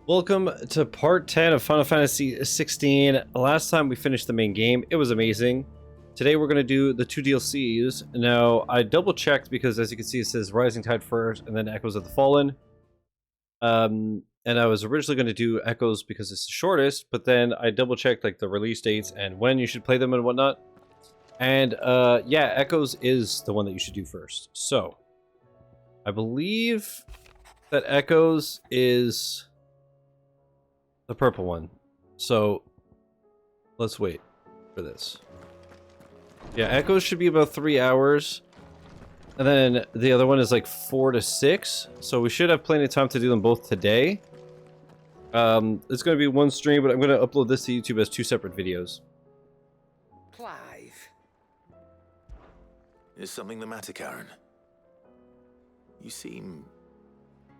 Welcome to part 10 of Final Fantasy XVI. Last time we finished the main game, it was amazing. Today we're going to do the two DLCs. Now, I double checked because as you can see it says Rising Tide first and then Echoes of the Fallen. And I was originally going to do Echoes because it's the shortest, but then I double checked like the release dates and when you should play them and whatnot. And yeah, Echoes is the one that you should do first. So, I believe that Echoes is the purple one. So let's wait for this. Yeah, Echoes should be about 3 hours. And then the other one is like 4 to 6. So we should have plenty of time to do them both today. It's going to be one stream, but I'm going to upload this to YouTube as 2 separate videos. Clive. Is something the matter, Karen? You seem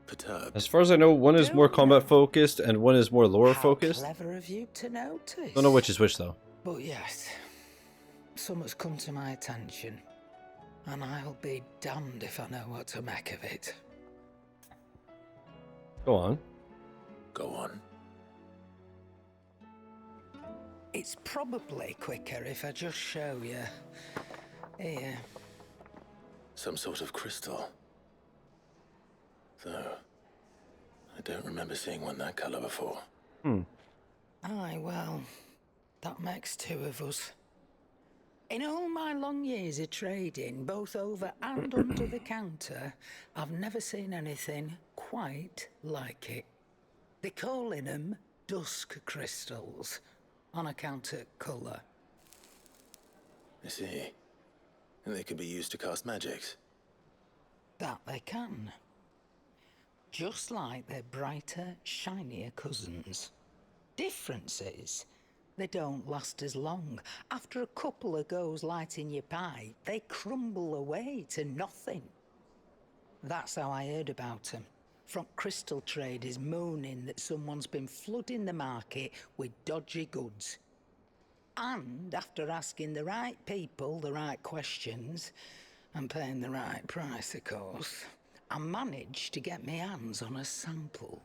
perturbed. As far as I know, one is more combat focused and one is more lore focused. Clever of you to notice. Don't know which is which though. But yes, something's come to my attention, and I'll be damned if I know what to make of it. Go on. Go on. It's probably quicker if I just show you. Here. Some sort of crystal. Though, I don't remember seeing one that color before. Aye, well, that makes 2 of us. In all my long years of trading, both over and under the counter, I've never seen anything quite like it. They're calling them dusk crystals, on account of colour. I see. And they can be used to cast magics. That they can. Just like their brighter, shinier cousins. Difference is, they don't last as long. After a couple of goes lighting your pipe, they crumble away to nothing. That's how I heard about them. From crystal traders moaning that someone's been flooding the market with dodgy goods. And after asking the right people the right questions, and paying the right price, of course, I managed to get my hands on a sample.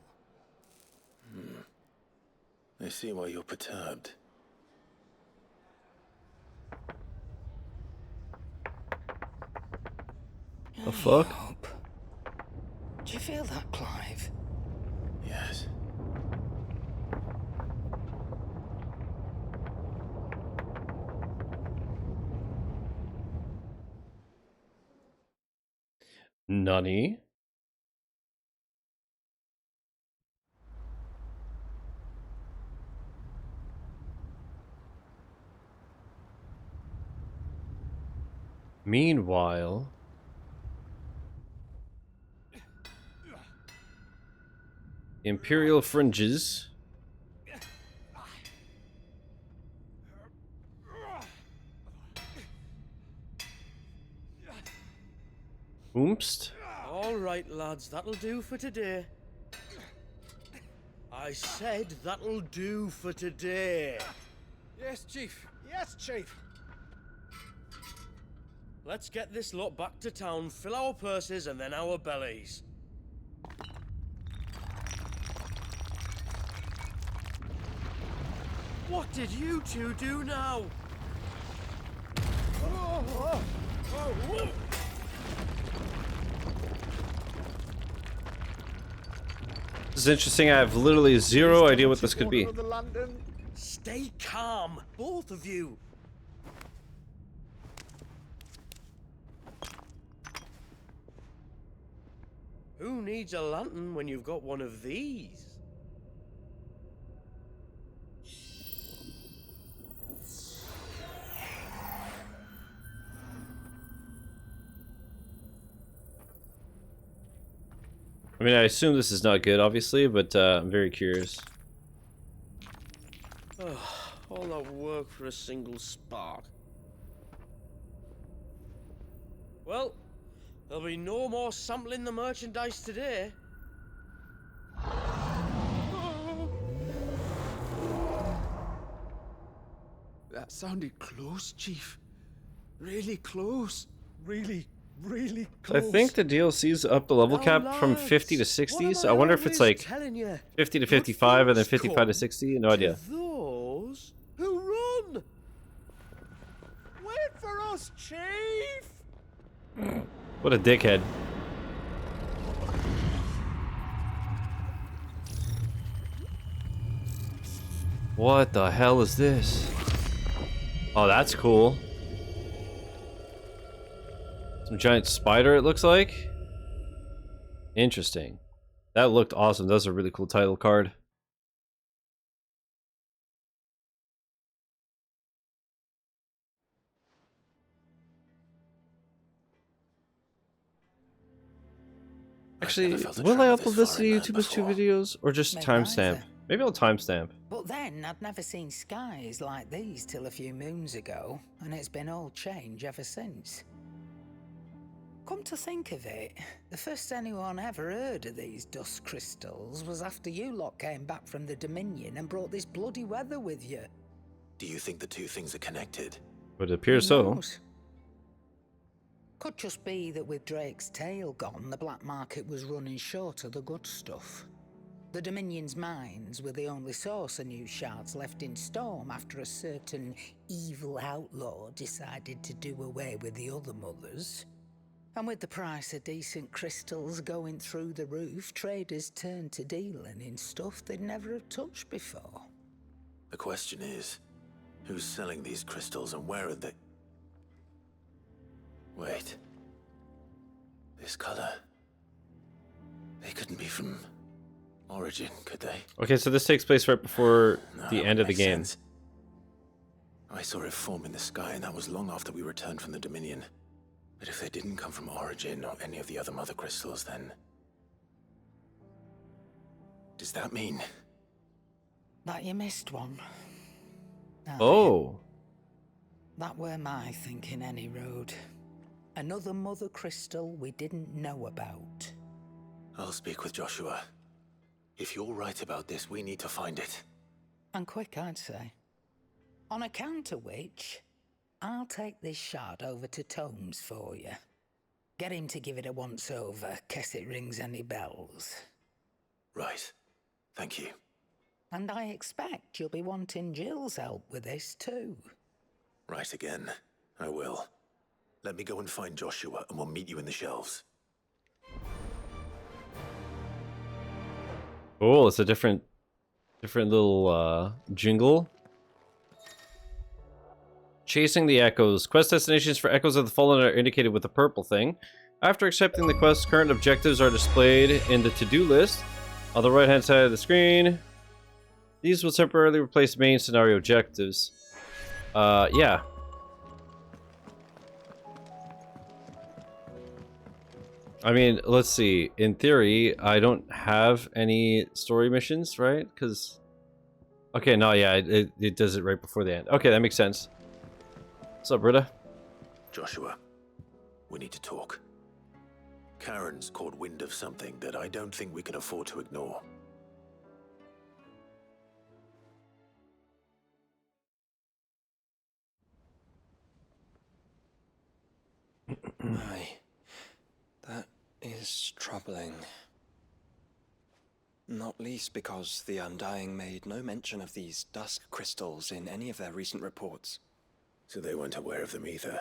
I see why you're perturbed. The fuck? Hope. Do you feel that, Clive? Yes. Nani? Meanwhile, Imperial fringes. Oomst. All right, lads, that'll do for today. I said that'll do for today. Yes, Chief. Yes, Chief. Let's get this lot back to town, fill our purses and then our bellies. What did you two do now? This is interesting. I have literally zero idea what this could be. Stay calm, both of you. Who needs a lantern when you've got one of these? I mean, I assume this is not good, obviously, but I'm very curious. All that work for a single spark. Well, there'll be no more sampling the merchandise today. That sounded close, Chief. Really close. Really really So I close. think the DLC's up the level Oh, cap from 50 to lads, 60, what so I am I wonder if it's always like telling you? 50 to Good 55 and then things 55 to come 60. No idea. to those who run. Wait for us, Chief! What a dickhead. What the hell is this? Oh, that's cool. Some giant spider, it looks like. Interesting. That looked awesome. That's a really cool title card. Actually, never felt a will I travel upload this this far to inland YouTube as 2 before. videos or just Me timestamp? neither. Maybe I'll timestamp. But then I'd never seen skies like these till a few moons ago, and it's been all change ever since. Come to think of it, the first anyone ever heard of these dust crystals was after you lot came back from the Dominion and brought this bloody weather with you. Do you think the two things are connected? But it Who appears so. knows? Could just be that with Drake's tail gone, the black market was running short of the good stuff. The Dominion's mines were the only source of new shards left in Storm after a certain evil outlaw decided to do away with the other mothers. And with the price of decent crystals going through the roof, traders turned to dealing in stuff they'd never have touched before. The question is, who's selling these crystals and where are they? Wait. This color. They couldn't be from Origin, could they? Okay, so this takes place right before No, the that end of the makes game. sense. I saw it form in the sky, and that was long after we returned from the Dominion. But if they didn't come from Origin or any of the other mother crystals, then... does that mean... That you missed one. Aye. Oh. That were my thinking any road. Another mother crystal we didn't know about. I'll speak with Joshua. If you're right about this, we need to find it. And quick, I'd say. On account of which, I'll take this shard over to Tomes for you. Get him to give it a once-over, case it rings any bells. Right. Thank you. And I expect you'll be wanting Jill's help with this too. Right again. I will. Let me go and find Joshua, and we'll meet you in the shelves. Oh, it's a different little jingle. Chasing the Echoes. Quest destinations for Echoes of the Fallen are indicated with a purple thing. After accepting the quest, current objectives are displayed in the to-do list on the right-hand side of the screen. These will temporarily replace main scenario objectives. Yeah. I mean, let's see. In theory, I don't have any story missions, right? Because... okay, no, yeah, it does it right before the end. Okay, that makes sense. What's up, Britta? Joshua, we need to talk. Karen's caught wind of something that I don't think we can afford to ignore. Aye. That is troubling. Not least because the Undying made no mention of these dusk crystals in any of their recent reports. So they weren't aware of them either.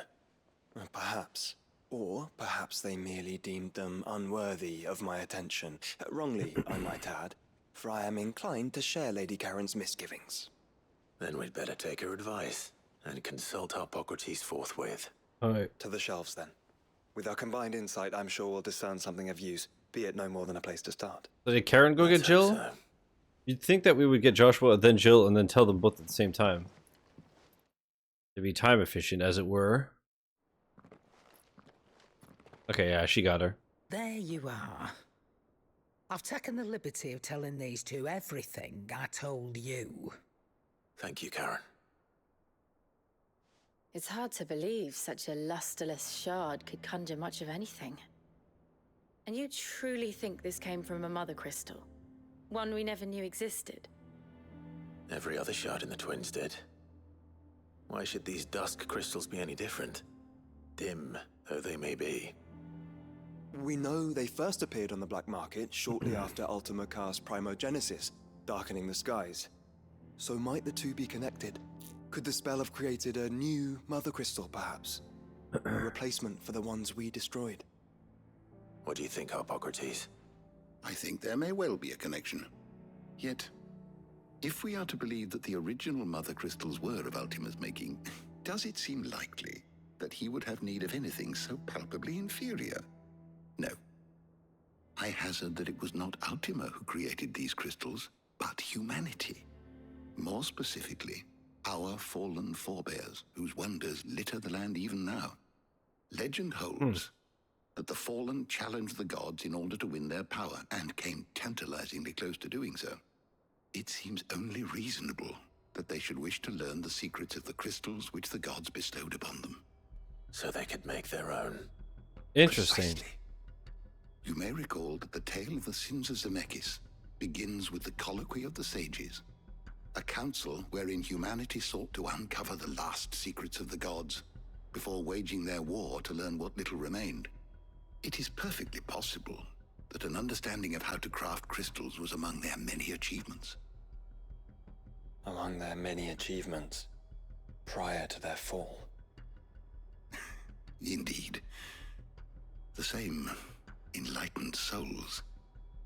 Perhaps. Or perhaps they merely deemed them unworthy of my attention. Wrongly, I might add, for I am inclined to share Lady Karen's misgivings. Then we'd better take her advice and consult Hippocrates forthwith. Alright. To the shelves, then. With our combined insight, I'm sure we'll discern something of use, be it no more than a place to start. So did Karen go get Let's hope Jill? so. You'd think that we would get Joshua, then Jill, and then tell them both at the same time. To be time efficient, as it were. Okay, yeah, she got her. There you are. I've taken the liberty of telling these two everything I told you. Thank you, Karen. It's hard to believe such a lusterless shard could conjure much of anything. And you truly think this came from a mother crystal? One we never knew existed? Every other shard in the Twins did. Why should these dusk crystals be any different? Dim though they may be. We know they first appeared on the black market shortly after Ultima cast Primogenesis, darkening the skies. So might the two be connected? Could the spell have created a new Mother Crystal, perhaps? A replacement for the ones we destroyed? What do you think, Hippocrates? I think there may well be a connection. Yet, if we are to believe that the original Mother Crystals were of Ultima's making, does it seem likely that he would have need of anything so palpably inferior? No. I hazard that it was not Ultima who created these crystals, but humanity. More specifically, our fallen forebears, whose wonders litter the land even now. Legend holds that the fallen challenged the gods in order to win their power, and came tantalizingly close to doing so. It seems only reasonable that they should wish to learn the secrets of the crystals which the gods bestowed upon them. So they could make their own. Interesting. Precisely. You may recall that the tale of the sins of Zemeckis begins with the colloquy of the sages, a council wherein humanity sought to uncover the last secrets of the gods before waging their war to learn what little remained. It is perfectly possible that an understanding of how to craft crystals was among their many achievements. Among their many achievements, prior to their fall. Indeed. The same enlightened souls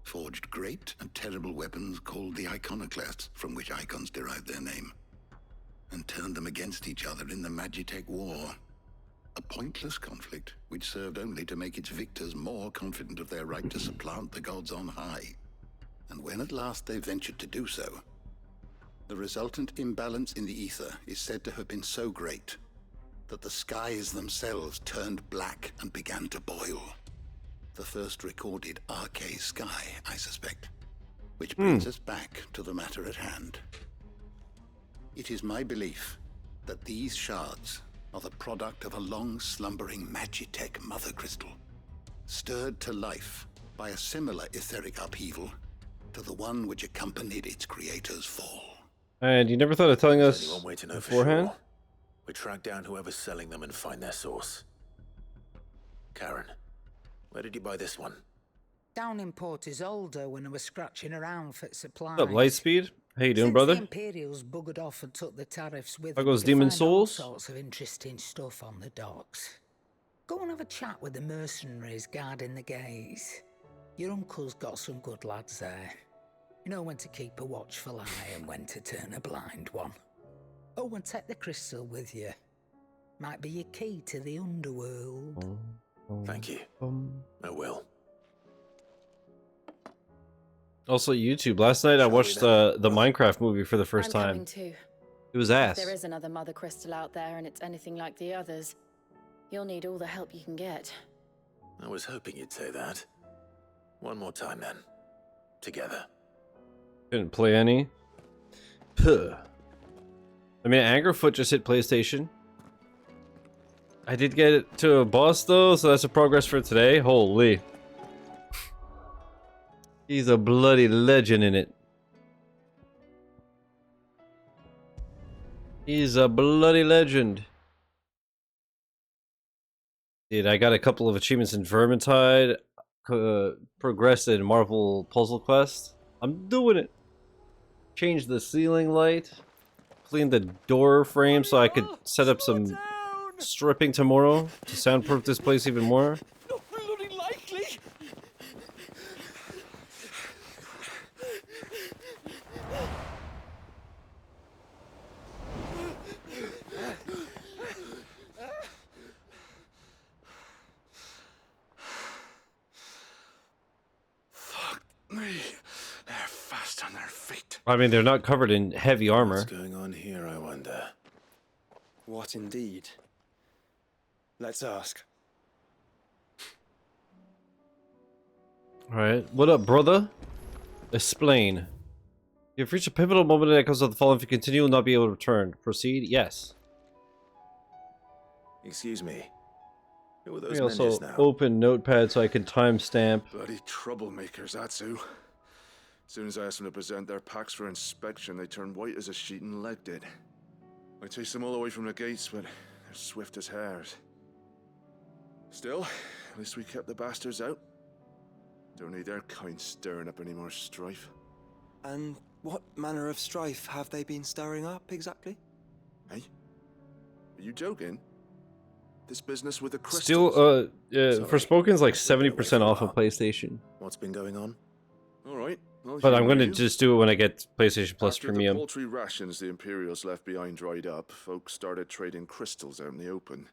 forged great and terrible weapons called the iconoclasts, from which Eikons derived their name, and turned them against each other in the Magitech War. A pointless conflict which served only to make its victors more confident of their right to supplant the gods on high. And when at last they ventured to do so, the resultant imbalance in the ether is said to have been so great that the skies themselves turned black and began to boil. The first recorded arcane sky, I suspect. Which brings us back to the matter at hand. It is my belief that these shards are the product of a long-slumbering Magitech mother crystal, stirred to life by a similar etheric upheaval to the one which accompanied its creator's fall. And you never thought of telling There's us only one way to know beforehand? for sure. We track down whoever's selling them and find their source. Karen, where did you buy this one? Down in Port Isolde when I was scratching around for supplies. What's up, Lightspeed? How you doing, Since brother? the Imperials buggered off and took the tariffs with How them, goes you can Demon find all Souls? sorts of interesting stuff on the docks. Go and have a chat with the mercenaries guarding the gates. Your uncle's got some good lads there. You know when to keep a watchful eye and when to turn a blind one. Oh, and take the crystal with you. Might be your key to the underworld. Thank you. I will. Also, YouTube. Last night I watched the Minecraft movie for the first I'm time. coming too. It was If ass. there is another mother crystal out there and it's anything like the others, you'll need all the help you can get. I was hoping you'd say that. One more time, then. Together. Couldn't play any. Puh. I mean, Angerfoot just hit PlayStation. I did get it to a boss though, so that's a progress for today. Holy. He's a bloody legend in it. He's a bloody legend. Dude, I got a couple of achievements in Vermintide. Progressed in Marvel Puzzle Quest. I'm doing it. Changed the ceiling light. Cleaned the door frame so I could set up some stripping tomorrow to soundproof this place even more. Not bloody likely! Fuck me. They're fast on their feet. I mean, they're not covered in heavy armor. What's going on here, I wonder? What indeed? Let's ask. Alright, what up, brother? Explain. You've reached a pivotal moment that comes with the fall. If you continue, will not be able to return. Proceed? Yes. Excuse me. Who are Let those me men also just now? open Notepad so I can timestamp. Bloody troublemakers, that's who. As soon as I asked them to present their packs for inspection, they turned white as a sheet and legged it. I chased them all away from the gates, but they're swift as hares. Still, At least we kept the bastards out. Don't need their kind stirring up any more strife. And what manner of strife have they been stirring up exactly? Hey? Are you joking? This business with the crystals? Still, Sorry. Forspoken's like I've been away 70% for a off on while. PlayStation. What's been going on? Alright. But I'm going to just do it when I get PlayStation Plus After Premium. the paltry rations the Imperials left behind dried up, folks started trading crystals out in the open.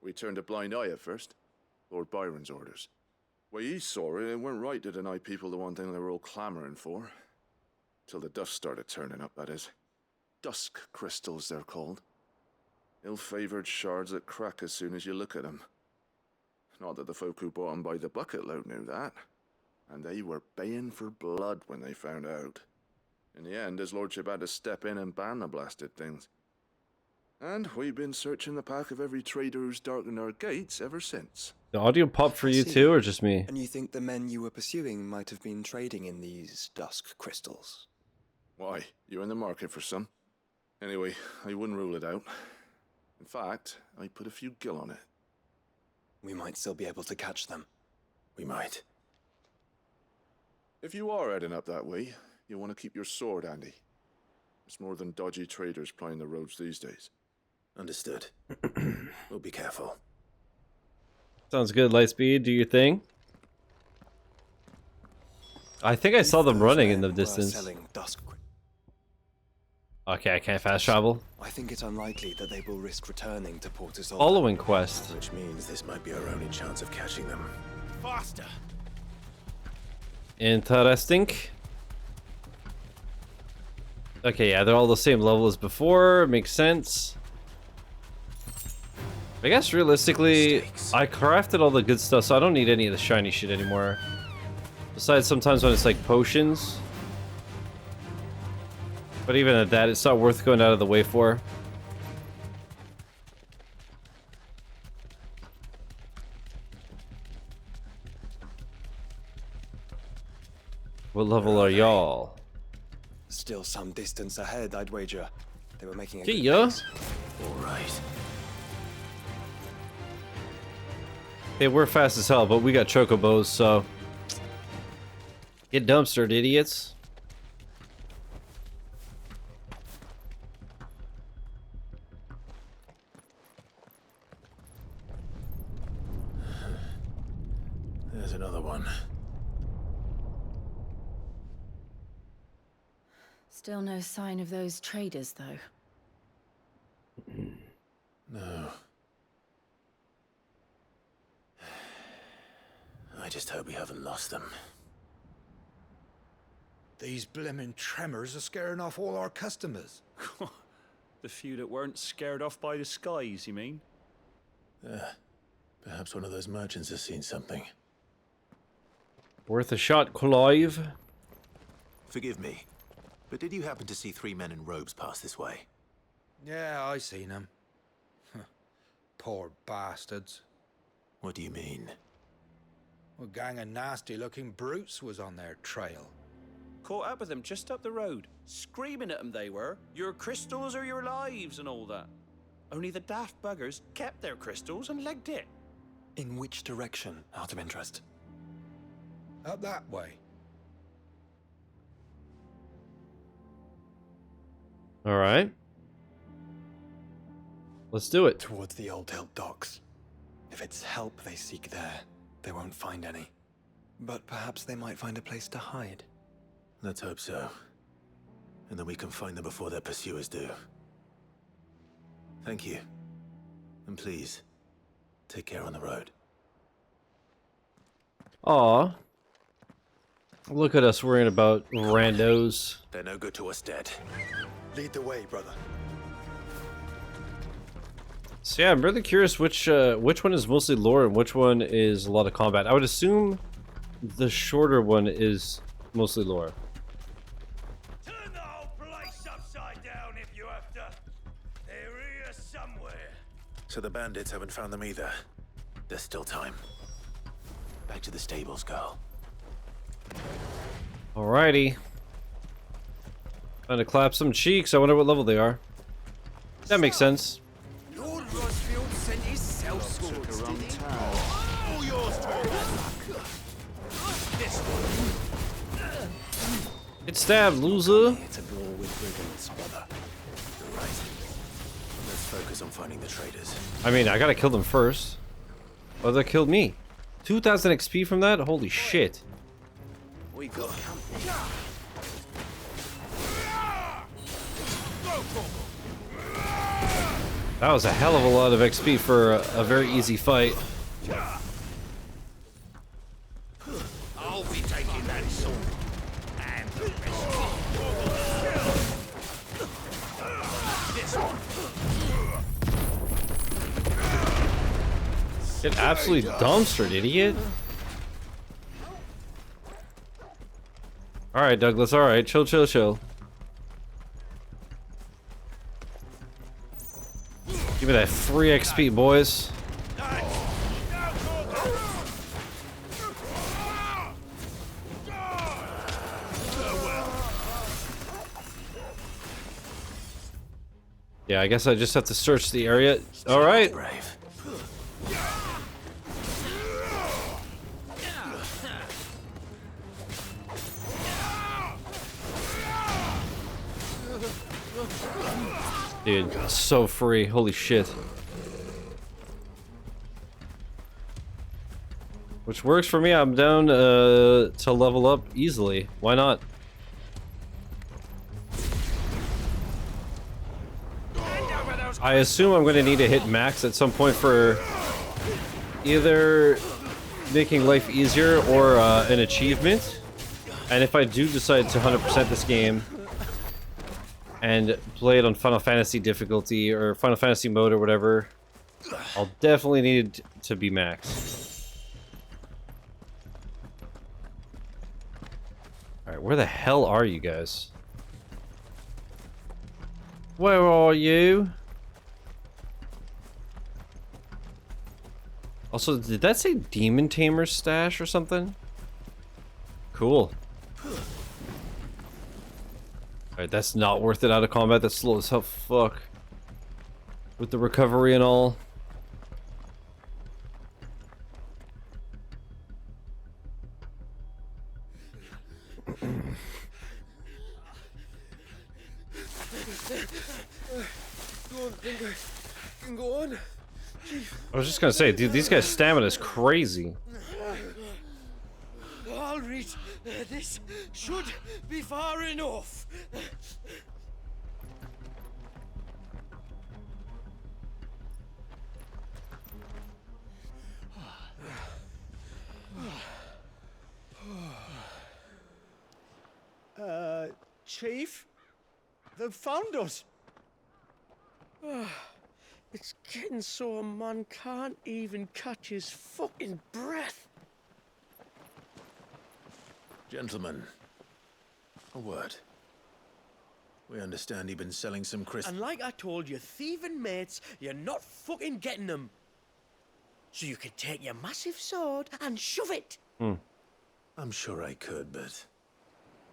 We turned a blind eye at first. Lord Byron's orders. Way he saw it, it weren't right to deny people the one thing they were all clamoring for. Till the dust started turning up, that is. Dusk crystals, they're called. Ill-favored shards that crack as soon as you look at them. Not that the folk who bought them by the bucket load knew that. And they were baying for blood when they found out. In the end, his lordship had to step in and ban the blasted things. And we've been searching the pack of every trader who's darkened our gates ever since. The audio pop for I you see. too, or just me? And you think the men you were pursuing might have been trading in these dusk crystals? Why? You're in the market for some. Anyway, I wouldn't rule it out. In fact, I put a few gil on it. We might still be able to catch them. We might. If you are heading up that way, you'll want to keep your sword handy. It's more than dodgy traders plying the roads these days. Understood. We'll be careful. Sounds good, Lightspeed. Do your thing. I think I saw them Those running in men the were distance. selling dusk. Okay, I can't fast travel. I think it's unlikely that they will risk returning to Port Isolde. Following quest. Which means this might be our only chance of catching them. Faster! Interesting. Okay, yeah, they're all the same level as before. Makes sense. I guess realistically, I crafted all the good stuff, so I don't need any of the shiny shit anymore. Besides sometimes when it's like potions. But even at that, it's not worth going out of the way for. What level are y'all? Still some distance ahead, I'd wager. They were making a Okay, good yeah. pace. All right. Hey, we're fast as hell, but we got Chocobos, so... Get dumpstered, idiots. There's another one. Still no sign of those traders, though. No. I just hope we haven't lost them. These blimmin' tremors are scaring off all our customers. The few that weren't scared off by the skies, you mean? Perhaps one of those merchants has seen something. Worth a shot, Clive. Forgive me, but did you happen to see 3 men in robes pass this way? Yeah, I seen them. Poor bastards. What do you mean? A gang of nasty-looking brutes was on their trail. Caught up with them just up the road, screaming at them they were, your crystals or your lives and all that. Only the daft buggers kept their crystals and legged it. In which direction, out of interest? Up that way. Alright. Let's do it. Towards the Old Hilt docks. If it's help they seek there, they won't find any. But perhaps they might find a place to hide. Let's hope so. And then we can find them before their pursuers do. Thank you. And please, take care on the road. Aw. Look at us worrying about randos. They're no good to us dead. Lead the way, brother. So yeah, I'm really curious which one is mostly lore and which one is a lot of combat. I would assume the shorter one is mostly lore. Turn the whole place upside down if you have to. They're here somewhere. So the bandits haven't found them either. There's still time. Back to the stables, girl. Alrighty. Time to clap some cheeks. I wonder what level they are. That makes sense. Lord Rosfield sent his sellswords, did he? Oh, you're Get stabbed, loser. It's a war with brigands, brother. You're right. Let's focus on finding the traitors. I mean, I gotta kill them first. Oh, that killed me. 2,000 XP from that? Holy shit. We got company. That was a hell of a lot of XP for a very easy fight. I'll be taking that sword and the rest. This one. Get absolutely dumpstered, idiot. Alright, Douglas, alright. Chill, chill, chill. Give me that free XP, boys. Yeah, I guess I just have to search the area. Alright. Dude, so free. Holy shit. Which works for me. I'm down to level up easily. Why not? I assume I'm going to need to hit max at some point for either making life easier or an achievement. And if I do decide to 100% this game and play it on Final Fantasy difficulty or Final Fantasy mode or whatever, I'll definitely need to be max. Alright, where the hell are you guys? Where are you? Also, did that say Demon Tamer stash or something? Cool. Alright, that's not worth it out of combat. That's slow as hell. Fuck. With the recovery and all. Can go on. I was just gonna say, dude, these guys' stamina is crazy. I'll reach. This should be far enough. Chief? They've found us. It's getting so a man can't even catch his fucking breath. Gentlemen, a word. We understand you've been selling some crystals. And like I told your thieving mates, you're not fucking getting them. So you can take your massive sword and shove it. I'm sure I could, but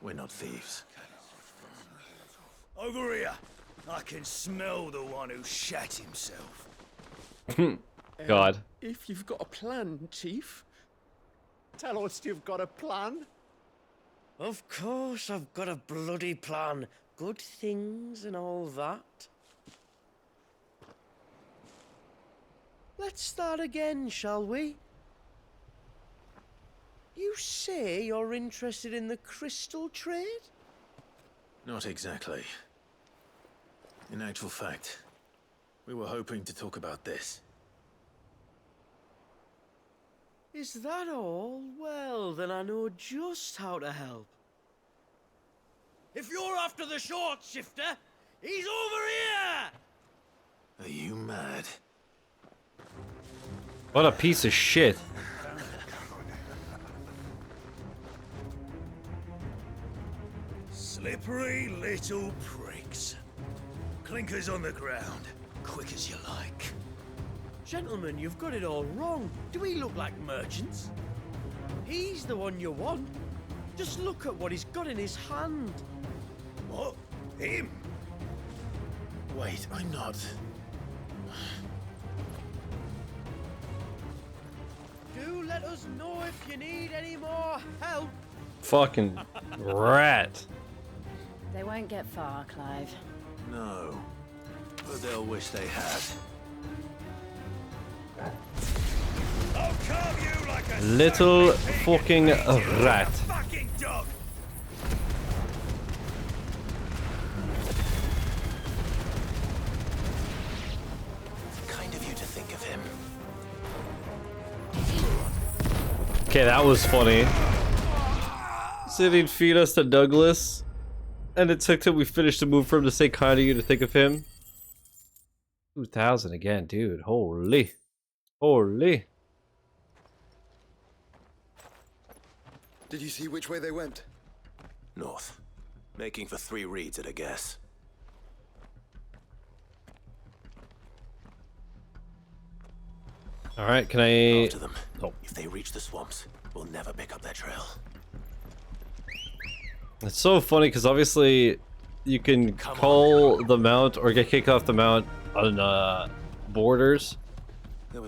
we're not thieves. Over here. I can smell the one who shat himself. God. If you've got a plan, Chief. Tell us you've got a plan. Of course I've got a bloody plan. Good things and all that. Let's start again, shall we? You say you're interested in the crystal trade? Not exactly. In actual fact, we were hoping to talk about this. Is that all? Well, then I know just how to help. If you're after the short shifter, he's over here! Are you mad? What a piece of shit. Slippery little pricks. Clinkers on the ground, quick as you like. Gentlemen, you've got it all wrong. Do we look like merchants? He's the one you want. Just look at what he's got in his hand. What? Him? Wait, I'm not. Do let us know if you need any more help. Fucking rat. They won't get far, Clive. No, but they'll wish they had. I'll carve you like a Little savage pig fucking and feed you like a rat. fucking dog. Kind of you to think of him. Okay, that was funny. Said he'd feed us to Douglas, and it took till we finished the move for him to say kind of you to think of him. 2000 again, dude. Holy. Holy. Did you see which way they went? North. Making for 3 reads at a guess. Alright, can I... After them. Oh. If they reach the swamps, we'll never pick up their trail. It's so funny because obviously you can call the mount or get kicked off the mount on borders.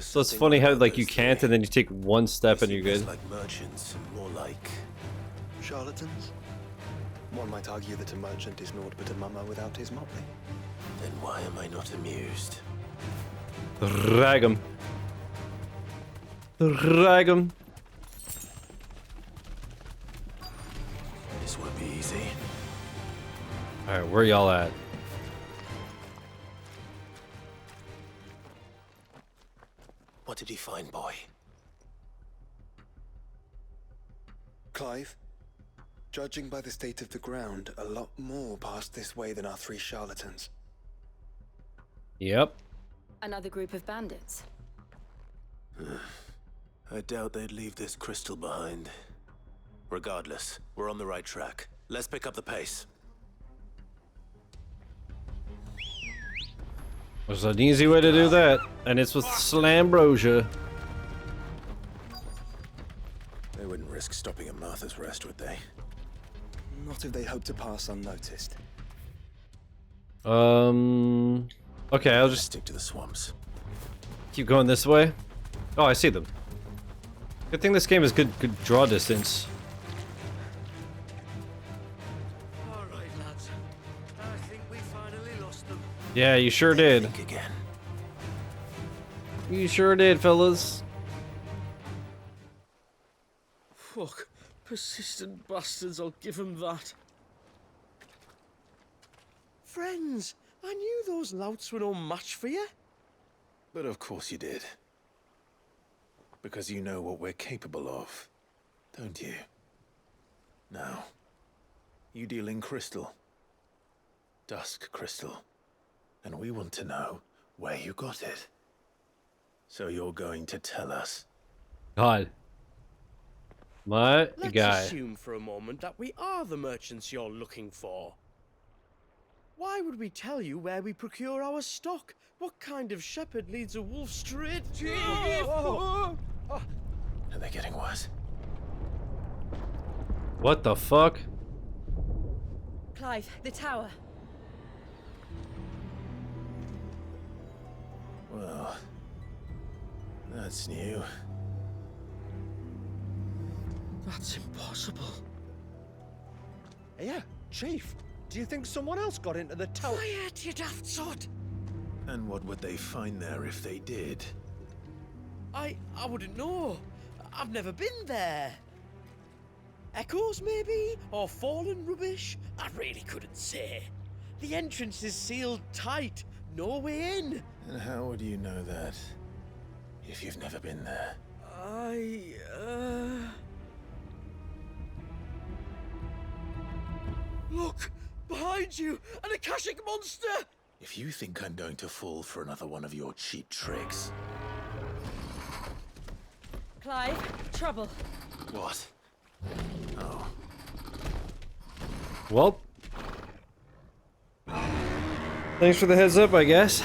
So it's funny how like you can't and then you take one step and you're good. Like merchants, more like Charlatans? One might argue that a merchant is naught but a mummer without his motley. Then why am I not amused? Drag 'em. Drag 'em. This won't be easy. Alright, where y'all at? What did he find, boy? Clive, judging by the state of the ground, a lot more passed this way than our 3 charlatans. Yep. Another group of bandits. I doubt they'd leave this crystal behind. Regardless, we're on the right track. Let's pick up the pace. There's an easy way to do that, and it's with Slambrosia. They wouldn't risk stopping at Martha's Rest, would they? Not if they hope to pass unnoticed. Okay, I'll just stick to the swamps. Keep going this way. Oh, I see them. Good thing this game is good draw distance. All right, lads. I think we finally lost them. Yeah, you sure did. Think again. You sure did, fellas. Fuck. Persistent bastards, I'll give them that. Friends, I knew those louts were no match for you. But of course you did. Because you know what we're capable of, don't you? Now, you deal in crystal. Dusk crystal. And we want to know where you got it. So you're going to tell us. God. My Let's guy. assume for a moment that we are the merchants you're looking for. Why would we tell you where we procure our stock? What kind of shepherd leads a wolf straight? Are they getting worse? What the fuck? Clive, the tower. Well, that's new. That's impossible. Yeah, Chief. Do you think someone else got into the tower? Quiet, you daft sot! And what would they find there if they did? I wouldn't know. I've never been there. Echoes, maybe? Or fallen rubbish? I really couldn't say. The entrance is sealed tight. No way in. And how would you know that? If you've never been there? Look! Behind you! An Akashic monster! If you think I'm going to fall for another one of your cheap tricks... Clive, trouble. What? Oh. Well. Thanks for the heads up, I guess.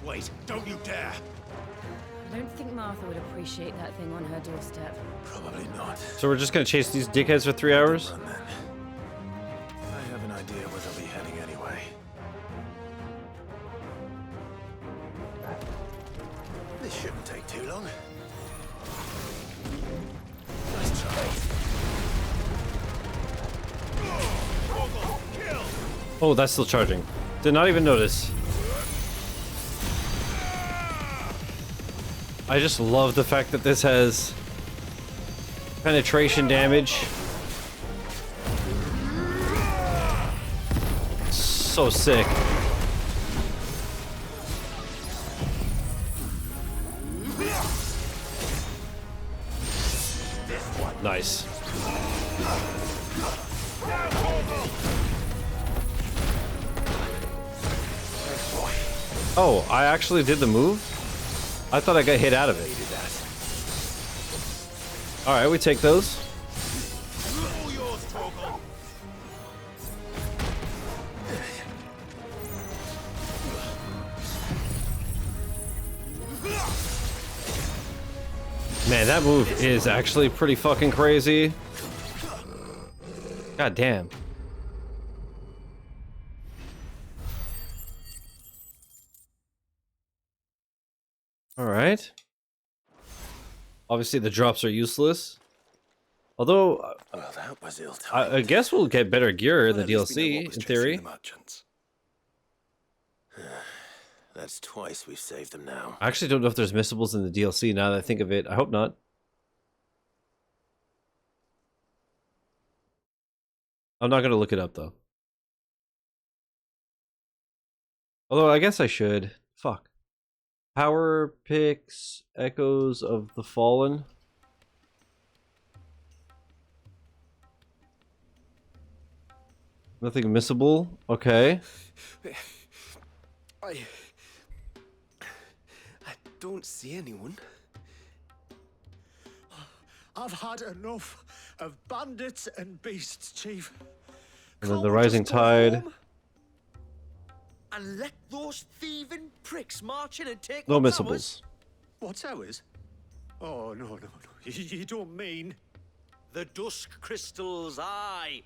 Wait, don't you dare! I don't think Martha would appreciate that thing on her doorstep. Probably not. So we're just gonna chase these dickheads for 3 hours? Run then. I have an idea where they'll be heading anyway. This should take too long. Nice try. Oh, that's still charging. Did not even notice. I just love the fact that this has penetration damage. So sick. Nice. Oh, I actually did the move? I thought I got hit out of it. Alright, we take those. Man, that move is actually pretty fucking crazy. God damn. Alright. Obviously the drops are useless. Although, Well, that was ill-timed. I guess we'll get better gear in the Well, at least we know DLC, what was in chasing theory. the merchants. That's twice we've saved them now. I actually don't know if there's missables in the DLC now that I think of it. I hope not. I'm not going to look it up, though. Although, I guess I should. Fuck. Power picks, Echoes of the Fallen. Nothing missable. Okay. I don't see anyone. I've had enough of bandits and beasts, Chief. And then Can't the we Rising just go Tide. home? And let those thieving pricks march in and take No what's ours? missables. What's ours? Oh, no. You don't mean... The dusk crystals, aye.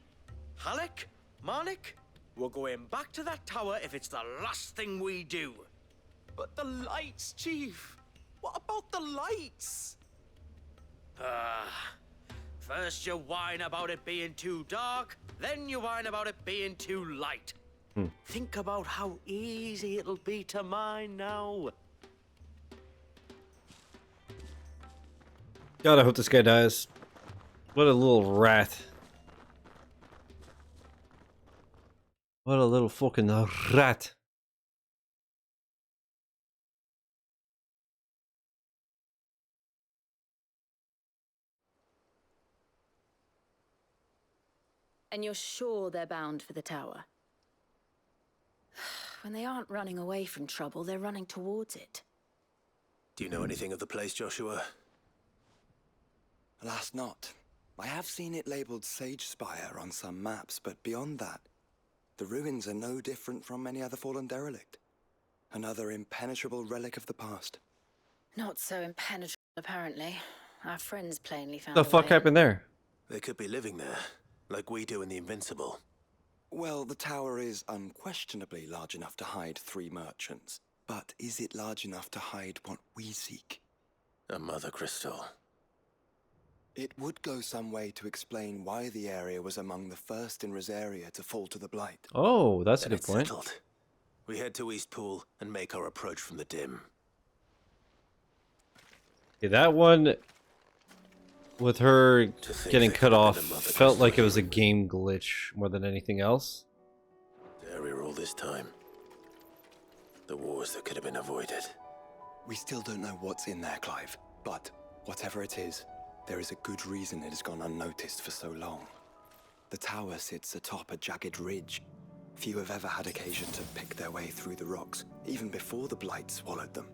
Halleck, Marnik, we're going back to that tower if it's the last thing we do. But the lights, Chief. What about the lights? First you whine about it being too dark, then you whine about it being too light. Think about how easy it'll be to mine now. God, I hope this guy dies. What a little rat. What a little fucking rat. And you're sure they're bound for the tower? When they aren't running away from trouble, they're running towards it. Do you know anything of the place, Joshua? Alas, not. I have seen it labeled Sage Spire on some maps, but beyond that, the ruins are no different from any other fallen derelict. Another impenetrable relic of the past. Not so impenetrable, apparently. Our friends plainly found What the a fuck way in. happened there? They could be living there, like we do in the Invincible. Well, the tower is unquestionably large enough to hide 3 merchants. But is it large enough to hide what we seek? A mother crystal. It would go some way to explain why the area was among the first in Rosaria to fall to the Blight. Oh, that's a Then good it's point. settled. We head to Eastpool and make our approach from the dim. Okay, that one with her think getting they cut could have off been a mother felt like it crystal was a here. game glitch more than anything else. There we were all this time. The wars that could have been avoided. We still don't know what's in there, Clive. But whatever it is, there is a good reason it has gone unnoticed for so long. The tower sits atop a jagged ridge. Few have ever had occasion to pick their way through the rocks, even before the Blight swallowed them.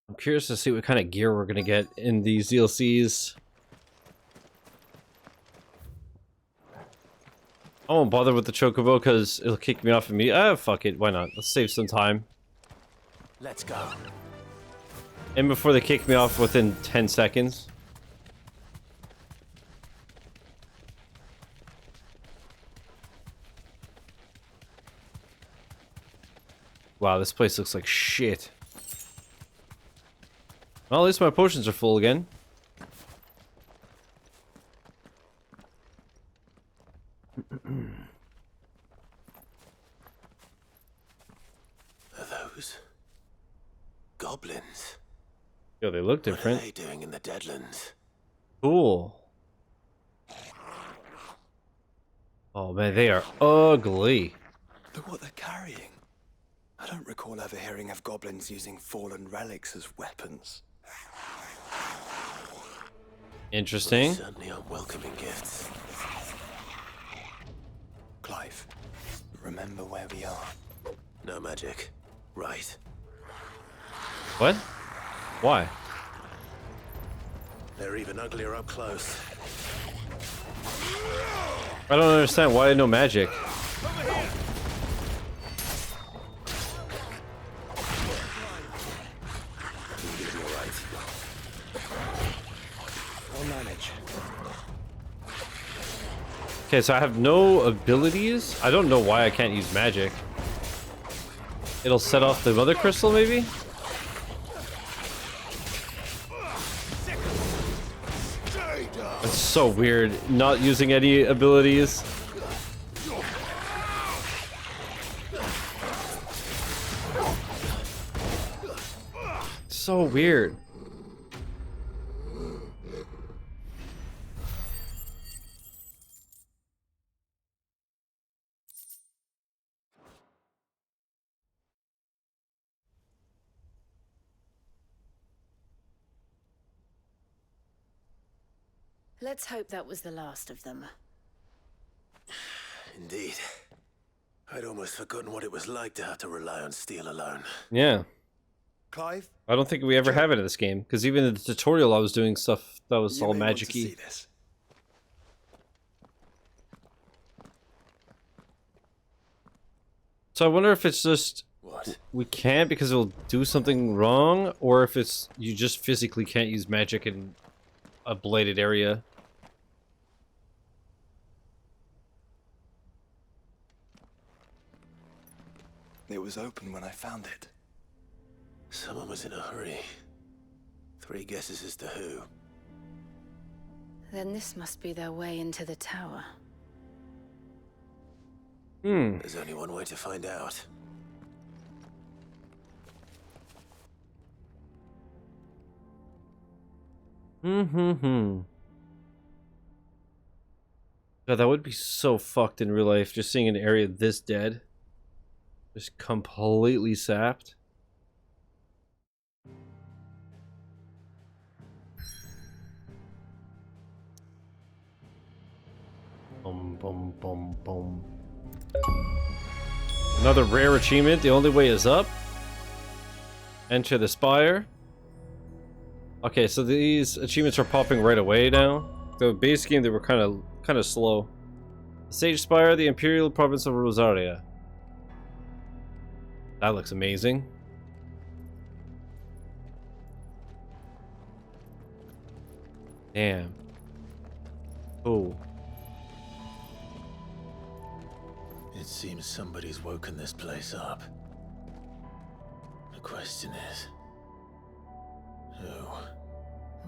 I'm curious to see what kind of gear we're gonna get in these DLCs. I won't bother with the Chocobo because it'll kick me off of me. Fuck it, why not? Let's save some time. Let's go. And before they kick me off within 10 seconds. Wow, this place looks like shit. Well, at least my potions are full again. Are those goblins? Yo, they look What are different. they doing in the Deadlands? Cool. Oh man, they are ugly. Look what they're carrying. I don't recall ever hearing of goblins using fallen relics as weapons. Interesting. Certainly unwelcoming gifts. Clive, remember where we are. No magic. Right. What? Why? They're even uglier up close. I don't understand. Why no magic? You'll be alright. I'll manage. Okay, so I have no abilities. I don't know why I can't use magic. It'll set off the mother crystal, maybe? It's so weird not using any abilities. So weird. Let's hope that was the last of them. Indeed. I'd almost forgotten what it was like to have to rely on steel alone. Yeah. Clive, I don't think we ever have it in this game, because even in the tutorial I was doing stuff that was you all may want to magic-y. see this. So I wonder if it's just What? we can't because it'll do something wrong, or if it's you just physically can't use magic in a blighted area. It was open when I found it. Someone was in a hurry. 3 guesses as to who. Then this must be their way into the tower. There's only one way to find out. God, that would be so fucked in real life, just seeing an area this dead. Just completely sapped. Boom, boom, boom, boom. Another rare achievement. The only way is up. Enter the spire. Okay, so these achievements are popping right away now. The base game, they were kind of slow. The Sage Spire, the Imperial Province of Rosaria. That looks amazing. Damn. Oh. It seems somebody's woken this place up. The question is, who?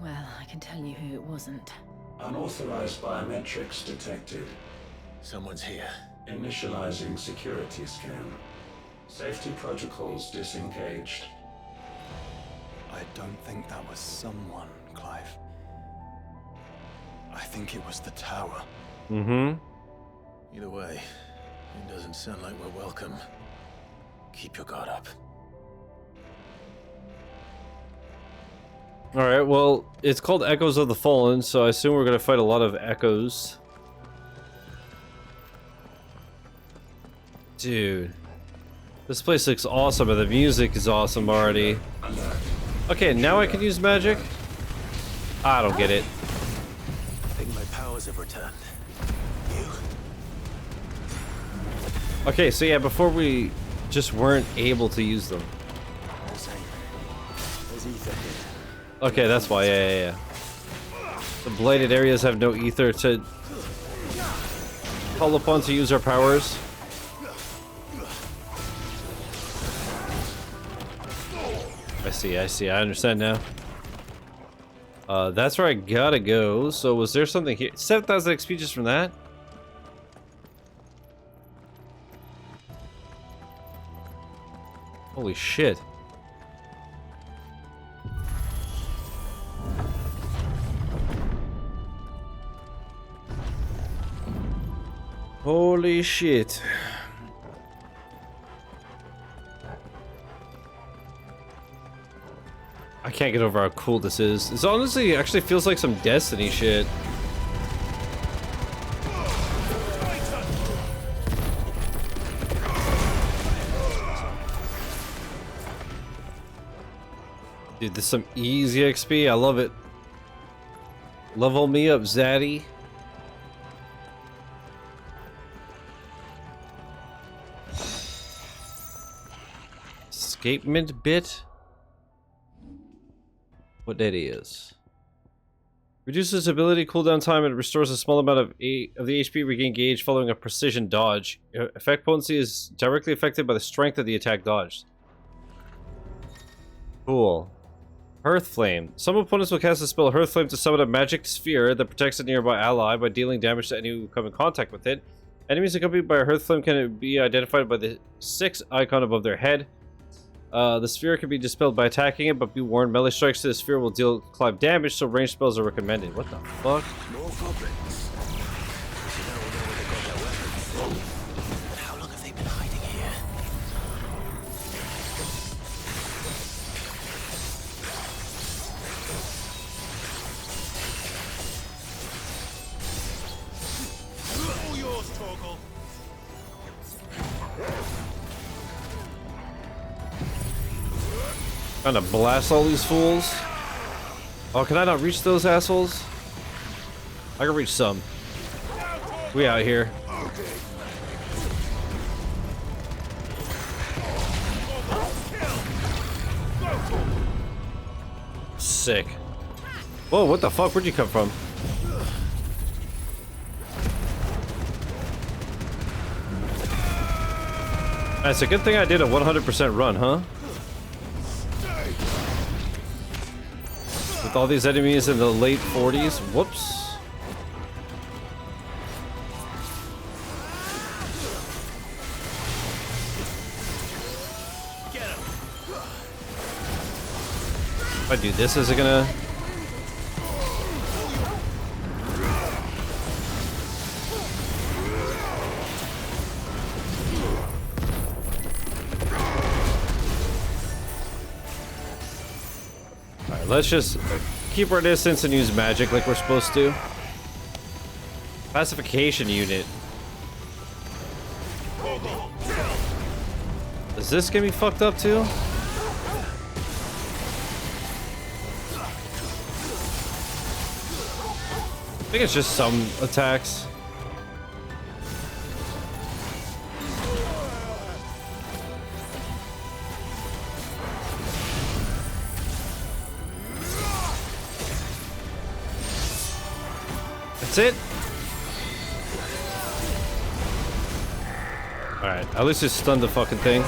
Well, I can tell you who it wasn't. Unauthorized biometrics detected. Someone's here. Initializing security scan. Safety protocols disengaged. I don't think that was someone, Clive. I think it was the tower. Mm-hmm. Either way, it doesn't sound like we're welcome. Keep your guard up. Alright, well, it's called Echoes of the Fallen, so I assume we're gonna fight a lot of echoes. Dude. This place looks awesome, and the music is awesome already. Okay, now I can use magic? I don't get it. I think my powers have returned. You? Okay, so yeah, before we just weren't able to use them. There's ether here. Okay, that's why, yeah. The blighted areas have no ether to call upon to use our powers. see, I understand now. That's where I gotta go. So was there something here? 7,000 XP just from that? Holy shit. Holy shit. I can't get over how cool this is. This honestly actually feels like some Destiny shit. Dude, this is some easy XP. I love it. Level me up, Zaddy. Escapement bit. What that is? Reduces ability cooldown time and restores a small amount of the HP regained gauge following a precision dodge. Effect potency is directly affected by the strength of the attack dodged. Cool. Hearth Flame. Some opponents will cast the spell Hearth Flame to summon a magic sphere that protects a nearby ally by dealing damage to anyone who come in contact with it. Enemies accompanied by a Hearth Flame can be identified by the 6 icon above their head. The sphere can be dispelled by attacking it, but be warned, melee strikes to the sphere will deal Clive damage, so ranged spells are recommended. What the fuck? More goblins. You know where they got their weapons. But how long have they been hiding here? All yours, Torgal. Trying to blast all these fools. Oh, can I not reach those assholes? I can reach some. We out here. Sick. Whoa, what the fuck? Where'd you come from? That's a good thing I did a 100% run, huh? With all these enemies in the late 40s. Whoops. If I do this, is it gonna... Alright, let's just keep our distance and use magic like we're supposed to. Pacification unit. Is this gonna be fucked up too? I think it's just some attacks. That's it? Alright, at least just stun the fucking thing.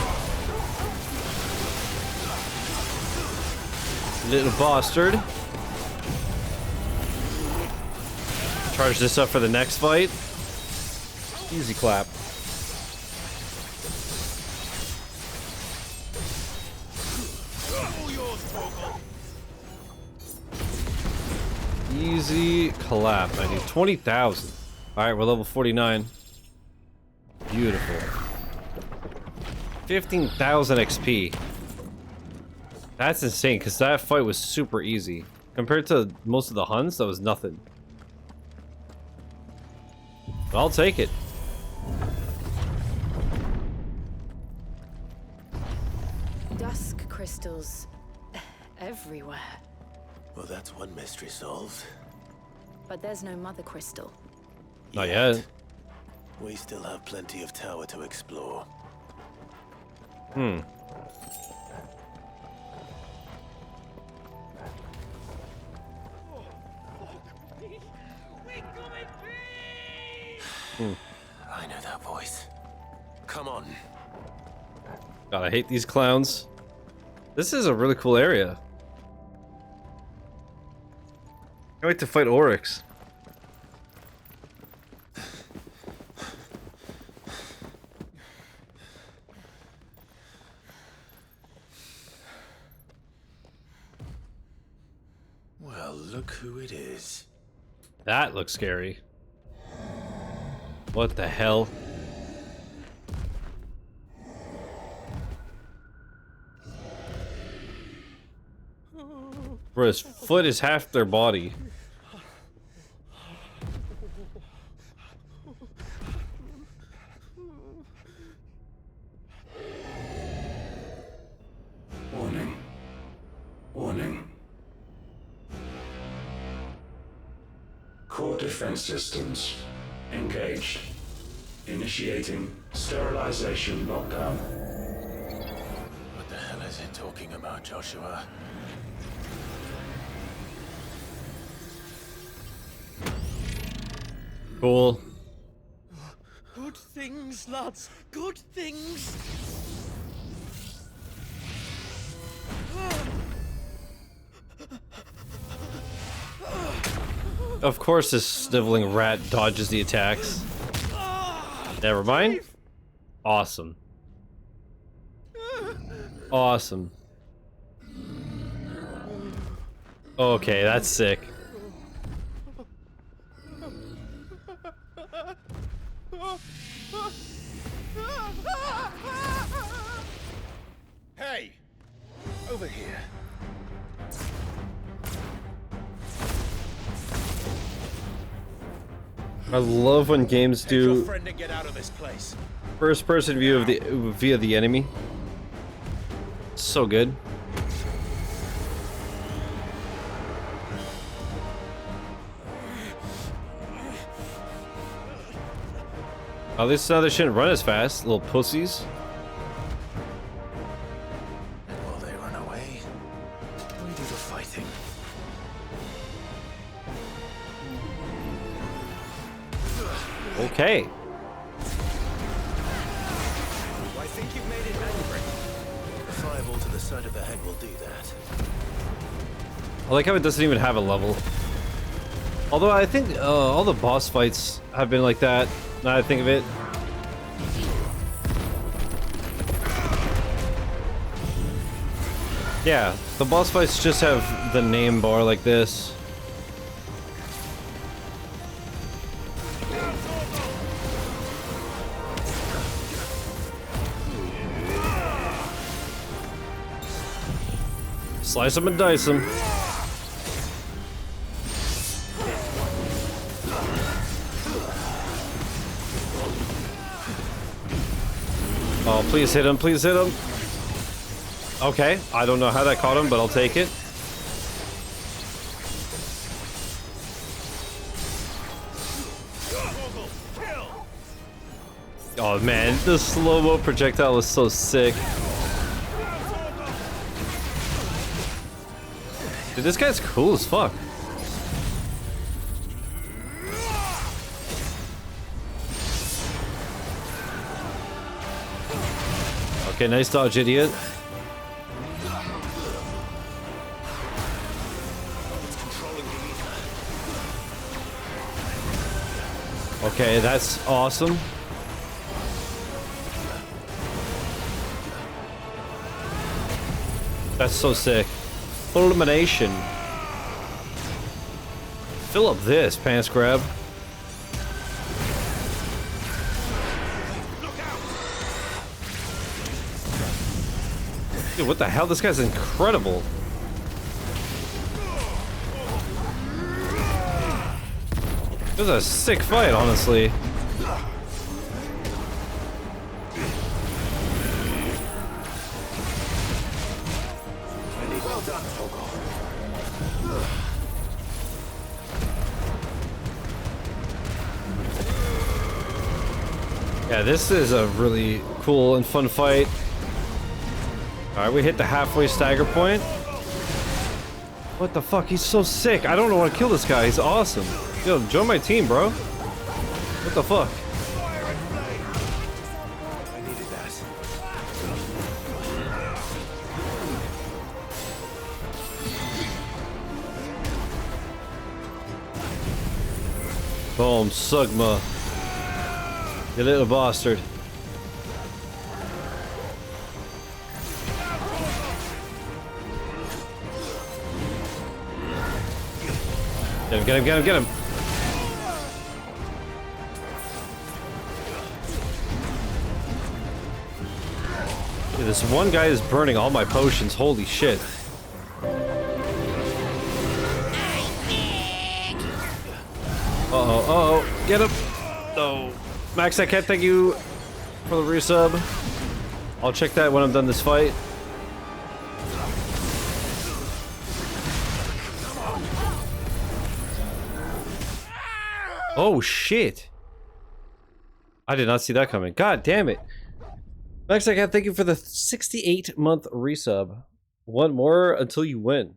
Little bastard. Charge this up for the next fight. Easy clap. Easy clap. I need 20,000. Alright, we're level 49. Beautiful. 15,000 XP. That's insane, because that fight was super easy. Compared to most of the hunts, that was nothing. But I'll take it. Dusk crystals everywhere. Well, that's one mystery solved. But there's no mother crystal. Not yet. We still have plenty of tower to explore. Hmm. I know that voice. Come on. God, I hate these clowns. This is a really cool area. Can't wait to fight Oryx. Well, look who it is. That looks scary. What the hell? Bro, his foot is half their body. Warning. Warning. Core defense systems engaged. Initiating sterilization lockdown. What the hell is it talking about, Joshua? Cool. Good things, lads. Good things. Of course this sniveling rat dodges the attacks. Never mind. Awesome. Awesome. Okay, that's sick. Hey! Over here. I love when games do Friend and get out of this place. first-person view of the via the enemy. So good. At least now they shouldn't run as fast, little pussies. And while they run away, we do the fighting. Okay. I think you've made it angry. A fireball to the side of the head will do that. I like how it doesn't even have a level. Although I think all the boss fights have been like that, now that I think of it. Yeah, the boss fights just have the name bar like this. Slice them and dice them. Oh, please hit him, please hit him. Okay, I don't know how that caught him, but I'll take it. Oh man, the slow-mo projectile was so sick. Dude, this guy's cool as fuck. Okay, nice dodge, idiot. Okay, that's awesome. That's so sick. Elimination. Fill up this, pants grab. Dude, what the hell? This guy's incredible. This is a sick fight, honestly. Well done, Yeah, this is a really cool and fun fight. Alright, we hit the halfway stagger point. What the fuck? He's so sick. I don't know how to kill this guy. He's awesome. Yo, join my team, bro. What the fuck? I needed that. Boom, Sugma. You little bastard. Get him, get him, get him, get him! Dude, this one guy is burning all my potions, holy shit. Uh-oh, uh-oh, get him! No. Max, I can't thank you for the resub. I'll check that when I'm done this fight. Oh shit! I did not see that coming. God damn it! Max, I can't thank you for the 68-month resub. One more until you win.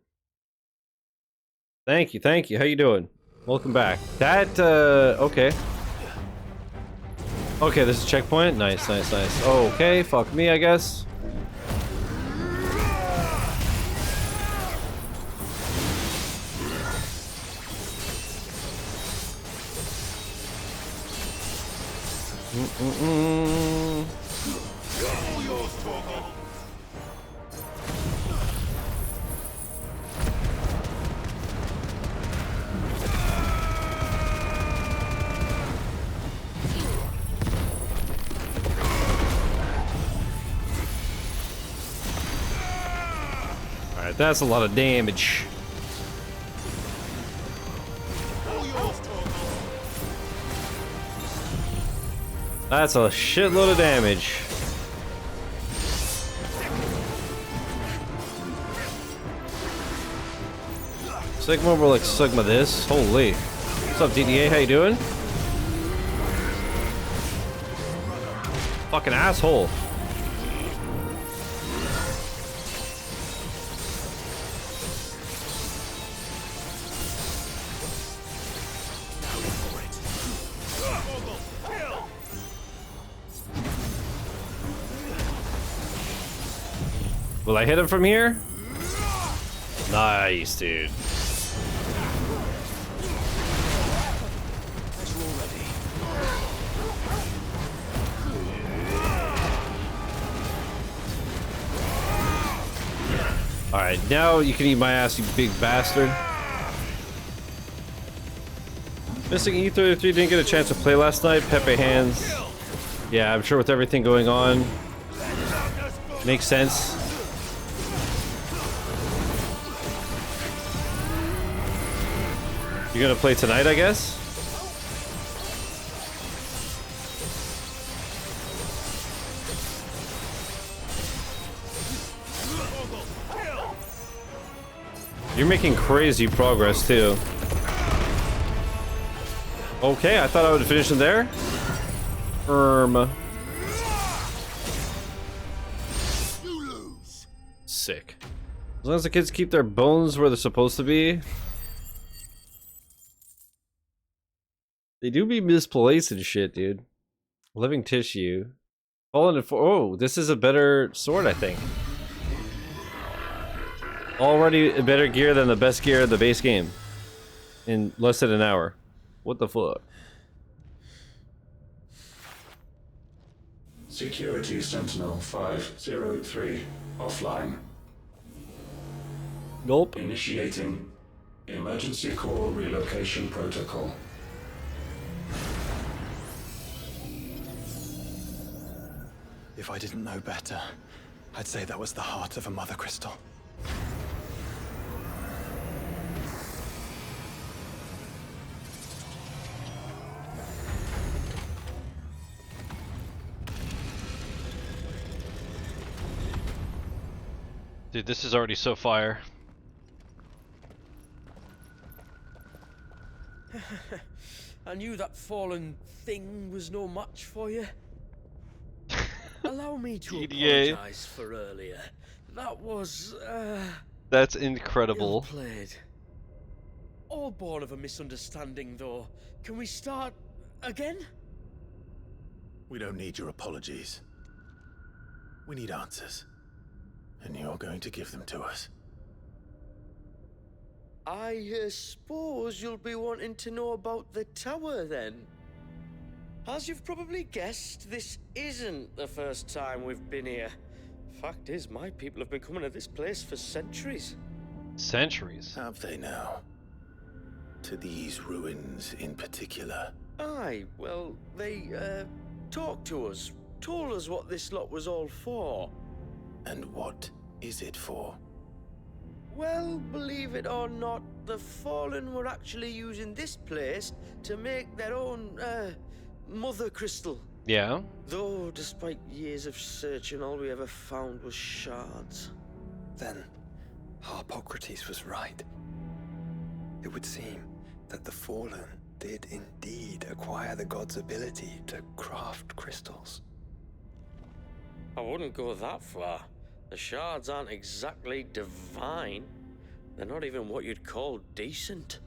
Thank you, thank you. How you doing? Welcome back. That, okay. Okay, this is checkpoint. Nice, nice, nice. Okay, fuck me, I guess. Alright, that's a lot of damage. That's a shitload of damage. Sigma will like Sigma this. Holy. What's up, DDA? How you doing? Fucking asshole. Will I hit him from here? Nice, dude. Alright, now you can eat my ass, you big bastard. Missing E33 didn't get a chance to play last night. Pepe hands. Yeah, I'm sure with everything going on. Makes sense. You're gonna play tonight, I guess? You're making crazy progress, too. Okay, I thought I would finish him there. Sick. As long as the kids keep their bones where they're supposed to be. They do be misplaced and shit, dude. Living tissue. Fallen in for. Oh, this is a better sword, I think. Already a better gear than the best gear in the base game. In less than an hour. What the fuck? Security Sentinel 503 offline. Nope. Initiating emergency core relocation protocol. If I didn't know better, I'd say that was the heart of a mother crystal. Dude, this is already so fire. I knew that fallen thing was no match for you. Allow me to apologize for earlier. That was, That's incredible. ill-played. All born of a misunderstanding, though. Can we start again? We don't need your apologies. We need answers. And you're going to give them to us. I suppose you'll be wanting to know about the tower then. As you've probably guessed, this isn't the first time we've been here. Fact is, my people have been coming to this place for centuries. Centuries? Have they now? To these ruins in particular? Aye, well, they, talked to us, told us what this lot was all for. And what is it for? Well, believe it or not, the Fallen were actually using this place to make their own, mother crystal. Yeah? Though, despite years of searching, all we ever found was shards. Then, Harpocrates was right. It would seem that the Fallen did indeed acquire the god's ability to craft crystals. I wouldn't go that far. The shards aren't exactly divine. They're not even what you'd call decent.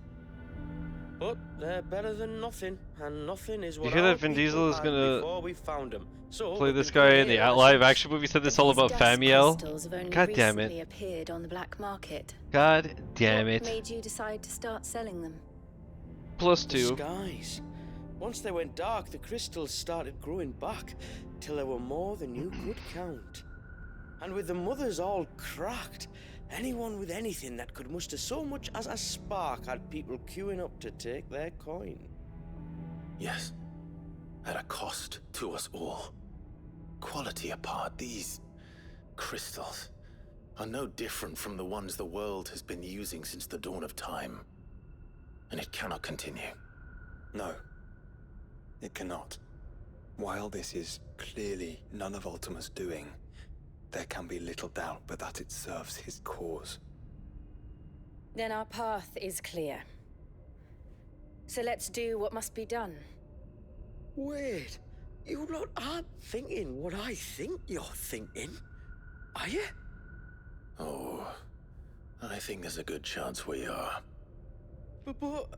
But they're better than nothing, and nothing is what You hear that our Vin people Diesel is had gonna before we found them. So play we this can guy play in the it live as- action movie? Said this all about Famiel? God damn it. Appeared on the black market. God damn What it. made you decide to start selling them? Plus The 2. skies. Once they went dark, the crystals started growing back, till there were more than you could count. And with the mothers all cracked, anyone with anything that could muster so much as a spark had people queuing up to take their coin. Yes. At a cost to us all. Quality apart, these crystals are no different from the ones the world has been using since the dawn of time. And it cannot continue. No, it cannot. While this is clearly none of Ultima's doing, there can be little doubt but that it serves his cause. Then our path is clear. So let's do what must be done. Wait, you lot aren't thinking what I think you're thinking, are you? Oh, I think there's a good chance we are. But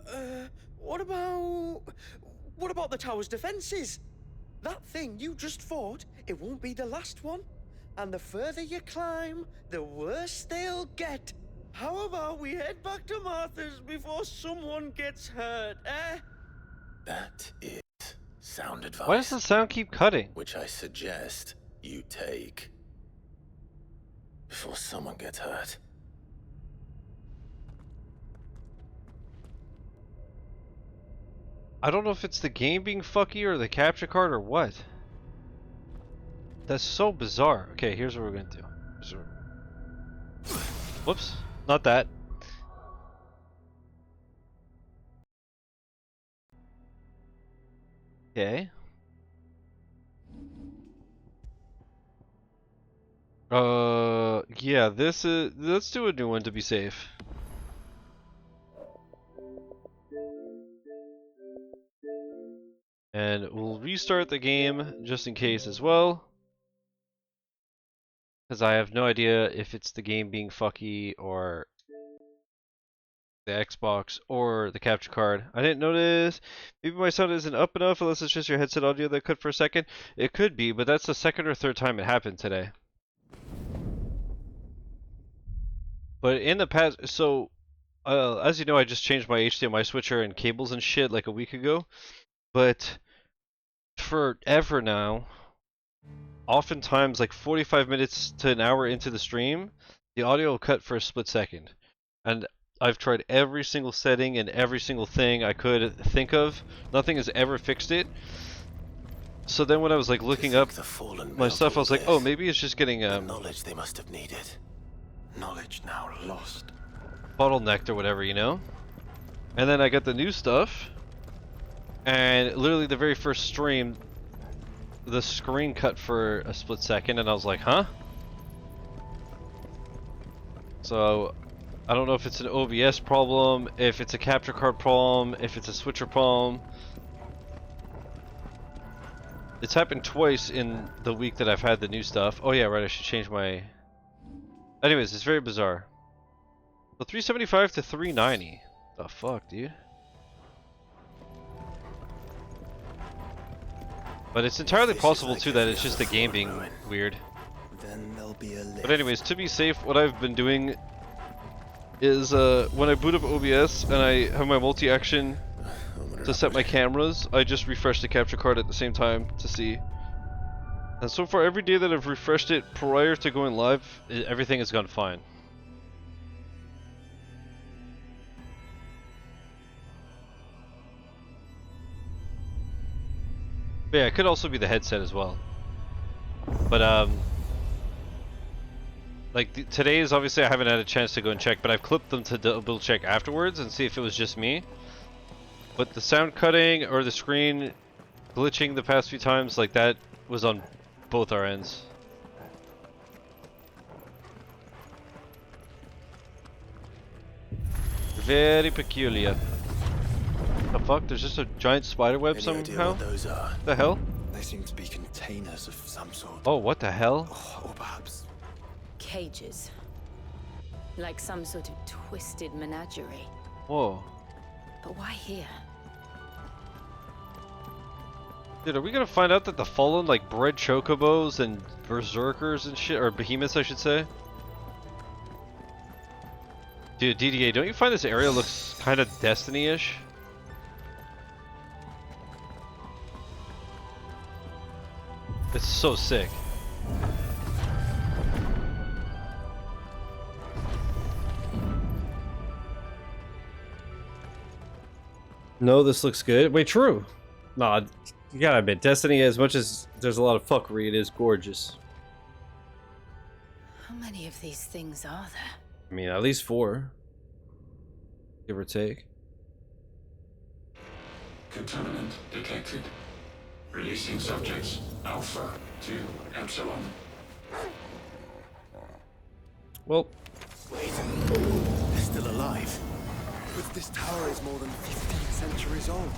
what about the tower's defenses? That thing you just fought, it won't be the last one. And the further you climb, the worse they'll get. How about we head back to Martha's before someone gets hurt, eh? That is sound advice. Why does the sound keep cutting? Which I suggest you take. Before someone gets hurt. I don't know if it's the game being fucky or the capture card or what. That's so bizarre. Okay, here's what we're gonna do. Whoops, not that. Okay. Yeah, this is. Let's do a new one to be safe. And we'll restart the game just in case as well. Because I have no idea if it's the game being fucky or the Xbox or the capture card. I didn't notice. Maybe my sound isn't up enough unless it's just your headset audio that cut for a second. It could be, but that's the second or third time it happened today. But in the past, so as you know, I just changed my HDMI switcher and cables and shit like a week ago. But forever now, oftentimes like 45 minutes to an hour into the stream, the audio will cut for a split second. And I've tried every single setting and every single thing I could think of. Nothing has ever fixed it. So then when I was like looking up my stuff, I was like, oh, maybe it's just getting the knowledge they must have needed. Knowledge now lost. Bottlenecked or whatever, you know? And then I got the new stuff. And literally the very first stream, the screen cut for a split second, and I was like, huh? So, I don't know if it's an OBS problem, if it's a capture card problem, if it's a switcher problem. It's happened twice in the week that I've had the new stuff. Oh yeah, right, I should change my... Anyways, it's very bizarre. So 375 to 390. The fuck, dude? But it's entirely possible too that it's just the game being weird. Then there'll be a lift. But anyways, to be safe, what I've been doing is when I boot up OBS and I have my multi-action to set my cameras, I just refresh the capture card at the same time to see. And so far, every day that I've refreshed it prior to going live, everything has gone fine. But yeah, it could also be the headset as well. But like today's, obviously I haven't had a chance to go and check, but I've clipped them to double check afterwards and see if it was just me. But the sound cutting or the screen glitching the past few times, like that was on both our ends. Very peculiar. The fuck? There's just a giant spider web somehow? What those are? The hell? They seem to be containers of some sort. Oh, what the hell? Or perhaps Cages. Like some sort of twisted menagerie. Whoa. But why here? Dude, are we gonna find out that the Fallen like bred Chocobos and Berserkers and shit, or Behemoths I should say? Dude, DDA, don't you find this area looks kind of Destiny-ish? It's so sick. No, this looks good. Wait, true. Nah, you gotta admit, Destiny, as much as there's a lot of fuckery, it is gorgeous. How many of these things are there? I mean, at least 4. Give or take. Contaminant detected. Releasing subjects Alpha to Epsilon. Well, wait. They're still alive. But this tower is more than 15 centuries old.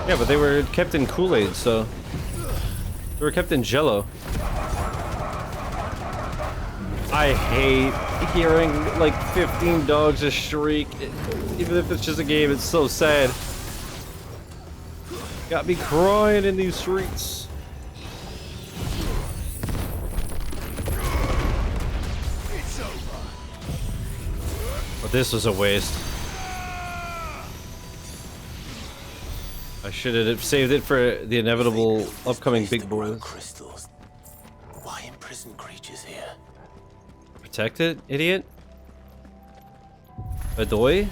yeah, but they were kept in Kool-Aid, so they were kept in Jello. I hate hearing like 15 dogs just shriek, even if it's just a game. It's so sad. Got me crying in these streets. But this was a waste. I should have saved it for the inevitable upcoming big boys. Crystals. Why imprison creatures here? Protect it, idiot. Adoy?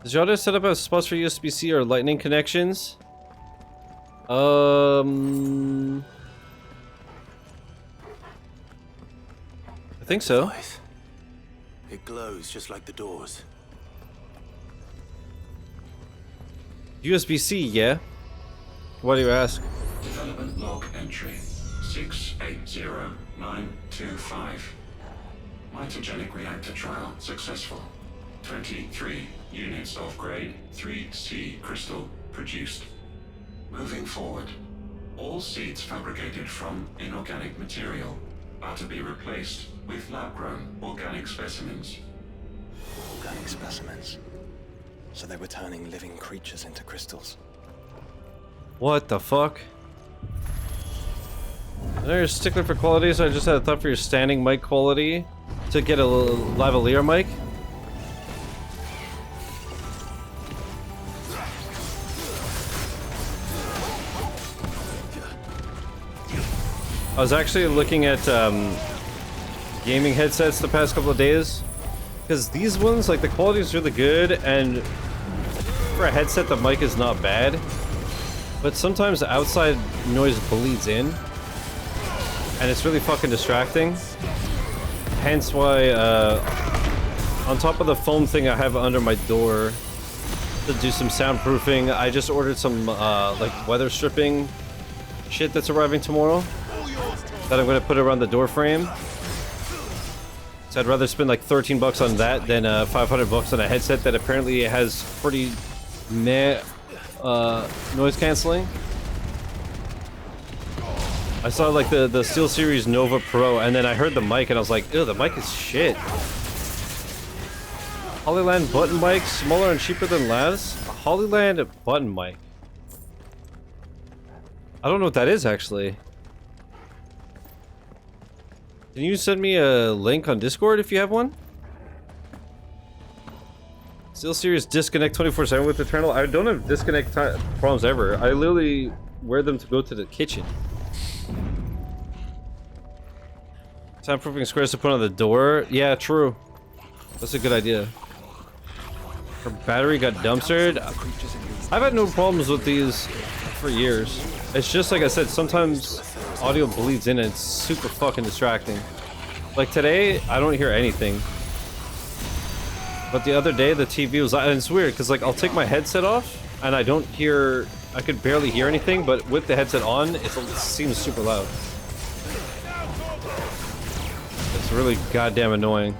Does y'all just set up a spots for USB-C or lightning connections? I think so. It glows just like the doors. USB-C, yeah. Why do you ask? Development log entry 680925. Mitogenic reactor trial successful. 23 units of grade 3C crystal produced. Moving forward, all seeds fabricated from inorganic material are to be replaced with lab-grown organic specimens. Organic specimens? So they were turning living creatures into crystals. What the fuck? I know you're a stickler for quality, so I just had a thought for your standing mic quality to get a lavalier mic. I was actually looking at gaming headsets the past couple of days, because these ones, like, the quality is really good, and for a headset the mic is not bad, but sometimes the outside noise bleeds in and it's really fucking distracting. Hence why on top of the foam thing I have under my door to do some soundproofing, I just ordered some like weather stripping shit that's arriving tomorrow that I'm gonna put around the door frame. So I'd rather spend like 13 bucks on that than 500 bucks on a headset that apparently has pretty meh noise canceling. I saw like the SteelSeries Nova Pro, and then I heard the mic, and I was like, ew, the mic is shit. Hollyland button mic, smaller and cheaper than last. Hollyland button mic. I don't know what that is actually. Can you send me a link on Discord if you have one? SteelSeries disconnect 24/7 with Eternal. I don't have disconnect problems ever. I literally wear them to go to the kitchen. Soundproofing squares to put on the door. Yeah, true. That's a good idea. Her battery got dumpstered. I've had no problems with these for years. It's just like I said, sometimes audio bleeds in and it's super fucking distracting. Like today, I don't hear anything. But the other day, the TV was, and it's weird because like I'll take my headset off and I don't hear, I could barely hear anything, but with the headset on, it seems super loud. It's really goddamn annoying.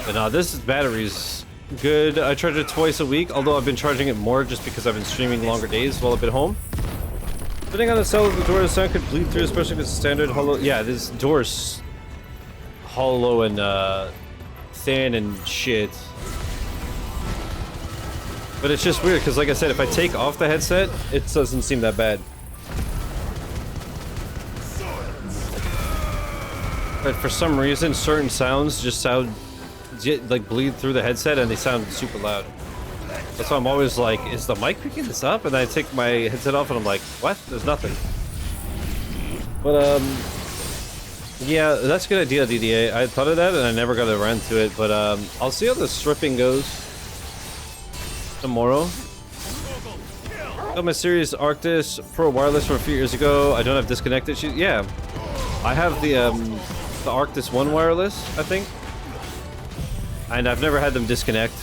But no, this battery's good. I charge it twice a week, although I've been charging it more just because I've been streaming longer days while I've been home. Depending on the cell of the door, the sound could bleed through, especially if it's standard hollow. Yeah, this door's hollow and thin and shit. But it's just weird because, like I said, if I take off the headset, it doesn't seem that bad. But for some reason, certain sounds just sound like bleed through the headset and they sound super loud. That's why I'm always like, is the mic picking this up? And I take my headset off and I'm like, what? There's nothing. But yeah, that's a good idea, DDA. I thought of that and I never got around to it, but I'll see how the stripping goes tomorrow. Got my Series Arctis Pro wireless from a few years ago. I don't have disconnected. Yeah, I have the Arctis One wireless, I think, and I've never had them disconnect.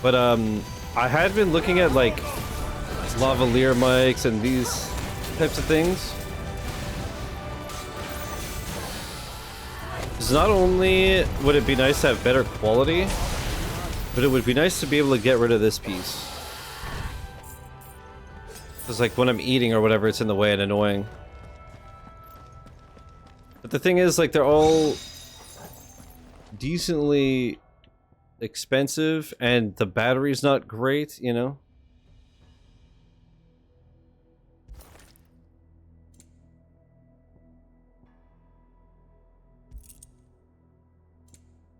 But I had been looking at like lavalier mics and these types of things. Because not only would it be nice to have better quality, but it would be nice to be able to get rid of this piece. Because like when I'm eating or whatever, it's in the way and annoying. But the thing is, like, they're all decently expensive and the battery's not great, you know?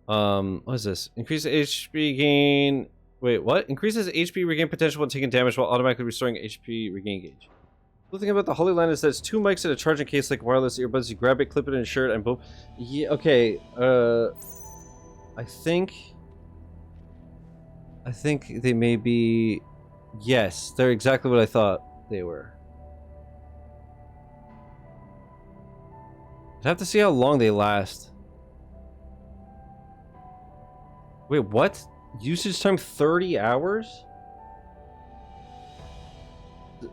What is this? Increase HP gain. Wait, what? Increases HP regain potential when taking damage while automatically restoring HP regain gauge. The thing about the Holy Land is that it's 2 mics in a charging case like wireless earbuds. You grab it, clip it in a shirt, and boom. Yeah, okay. I think they may be. Yes, they're exactly what I thought they were. I'd have to see how long they last. Wait, what? Usage time 30 hours?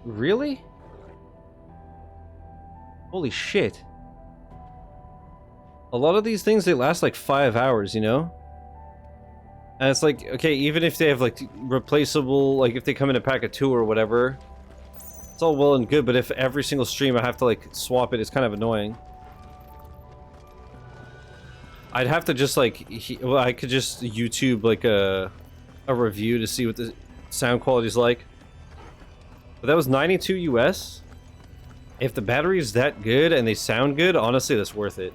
Really? Holy shit. A lot of these things, they last like 5 hours, you know? And it's like, okay, even if they have like replaceable, like if they come in a pack of 2 or whatever, it's all well and good, but if every single stream I have to like swap it, it's kind of annoying. I'd have to just like, well, I could just YouTube like a review to see what the sound quality is like. But that was 92 US. If the battery is that good and they sound good, honestly, that's worth it.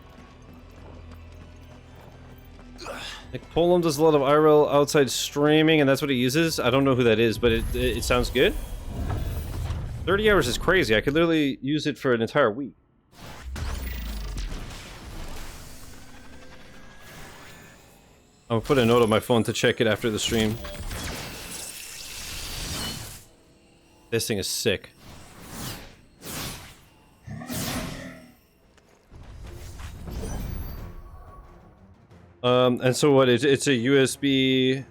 Like Poland does a lot of IRL outside streaming, and that's what he uses. I don't know who that is, but it sounds good. 30 hours is crazy. I could literally use it for an entire week. I'll put a note on my phone to check it after the stream. This thing is sick. And so what? It's a USB.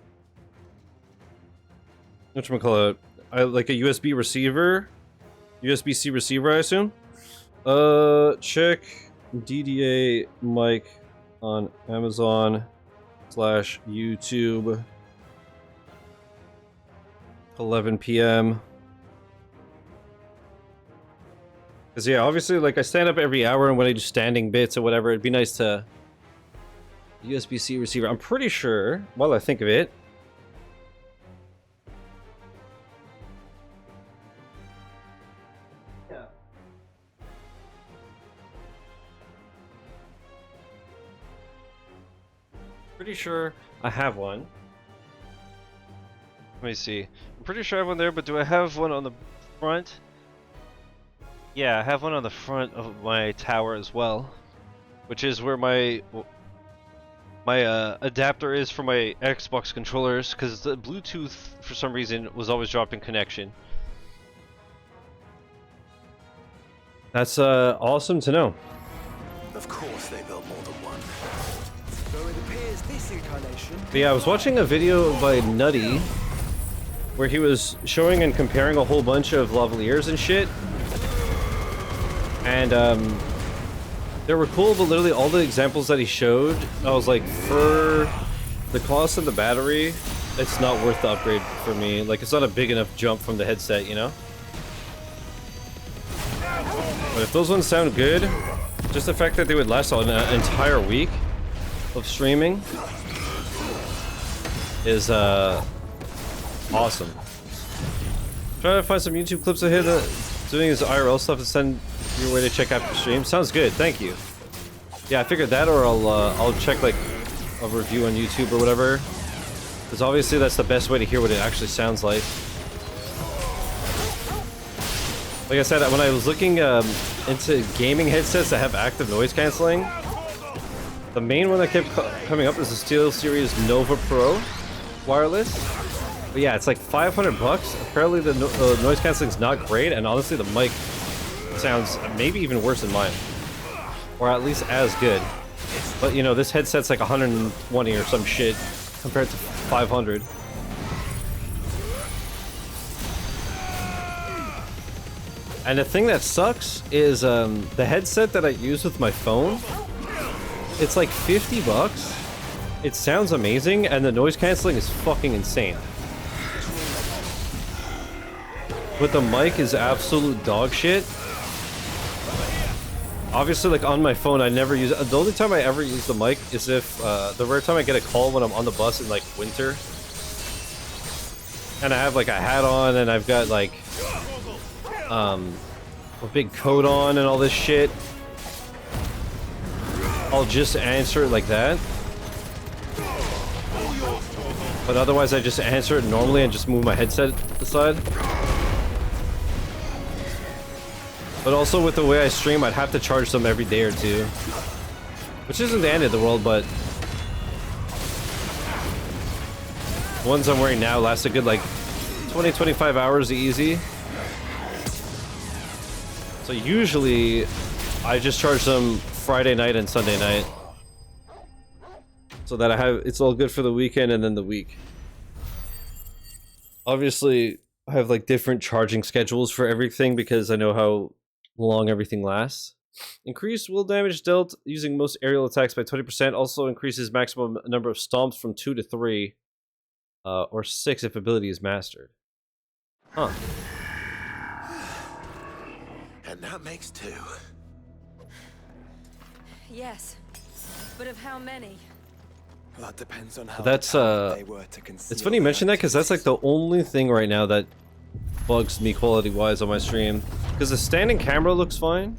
Whatchamacallit? Like a USB receiver, USB-C receiver, I assume. Check DDA mic on Amazon/YouTube. 11 p.m. Because yeah, obviously, like I stand up every hour, and when I do standing bits or whatever, it'd be nice to USB-C receiver. I'm pretty sure, while I think of it, yeah. Pretty sure I have one. Let me see. I'm pretty sure I have one there, but do I have one on the front? Yeah, I have one on the front of my tower as well, which is where my adapter is for my Xbox controllers, because the Bluetooth for some reason was always dropping connection. That's awesome to know. Of course they built more than one. Though it appears this incarnation... But yeah, I was watching a video by Nutty where he was showing and comparing a whole bunch of lavaliers and shit. And they were cool, but literally all the examples that he showed, I was like, for the cost of the battery, it's not worth the upgrade for me. Like, it's not a big enough jump from the headset, you know? But if those ones sound good, just the fact that they would last an entire week of streaming is awesome. Trying to find some YouTube clips of him doing his IRL stuff and send your way to check out the stream. Sounds good, thank you. Yeah, I figured that, or I'll check like a review on YouTube or whatever, because obviously that's the best way to hear what it actually sounds like. Like I said, when I was looking into gaming headsets that have active noise canceling, the main one that kept coming up is the SteelSeries Nova Pro wireless. But yeah, it's like 500 bucks. Apparently the noise canceling's not great, and honestly the mic sounds maybe even worse than mine, or at least as good. But you know, this headset's like 120 or some shit compared to 500. And the thing that sucks is the headset that I use with my phone, it's like 50 bucks. It sounds amazing, and the noise canceling is fucking insane. But the mic is absolute dog shit. Obviously, like on my phone, I never use it. The only time I ever use the mic is if the rare time I get a call when I'm on the bus in like winter, and I have like a hat on, and I've got like a big coat on and all this shit. I'll just answer it like that. But otherwise, I just answer it normally and just move my headset aside. But also with the way I stream, I'd have to charge them every day or two. Which isn't the end of the world, but the ones I'm wearing now last a good like 20-25 hours easy. So usually I just charge them Friday night and Sunday night, so that it's all good for the weekend and then the week. Obviously I have like different charging schedules for everything because I know how long everything lasts. Increased will damage dealt using most aerial attacks by 20%. Also increases maximum number of stomps from 2 to 3 or 6 if ability is mastered. Huh. And that makes 2. Yes, but of how many? That depends on how That's they were to conceal. It's funny you mention that because that's like the only thing right now that bugs me quality wise on my stream, because the standing camera looks fine.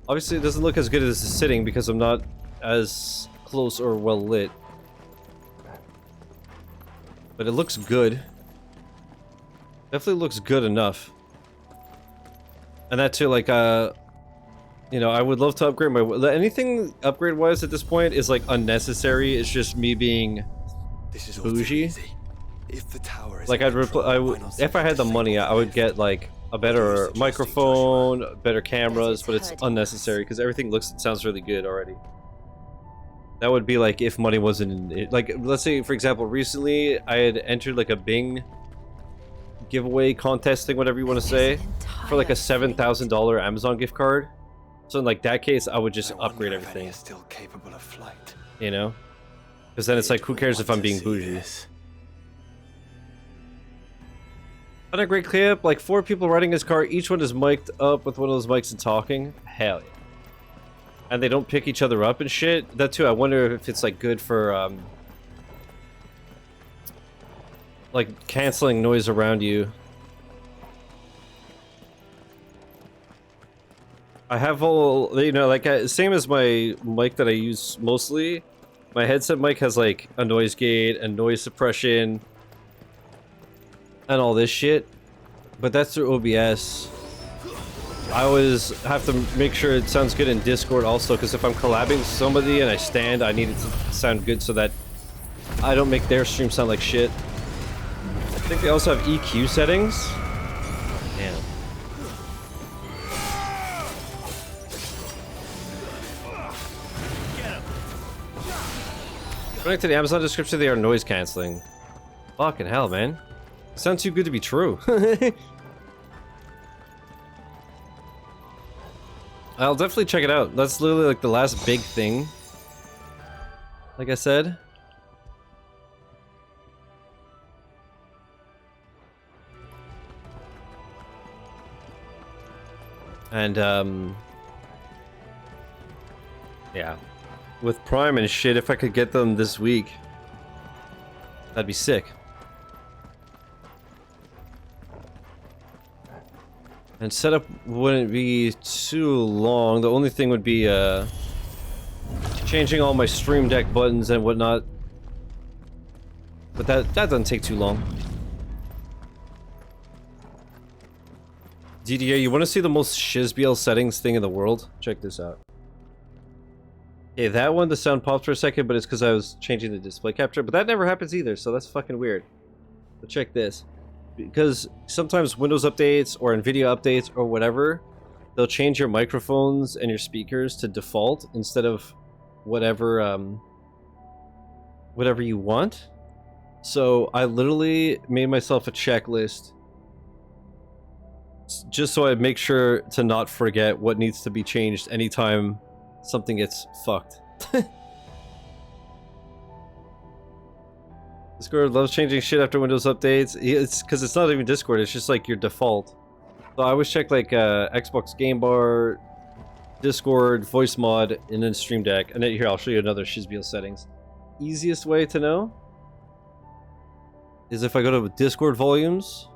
Obviously it doesn't look as good as the sitting because I'm not as close or well lit, but it looks good. Definitely looks good enough. And that too, like you know, I would love to upgrade my anything upgrade wise at this point is like unnecessary. It's just me being bougie. If the tower is like if I had the money, I would get like a better microphone, better cameras, but it's unnecessary because everything looks and sounds really good already. That would be like if money wasn't in it. Like, let's say for example, recently I had entered like a Bing giveaway contest thing, whatever you want to say, for like a $7,000 Amazon gift card. So in like that case, I would just I wonder upgrade if any everything. is still capable of flight. You know? Because then it's like, who cares if I'm being bougie? On a great clip, like 4 people riding his car, each one is mic'd up with one of those mics and talking. Hell yeah. And they don't pick each other up and shit. That too, I wonder if it's like good for like canceling noise around you. I have all, you know, like same as my mic that I use mostly. My headset mic has like a noise gate and noise suppression and all this shit, but that's through OBS. I always have to make sure it sounds good in Discord also, because if I'm collabing with somebody and I stand, I need it to sound good so that I don't make their stream sound like shit. I think they also have EQ settings. Damn. According to the Amazon description, they are noise canceling. Fucking hell, man. Sounds too good to be true. I'll definitely check it out. That's literally like the last big thing. Like I said. And, yeah. With Prime and shit, if I could get them this week, that'd be sick. And setup wouldn't be too long. The only thing would be changing all my Stream Deck buttons and whatnot. But that doesn't take too long. DDA, you want to see the most shizbiel settings thing in the world? Check this out. Okay, that one, the sound popped for a second, but it's because I was changing the display capture. But that never happens either, so that's fucking weird. But check this. Because sometimes Windows updates or NVIDIA updates or whatever, they'll change your microphones and your speakers to default instead of whatever whatever you want. So I literally made myself a checklist just so I make sure to not forget what needs to be changed anytime something gets fucked. Discord loves changing shit after Windows updates. It's because it's not even Discord, it's just like your default. So I always check like Xbox Game Bar, Discord, voice mod, and then Stream Deck. And then here, I'll show you another Shizbiel settings. Easiest way to know is if I go to Discord volumes,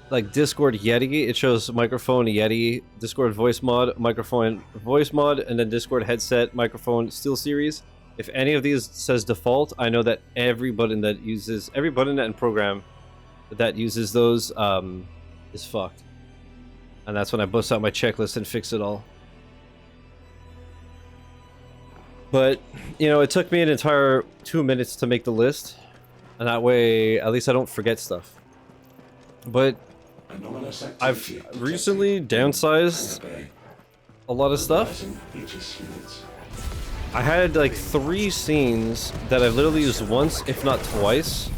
like Discord Yeti, it shows microphone Yeti, Discord voice mod, microphone voice mod, and then Discord headset, microphone SteelSeries. If any of these says default, I know that every button and program that uses those is fucked. And that's when I bust out my checklist and fix it all. But, you know, it took me an entire 2 minutes to make the list. And that way, at least I don't forget stuff. But I've recently downsized a lot of stuff. I had like 3 scenes that I've literally used once, if not twice.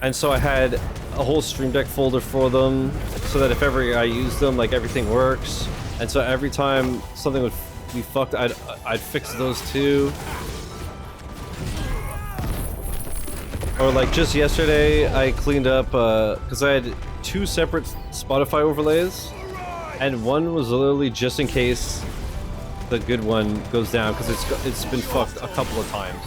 And so I had a whole Stream Deck folder for them, so that if ever I use them, like everything works. And so every time something would be fucked, I'd fix those too. Or like just yesterday, I cleaned up, because I had 2 separate Spotify overlays, and one was literally just in case the good one goes down, because it's been fucked a couple of times.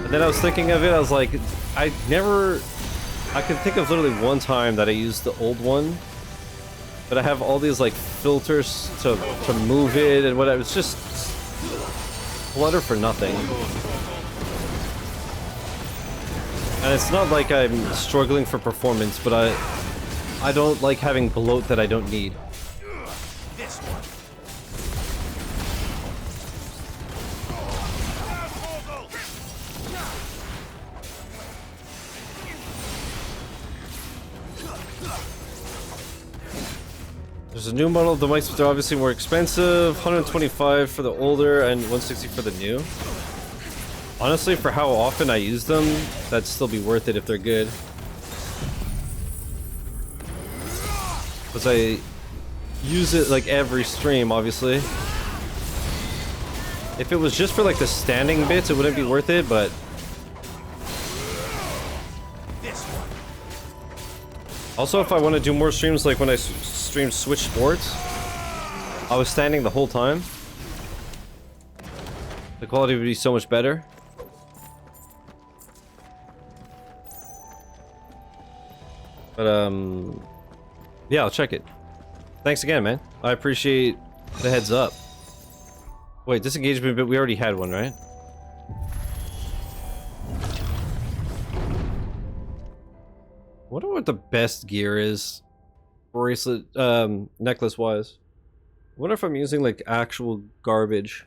And then I was thinking of it, I was like, I can think of literally one time that I used the old one, but I have all these like filters to move it and whatever. It's just clutter for nothing. And it's not like I'm struggling for performance, but I don't like having bloat that I don't need. This one. There's a new model of the mics, but they're obviously more expensive. 125 for the older and 160 for the new. Honestly, for how often I use them, that'd still be worth it if they're good. Because use it like every stream, obviously. If it was just for like the standing bits, it wouldn't be worth it, but also if I want to do more streams, like when I streamed Switch Sports, I was standing the whole time. The quality would be so much better. But yeah, I'll check it. Thanks again, man. I appreciate the heads up. Wait, disengagement, but we already had one, right? I wonder what the best gear is, bracelet, necklace wise. I wonder if I'm using like actual garbage.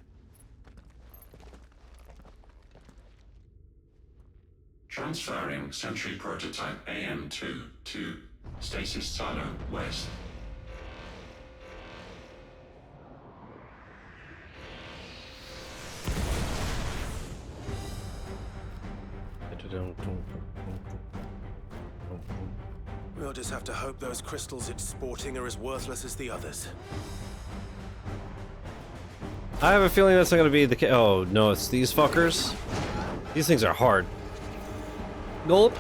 Transferring Sentry Prototype AM2 to Stasis Silo West. We'll just have to hope those crystals it's sporting are as worthless as the others. I have a feeling that's not gonna be the case. Oh no, it's these fuckers. These things are hard. Gulp.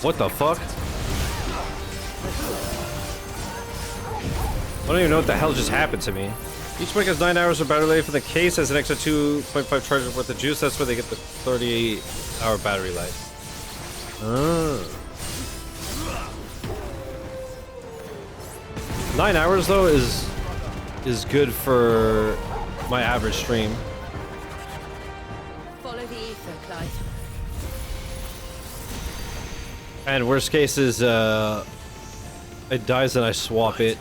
What the fuck? I don't even know what the hell just happened to me. Each bike has 9 hours of battery life, and the case has an extra 2.5 charges worth of juice. That's where they get the 38-hour battery life. Oh. 9 hours though is good for my average stream. Follow the ether, Clive. And worst case is it dies and I swap it.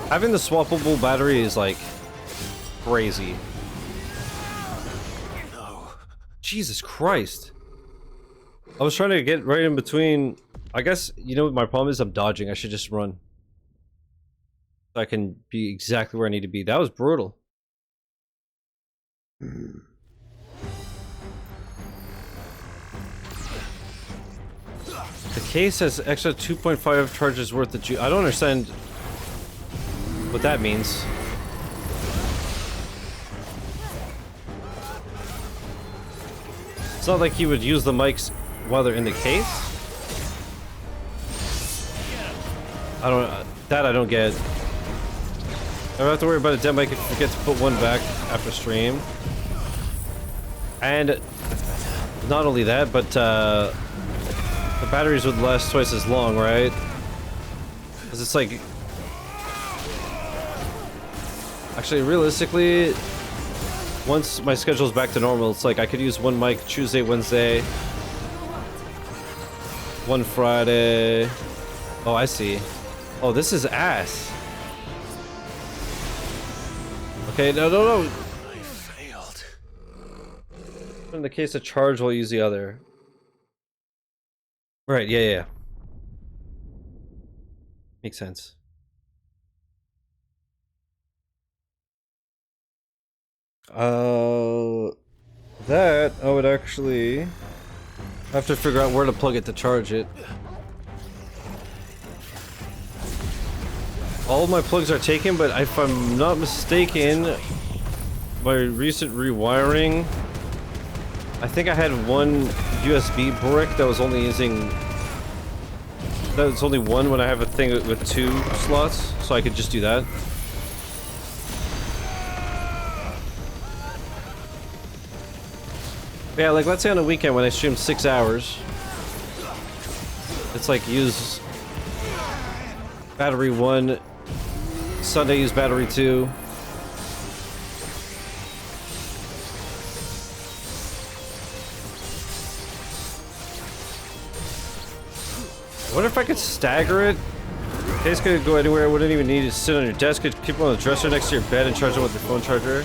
Having the swappable battery is like crazy. No. Jesus Christ. I was trying to get right in between. I guess, you know what my problem is? I'm dodging. I should just run. So I can be exactly where I need to be. That was brutal. The case has extra 2.5 charges worth of juice. I don't understand what that means. It's not like you would use the mics while they're in the case. I don't get. I don't have to worry about a dead mic if you forget to put one back after stream. And not only that, but the batteries would last twice as long, right? Because it's like... Actually, realistically, once my schedule's back to normal, it's like I could use one mic Tuesday, Wednesday, one Friday. Oh, I see. Oh, this is ass. Okay, no. I failed. In the case of charge, we'll use the other. Right, yeah. Makes sense. That I would actually have to figure out where to plug it to charge it. All of my plugs are taken, but if I'm not mistaken, by recent rewiring, I think I had one USB brick that was only using... That was only one when I have a thing with 2 slots, so I could just do that. Yeah, like let's say on a weekend when I stream 6 hours, it's like use battery 1, Sunday use battery 2. I wonder if I could stagger it. Case could go anywhere. I wouldn't even need to sit on your desk. Could keep it on the dresser next to your bed and charge it with your phone charger.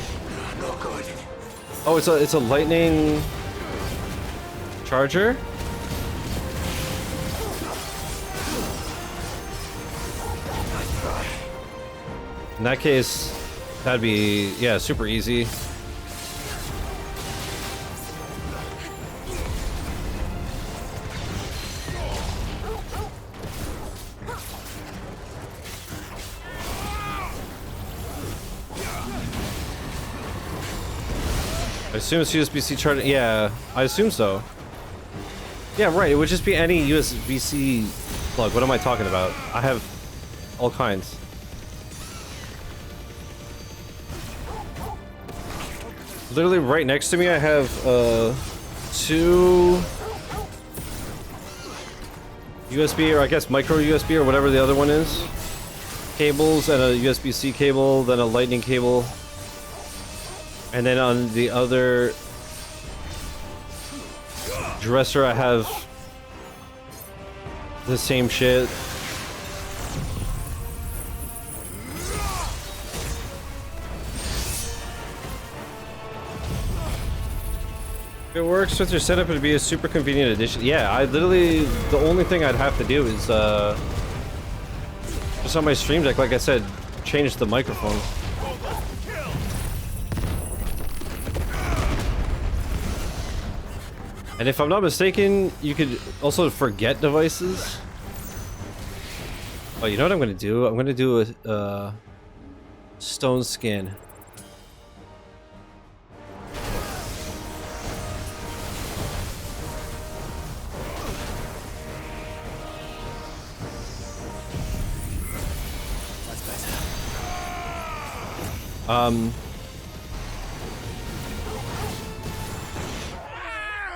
Oh, it's a lightning. Charger? In that case, that'd be, yeah, super easy. I assume it's USB-C charging. Yeah, I assume so. Yeah, right. It would just be any USB-C plug. What am I talking about? I have all kinds. Literally right next to me, I have two USB, or I guess micro USB, or whatever the other one is, cables, and a USB-C cable, then a lightning cable. And then on the other dresser, I have the same shit. If it works with your setup, it'd be a super convenient addition. Yeah, I literally, the only thing I'd have to do is, just on my stream deck, like I said, change the microphone. And if I'm not mistaken, you could also forget devices. Oh, you know what I'm gonna do? I'm gonna do a stone skin. That's better.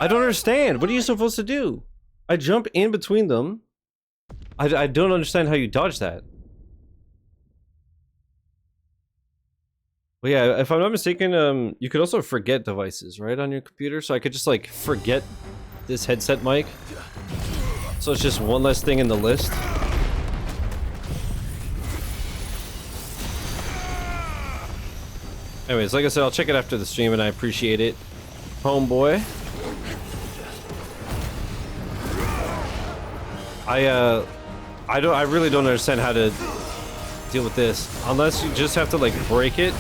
I don't understand. What are you supposed to do? I jump in between them. I don't understand how you dodge that. Well, yeah, if I'm not mistaken, you could also forget devices, right, on your computer? So I could just, like, forget this headset mic. So it's just one less thing in the list. Anyways, like I said, I'll check it after the stream, and I appreciate it. Homeboy. I really don't understand how to deal with this. Unless you just have to, like, break it.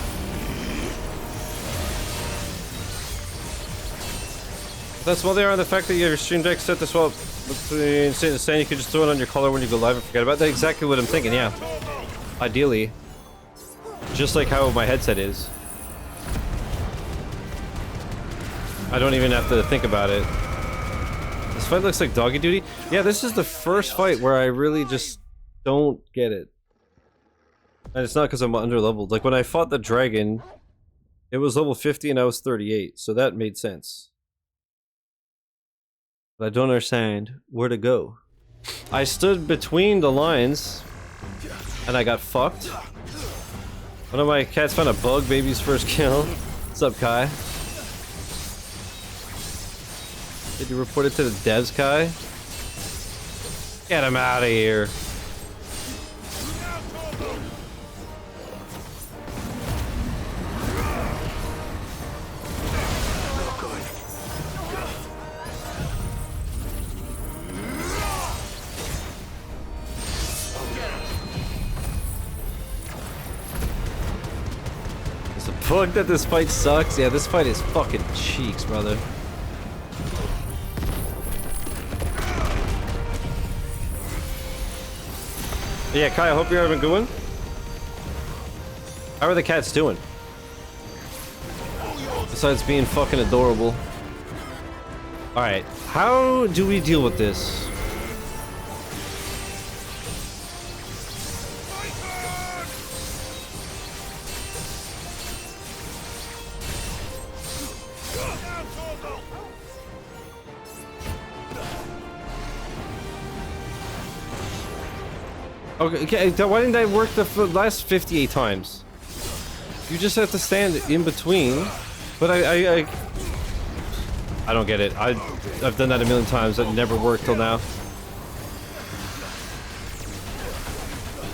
That's why they are the fact that your stream deck set to swap between Saint and Sand. You could just throw it on your collar when you go live and forget about it. That's exactly what I'm thinking, yeah. Ideally. Just like how my headset is. I don't even have to think about it. This fight looks like doggy duty. Yeah, this is the first fight where I really just don't get it. And it's not because I'm under-leveled. Like, when I fought the dragon, it was level 50 and I was 38, so that made sense. But I don't understand where to go. I stood between the lines, and I got fucked. One of my cats found a bug, baby's first kill. What's up, Kai? Did you report it to the devs, Kai? Get him out of here. Is the bug that this fight sucks? Yeah, this fight is fucking cheeks, brother. Yeah, Kai, I hope you're having a good one. How are the cats doing? Besides being fucking adorable. Alright, how do we deal with this? Okay, why didn't that work the last 58 times? You just have to stand in between. But I don't get it. I've done that a million times. It never worked till now.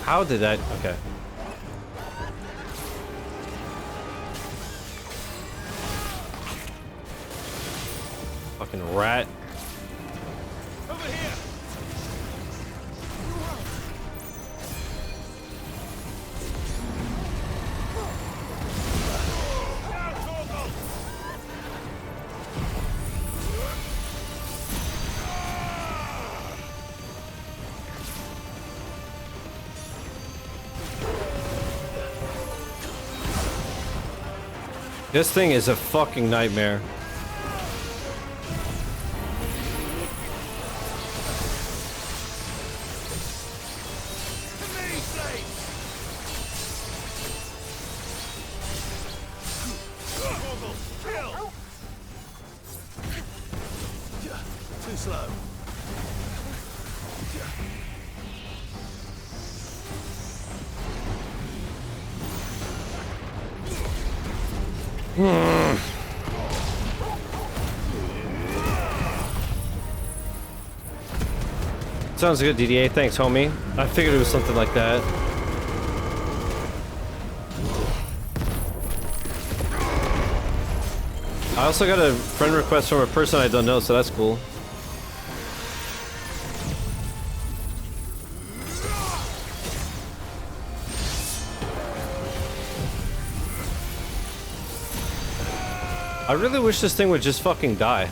How did that? Okay. Fucking rat. This thing is a fucking nightmare. Too slow. Sounds good, DDA. Thanks, homie. I figured it was something like that. I also got a friend request from a person I don't know, so that's cool. I really wish this thing would just fucking die.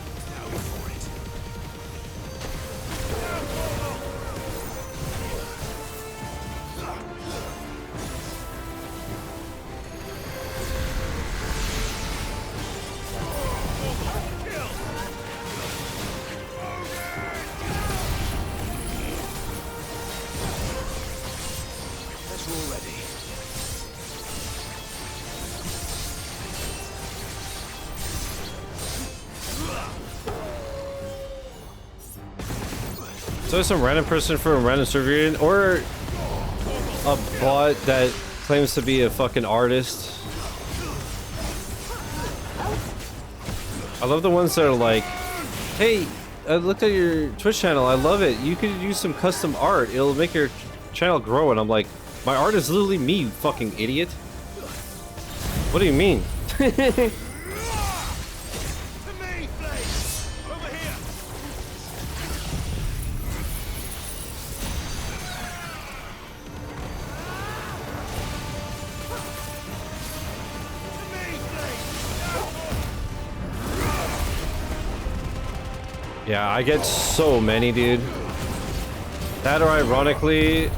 So some random person from a random server or a bot that claims to be a fucking artist. I love the ones that are like, hey, I looked at your Twitch channel, I love it. You could use some custom art. It'll make your channel grow. And I'm like, my art is literally me, you fucking idiot. What do you mean? Yeah, I get so many, dude. That or ironically,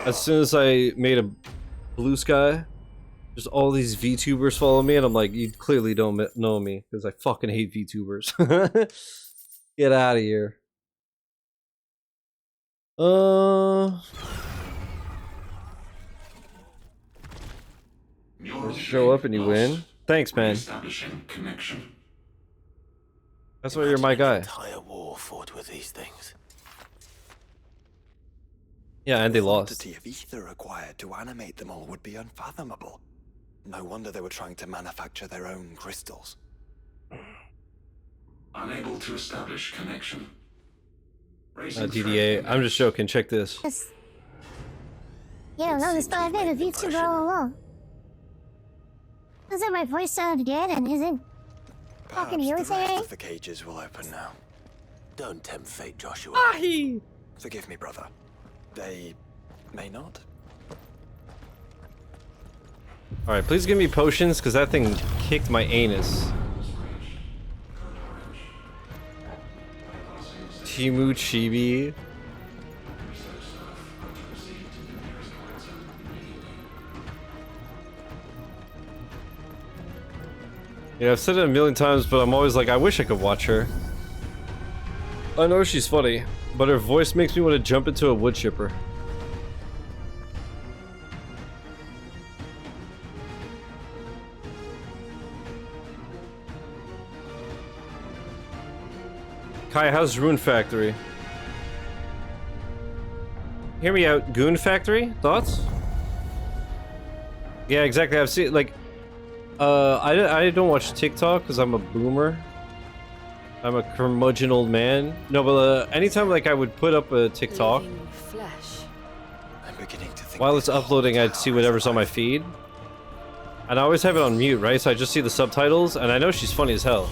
as soon as I made a blue sky, just all these VTubers follow me, and I'm like, you clearly don't know me, because I fucking hate VTubers. Get out of here. Show up and you win. Thanks, man. Connection. That's why you're my guy. Entire war fought with these things. Yeah, and they The lost. quantity of ether required to animate them all would be unfathomable. No wonder they were trying to manufacture their own crystals. Unable to establish connection. DDA, I'm just joking. Check this. You don't notice, but I've been a VTuber all along. Doesn't my voice sound good, and isn't fucking The irritating? rest of the cages will open now. Don't tempt fate, Joshua. Ahi! Forgive me, brother. They may not. Alright, please give me potions, because that thing kicked my anus. Timu Chibi. Yeah, I've said it a million times, but I'm always like, I wish I could watch her. I know she's funny, but her voice makes me want to jump into a wood chipper. Kai, how's Rune Factory? Hear me out, Goon Factory? Thoughts? Yeah, exactly. I've seen, like, I don't watch TikTok because I'm a boomer. I'm a curmudgeon old man. No, but anytime, like, I would put up a TikTok, I'm beginning to think while it's uploading, I'd see whatever's on my feed. And I always have it on mute, right? So I just see the subtitles, and I know she's funny as hell.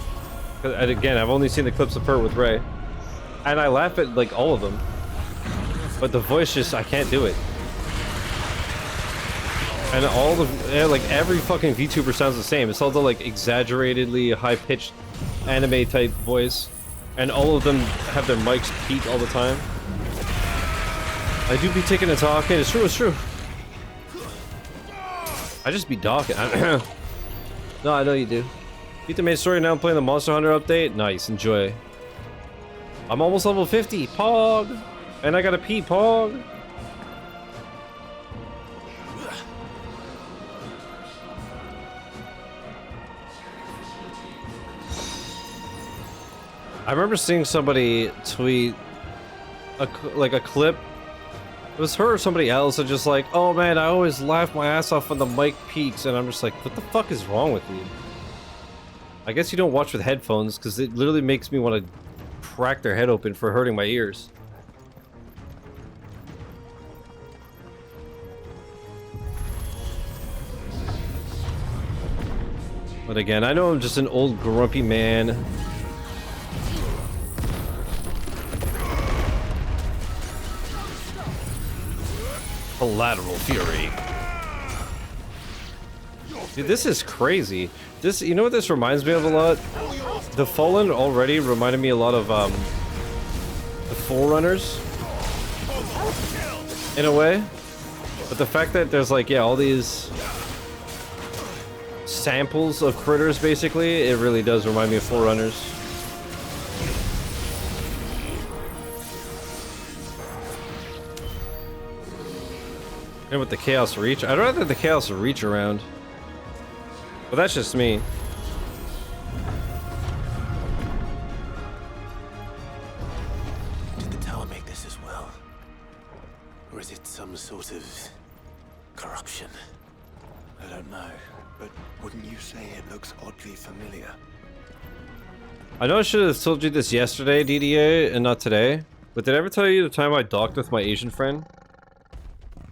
And again, I've only seen the clips of her with Ray. And I laugh at like all of them. But the voice just, I can't do it. And all the, like every fucking VTuber sounds the same. It's all the like exaggeratedly high-pitched anime type voice. And all of them have their mics peak all the time. I do be taking a talking, it's true, it's true. I just be talking. No, I know you do. Beat the main story, now I'm playing the Monster Hunter update. Nice, enjoy. I'm almost level 50, pog! And I gotta pee, pog! I remember seeing somebody tweet a clip. It was her or somebody else, and just like, oh man, I always laugh my ass off when the mic peaks, and I'm just like, what the fuck is wrong with you? I guess you don't watch with headphones, because it literally makes me want to crack their head open for hurting my ears. But again, I know I'm just an old grumpy man. Collateral fury. Dude, this is crazy. This, you know what this reminds me of a lot? The Fallen already reminded me a lot of the Forerunners in a way. But the fact that there's like, yeah, all these samples of critters basically, it really does remind me of Forerunners. And with the Chaos Reach, I'd rather the Chaos Reach around. But that's just me. Did the tower make this as well? Or is it some sort of corruption? I don't know, but wouldn't you say it looks oddly familiar? I know I should have told you this yesterday, DDA, and not today. But did I ever tell you the time I docked with my Asian friend?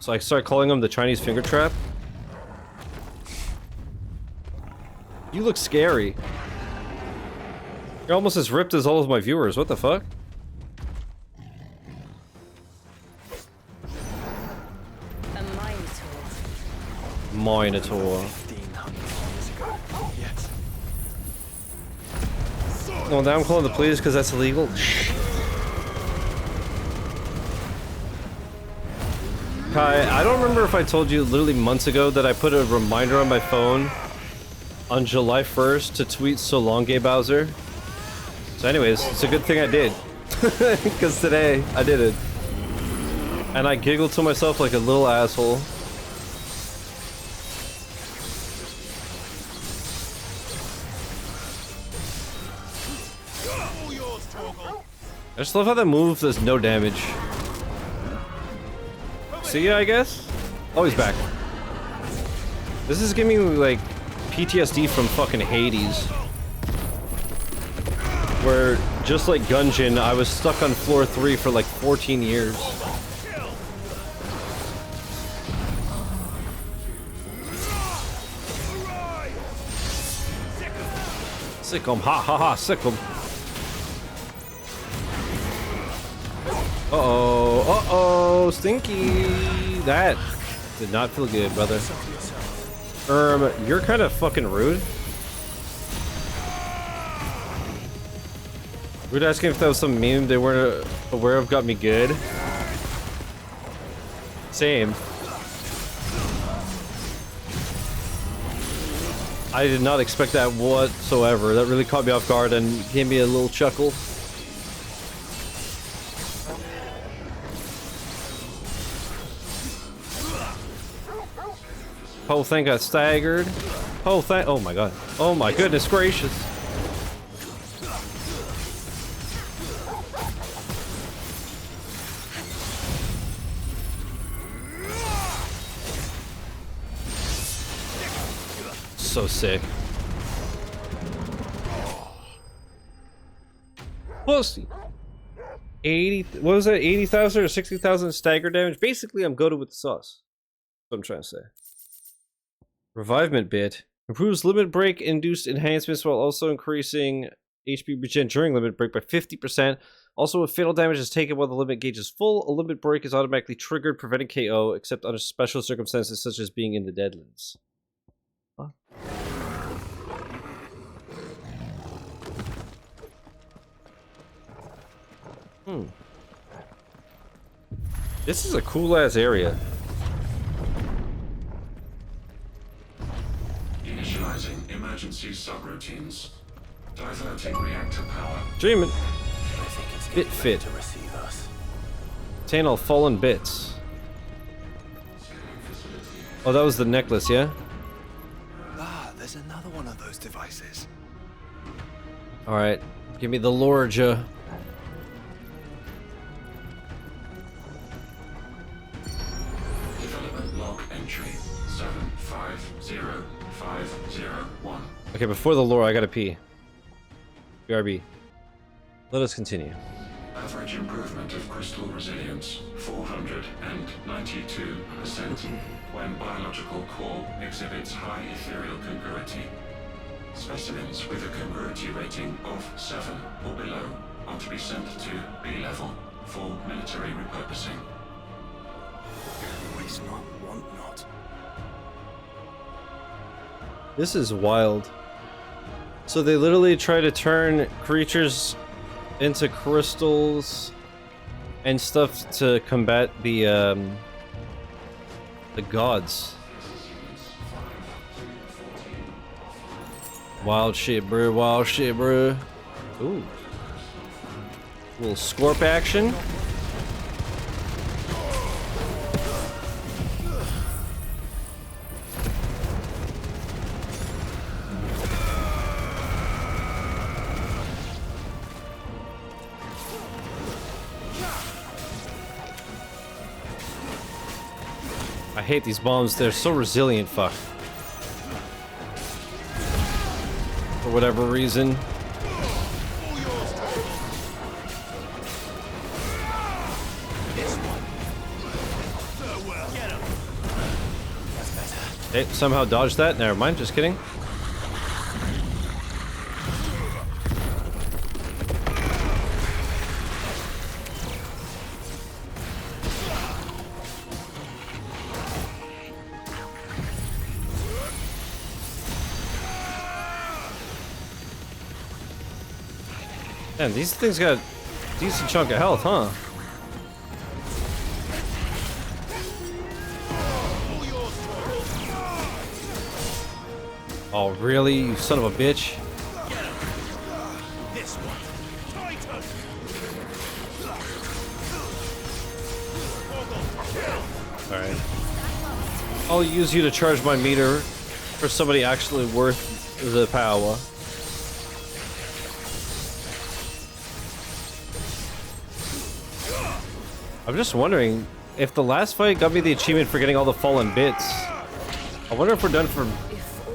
So I started calling him the Chinese finger trap. You look scary. You're almost as ripped as all of my viewers. What the fuck? A Minotaur. Minotaur. Well, now I'm calling the police because that's illegal. Kai, I don't remember if I told you literally months ago that I put a reminder on my phone on July 1st to tweet "So long, gay Bowser." So anyways, it's a good thing I did. Because today, I did it. And I giggled to myself like a little asshole. I just love how that move does no damage. See ya, I guess? Oh, he's back. This is giving me, like, PTSD from fucking Hades. Where, just like Gungeon, I was stuck on floor 3 for like 14 years. Sick 'em, ha ha ha, sick 'em. Uh-oh, uh-oh, stinky. That did not feel good, brother. You're kind of fucking rude. Rude asking if that was some meme they weren't aware of got me good. Same. I did not expect that whatsoever. That really caught me off guard and gave me a little chuckle. Whole thing got staggered. Whole thing. Oh my god. Oh my goodness gracious. So sick. Pussy. 80. What was that? 80,000 or 60,000 stagger damage? Basically, I'm goated with the sauce. That's what I'm trying to say. Revivement bit. Improves limit break induced enhancements while also increasing HP regen during limit break by 50%. Also, if fatal damage is taken while the limit gauge is full, a limit break is automatically triggered, preventing KO, except under special circumstances such as being in the Deadlands. Huh? This is a cool-ass area. Initializing emergency subroutines. Diverting reactor power. Dreamin'. I think it's Bit getting fit. ready to receive us. Obtain all fallen bits. Oh, that was the necklace, yeah? Ah, there's another one of those devices. Alright. Give me the Lorja. Development log entry 750501. Okay, before the lore, I gotta pee. BRB. Let us continue. Average improvement of crystal resilience 492% when biological core exhibits high ethereal congruity. Specimens with a congruity rating of 7 or below are to be sent to B level for military repurposing. Waste not, want not. This is wild. So they literally try to turn creatures into crystals and stuff to combat the gods. Wild shit, bro. Wild shit, bro. Ooh. Little scorp action. I hate these bombs. They're so resilient. Fuck. For whatever reason. Hey, somehow dodged that. Never mind. Just kidding. Man, these things got a decent chunk of health, huh? Oh, really? You son of a bitch. This one. Titan. Alright. I'll use you to charge my meter for somebody actually worth the power. I'm just wondering if the last fight got me the achievement for getting all the fallen bits. I wonder if we're done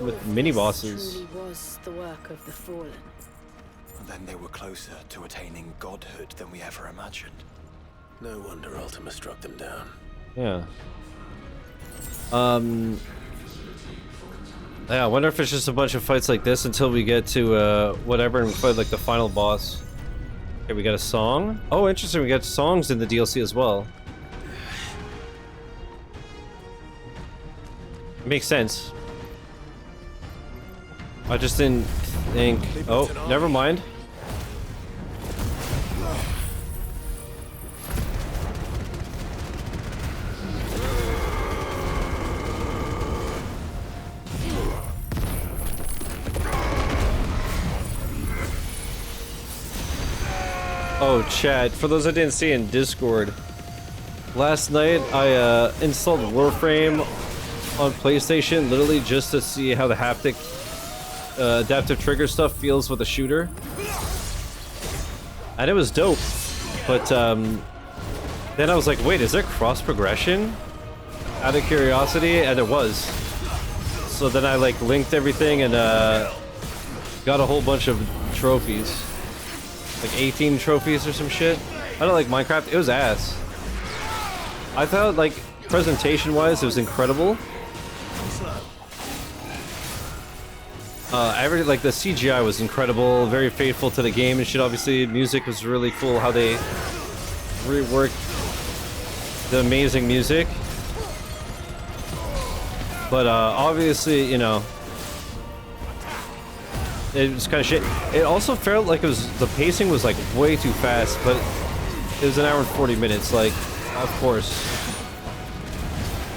with mini bosses. Truly was the work of the fallen. And then they were closer to attaining godhood than we ever imagined. No wonder Ultima struck them down. Yeah. Yeah, I wonder if it's just a bunch of fights like this until we get to whatever and we fight like the final boss. Okay, we got a song. Oh, interesting. We got songs in the DLC as well. Makes sense. I just didn't think. Oh, never mind. Oh, chat. For those I didn't see in Discord, last night I installed Warframe on PlayStation, literally just to see how the haptic adaptive trigger stuff feels with a shooter, and it was dope. But then I was like, wait, is there cross progression? Out of curiosity, and it was. So then I like linked everything and got a whole bunch of trophies. Like 18 trophies or some shit. I don't like Minecraft. It was ass. I thought, like, presentation-wise, it was incredible. Like the CGI was incredible, very faithful to the game and shit. Obviously, music was really cool. How they reworked the amazing music. But obviously, you know, it was kind of shit. It also felt like the pacing was like way too fast, but it was an hour and 40 minutes. Like, of course,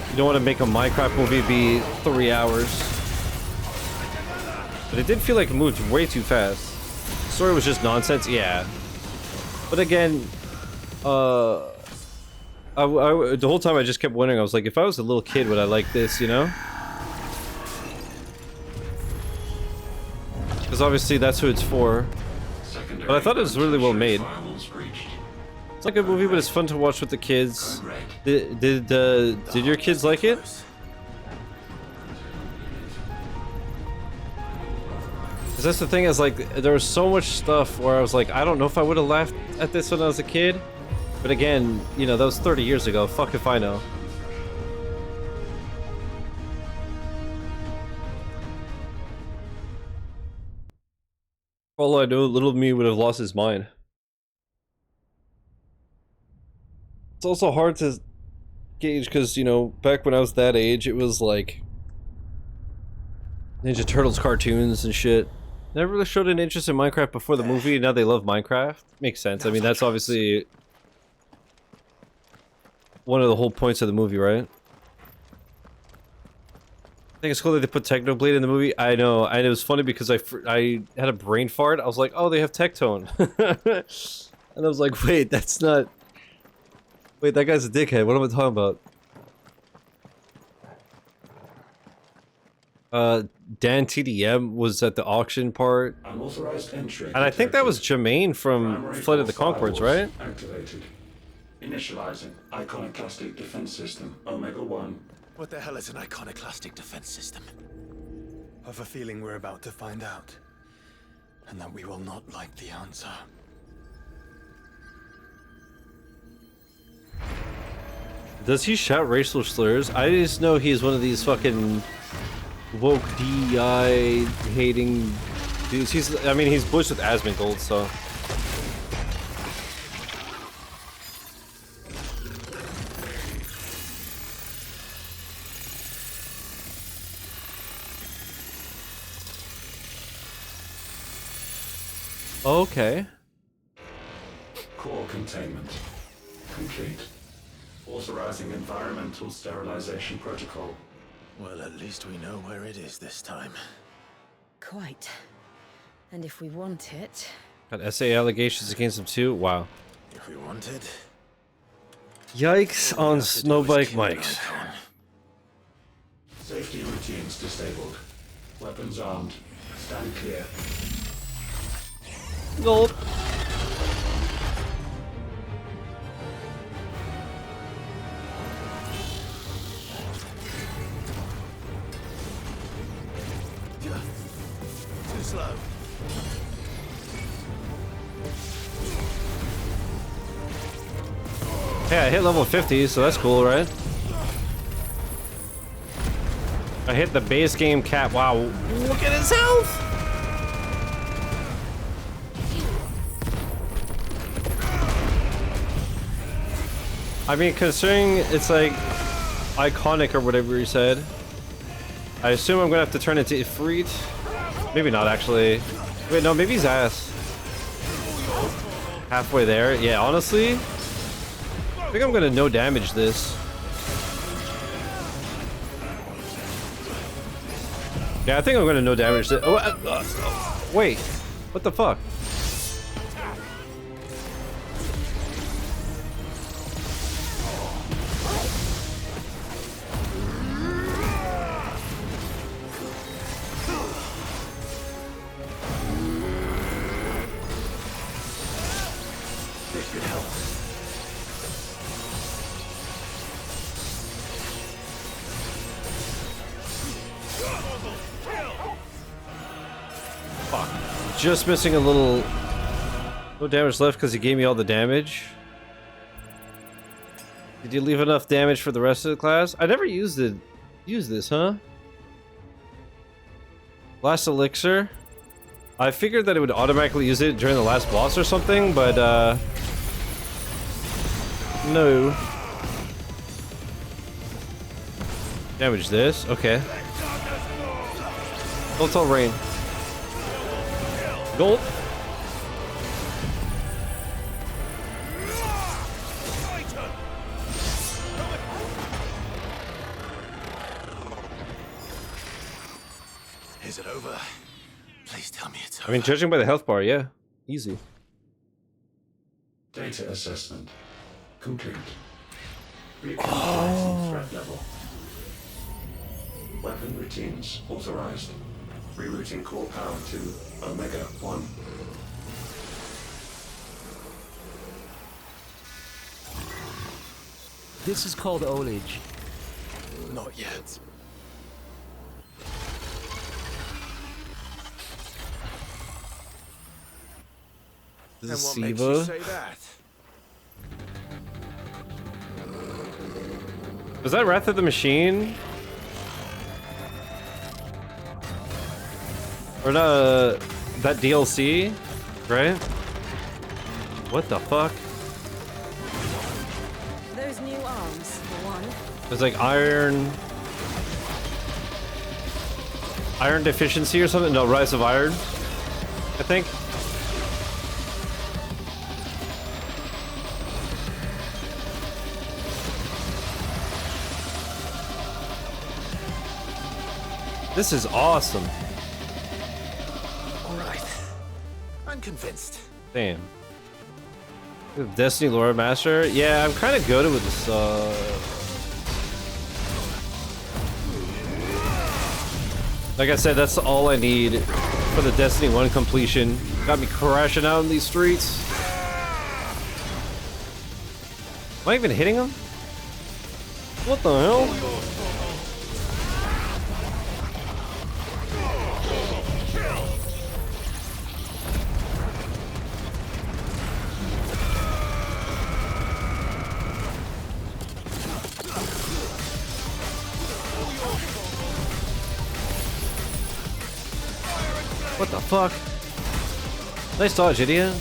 you don't want to make a Minecraft movie be 3 hours. But it did feel like it moved way too fast. The story was just nonsense, yeah. But again, the whole time I just kept wondering, I was like, if I was a little kid, would I like this, you know? Because obviously that's who it's for. But I thought it was really well made. It's like a movie, but it's fun to watch with the kids. Did your kids like it? Because that's the thing, is like, there was so much stuff where I was like, I don't know if I would have laughed at this when I was a kid. But again, you know, that was 30 years ago. Fuck if I know. For all I know, little me would have lost his mind. It's also hard to gauge because, you know, back when I was that age, it was like Ninja Turtles cartoons and shit. Never really showed an interest in Minecraft before the movie. Now they love Minecraft. Makes sense. I mean, that's obviously one of the whole points of the movie, right? I think it's cool that they put Technoblade in the movie. I know, and it was funny because I had a brain fart. I was like, oh, they have Tectone. And I was like, wait, that's not... Wait, that guy's a dickhead. What am I talking about? Dan TDM was at the auction part. Unauthorized entry and I think that was Jermaine from Flight of the Conchords, right? Activated. Initializing iconoclastic defense system Omega-1. What the hell is an iconoclastic defense system? I have a feeling we're about to find out. And that we will not like the answer. Does he shout racial slurs? I just know he's one of these fucking woke DEI hating dudes. I mean, he's bush with Asmongold, so. Okay. Core containment complete. Authorizing environmental sterilization protocol. Well, at least we know where it is this time. Quite. And if we want it... Got SA allegations against him too? Wow. If we want it... Yikes on Snowbike Mike's. Safety routines disabled. Weapons armed. Stand clear. Gulp. Too slow. Yeah, I hit level 50, so that's cool, right? I hit the base game cap. Wow, look at his health! I mean, considering it's like iconic or whatever you said, I assume I'm gonna have to turn into Ifrit. Maybe not, actually. Wait, no, maybe he's ass. Halfway there. Yeah, honestly, I think I'm gonna no damage this. Yeah, I think I'm gonna no damage this. Oh, wait, what the fuck? Just missing a little. No damage left because he gave me all the damage. Did you leave enough damage for the rest of the class? I never used this, huh? Last elixir. I figured that it would automatically use it during the last boss or something, but no. Damage this. Okay. Total rain. Gold. Is it over? Please tell me it's over. I mean, judging by the health bar, yeah. Easy. Data assessment complete. Reconfiguring threat level. Weapon routines authorized. Rerouting core power to Omega 1. This is called Olage. Not yet. This is And what makes you Siva. say that? Was that Wrath of the Machine? Or that DLC, right? What the fuck? Those new arms, for one. There's like iron deficiency or something. No, Rise of Iron, I think. This is awesome. All right. I'm convinced. Damn. Destiny Lore Master? Yeah, I'm kind of good with this. Like I said, that's all I need for the Destiny 1 completion. Got me crashing out in these streets. Am I even hitting him? What the hell? What the fuck? Nice dodge, idiot.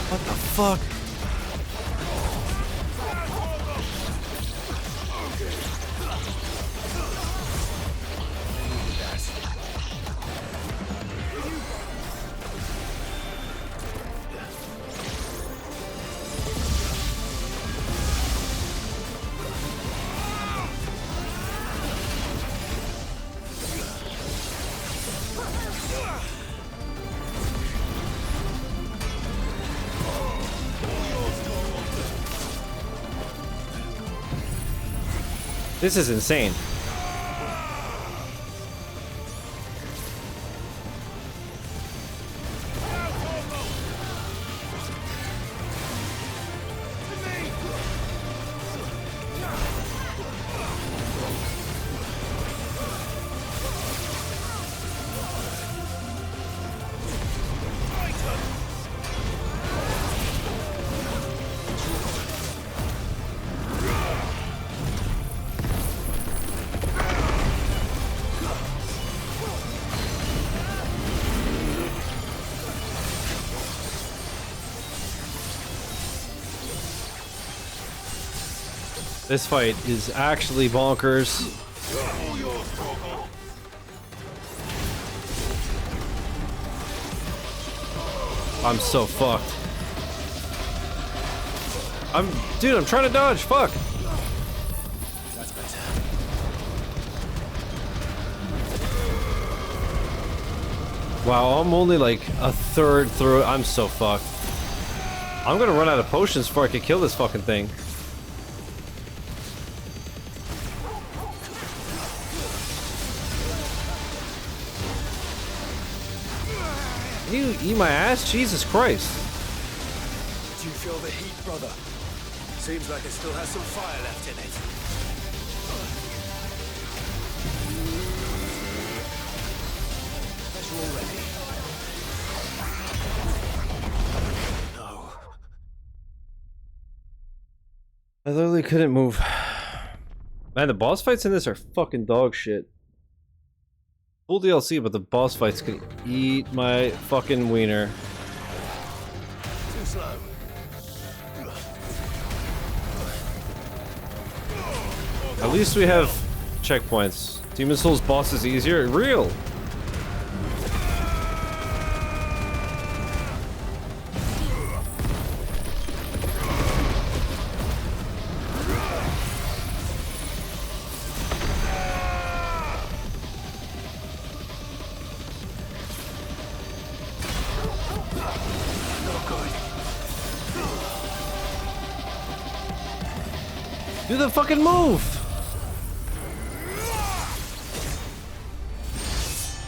What the fuck? This is insane. This fight is actually bonkers. I'm so fucked. Dude, I'm trying to dodge. Fuck. That's better. Wow, I'm only like a third through it. I'm so fucked. I'm gonna run out of potions before I can kill this fucking thing. You eat my ass? Jesus Christ. Do you feel the heat, brother? Seems like it still has some fire left in it. As you're ready. No. I literally couldn't move. Man, the boss fights in this are fucking dog shit. Full DLC, but the boss fights can eat my fucking wiener. Too slow. At least we have checkpoints. Demon Souls boss is easier. Real. Do the fucking move!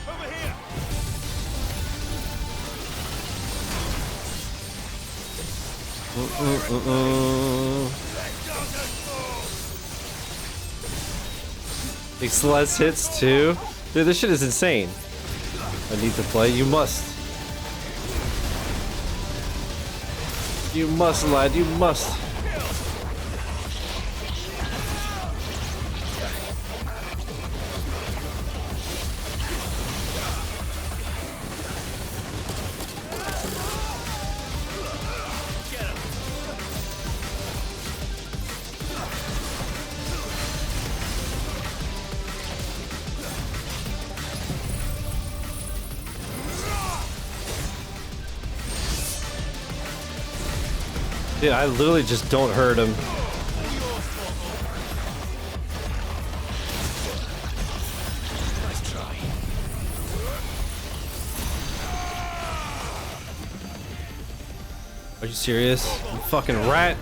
Over here. Takes less hits too. Dude, this shit is insane. I need to play. You must. You must, lad. You must. Dude, I literally just don't hurt him. Nice try. Are you serious? You fucking rat.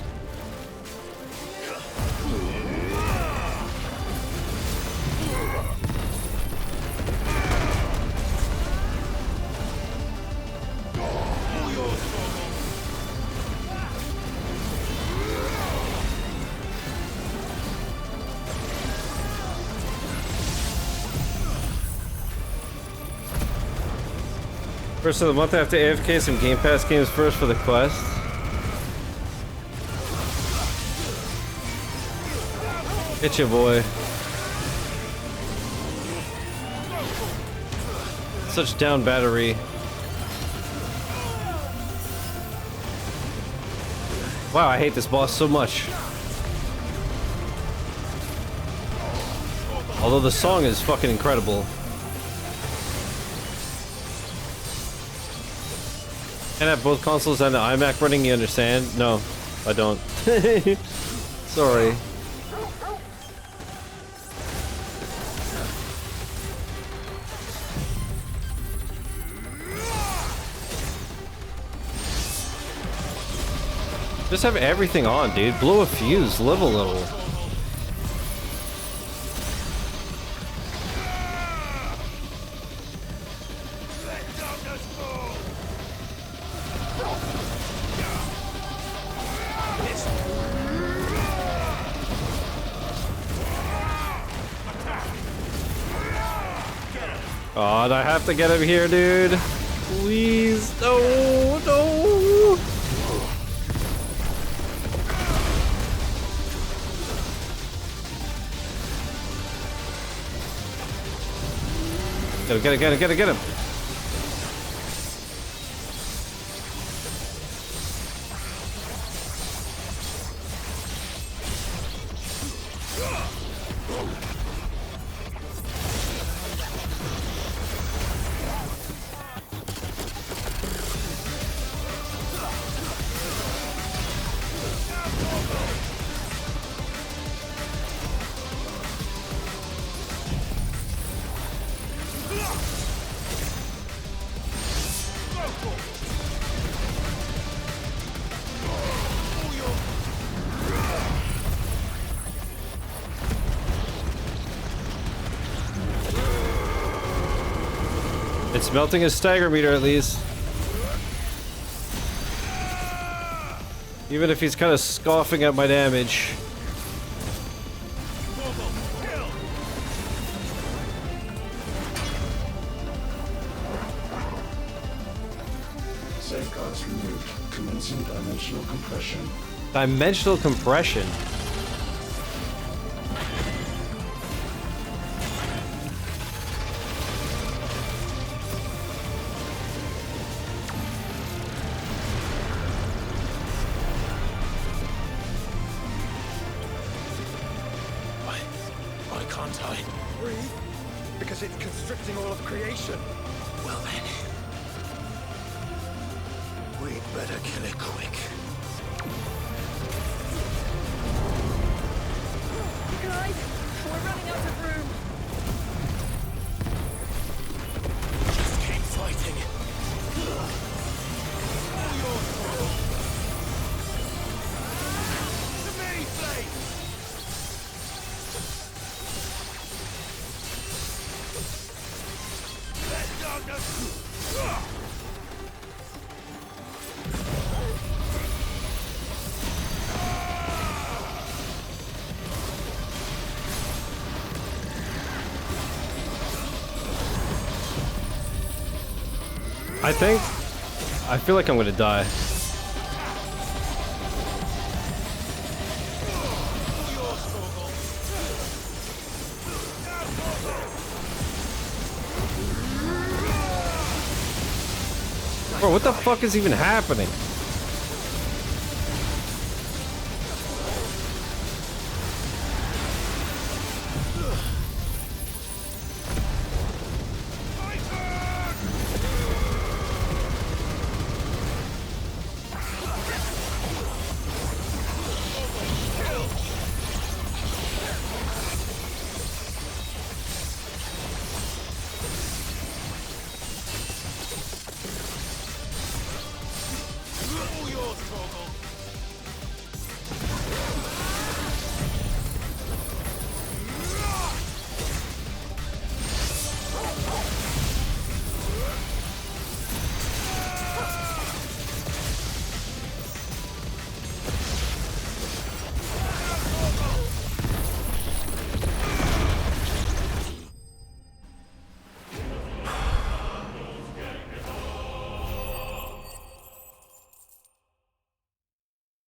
First of the month after AFK, some Game Pass games first for the quest. Hit ya, boy. Such down battery. Wow, I hate this boss so much. Although the song is fucking incredible. Can I have both consoles and the iMac running, you understand? No, I don't. Sorry. Just have everything on, dude. Blow a fuse, live a little. God, I have to get him here, dude. Please, no, no. Get him. It's melting his stagger meter at least. Even if he's kind of scoffing at my damage. Safeguards removed. Commencing dimensional compression. Dimensional compression? can't I? Breathe? Because it's constricting all of creation. Well then, we'd better kill it quick. Clive, we're running out of room. Just keep fighting. To me, Blade! Let darkness... I feel like I'm gonna die. Bro, what the fuck is even happening?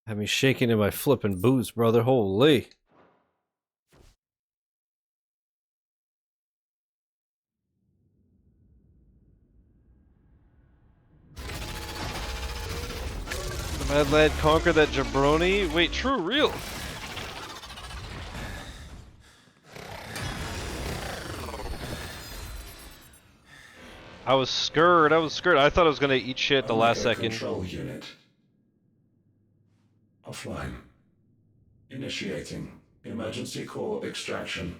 Had me shaking in my flipping boots, brother. Holy. The Mad Lad conquered that jabroni? Wait, true, real? I was scared, I thought I was gonna eat shit at the last second. Control unit. Offline. Initiating emergency core extraction.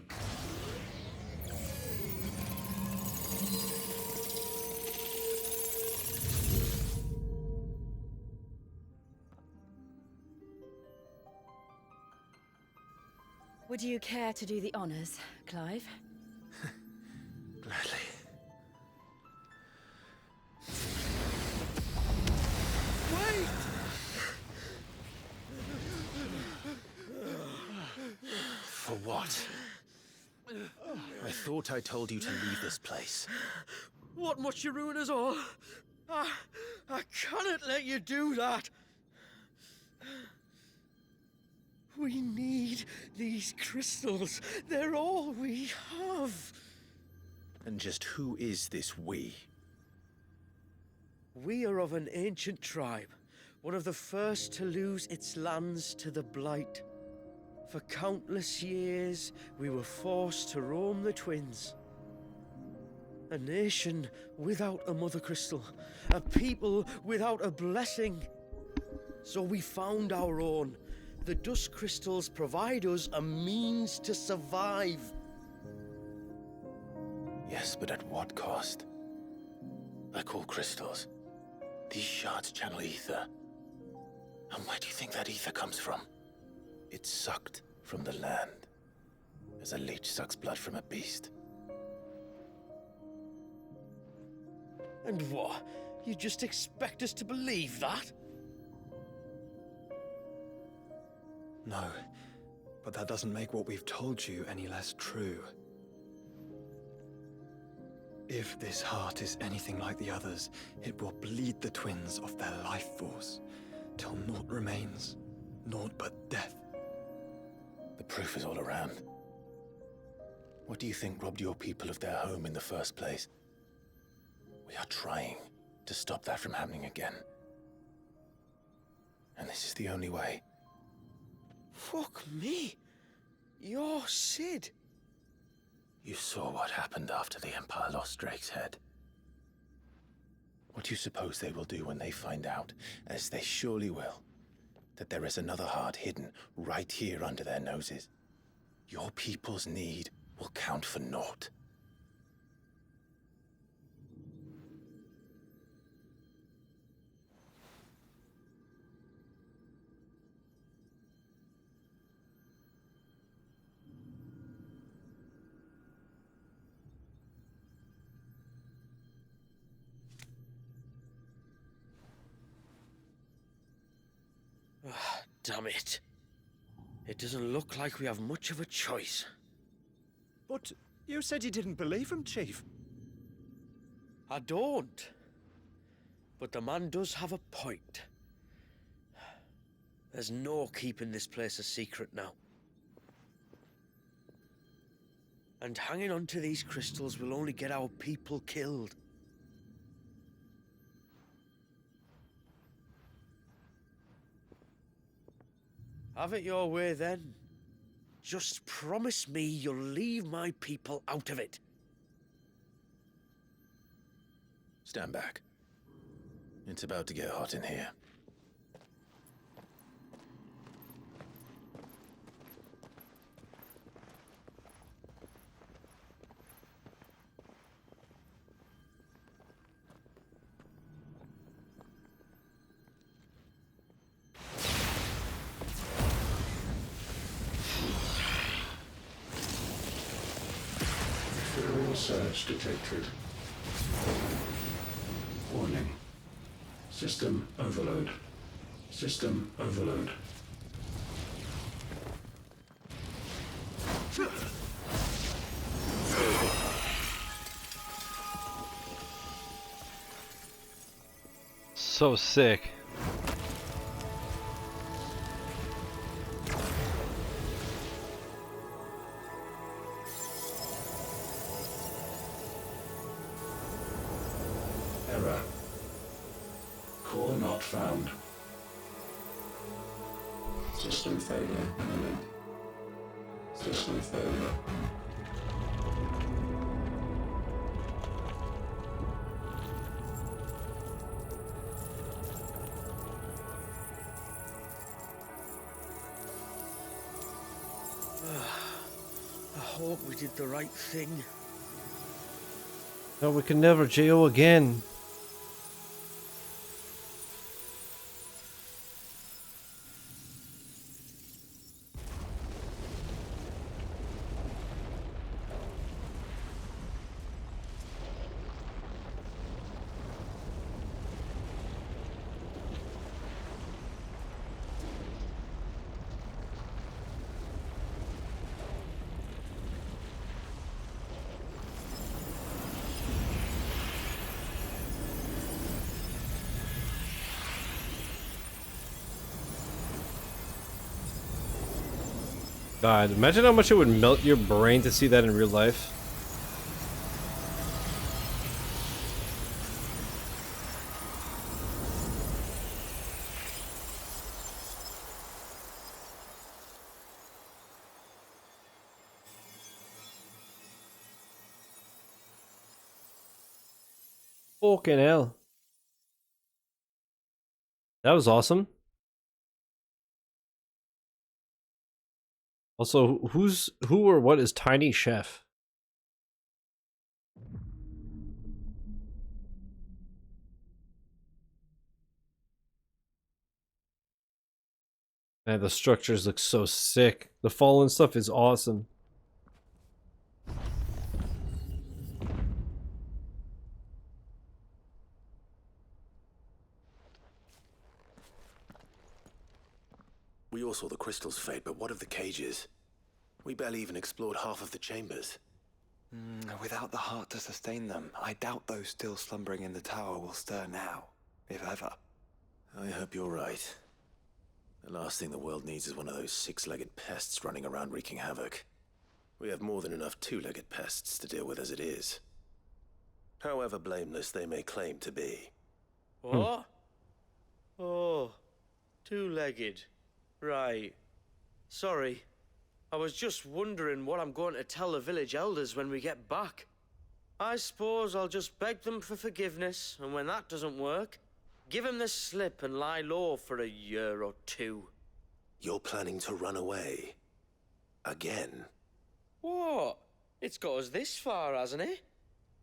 Would you care to do the honors, Clive? Gladly. Wait! For what? I thought I told you to leave this place. What must you ruin us all? I cannot let you do that. We need these crystals. They're all we have. And just who is this we? We are of an ancient tribe, one of the first to lose its lands to the Blight. For countless years, we were forced to roam the Twins. A nation without a mother crystal, a people without a blessing. So we found our own. The dust crystals provide us a means to survive. Yes, but at what cost? Like all crystals, these shards channel ether. And where do you think that ether comes from? It's sucked from the land, as a leech sucks blood from a beast. And what? You just expect us to believe that? No, but that doesn't make what we've told you any less true. If this heart is anything like the others, it will bleed the twins of their life force, till naught remains, naught but death. The proof is all around. What do you think robbed your people of their home in the first place? We are trying to stop that from happening again. And this is the only way. Fuck me. You're Sid. You saw what happened after the Empire lost Drake's head. What do you suppose they will do when they find out, as they surely will, that there is another heart hidden right here under their noses? Your people's need will count for naught. Damn it. It doesn't look like we have much of a choice. But you said you didn't believe him, Chief. I don't. But the man does have a point. There's no keeping this place a secret now. And hanging on to these crystals will only get our people killed. Have it your way then. Just promise me you'll leave my people out of it. Stand back. It's about to get hot in here. Surge detected. Warning. System overload. System overload. So sick. Error. Core not found. System failure imminent. System failure. I hope we did the right thing. No, we can never jail again. God, imagine how much it would melt your brain to see that in real life. Fucking hell. That was awesome. Also, who or what is Tiny Chef? Man, the structures look so sick. The fallen stuff is awesome. We all saw the crystals fade, but what of the cages? We barely even explored half of the chambers. Without the heart to sustain them, I doubt those still slumbering in the tower will stir now, if ever. I hope you're right. The last thing the world needs is one of those six-legged pests running around wreaking havoc. We have more than enough two-legged pests to deal with as it is. However blameless they may claim to be. What? Oh, two-legged. Right. Sorry. I was just wondering what I'm going to tell the village elders when we get back. I suppose I'll just beg them for forgiveness, and when that doesn't work, give them the slip and lie low for a year or two. You're planning to run away? Again? What? It's got us this far, hasn't it?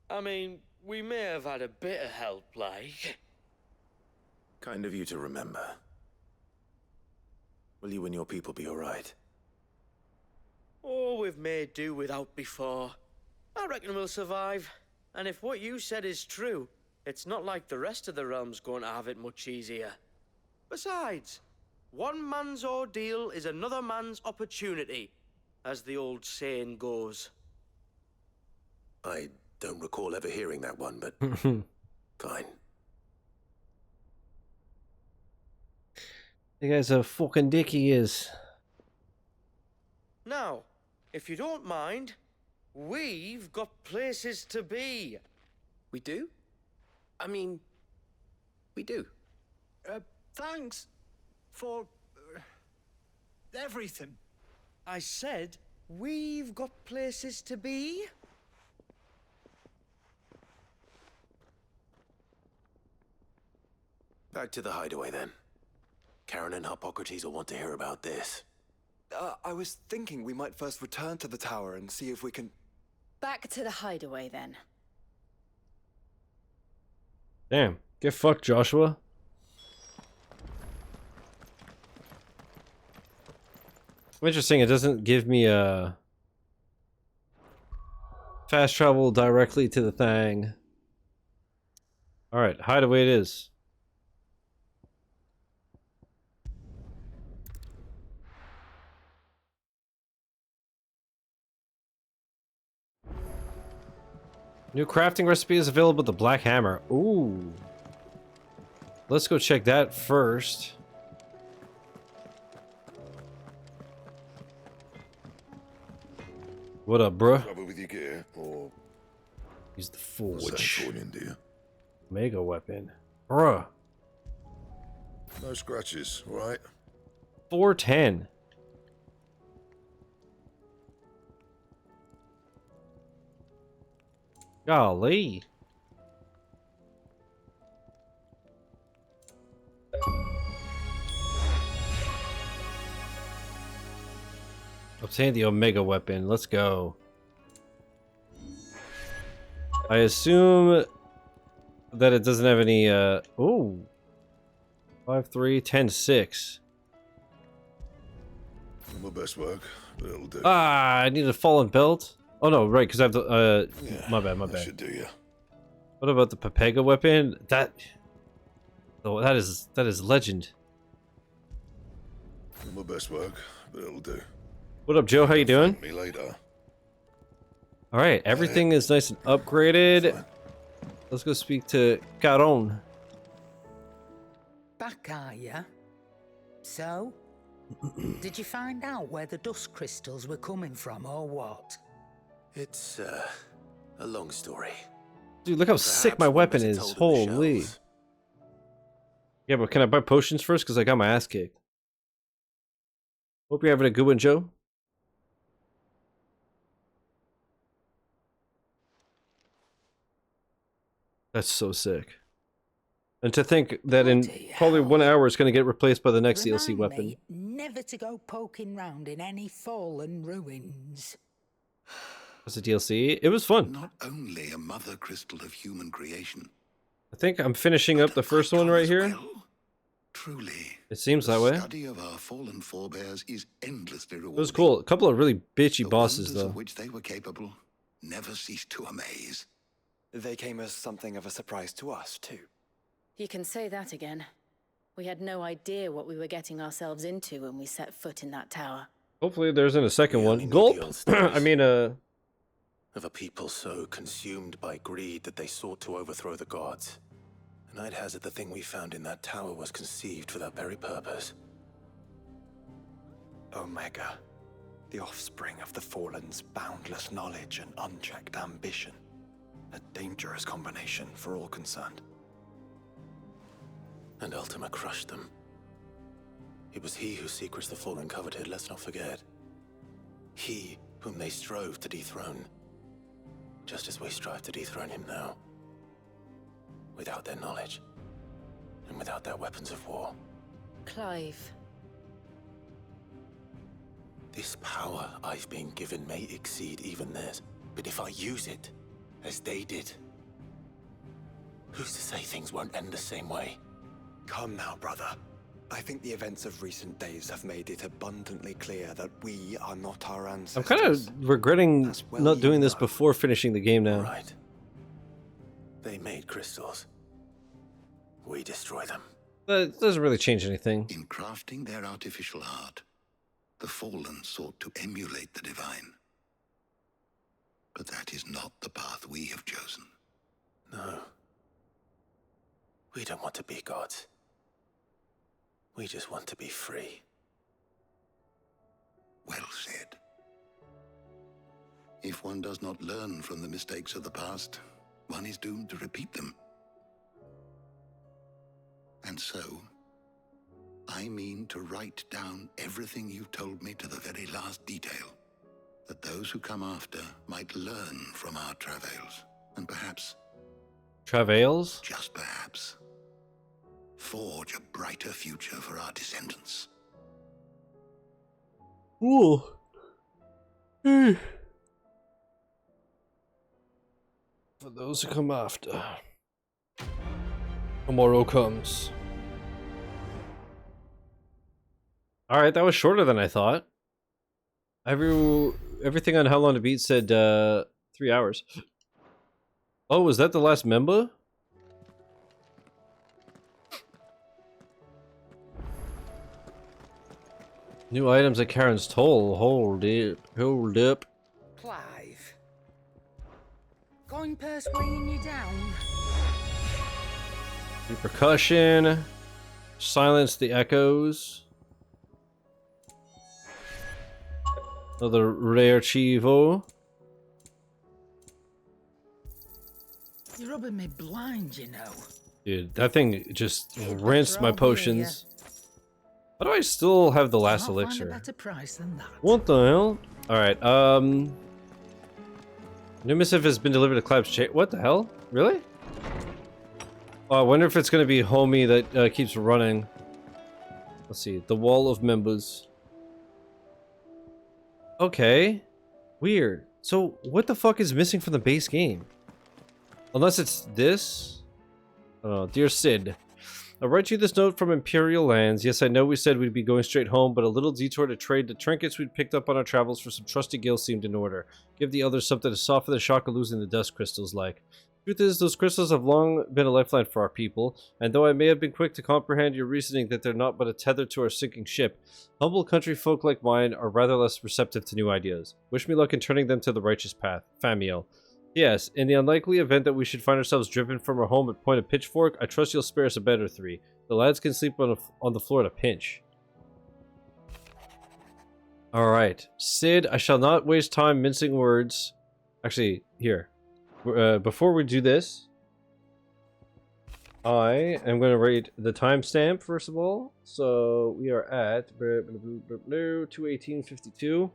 I mean, we may have had a bit of help, like. Kind of you to remember. Will you and your people be alright? Oh, we've made do without before. I reckon we'll survive. And if what you said is true, it's not like the rest of the realm's going to have it much easier. Besides, one man's ordeal is another man's opportunity, as the old saying goes. I don't recall ever hearing that one, but fine. You guys a fucking dick he is. Now, if you don't mind, we've got places to be. We do? I mean, we do. Thanks for everything. I said we've got places to be. Back to the hideaway then. Karen and Hippocrates will want to hear about this. I was thinking we might first return to the tower and see if we can... Back to the hideaway then. Damn. Get fucked, Joshua. Interesting, it doesn't give me a fast travel directly to the thing. Alright, hideaway it is. New crafting recipe is available with the Black Hammer. Ooh. Let's go check that first. What up, bruh? Trouble with your gear, or Use the forge. Forging, do you? Mega weapon. Bruh. No scratches, all right? 410. Golly. Obtain the Omega weapon. Let's go. I assume that it doesn't have any, ooh. 5-3, 10-6. My best work, but it'll do. Ah, I need a fallen belt. Oh no, right, because I have the, Yeah, my bad. that should do you. What about the Pepega weapon? That, oh, that is legend. My best work, but it'll do. What up, Joe? How you doing? Me later. All right, everything is nice and upgraded. Let's go speak to Caron. Back, are ya? So? Did you find out where the dust crystals were coming from, or what? It's, a long story. Dude, look how sick my weapon is. Holy. Yeah, but can I buy potions first? Because I got my ass kicked. Hope you're having a good one, Joe. That's so sick. And to think that in probably 1 hour it's going to get replaced by the next DLC weapon. Me never to go poking round in any fallen ruins. What's the DLC? It was fun. Not only a mother crystal of human creation. I think I'm finishing up the first one right here. Truly. It seems that way. Study of our fallen forebears is endlessly rewarding. It was cool. A couple of really bitchy bosses, though. Of which they were capable never ceased to amaze. They came as something of a surprise to us, too. You can say that again. We had no idea what we were getting ourselves into when we set foot in that tower. Hopefully there's in a second one. Gulp! I mean, of a people so consumed by greed that they sought to overthrow the gods. And I'd hazard the thing we found in that tower was conceived for that very purpose. Omega, the offspring of the Fallen's boundless knowledge and unchecked ambition. A dangerous combination for all concerned. And Ultima crushed them. It was he whose secrets the Fallen coveted, let's not forget. He whom they strove to dethrone. Just as we strive to dethrone him now. Without their knowledge. And without their weapons of war. Clive. This power I've been given may exceed even theirs. But if I use it, as they did, who's to say things won't end the same way? Come now, brother. I think the events of recent days have made it abundantly clear that we are not our ancestors. I'm kind of regretting not doing this before finishing the game now. Right. They made crystals. We destroy them. That doesn't really change anything. In crafting their artificial art, the Fallen sought to emulate the divine. But that is not the path we have chosen. No. We don't want to be gods. We just want to be free. Well said. If one does not learn from the mistakes of the past, one is doomed to repeat them. And so, I mean to write down everything you've told me to the very last detail, that those who come after might learn from our travails, and perhaps... Travails? Just perhaps. Forge a brighter future for our descendants. Ooh. For those who come after. Tomorrow comes. Alright, that was shorter than I thought. Everything on How Long to Beat said 3 hours. Oh, was that the last member? New items at Karen's Toll. Hold it. Hold up. Clive. Going persuading you down. Repercussion. Silence the echoes. Another rare Chivo. You're rubbing me blind, you know. Dude, that thing just rinsed my potions. How do I still have the last I'll elixir? Find a better price than that. What the hell? Alright, new missive has been delivered to Clive's chain. What the hell? Really? Oh, I wonder if it's gonna be Homie that keeps running. Let's see. The Wall of Members. Okay. Weird. So, what the fuck is missing from the base game? Unless it's this? Oh, dear Sid. I write you this note from Imperial lands. Yes, I know we said we'd be going straight home, but a little detour to trade the trinkets we'd picked up on our travels for some trusty gills seemed in order. Give the others something to soften the shock of losing the dust crystals like. Truth is, those crystals have long been a lifeline for our people, and though I may have been quick to comprehend your reasoning that they're not but a tether to our sinking ship, humble country folk like mine are rather less receptive to new ideas. Wish me luck in turning them to the righteous path. Famiel. Yes, in the unlikely event that we should find ourselves driven from our home at point of pitchfork, I trust you'll spare us a bed or three. The lads can sleep on the floor at a pinch. Alright. Sid, I shall not waste time mincing words. Actually, here. Before we do this, I am going to rate the timestamp first of all. So we are at 2:18:52.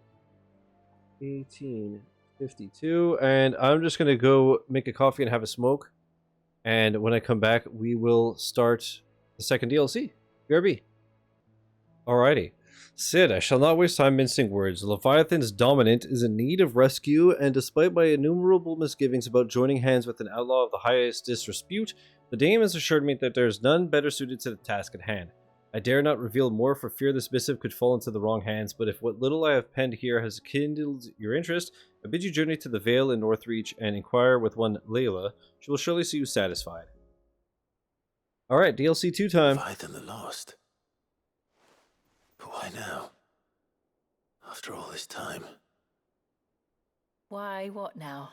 18:52, and I'm just gonna go make a coffee and have a smoke. And when I come back, we will start the second DLC. BRB. Alrighty. Sid, I shall not waste time mincing words. Leviathan's dominant is in need of rescue, and despite my innumerable misgivings about joining hands with an outlaw of the highest disrepute, the dame has assured me that there is none better suited to the task at hand. I dare not reveal more for fear this missive could fall into the wrong hands, but if what little I have penned here has kindled your interest, I bid you journey to the Vale in Northreach and inquire with one Layla. She will surely see you satisfied. Alright, DLC 2 time. Leviathan the Lost. But why now? After all this time. Why, what now?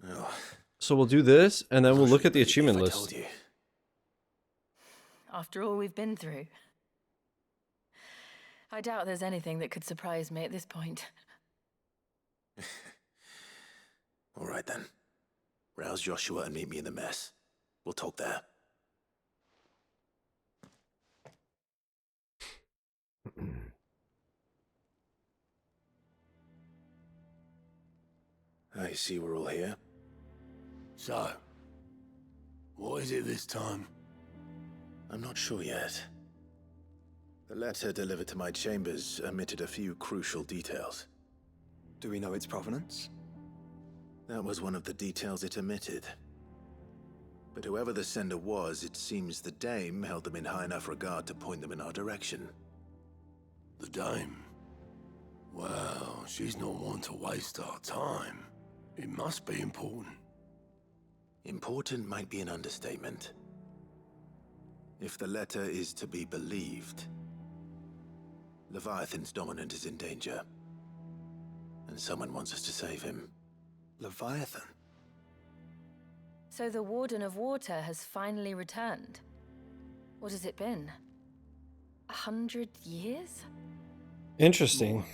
Oh. So we'll do this, and then we'll look at the achievement list. After all we've been through. I doubt there's anything that could surprise me at this point. All right then. Rouse Joshua and meet me in the mess. We'll talk there. I see we're all here. So, what is it this time? I'm not sure yet. The letter delivered to my chambers omitted a few crucial details. Do we know its provenance? That was one of the details it omitted. But whoever the sender was, it seems the dame held them in high enough regard to point them in our direction. The dame? Well, she's not one to waste our time. It must be important. Important might be an understatement. If the letter is to be believed, Leviathan's dominant is in danger. And someone wants us to save him. Leviathan? So the Warden of Water has finally returned. What has it been? 100 years? Interesting.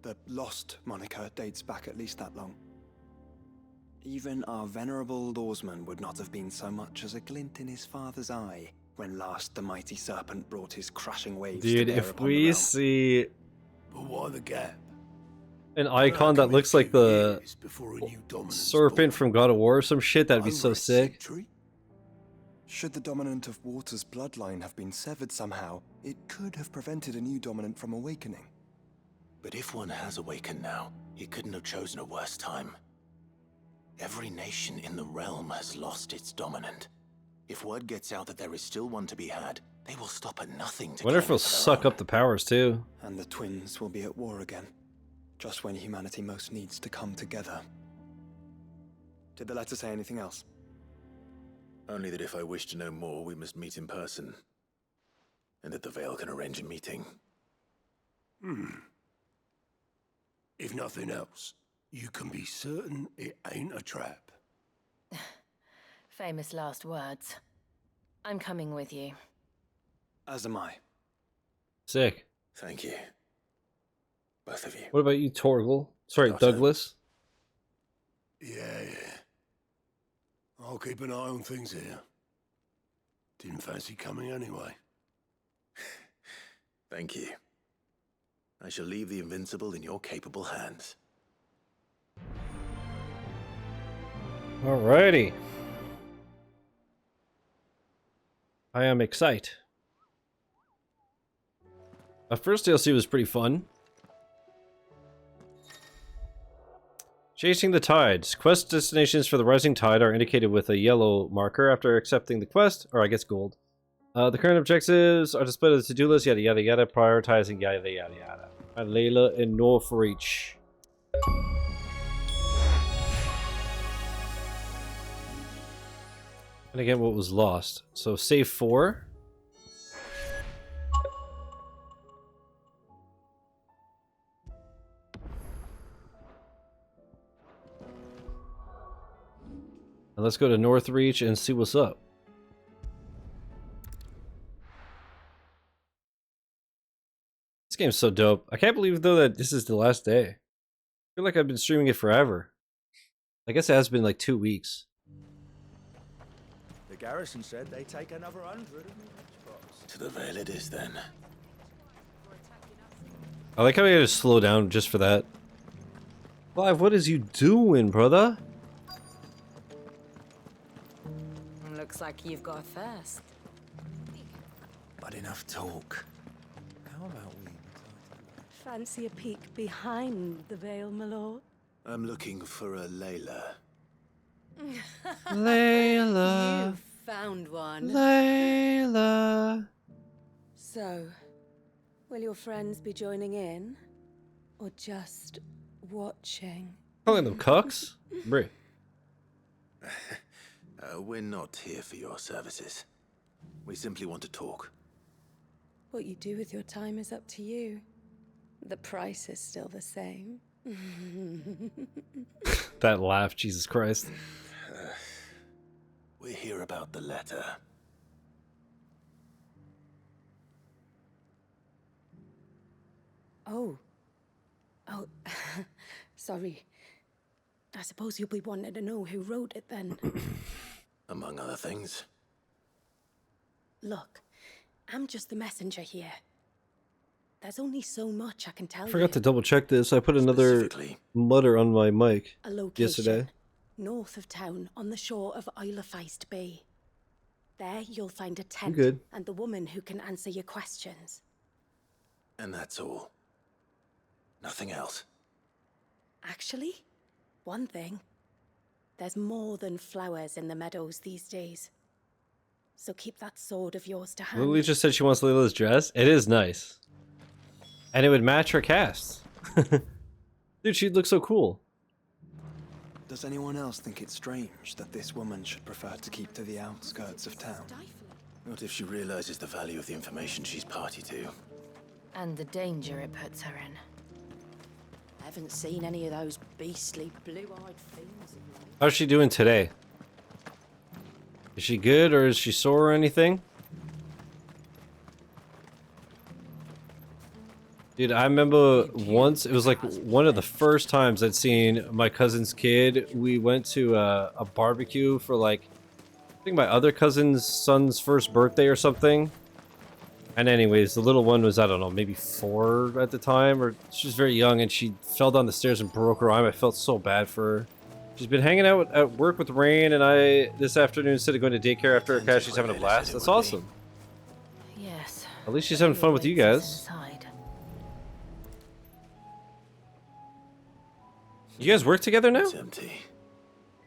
The Lost moniker dates back at least that long. Even our venerable lawsman would not have been so much as a glint in his father's eye when last the mighty serpent brought his crashing waves to Dude, bear if upon the we realm. see But why the gap? an icon that looks like the serpent from God of War or some shit, that'd be so sick. Should the dominant of Water's bloodline have been severed somehow, it could have prevented a new dominant from awakening. But if one has awakened now, he couldn't have chosen a worse time. Every nation in the realm has lost its dominant. If word gets out that there is still one to be had, they will stop at nothing to Wonder if claim he'll it for their suck own. up the powers too. And the twins will be at war again, just when humanity most needs to come together. Did the letter say anything else? Only that if I wish to know more, we must meet in person. And that the Veil can arrange a meeting. If nothing else, you can be certain it ain't a trap. Famous last words. I'm coming with you. As am I. Sick. Thank you. Both of you. What about you, Torgal? Sorry, Daughter. Douglas. Yeah. I'll keep an eye on things here. Didn't fancy coming anyway. Thank you. I shall leave the Invincible in your capable hands. Alrighty. I am excited. Our first DLC was pretty fun. Chasing the Tides. Quest destinations for the Rising Tide are indicated with a yellow marker after accepting the quest, or I guess gold. The current objectives are displayed on the to-do list, yada yada yada, prioritizing yada yada yada. And Layla in Northreach. And again, what was lost? So save 4. And let's go to Northreach and see what's up. This game's so dope. I can't believe though that this is the last day. I feel like I've been streaming it forever. I guess it has been like 2 weeks. The garrison said they take another 100. To the Veil it is then. I like how I had to slow down just for that. Clive, what is you doing, brother? Looks like you've got a first. But enough talk. How about we? Fancy a peek behind the veil, my lord? I'm looking for a Layla. Layla. You found one. Layla. So, will your friends be joining in? Or just watching? Calling them cucks? Brie. We're not here for your services. We simply want to talk. What you do with your time is up to you. The price is still the same. That laugh, Jesus Christ. We're here about the letter. Oh, sorry. I suppose you'll be wanting to know who wrote it then. Among other things. Look, I'm just the messenger here. There's only so much I can tell I you. forgot to double check this. I put another mutter on my mic A location yesterday. north of town on the shore of Isle of Feist Bay. There you'll find a tent good. and the woman who can answer your questions. And that's all. Nothing else. Actually, one thing. There's more than flowers in the meadows these days. So keep that sword of yours to hand. Lily just said she wants Layla's dress. It is nice. And it would match her cast. Dude, she'd look so cool. Does anyone else think it's strange that this woman should prefer to keep to the outskirts of town? What if she realizes the value of the information she's party to? And the danger it puts her in. I haven't seen any of those beastly blue-eyed fiends. How's she doing today? Is she good or is she sore or anything? Dude, I remember once, it was like one of the first times I'd seen my cousin's kid. We went to a barbecue for like, I think my other cousin's son's first birthday or something. And anyways, the little one was, I don't know, maybe 4 at the time, or she was very young and she fell down the stairs and broke her arm. I felt so bad for her. She's been hanging out at work with Rain, and this afternoon, instead of going to daycare after her cast, she's having a blast. That's awesome. Yes. At least she's having fun with you guys. Inside. You guys work together now? It's empty.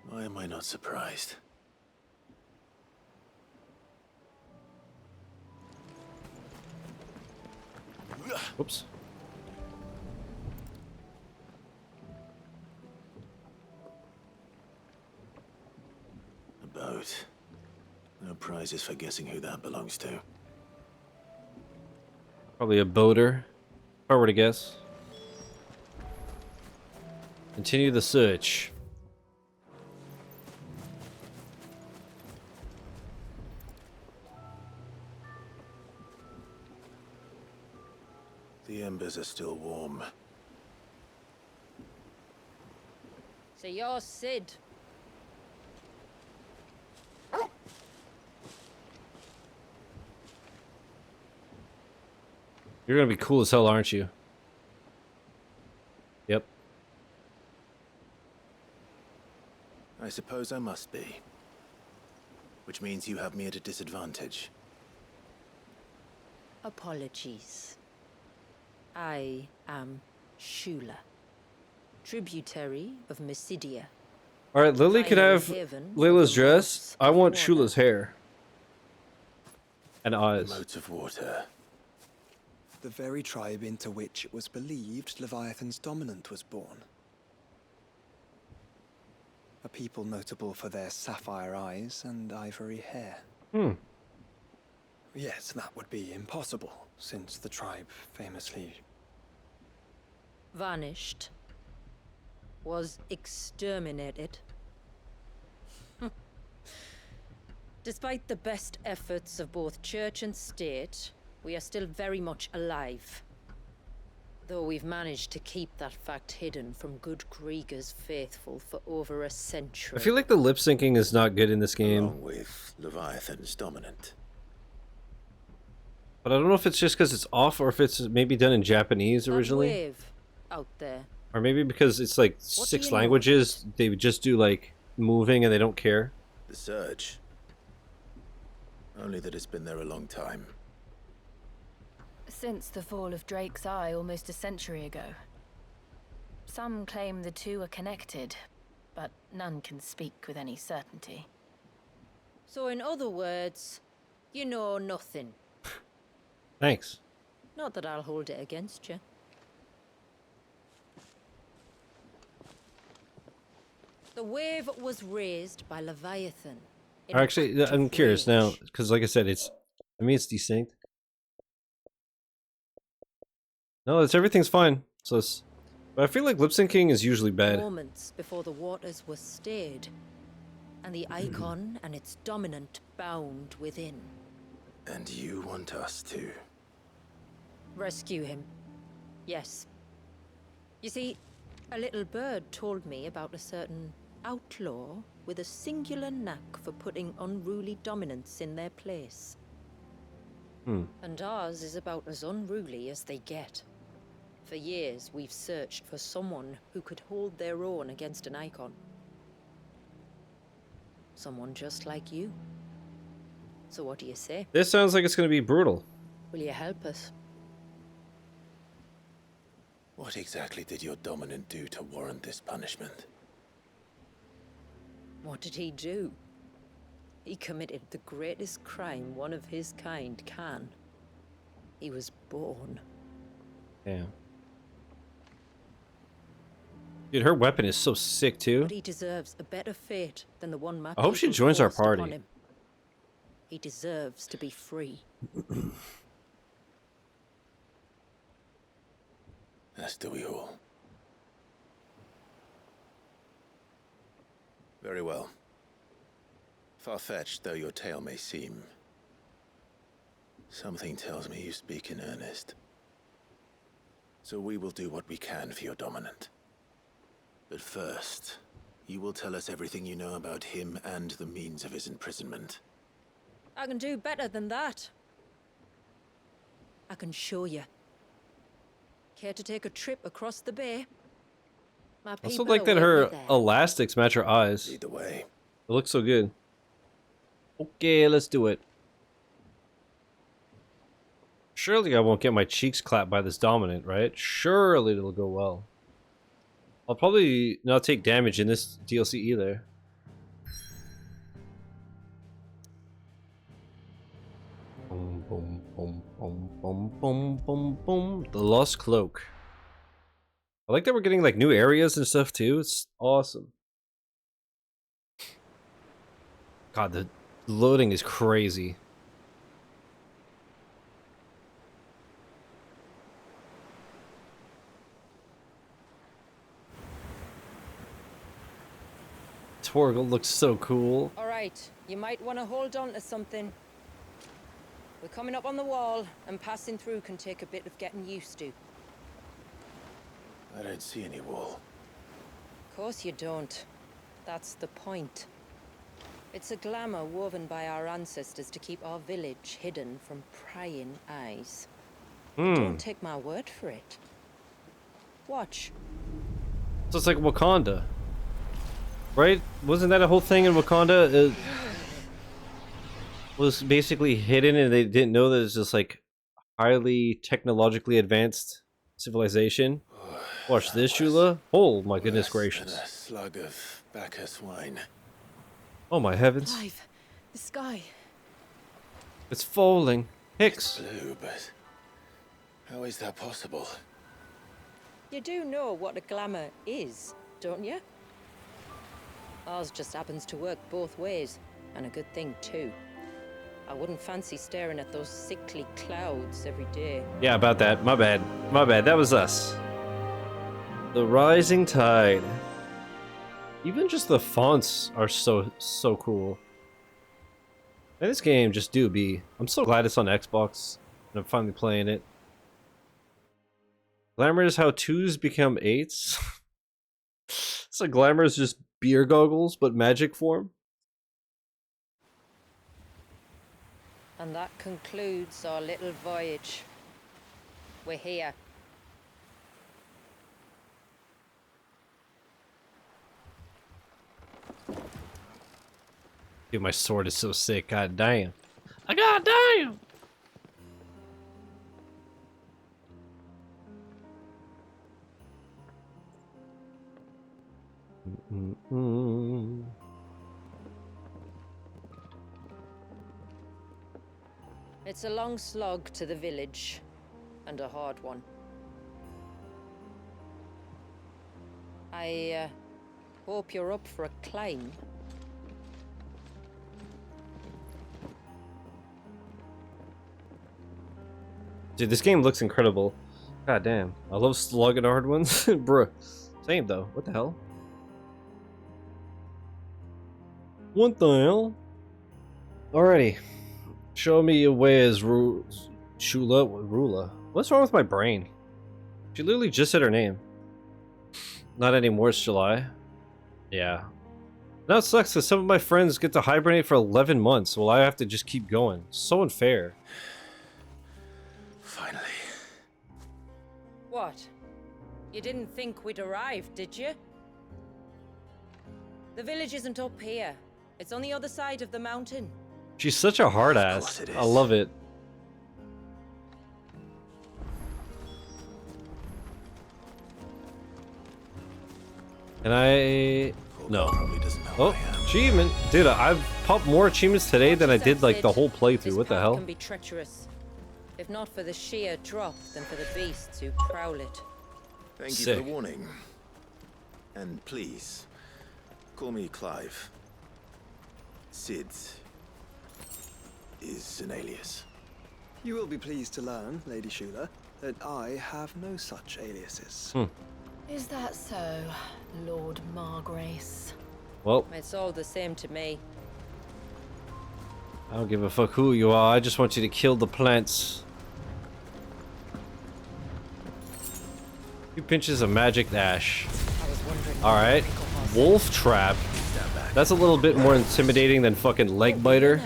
Why am I not surprised? Whoops. A boat. No prizes for guessing who that belongs to. Probably a boater, if I were to guess. Continue the search. The embers are still warm. So you're Sid. You're gonna be cool as hell, aren't you? Yep. I suppose I must be. Which means you have me at a disadvantage. Apologies. I am Shula, tributary of Mysidia. Alright, Lily could have Layla's dress. I want Shula's hair. And eyes. Motes of water. The very tribe into which it was believed Leviathan's dominant was born. A people notable for their sapphire eyes and ivory hair. Yes, that would be impossible, since the tribe famously... Vanished. Was exterminated. Despite the best efforts of both church and state, we are still very much alive. Though we've managed to keep that fact hidden from good Krieger's faithful for over a century. I feel like the lip syncing is not good in this game. Along with Leviathan's dominant. But I don't know if it's just because it's off or if it's maybe done in Japanese originally. That wave out there. Or maybe because it's like 6 languages, they would just do like moving and they don't care. The surge. Only that it's been there a long time. Since the fall of Drake's Eye almost a century ago. Some claim the two are connected, but none can speak with any certainty. So in other words, you know nothing. Thanks. Not that I'll hold it against you. The wave was raised by Leviathan. Actually, I'm curious now, because like I said, it's desync. No, everything's fine. So it's, but I feel like lip syncing is usually bad. Moments before the waters were stayed, and the Eikon and its dominant bound within. And you want us to rescue him? Yes. You see, a little bird told me about a certain outlaw with a singular knack for putting unruly dominants in their place. And ours is about as unruly as they get. For years, we've searched for someone who could hold their own against an Eikon. Someone just like you. So what do you say? This sounds like it's going to be brutal. Will you help us? What exactly did your dominant do to warrant this punishment? What did he do? He committed the greatest crime one of his kind can. He was born. Damn. Dude, her weapon is so sick too. But he deserves a better fate than the one my I hope she people joins our forced upon party. him. He deserves to be free. As do we all. Very well. Far-fetched though your tale may seem, something tells me you speak in earnest. So we will do what we can for your dominant. But first, you will tell us everything you know about him and the means of his imprisonment. I can do better than that. I can show you. Care to take a trip across the bay? My I also people like that await her me there. elastics match her eyes. Either way. It looks so good. Okay, let's do it. Surely I won't get my cheeks clapped by this dominant, right? Surely it'll go well. I'll probably not take damage in this DLC either. Boom, boom, boom, boom, boom, boom, boom, boom. The Lost Cloak. I like that we're getting like new areas and stuff too. It's awesome. God, the loading is crazy. Torgal looks so cool. All right, you might want to hold on to something. We're coming up on the wall, and passing through can take a bit of getting used to. I don't see any wall. Of course you don't. That's the point. It's a glamour woven by our ancestors to keep our village hidden from prying eyes. Don't take my word for it. Watch. So it's like Wakanda. Right? Wasn't that a whole thing in Wakanda? It was basically hidden and they didn't know that it's just like highly technologically advanced civilization. Watch this, Shula. Oh my goodness gracious. And a slug of Bacchus wine. Oh my heavens. Clive, the sky. It's falling. Hicks. Blue, but how is that possible? You do know what a glamour is, don't you? Ours just happens to work both ways, and a good thing too. I wouldn't fancy staring at those sickly clouds every day. Yeah, about that. My bad. My bad. That was us. The Rising Tide. Even just the fonts are so cool. And this game just do be. I'm so glad it's on Xbox and I'm finally playing it. Glamorous how 2s become 8s. It's like Glamorous just beer goggles but magic form. And that concludes our little voyage. We're here. Dude, my sword is so sick. God damn. God damn. It's a long slog to the village, and a hard one. I hope you're up for a climb. Dude, this game looks incredible. God damn. I love slugging hard ones. Bruh. Same though. What the hell? What the hell? Alrighty. Show me a way as Rula. What's wrong with my brain? She literally just said her name. Not anymore, it's July. Yeah. Now it sucks because some of my friends get to hibernate for 11 months while I have to just keep going. So unfair. Finally. What? You didn't think we'd arrived, did you? The village isn't up here. It's on the other side of the mountain. She's such a hard ass. I love it. And I... No. Oh, achievement. Dude, I've popped more achievements today than I did like the whole playthrough. What the hell? Can be treacherous. If not for the sheer drop, then for the beasts who prowl it. Thank you for the warning. And please, call me Clive. Sid is an alias. You will be pleased to learn, Lady Shula, that I have no such aliases. Is that so, Lord Margrace? Well, it's all the same to me. I don't give a fuck who you are. I just want you to kill the plants. Few pinches of magic dash. Alright. Wolf trap. That's a little bit more intimidating than fucking leg biter.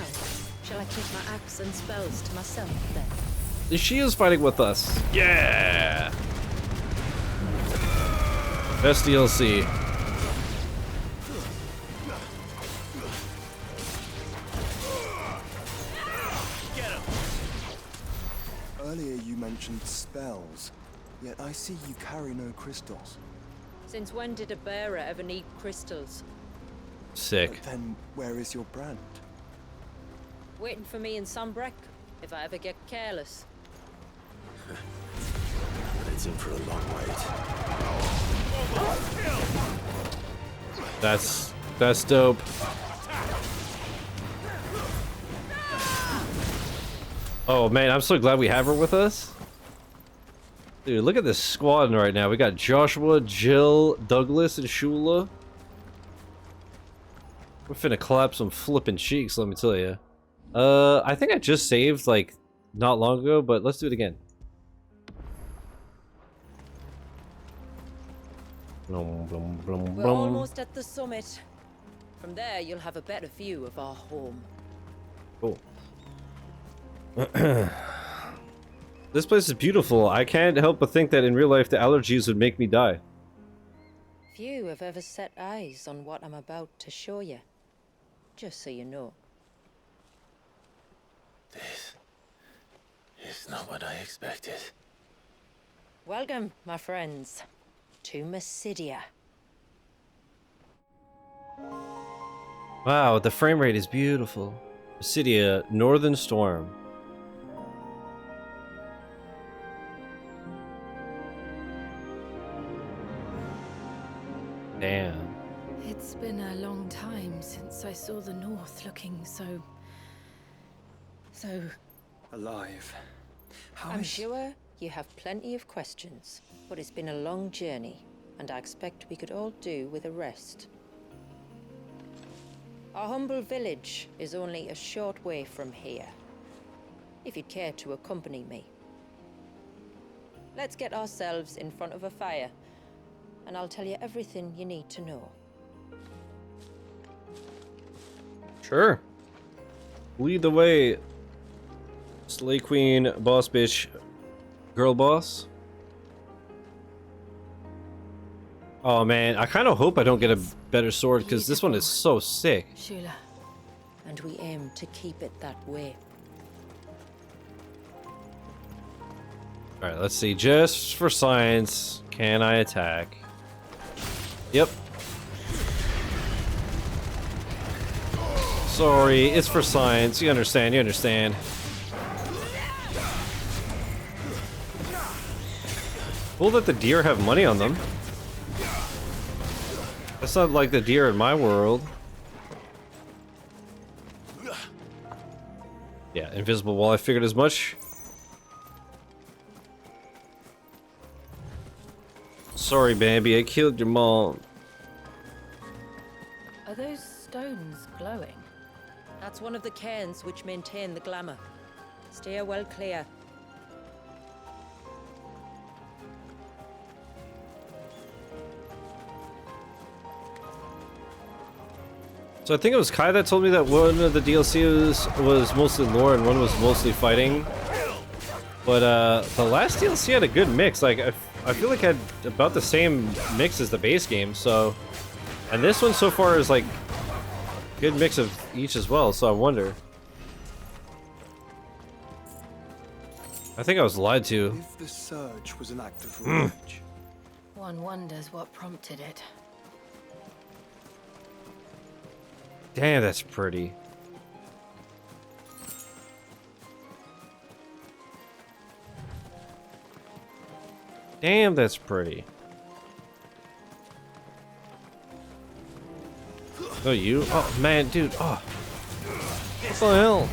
Shall I keep my axe and spells to myself then? She is fighting with us. Yeah. Best DLC. Earlier you mentioned spells, yet I see you carry no crystals. Since when did a bearer ever need crystals? Sick. But then where is your brand? Waiting for me in Sunbreck, if I ever get careless. But it's in for a long wait. That's dope. Oh man, I'm so glad we have her with us. Dude, look at this squad right now. We got Joshua, Jill, Douglas, and Shula. We're finna clap some flippin' cheeks, let me tell you. I think I just saved, like, not long ago, but let's do it again. We're almost at the summit. From there, you'll have a better view of our home. Cool. This place is beautiful. I can't help but think that in real life the allergies would make me die. Few have ever set eyes on what I'm about to show you. Just so you know. This is not what I expected. Welcome, my friends, to Mysidia. Wow, the frame rate is beautiful. Mysidia, Northern Storm. Damn. It's been a long time since I saw the North looking so alive. I'm sure you have plenty of questions, but it's been a long journey, and I expect we could all do with a rest. Our humble village is only a short way from here, if you'd care to accompany me. Let's get ourselves in front of a fire, and I'll tell you everything you need to know. Sure. Lead the way. Slay Queen, boss bitch, girl boss. Oh man, I kind of hope I don't get a better sword because this one is so sick. Shula. And we aim to keep it that way. Alright, let's see. Just for science, can I attack? Yep. Sorry, it's for science. You understand, you understand. Cool that the deer have money on them. That's not like the deer in my world. Yeah, invisible wall, I figured as much. Sorry, Bambi, I killed your mom. Are those stones glowing? That's one of the cairns which maintain the glamour. Steer well clear. So I think it was Kai that told me that one of the DLCs was mostly lore and one was mostly fighting. But the last DLC had a good mix. Like I feel like it had about the same mix as the base game. So, and this one so far is like good mix of each as well. So I wonder. I think I was lied to. If the surge was an act of rage. One wonders what prompted it. Damn, that's pretty. Damn, that's pretty. Oh, you? Oh, man, dude. Oh. What the hell?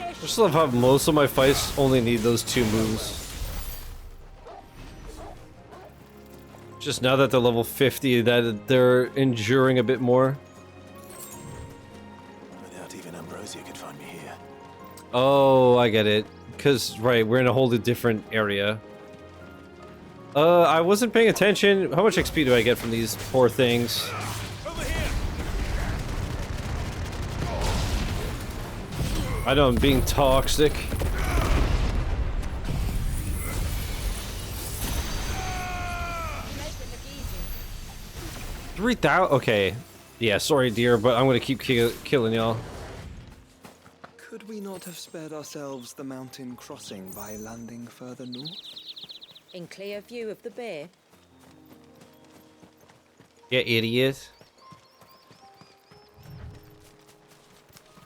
I just love how most of my fights only need those two moves. Just now that they're level 50, that they're enduring a bit more. Without even Ambrosia could find me here. Oh, I get it. Because, right, we're in a wholly different area. I wasn't paying attention. How much XP do I get from these poor things? I know I'm being toxic. 3,000? Okay. Yeah, sorry, dear, but I'm gonna keep killing y'all. Could we not have spared ourselves the mountain crossing by landing further north? In clear view of the bay? Yeah, idiot.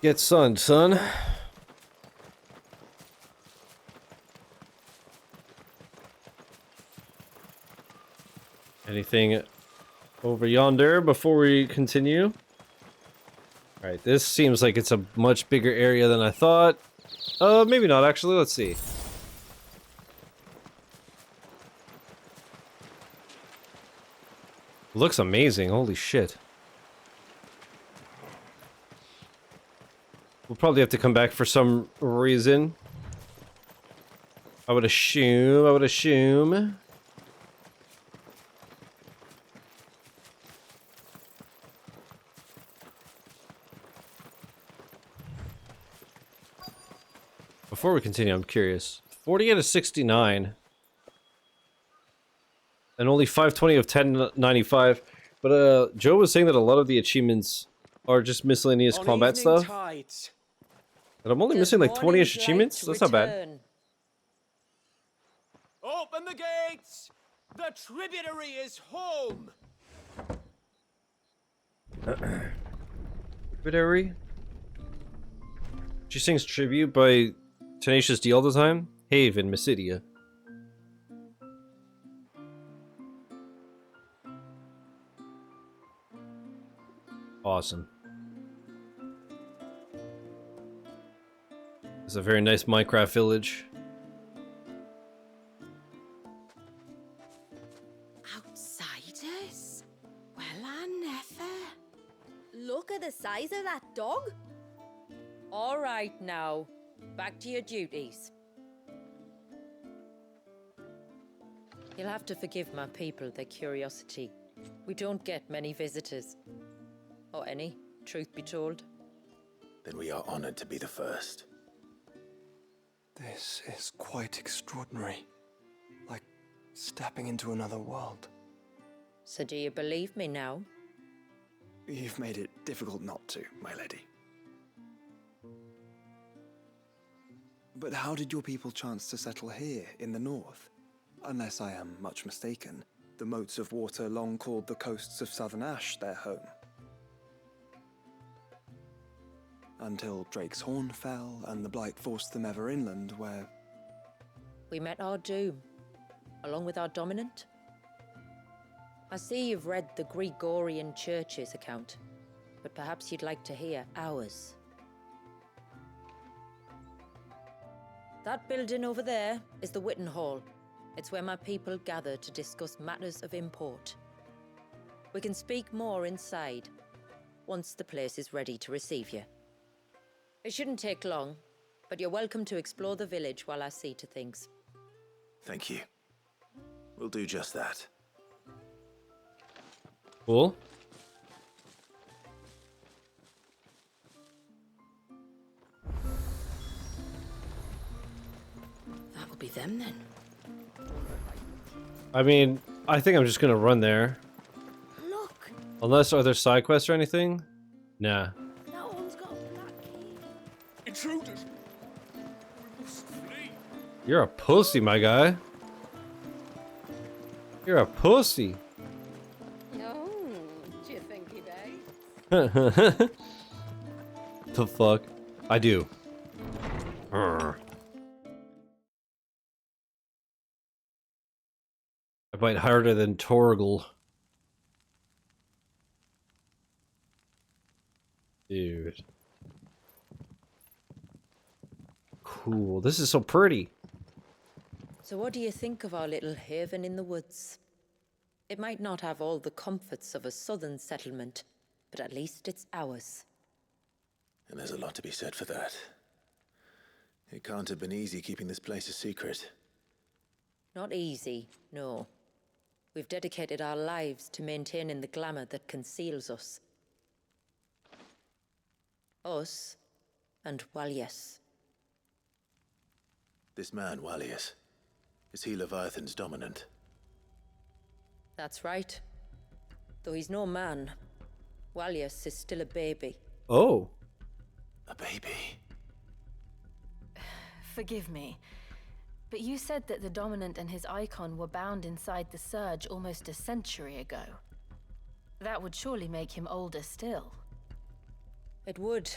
Get sun, son. Anything over yonder before we continue? Alright, this seems like it's a much bigger area than I thought. Maybe not actually, let's see. Looks amazing, holy shit. We'll probably have to come back for some reason. I would assume. Before we continue, I'm curious. 40 out of 69. And only 520 of 1095. But Joe was saying that a lot of the achievements are just miscellaneous combat stuff. Tides. And I'm only missing like 20-ish achievements? That's not bad. Open the gates! The tributary is home! Tributary? She sings Tribute by Tenacious D all the time? Haven, Mysidia. Awesome. It's a very nice Minecraft village. Outsiders? Well, I never. Look at the size of that dog. All right now, back to your duties. You'll have to forgive my people their curiosity. We don't get many visitors. Or any, truth be told. Then we are honored to be the first. This is quite extraordinary. Like stepping into another world. So do you believe me now? You've made it difficult not to, my lady. But how did your people chance to settle here in the north? Unless I am much mistaken, the moats of water long called the coasts of Southern Ash their home. Until Drake's Horn fell and the Blight forced them ever inland, where... We met our doom, along with our dominant. I see you've read the Gregorian Church's account, but perhaps you'd like to hear ours. That building over there is the Witten Hall. It's where my people gather to discuss matters of import. We can speak more inside, once the place is ready to receive you. It shouldn't take long, But you're welcome to explore the village while I see to things. Thank you. We'll do just that. Cool. That'll be them then. I mean, I think I'm just gonna run there. Look, Unless, are there side quests or anything? Nah. that one's got a black key. Intruders! We must flee! You're a pussy, my guy. You're a pussy. Oh, do you think he does? The fuck? I do. Urgh. I bite harder than Torgal. Dude. Cool. This is so pretty. So what do you think of our little haven in the woods? It might not have all the comforts of a southern settlement, but at least it's ours. And there's a lot to be said for that. It can't have been easy keeping this place a secret. Not easy, no. We've dedicated our lives to maintaining the glamour that conceals us. Us and Walias. This man, Walias, is he Leviathan's dominant? That's right. Though he's no man, Walias is still a baby. Oh. A baby? Forgive me, but you said that the Dominant and his Eikon were bound inside the Surge almost a century ago. That would surely make him older still. It would,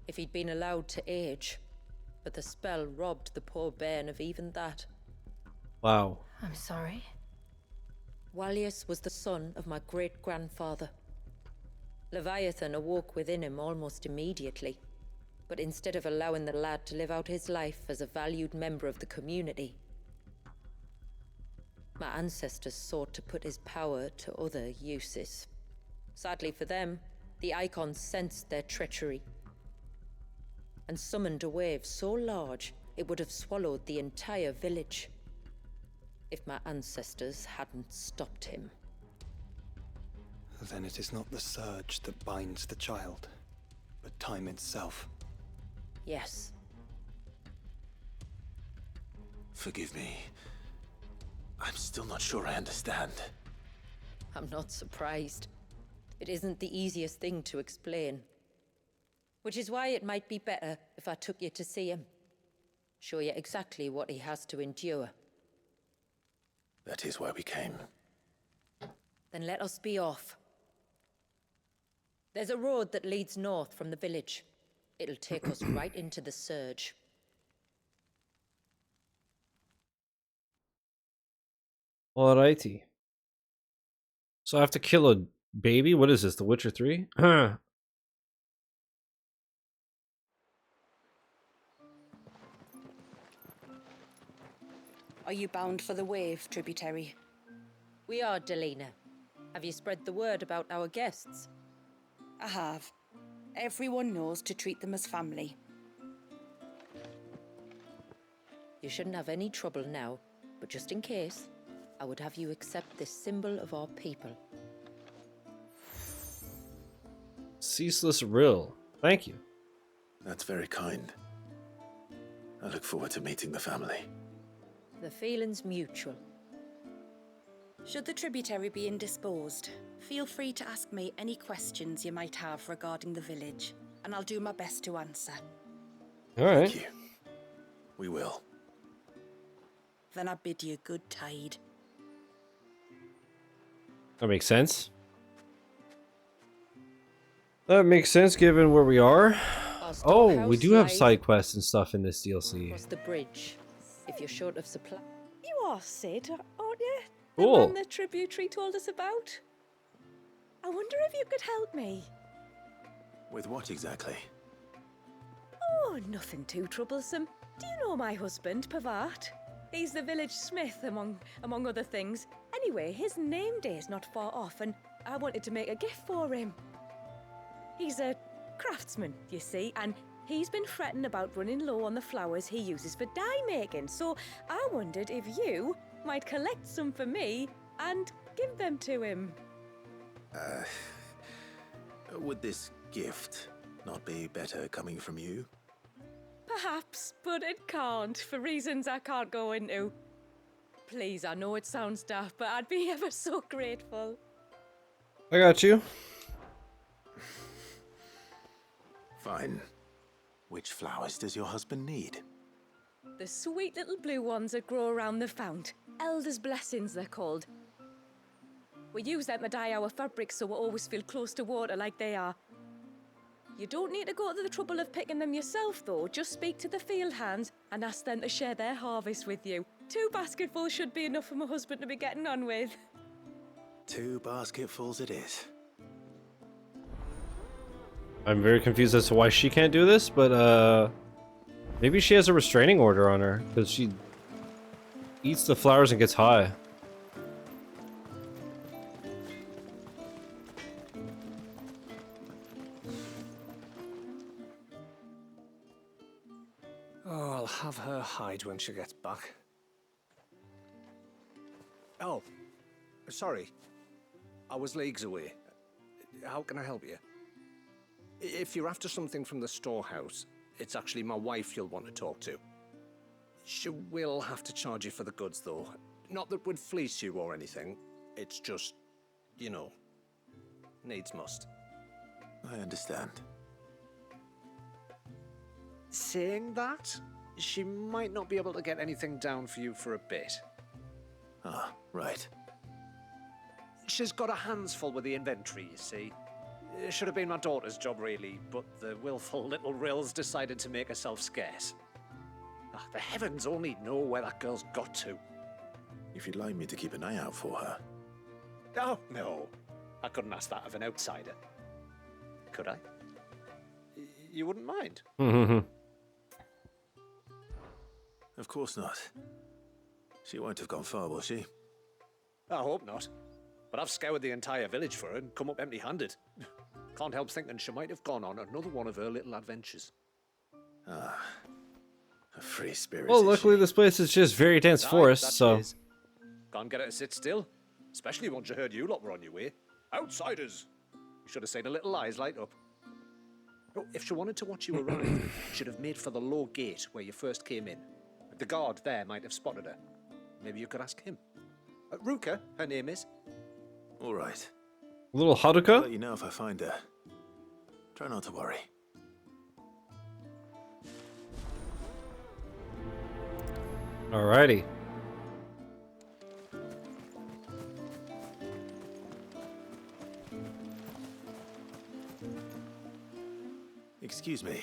if he'd been allowed to age. But the spell robbed the poor bairn of even that. Wow. I'm sorry. Walias was the son of my great-grandfather. Leviathan awoke within him almost immediately. But instead of allowing the lad to live out his life as a valued member of the community, my ancestors sought to put his power to other uses. Sadly for them, the Eikons sensed their treachery and summoned a wave so large it would have swallowed the entire village if my ancestors hadn't stopped him. Then it is not the surge that binds the child, but time itself. Yes. Forgive me. I'm still not sure I understand. I'm not surprised. It isn't the easiest thing to explain. Which is why it might be better if I took you to see him. Show you exactly what he has to endure. That is why we came. Then let us be off. There's a road that leads north from the village. It'll take us right into the Surge. Alrighty. So I have to kill a baby? What is this, The Witcher 3? Are you bound for the wave, tributary? We are, Delina. Have you spread the word about our guests? I have. Everyone knows to treat them as family. You shouldn't have any trouble now, but just in case, I would have you accept this symbol of our people. Ceaseless Rill. Thank you. That's very kind. I look forward to meeting the family. The feeling's mutual. Should the tributary be indisposed, feel free to ask me any questions you might have regarding the village, and I'll do my best to answer. Alright. Thank you. We will. Then I bid you good tide. That makes sense. That makes sense given where we are. Oh, we do have side quests and stuff in this DLC. Across the bridge, if you're short of supply. You are Sid, aren't you? Cool. The man the tributary told us about. I wonder if you could help me. With what exactly? Oh, nothing too troublesome. Do you know my husband, Pavat? He's the village smith, among other things. Anyway, his name day's not far off, and I wanted to make a gift for him. He's a craftsman, you see, and He's been fretting about running low on the flowers he uses for dye making, so I wondered if you might collect some for me and give them to him. Would this gift not be better coming from you? Perhaps, but it can't, for reasons I can't go into. Please, I know it sounds daft, but I'd be ever so grateful. I got you. Fine. Which flowers does your husband need? The sweet little blue ones that grow around the fount. Elder's blessings, they're called. We use them to dye our fabrics so we always feel close to water like they are. You don't need to go to the trouble of picking them yourself, though. Just speak to the field hands and ask them to share their harvest with you. 2 basketfuls should be enough for my husband to be getting on with. 2 basketfuls it is. I'm very confused as to why she can't do this, but maybe she has a restraining order on her because she eats the flowers and gets high. Oh, I'll have her hide when she gets back. Oh, sorry. I was leagues away. How can I help you? If you're after something from the storehouse, it's actually my wife you'll want to talk to. She will have to charge you for the goods, though. Not that would fleece you or anything. It's just, you know, needs must. I understand. Saying that, she might not be able to get anything down for you for a bit. Ah, right. She's got her hands full with the inventory, you see. It should have been my daughter's job, really, but the willful little Rills decided to make herself scarce. Ah, the heavens only know where that girl's got to. If you'd like me to keep an eye out for her. Oh, no. I couldn't ask that of an outsider. Could I? You wouldn't mind? Of course not. She won't have gone far, will she? I hope not. But I've scoured the entire village for her and come up empty-handed. Can't help thinking she might have gone on another one of her little adventures. Ah, a free spirit. Well, luckily this place is just very dense forest, so... Can't get her to sit still. Especially once you heard you lot were on your way. Outsiders! You should have seen her little eyes light up. Oh, if she wanted to watch you arrive, you should have made for the low gate where you first came in. The guard there might have spotted her. Maybe you could ask him. Ruka, her name is. All right. Little Haruka? I'll let you know if I find her. Try not to worry. Alrighty. Excuse me.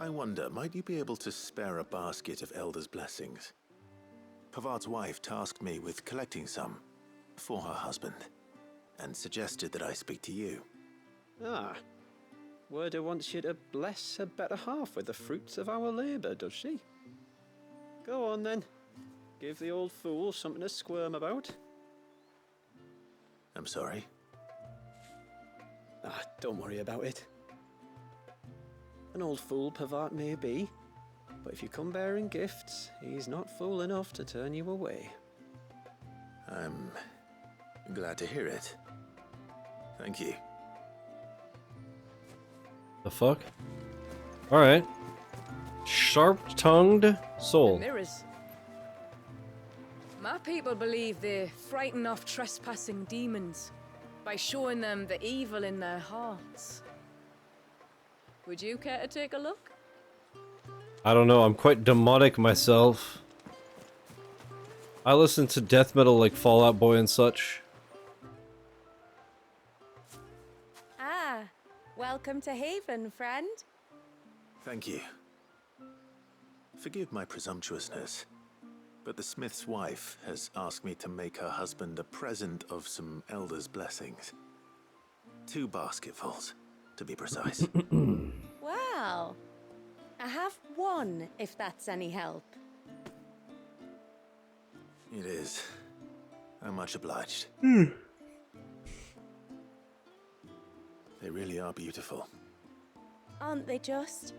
I wonder, might you be able to spare a basket of Elder's blessings? Pavard's wife tasked me with collecting some for her husband, and suggested that I speak to you. Ah. Werda wants you to bless her better half with the fruits of our labour, does she? Go on then. Give the old fool something to squirm about. I'm sorry. Ah, don't worry about it. An old fool Pavard may be, but if you come bearing gifts, he's not fool enough to turn you away. I'm glad to hear it. Thank you. The fuck? Alright. Sharp-tongued soul. Mirrors. My people believe they frighten off trespassing demons by showing them the evil in their hearts. Would you care to take a look? I don't know, I'm quite demonic myself. I listen to death metal like Fall Out Boy and such. Ah, welcome to Haven, friend. Thank you. Forgive my presumptuousness, but the smith's wife has asked me to make her husband a present of some Elder's blessings. 2 basketfuls, to be precise. Wow. I have 1, if that's any help. It is. I'm much obliged. They really are beautiful. Aren't they just?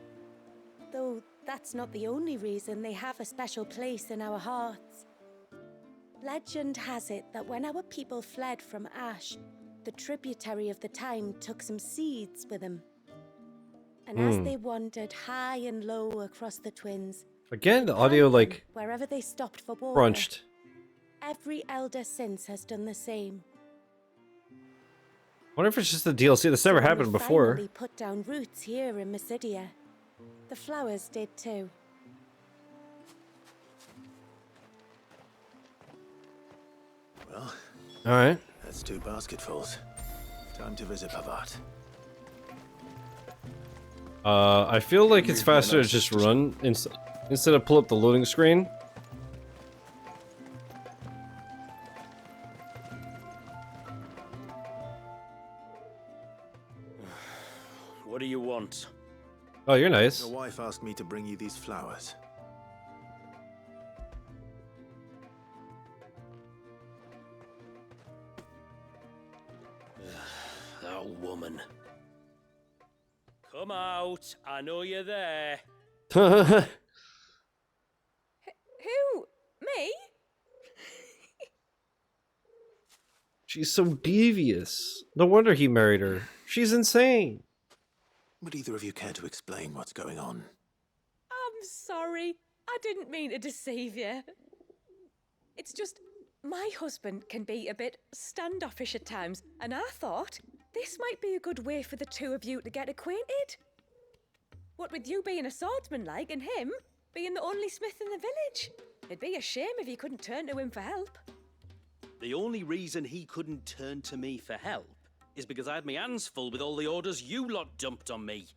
Though that's not the only reason they have a special place in our hearts. Legend has it that when our people fled from Ash, the tributary of the time took some seeds with them. And as they wandered high and low across the Twins, Again, the audio like wherever they stopped for water, crunched. every elder since has done the same. I wonder if it's just the DLC. This never happened before. Finally put down roots here in Mysidia. The flowers did too. Well, all right. That's 2 basketfuls. Time to visit Pavat. I feel like it's faster to just run instead of pull up the loading screen. What do you want? Oh, you're nice. Your wife asked me to bring you these flowers. That woman. Come out. I know you're there. Who? Me? She's so devious. No wonder he married her. She's insane. Would either of you care to explain what's going on? I'm sorry. I didn't mean to deceive you. It's just, my husband can be a bit standoffish at times, and I thought this might be a good way for the two of you to get acquainted. What with you being a swordsman like, and him being the only smith in the village. It'd be a shame if you couldn't turn to him for help. The only reason he couldn't turn to me for help is because I had my hands full with all the orders you lot dumped on me.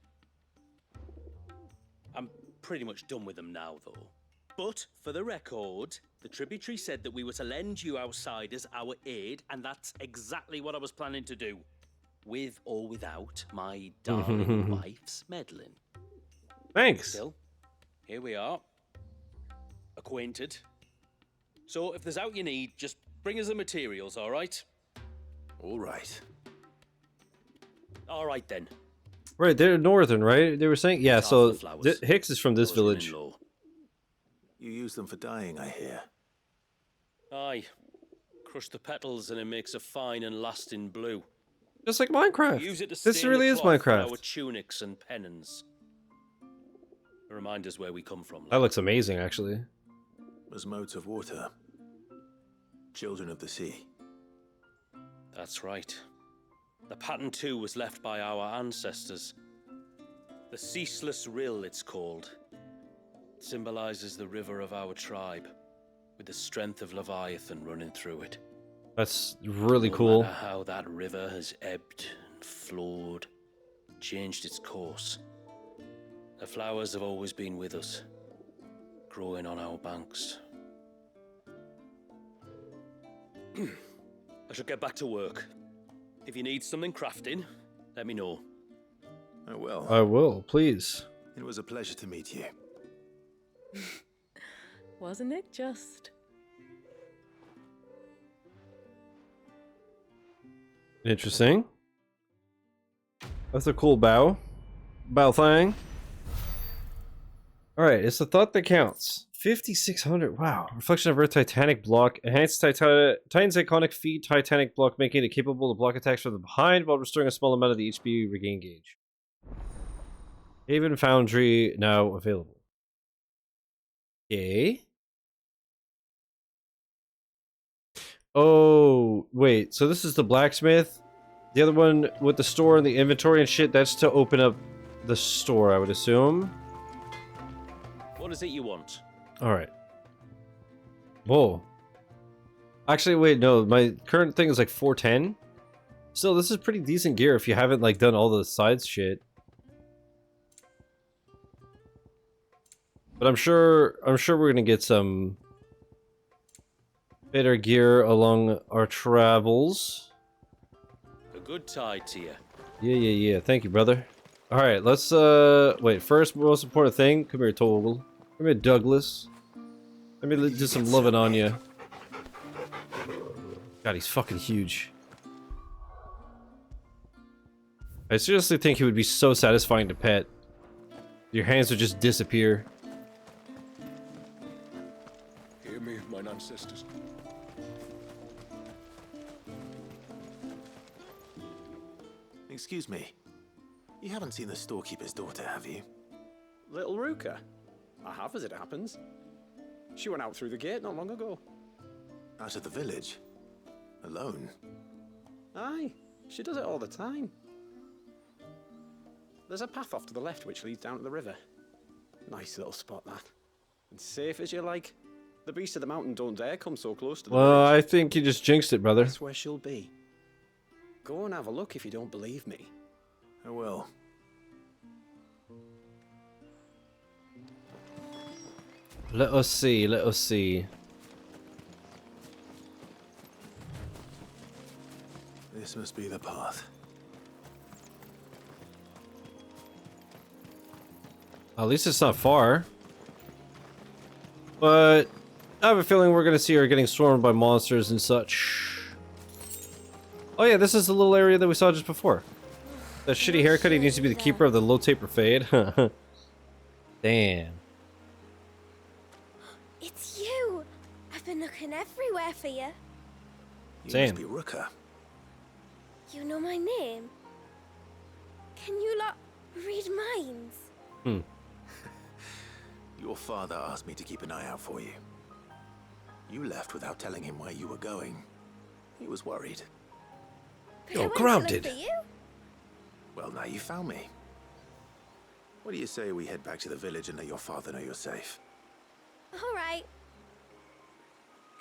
I'm pretty much done with them now, though. But, for the record, the tributary said that we were to lend you outsiders our aid, and that's exactly what I was planning to do. With or without my darling wife's meddling. Thanks. Still, here we are. Acquainted. So, if there's out you need, just bring us the materials, alright? Alright. Alright then. Right, they're northern, right? They were saying, yeah. Half So the flowers. Hicks is from this village. You use them for dyeing, I hear. Aye. Crush the petals and it makes a fine and lasting blue. Just like Minecraft. Use it to This stain really the is cloth for Minecraft. our tunics and pennons. Remind us where we come from. That looks amazing, actually. As modes of water. Children of the sea. That's right. The pattern too was left by our ancestors. The Ceaseless Rill, it's called. It symbolizes the river of our tribe, with the strength of Leviathan running through it. That's really No cool. matter how that river has ebbed and flowed, changed its course, the flowers have always been with us, growing on our banks. I should get back to work. If you need something crafting, let me know. I will. I will, please. It was a pleasure to meet you. Wasn't it just? Interesting. That's a cool bow. Bow thing. Alright, it's the thought that counts. 5,600. Wow. Reflection of Earth Titanic block. Enhanced Titan's iconic feat Titanic block, making it capable to block attacks from behind while restoring a small amount of the HP regain gauge. Haven Foundry now available. Okay. Oh, wait. So this is the blacksmith? The other one with the store and the inventory and shit, that's to open up the store, I would assume. What is it you want? Alright. Whoa. Actually, wait, no. My current thing is like 410. Still, this is pretty decent gear if you haven't like done all the sides shit. But I'm sure we're gonna get some better gear along our travels. A good tide to you. Yeah. Thank you, brother. Alright, let's wait, first most important thing. Come here, Toggle. Come here, Douglas. Let me do some loving on you. God, he's fucking huge. I seriously think he would be so satisfying to pet. Your hands would just disappear. Hear me, mine ancestors. Excuse me. You haven't seen the storekeeper's daughter, have you? Little Ruka? I have, as it happens. She went out through the gate not long ago. Out of the village? Alone? Aye, she does it all the time. There's a path off to the left which leads down to the river. Nice little spot, that. And safe as you like. The beasts of the mountain don't dare come so close to the Well, village. I think you just jinxed it, brother. That's where she'll be. Go and have a look if you don't believe me. I will. Let us see, let us see. This must be the path. At least it's not far. But I have a feeling we're gonna see her getting swarmed by monsters and such. Oh yeah, this is the little area that we saw just before. That shitty haircut, he needs to be the keeper of the low taper fade. Damn. It's you! I've been looking everywhere for you. You Same. must be Ruka. You know my name? Can you lot read minds? Hmm. Your father asked me to keep an eye out for you. You left without telling him where you were going. He was worried. But You're I went to look grounded. for you. Well, now you found me. What do you say we head back to the village and let your father know you're safe? All right.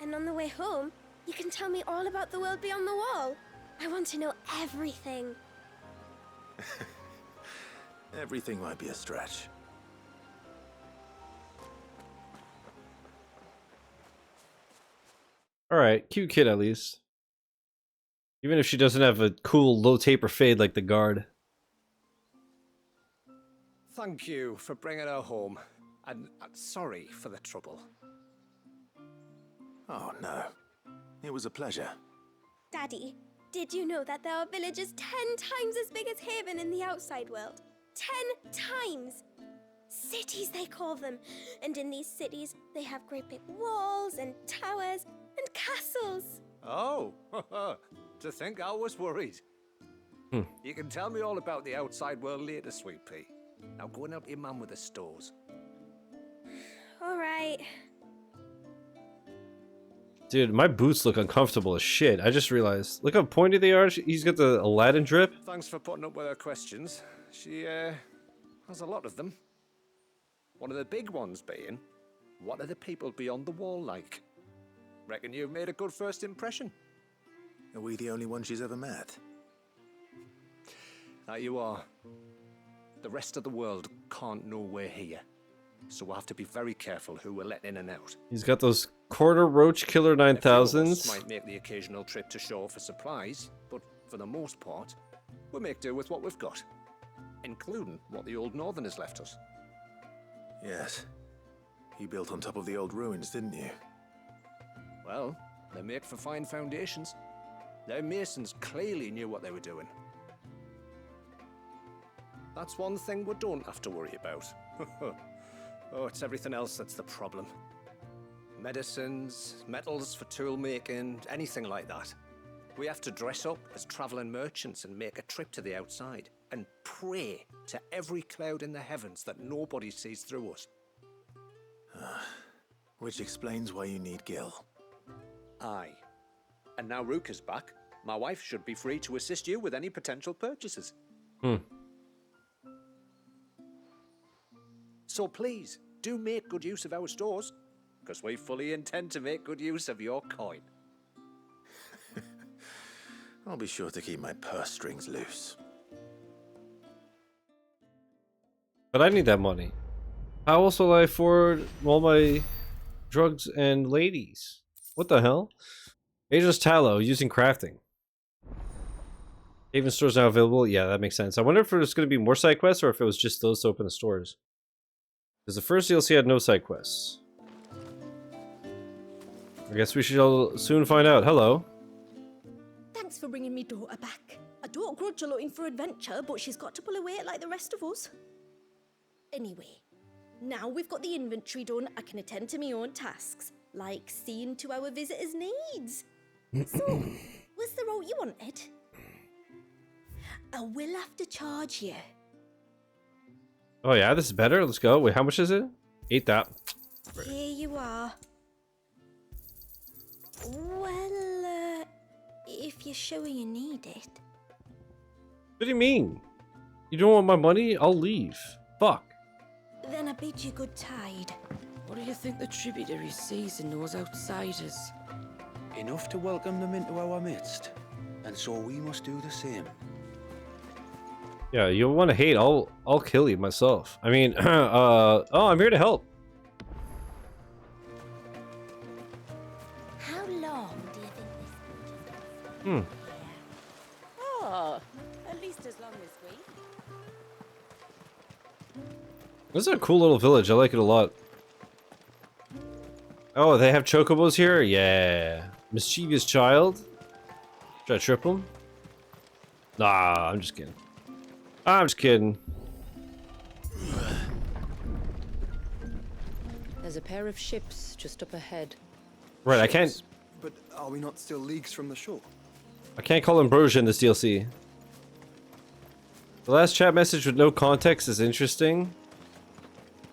And on the way home, you can tell me all about the world beyond the wall. I want to know everything. Everything might be a stretch. Alright, cute kid at least. Even if she doesn't have a cool low taper fade like the guard. Thank you for bringing her home. And sorry for the trouble. Oh, no. It was a pleasure. Daddy, did you know that there are villages 10 times as big as Haven in the outside world? 10 times! Cities, they call them. And in these cities, they have great big walls and towers and castles. Oh, to think I was worried. You can tell me all about the outside world later, sweet pea. Now go and help your mum with the stores. All right. Dude, my boots look uncomfortable as shit. I just realized. Look how pointy they are. He's got the Aladdin drip. Thanks for putting up with her questions. She, has a lot of them. One of the big ones being, what are the people beyond the wall like? Reckon you've made a good first impression. Are we the only one she's ever met? That you are. The rest of the world can't know we're here. So we'll have to be very careful who we're letting in and out. He's got those quarter roach killer A few of us 9000s. might make the occasional trip to shore for supplies, but for the most part, we'll make do with what we've got. Including what the old Northerners left us. Yes. You built on top of the old ruins, didn't you? Well, they make for fine foundations. Their masons clearly knew what they were doing. That's one thing we don't have to worry about. Oh, it's everything else that's the problem. Medicines, metals for tool making, anything like that. We have to dress up as traveling merchants and make a trip to the outside and pray to every cloud in the heavens that nobody sees through us. Which explains why you need Gil. Aye. And now Ruka's back, my wife should be free to assist you with any potential purchases. So please, do make good use of our stores, because we fully intend to make good use of your coin. I'll be sure to keep my purse strings loose. But I need that money. How else will I afford all my drugs and ladies? What the hell? Ageless tallow using crafting. Haven stores now available? Yeah, that makes sense. I wonder if there's going to be more side quests or if it was just those to open the stores. Because the first DLC had no side quests. I guess we shall soon find out. Hello. Thanks for bringing me daughter back. I don't grudge her looking for adventure, but she's got to pull her weight like the rest of us. Anyway, now we've got the inventory done, I can attend to my own tasks, like seeing to our visitors' needs. So, was the route you wanted? I will have to charge you. Oh yeah, this is better. Let's go. Wait, how much is it? 8,000. Here you are. Well, if you're sure you need it. What do you mean? You don't want my money? I'll leave. Fuck. Then I bid you good tide. What do you think the tributary sees in those outsiders? Enough to welcome them into our midst, and so we must do the same. Yeah, you want to hate? I'll kill you myself. I mean, oh, I'm here to help. How long do you think this bridge is Hmm. Oh, at least as long as we. This is a cool little village. I like it a lot. Oh, they have chocobos here? Yeah. Mischievous child? Should I trip him? Nah, I'm just kidding. I'm just kidding. There's a pair of ships just up ahead. Right, I can't... But are we not still leagues from the shore? I can't call ambrosia in this DLC. The last chat message with no context is interesting.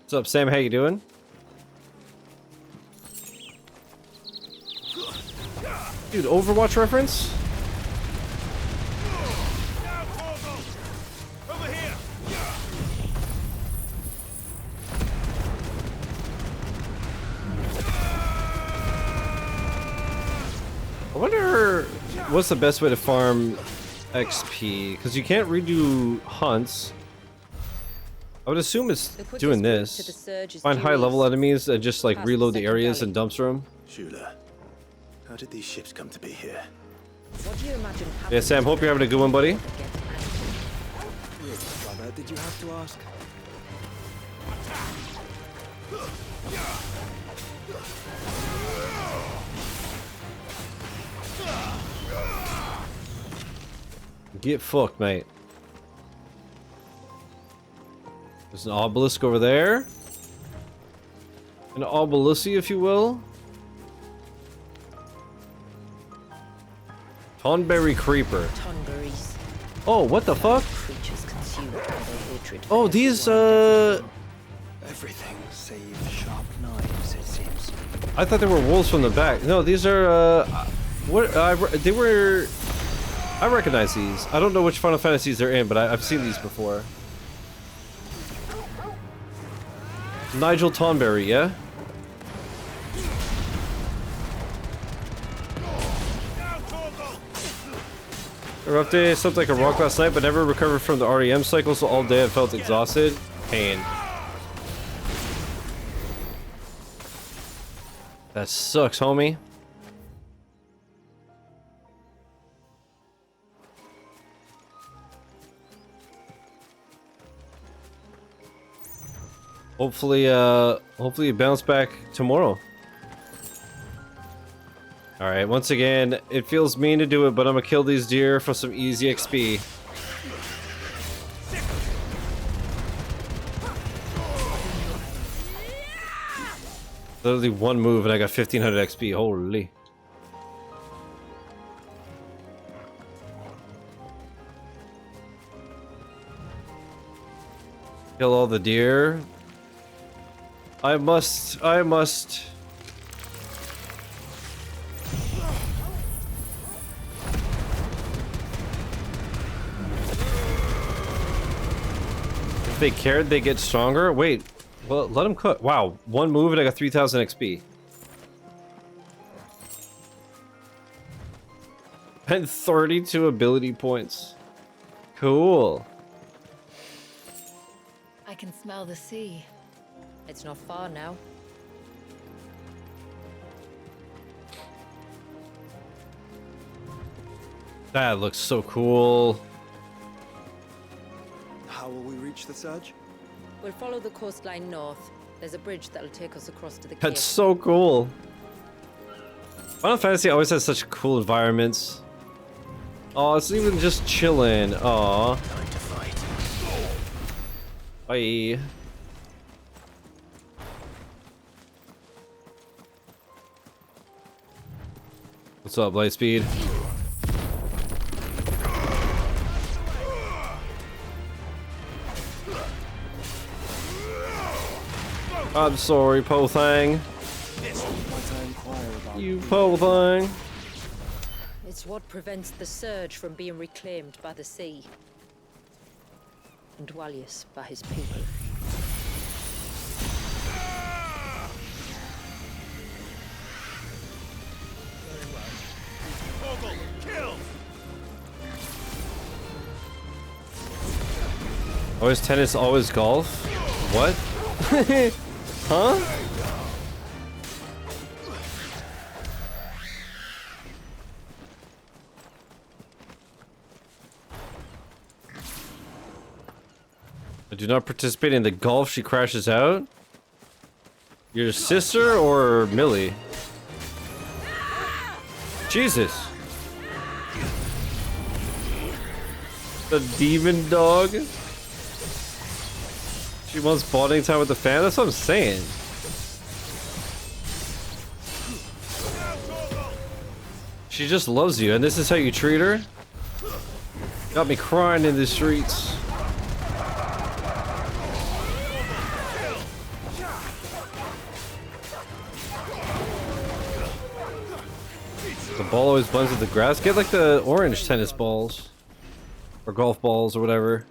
What's up, Sam? How you doing? Dude, Overwatch reference? I wonder what's the best way to farm XP, because you can't redo hunts. I would assume it's doing this. Find high level enemies and just like reload the areas and dumpster them. Shula, how did these ships come to be here? What do you imagine happened? Yeah, Sam, hope you're having a good one, buddy. Brother, did you have to ask? Get fucked, mate. There's an obelisk over there. An obelisk, if you will. Tonberry creeper. Tonberries. Oh, what the fuck? Creatures consumed by their hatred. Oh, these, Everything save sharp knives, it seems. I thought they were wolves from the back. No, these are, what, they were... I recognize these. I don't know which Final Fantasies they're in, but I've seen these before. Nigel Tonberry, yeah? Update, slept like a rock last night, but never recovered from the REM cycle, so all day I felt exhausted. Pain. That sucks, homie. Hopefully you bounce back tomorrow. Alright, once again, it feels mean to do it, but I'm gonna kill these deer for some easy XP. Literally one move and I got 1500 XP, holy. Kill all the deer. I must. If they cared, they get stronger. Wait, well, let them cook. Wow, one move and I got 3000 XP. And 32 ability points. Cool. I can smell the sea. It's not far now. That looks so cool. How will we reach the surge? We'll follow the coastline north. There's a bridge that'll take us across to the cape. That's so cool. Final Fantasy always has such cool environments. Oh, it's even just chilling. Aw. Bye. What's up, Lightspeed? I'm sorry, Pothang. You Pothang. It's what prevents the surge from being reclaimed by the sea. And Dwalius by his people. Always tennis, always golf? What? Huh? I do not participate in the golf, she crashes out? Your sister or Millie? Jesus. The demon dog? She wants bonding time with the fan? That's what I'm saying. She just loves you, and this is how you treat her? Got me crying in the streets. The ball always blends with the grass. Get like the orange tennis balls. Or golf balls or whatever.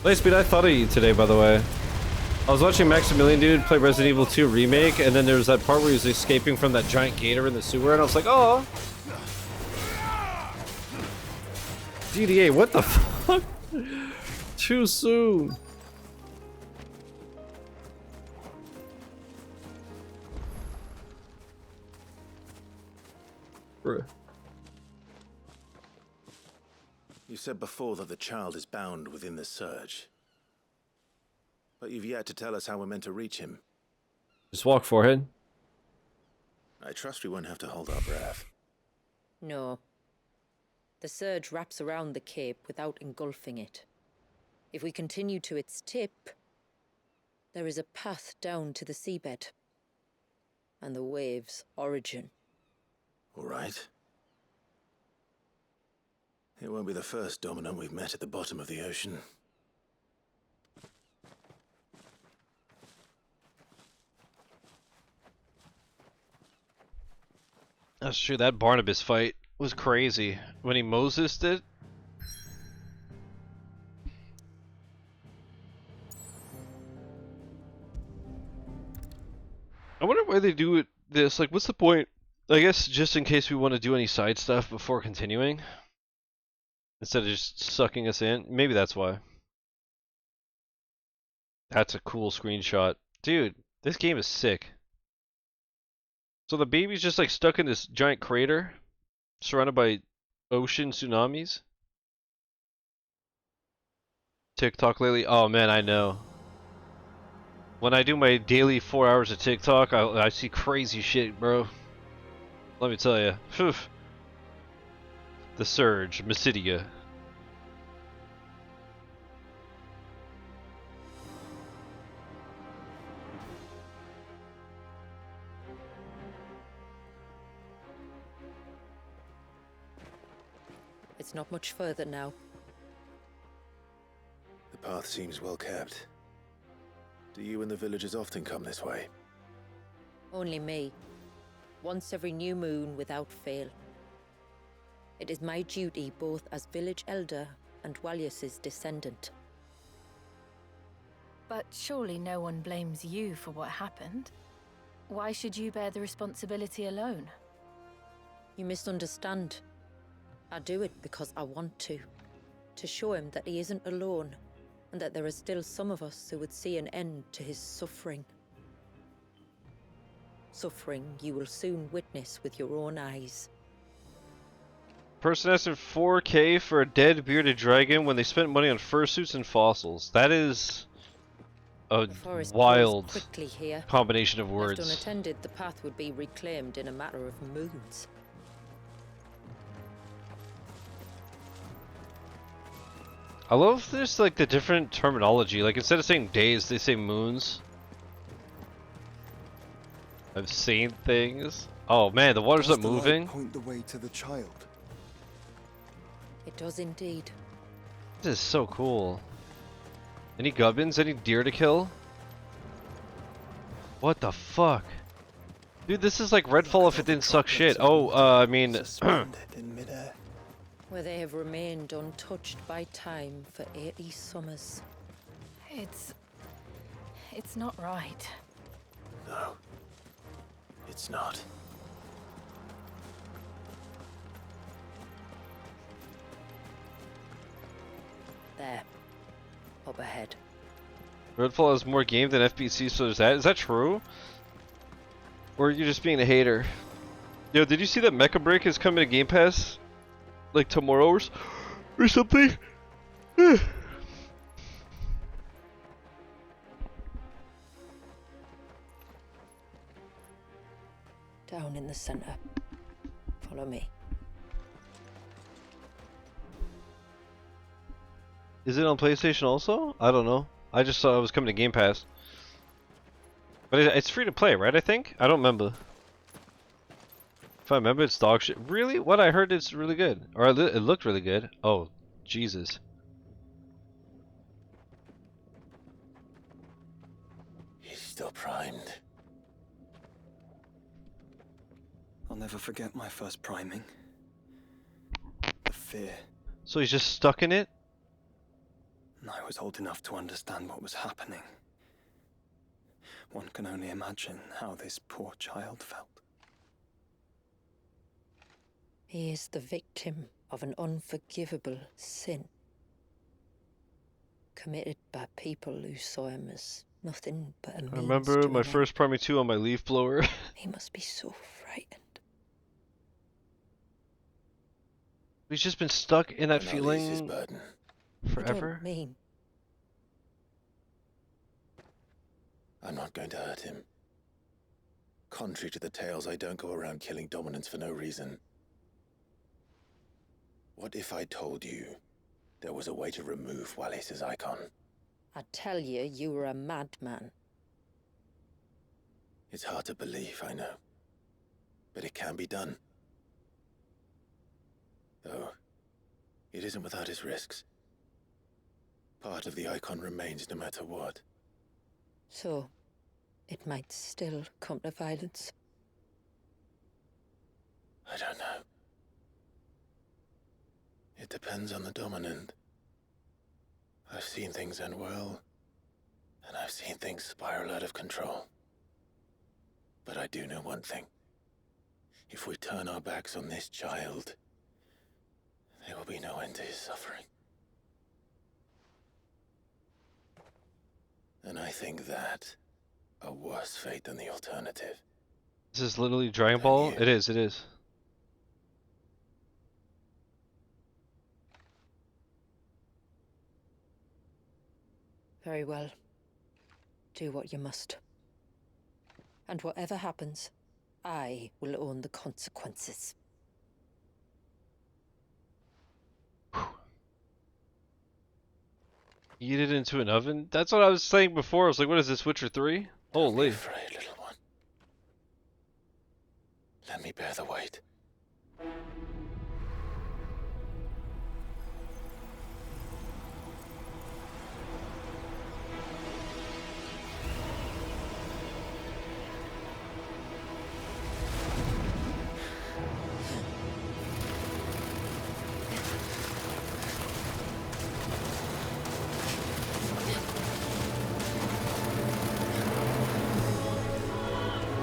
Lightspeed, I thought of you today, by the way. I was watching Maximilian dude play Resident Evil 2 Remake, and then there was that part where he was escaping from that giant gator in the sewer, and I was like, oh! DDA, what the fuck? Too soon. Bruh. You said before that the child is bound within the surge. But you've yet to tell us how we're meant to reach him. Just walk, forehead. I trust we won't have to hold our breath. No. The surge wraps around the cape without engulfing it. If we continue to its tip, there is a path down to the seabed. And the wave's origin. All right. It won't be the first dominant we've met at the bottom of the ocean. That's true, that Barnabas fight was crazy. When he Moses'd it. I wonder why they do this. Like, what's the point? I guess just in case we want to do any side stuff before continuing. Instead of just sucking us in. Maybe that's why. That's a cool screenshot. Dude, this game is sick. So the baby's just like stuck in this giant crater, surrounded by ocean tsunamis. TikTok lately? Oh man, I know. When I do my daily 4 hours of TikTok, I see crazy shit, bro. Let me tell you. Phew. The Surge, Mysidia. It's not much further now. The path seems well kept. Do you and the villagers often come this way? Only me. Once every new moon without fail. It is my duty both as village elder and Dwalius's descendant. But surely no one blames you for what happened. Why should you bear the responsibility alone? You misunderstand. I do it because I want to. To show him that he isn't alone, and that there are still some of us who would see an end to his suffering. Suffering you will soon witness with your own eyes. Person asking 4K for a dead bearded dragon when they spent money on fursuits and fossils. That is a The forest wild grows quickly here. combination of Left words. unattended, the path would be reclaimed in a matter of moons. I love this, like, the different terminology. Like, instead of saying days, they say moons. I've seen things. Oh man, the water's Does not the light moving. point the way to the child? It does indeed. This is so cool. Any gubbins? Any deer to kill? What the fuck? Dude, this is like Redfall if it didn't suck shit. Oh, I mean... in midair. Where they have remained untouched by time for 80 summers. It's not right. No. It's not. There. Up ahead. Redfall has more game than FBC, so there's that. Is that true? Or are you just being a hater? Yo, did you see that Mecha Break is coming to Game Pass? Like tomorrow or something? Down in the center. Follow me. Is it on PlayStation also? I don't know. I just saw it was coming to Game Pass. But it's free to play, right? I think? I don't remember. If I remember, it's dog shit. Really? What I heard it's really good. Or it looked really good. Oh, Jesus. He's still primed. I'll never forget my first priming. The fear. So he's just stuck in it? I was old enough to understand what was happening. One can only imagine how this poor child felt. He is the victim of an unforgivable sin. Committed by people who saw him as nothing but a means I remember to my an end. first Primary 2 on my leaf blower. He must be so frightened. He's just been stuck in that And I'll ease his feeling burden. You forever. don't mean I'm not going to hurt him. Contrary to the tales, I don't go around killing dominants for no reason. What if I told you there was a way to remove Wallace's icon? I'd tell you you were a madman. It's hard to believe, I know. But it can be done. Though, it isn't without its risks. Part of the icon remains no matter what. So, it might still come to violence. I don't know. It depends on the dominant. I've seen things end well, and I've seen things spiral out of control. But I do know one thing. If we turn our backs on this child, there will be no end to his suffering. And I think that a worse fate than the alternative. This is literally Dragon Ball? It is, it is. Very well. Do what you must. And whatever happens, I will own the consequences. Eat it into an oven? That's what I was saying before. I was like, what is this, Witcher 3? Holy. Afraid, little one. Let me bear the weight.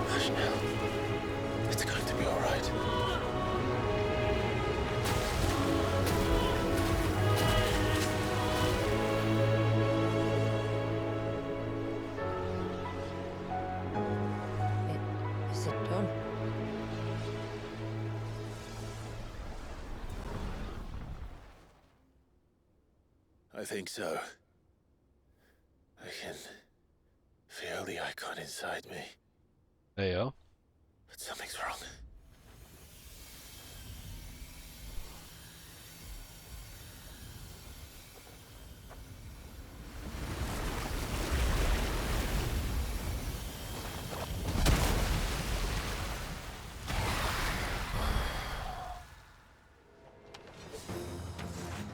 Hush now. It's going to be all right. I think so. I can feel the Eikon inside me. There you go. But something's wrong.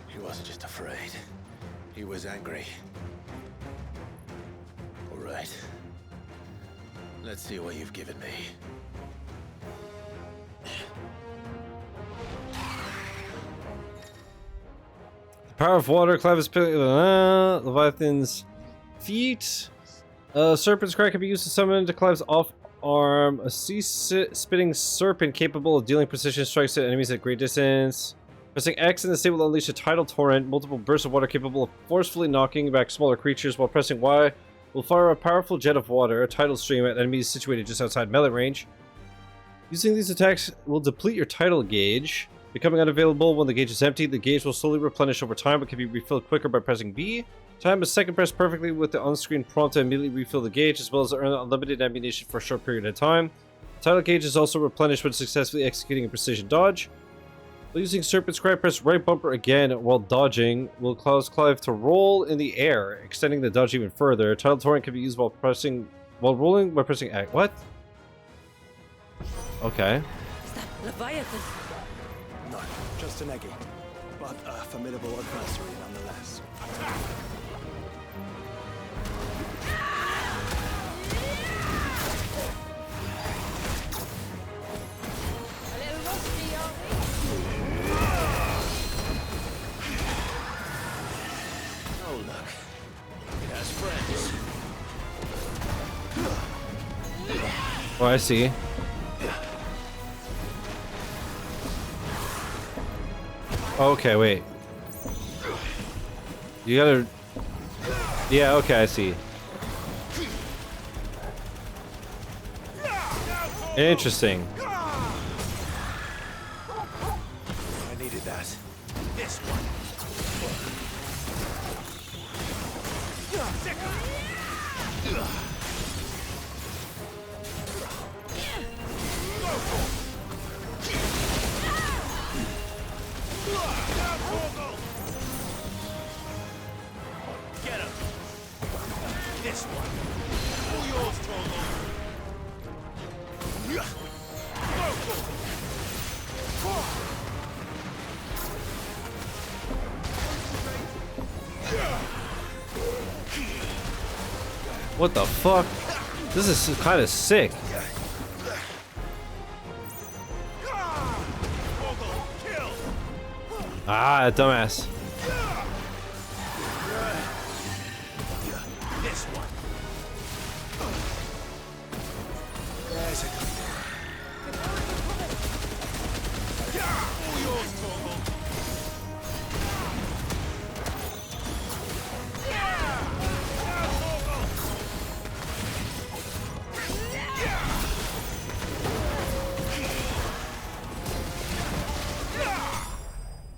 He wasn't just afraid. He was angry. All right. Let's see what you've given me. The power of water, Clive is Leviathan's feet. Serpent's cry can be used to summon to Clive's off arm. A sea-spitting serpent capable of dealing precision strikes at enemies at great distance. Pressing X in the state will unleash a tidal torrent, multiple bursts of water capable of forcefully knocking back smaller creatures, while pressing Y will fire a powerful jet of water, a tidal stream, at enemies situated just outside melee range. Using these attacks will deplete your tidal gauge, becoming unavailable when the gauge is empty. The gauge will slowly replenish over time, but can be refilled quicker by pressing B. Time a second press perfectly with the on-screen prompt to immediately refill the gauge, as well as earn unlimited ammunition for a short period of time. The tidal gauge is also replenished when successfully executing a precision dodge. While using Serpent's Cry, press right bumper again while dodging will cause Clive to roll in the air, extending the dodge even further. Tidal Torrent can be used while rolling by pressing X. What? Okay. Is that Leviathan? No, just an eggy, but a formidable adversary nonetheless. Oh, look. It has friends. Oh, I see. Okay, wait. You gotta... Yeah, okay, I see. Interesting. I needed that. This one. Get him. This one. All yours, Torgal. What the fuck? This is kind of sick. Ah, dumbass. This one. There's a all yours, Torgal.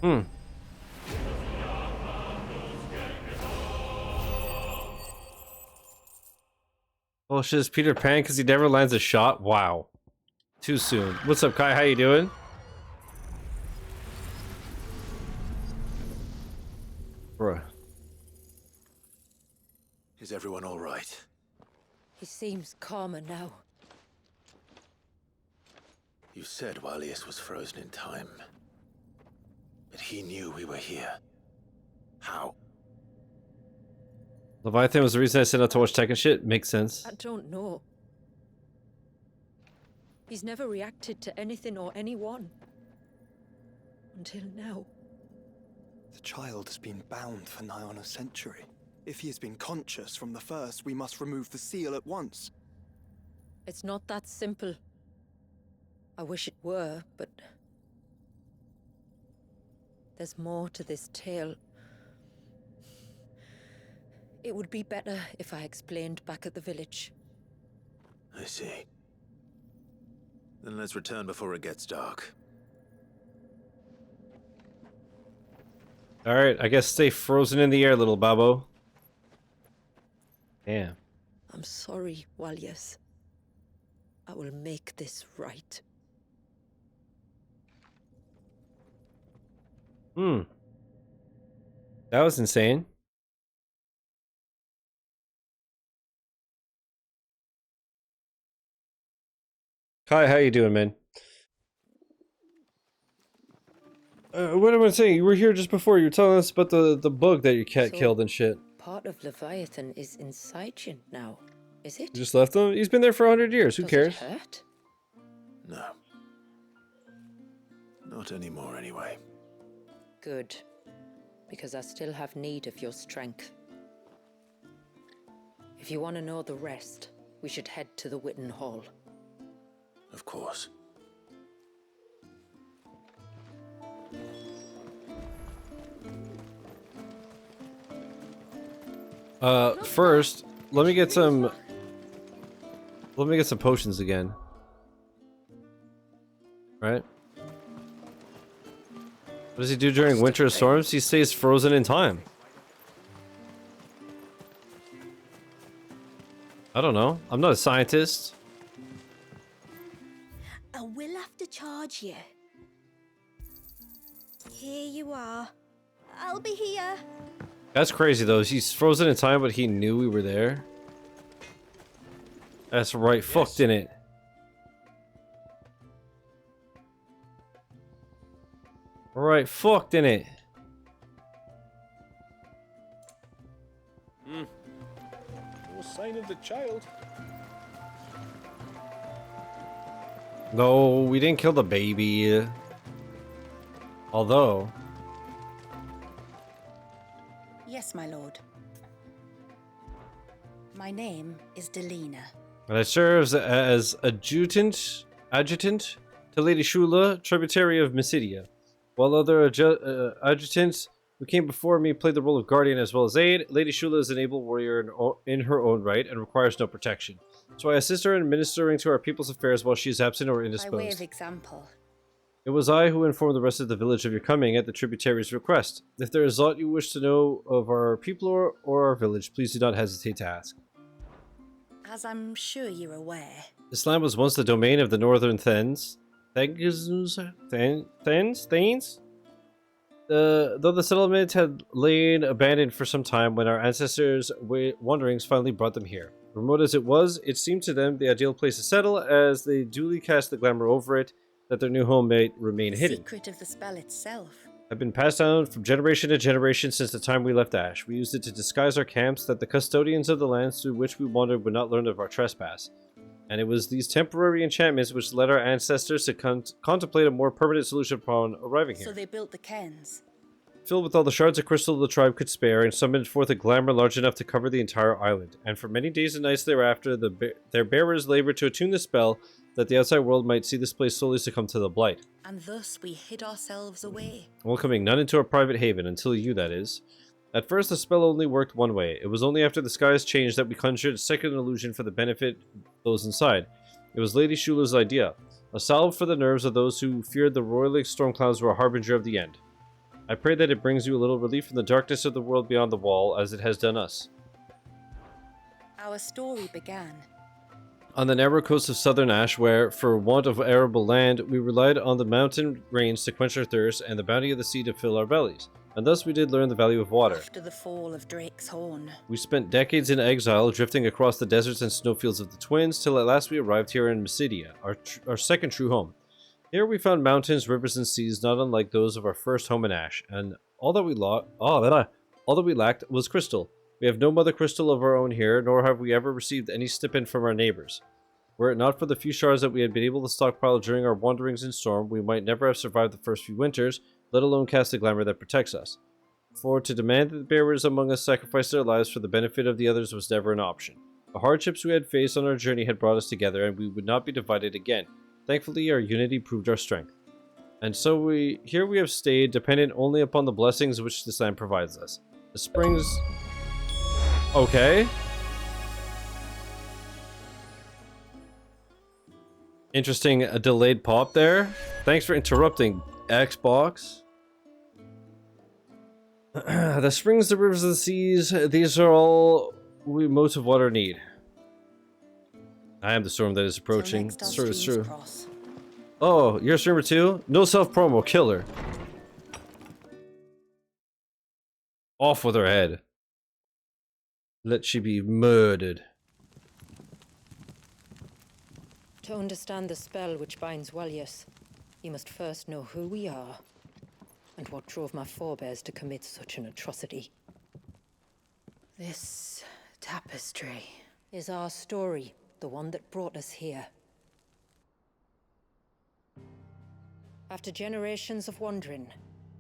Hmm. Oh shit, is Peter Pan because he never lands a shot? Wow. Too soon. What's up, Kai? How you doing? Bruh. Is everyone all right? He seems calmer now. You said Walius was frozen in time. But he knew we were here. How? Leviathan was the reason I set out to watch tech and shit. Makes sense. I don't know. He's never reacted to anything or anyone. Until now. The child has been bound for nigh on a century. If he has been conscious from the first, we must remove the seal at once. It's not that simple. I wish it were, but... there's more to this tale. It would be better if I explained back at the village. I see. Then let's return before it gets dark. Alright, I guess stay frozen in the air, little babo. Damn. I'm sorry, Walias. I will make this right. Hmm. That was insane. Kai, how you doing, man? What am I saying? You were here just before. You were telling us about the bug that your cat killed and shit. Part of Leviathan is inside you now, is it? You just left him? He's been there for 100 years. Who Does cares? it hurt? No. Not anymore, anyway. Good. Because I still have need of your strength. If you want to know the rest, we should head to the Witten Hall. Of course. First, let me get some potions again. Right? What does he do during winter storms? He stays frozen in time. I don't know. I'm not a scientist. I will have to charge you. Here you are. I'll be here. That's crazy though. He's frozen in time, but he knew we were there. That's right. Yes. Fucked in it. Right, fucked in it. No sign of the child. No, we didn't kill the baby. Although. Yes, my lord. My name is Delina. And I serves as adjutant to Lady Shula, tributary of Mysidia. While other adjutants who came before me played the role of guardian as well as aid, Lady Shula is an able warrior in her own right and requires no protection. So I assist her in ministering to our people's affairs while she is absent or indisposed. By way of example. It was I who informed the rest of the village of your coming at the tributary's request. If there is aught you wish to know of our people or our village, please do not hesitate to ask. As I'm sure you're aware. This land was once the domain of the northern Thanes. Thanes? Though the settlement had lain abandoned for some time when our ancestors' wanderings finally brought them here. Remote as it was, it seemed to them the ideal place to settle as they duly cast the glamour over it, that their new home might remain hidden. The secret of the spell itself Have been passed down from generation to generation since the time we left Ash. We used it to disguise our camps, that the custodians of the lands through which we wandered would not learn of our trespass. And it was these temporary enchantments which led our ancestors to contemplate a more permanent solution upon arriving here. So they built the cairns. Filled with all the shards of crystal the tribe could spare, and summoned forth a glamour large enough to cover the entire island. And for many days and nights thereafter, their bearers labored to attune the spell, that the outside world might see this place slowly succumb to the Blight. And thus we hid ourselves away. Welcoming none into our private haven, until you, that is. At first, the spell only worked one way. It was only after the skies changed that we conjured a second illusion for the benefit of those inside. It was Lady Shula's idea. A salve for the nerves of those who feared the roiling storm clouds were a harbinger of the end. I pray that it brings you a little relief from the darkness of the world beyond the wall, as it has done us. Our story began on the narrow coast of southern Ash, where, for want of arable land, we relied on the mountain rains to quench our thirst and the bounty of the sea to fill our bellies. And thus we did learn the value of water. After the fall of Drake's Horn. We spent decades in exile, drifting across the deserts and snowfields of the Twins, till at last we arrived here in Mysidia, our second true home. Here we found mountains, rivers, and seas not unlike those of our first home in Ash, and all that we lacked was crystal. We have no mother crystal of our own here, nor have we ever received any stipend from our neighbors. Were it not for the few shards that we had been able to stockpile during our wanderings in storm, we might never have survived the first few winters, let alone cast the glamour that protects us. For to demand that the bearers among us sacrifice their lives for the benefit of the others was never an option. The hardships we had faced on our journey had brought us together, and we would not be divided again. Thankfully, our unity proved our strength. And so here we have stayed, dependent only upon the blessings which this land provides us. The springs... Okay. Interesting, a delayed pop there. Thanks for interrupting, Xbox. The springs, the rivers, the seas, these are all we most of water need. I am the storm that is approaching. It's true. Oh, you're a streamer too? No self-promo, killer. Off with her head. Let she be murdered. To understand the spell which binds Walius, you must first know who we are, and what drove my forebears to commit such an atrocity. This tapestry is our story, the one that brought us here. After generations of wandering,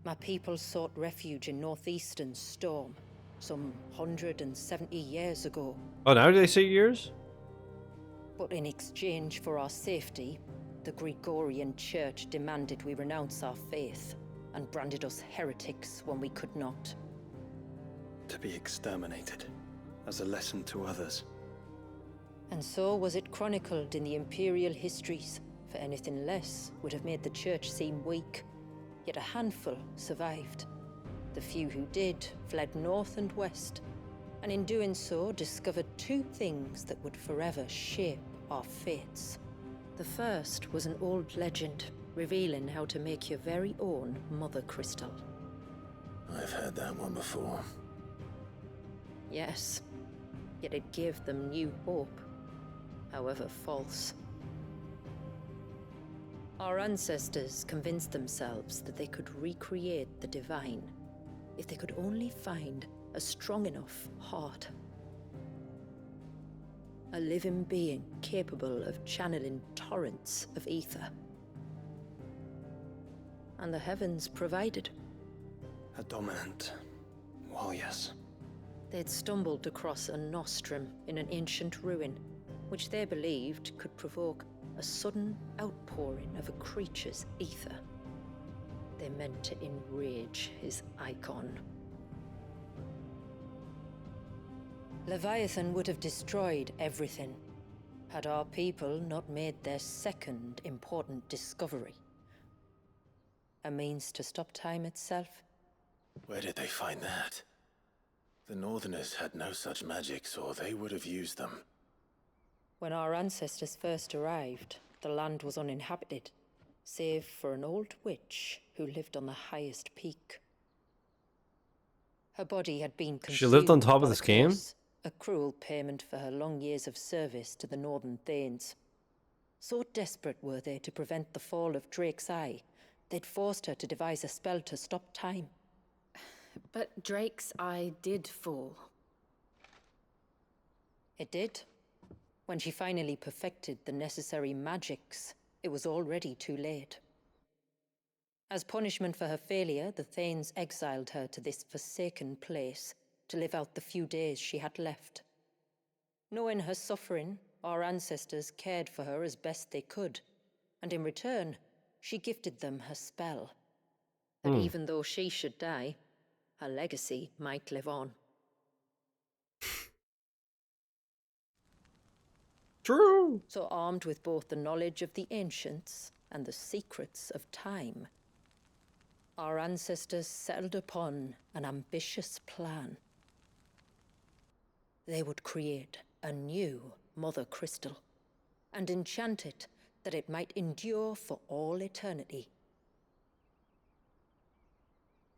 my people sought refuge in northeastern Storm, some 170 years ago. Oh, now do they say years? But in exchange for our safety, the Gregorian Church demanded we renounce our faith and branded us heretics when we could not. To be exterminated, as a lesson to others. And so was it chronicled in the imperial histories, for anything less would have made the Church seem weak. Yet a handful survived. The few who did fled north and west, and in doing so discovered two things that would forever shape our fates. The first was an old legend, revealing how to make your very own mother crystal. I've heard that one before. Yes, yet it gave them new hope, however false. Our ancestors convinced themselves that they could recreate the divine if they could only find a strong enough heart. A living being capable of channeling torrents of ether. And the heavens provided. A dominant Walius. They'd stumbled across a nostrum in an ancient ruin, which they believed could provoke a sudden outpouring of a creature's ether. They meant to enrage his Eikon. Leviathan would have destroyed everything, had our people not made their second important discovery. A means to stop time itself. Where did they find that? The Northerners had no such magics, or they would have used them. When our ancestors first arrived, the land was uninhabited, save for an old witch who lived on the highest peak. Her body had been consumed. She lived on top of this game? A cruel payment for her long years of service to the Northern Thanes. So desperate were they to prevent the fall of Drake's Eye, they'd forced her to devise a spell to stop time. But Drake's Eye did fall. It did. When she finally perfected the necessary magics, it was already too late. As punishment for her failure, the Thanes exiled her to this forsaken place to live out the few days she had left. Knowing her suffering, our ancestors cared for her as best they could, and in return, she gifted them her spell. That even though she should die, her legacy might live on. True. So armed with both the knowledge of the ancients and the secrets of time, our ancestors settled upon an ambitious plan. They would create a new Mother Crystal and enchant it that it might endure for all eternity.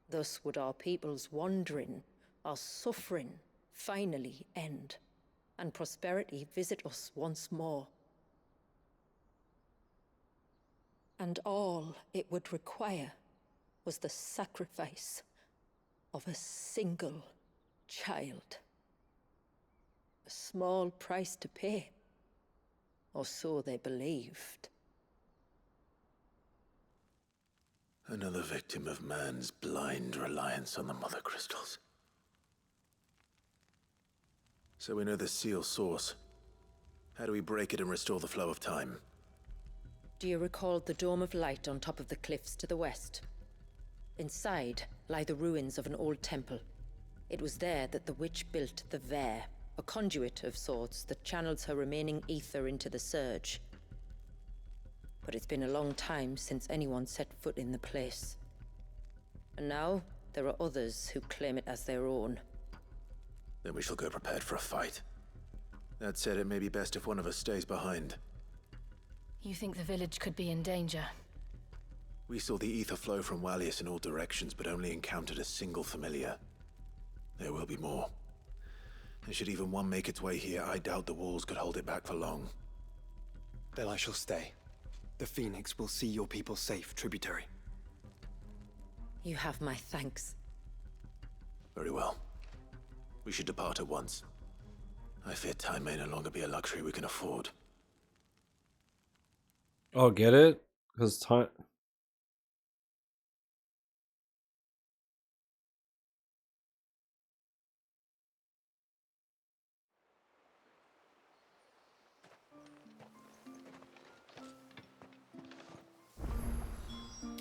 Thus would our people's wandering, our suffering, finally end, and prosperity visit us once more. And all it would require was the sacrifice of a single child. A small price to pay, or so they believed. Another victim of man's blind reliance on the Mother Crystals. So we know the seal source. How do we break it and restore the flow of time? Do you recall the Dome of Light on top of the cliffs to the west? Inside lie the ruins of an old temple. It was there that the witch built the Vare, a conduit of sorts that channels her remaining ether into the surge. But it's been a long time since anyone set foot in the place. And now, there are others who claim it as their own. Then we shall go prepared for a fight. That said, it may be best if one of us stays behind. You think the village could be in danger? We saw the ether flow from Wallius in all directions, but only encountered a single familiar. There will be more. And should even one make its way here, I doubt the walls could hold it back for long. Then I shall stay. The Phoenix will see your people safe, tributary. You have my thanks. Very well. We should depart at once. I fear time may no longer be a luxury we can afford. Oh, get it? Because time...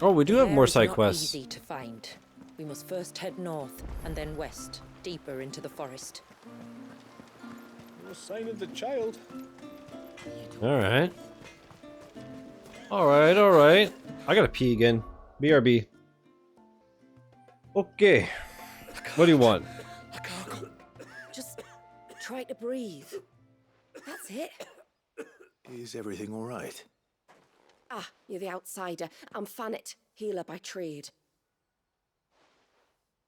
Oh, we do have more side quests. Easy to find. We must first head north and then west, deeper into the forest. No sign of the child. Alright. Alright. I gotta pee again. BRB. Okay. What do you want? Just try to breathe. That's it. Is everything all right? Ah, you're the outsider. I'm Fanit, healer by trade.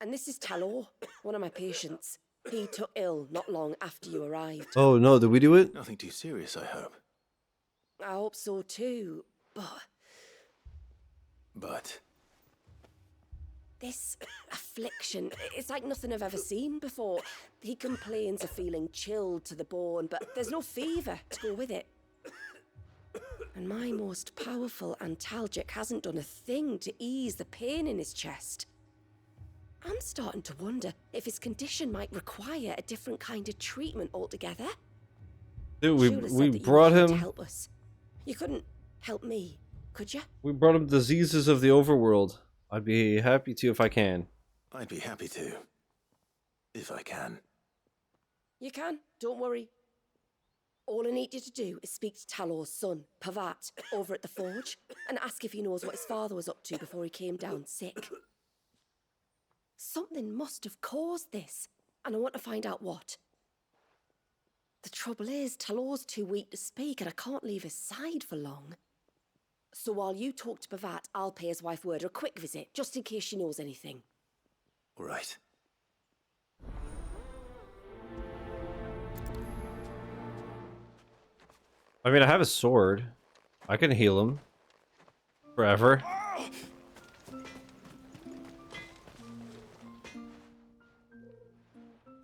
And this is Talor, one of my patients. He took ill not long after you arrived. Oh no, did we do it? Nothing too serious, I hope. I hope so too, But... this affliction, it's like nothing I've ever seen before. He complains of feeling chilled to the bone, but there's no fever to go with it. And my most powerful antalgic hasn't done a thing to ease the pain in his chest. I'm starting to wonder if his condition might require a different kind of treatment altogether. Dude, Shula we said that you brought were here to him... help us. You couldn't help me, could you? We brought him diseases of the overworld. I'd be happy to if I can. I'd be happy to. If I can. You can, don't worry. All I need you to do is speak to Talor's son, Pavat, over at the forge, and ask if he knows what his father was up to before he came down sick. Something must have caused this, and I want to find out what. The trouble is, Talor's too weak to speak, and I can't leave his side for long. So while you talk to Pavat, I'll pay his wife word a quick visit, just in case she knows anything. All right. I mean, I have a sword. I can heal him. Forever.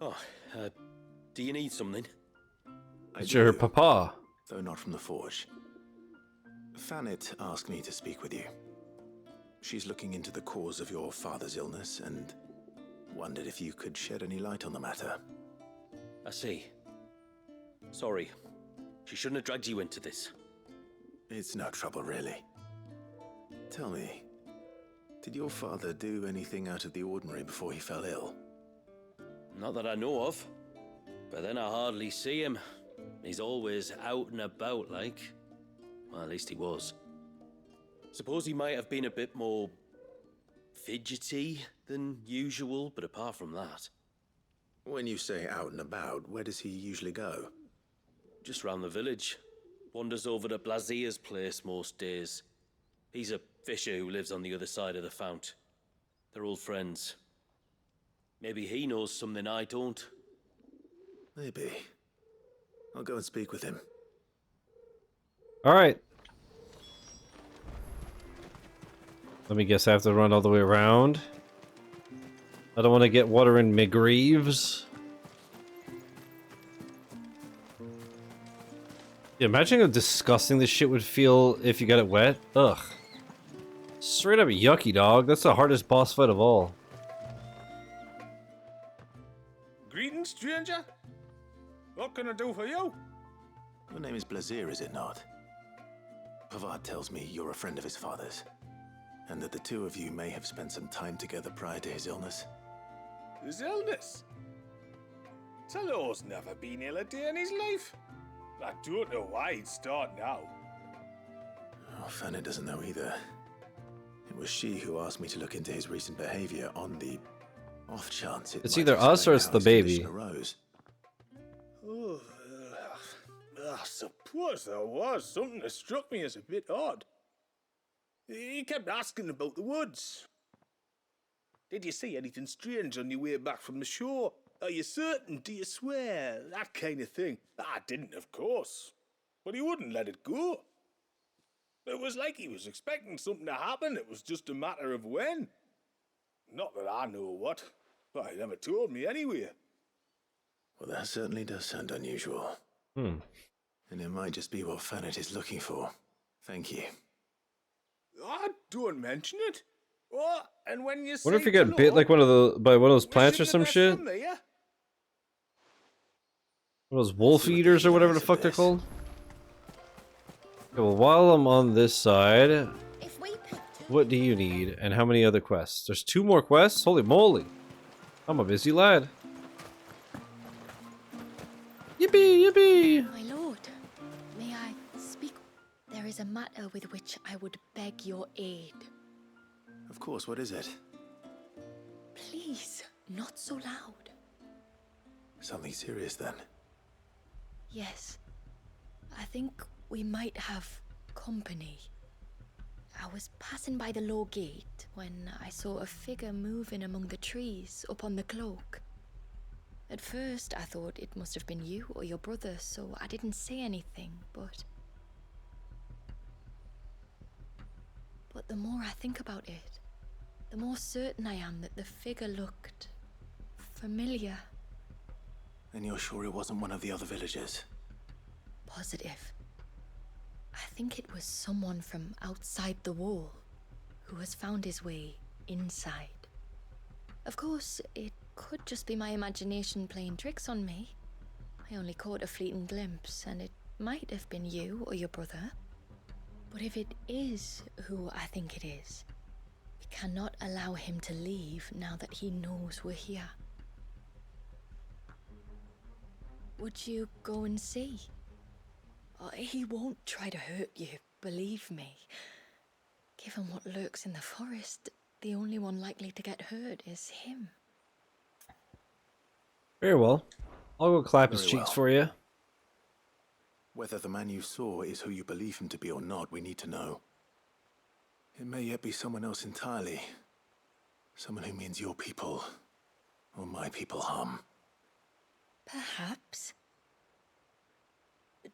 Oh, do you need something? It's your papa. Though not from the forge. Fanit asked me to speak with you. She's looking into the cause of your father's illness and wondered if you could shed any light on the matter. I see. Sorry. She shouldn't have dragged you into this. It's no trouble, really. Tell me, did your father do anything out of the ordinary before he fell ill? Not that I know of. But then I hardly see him. He's always out and about, like. Well, at least he was. Suppose he might have been a bit more fidgety than usual, but apart from that. When you say out and about, where does he usually go? Just round the village. Wanders over to Valisthea's place most days. He's a fisher who lives on the other side of the fount. They're old friends. Maybe he knows something I don't. Maybe. I'll go and speak with him. Alright. Let me guess I have to run all the way around. I don't want to get water in my greaves. Yeah, imagine how disgusting this shit would feel if you got it wet. Ugh. Straight up yucky, dog. That's the hardest boss fight of all. Greetings, stranger. What can I do for you? Your name is Blazir, is it not? Pavad tells me you're a friend of his father's, and that the two of you may have spent some time together prior to his illness. His illness? Talor's never been ill a day in his life. I don't know why he'd start now. Oh, Fanny doesn't know either. It was she who asked me to look into his recent behavior on the off chance It's might either explain us or it's how the his baby. condition arose. Oh, I suppose there was something that struck me as a bit odd. He kept asking about the woods. Did you see anything strange on your way back from the shore? Are you certain? Do you swear? That kind of thing. I didn't, of course. But he wouldn't let it go. It was like he was expecting something to happen. It was just a matter of when. Not that I know what. But he never told me anyway. Well, that certainly does sound unusual. Hmm. And it might just be what Fanet is looking for. Thank you. Ah, don't mention it. Oh, and when you Wonder if say you get hello, bit like one of the by one of those plants or wishing some the best shit. from there. One of those wolf eaters or whatever the fuck they're called. Okay, well, while I'm on this side, what do you need, and how many other quests? There's 2 more quests. Holy moly! I'm a busy lad. Yippee, yippee! My lord, may I speak? There is a matter with which I would beg your aid. Of course, what is it? Please, not so loud. Something serious then. Yes, I think we might have company. I was passing by the low gate when I saw a figure moving among the trees up on the cloak. At first, I thought it must have been you or your brother, so I didn't say anything, but the more I think about it, the more certain I am that the figure looked familiar. And you're sure it wasn't one of the other villagers? Positive. I think it was someone from outside the wall who has found his way inside. Of course, it could just be my imagination playing tricks on me. I only caught a fleeting glimpse, and it might have been you or your brother. But if it is who I think it is, we cannot allow him to leave now that he knows we're here. Would you go and see? He won't try to hurt you, believe me. Given what lurks in the forest, the only one likely to get hurt is him. Very well. I'll go clap his Very cheeks well. for you. Whether the man you saw is who you believe him to be or not, we need to know. It may yet be someone else entirely. Someone who means your people, or my people, harm. Perhaps.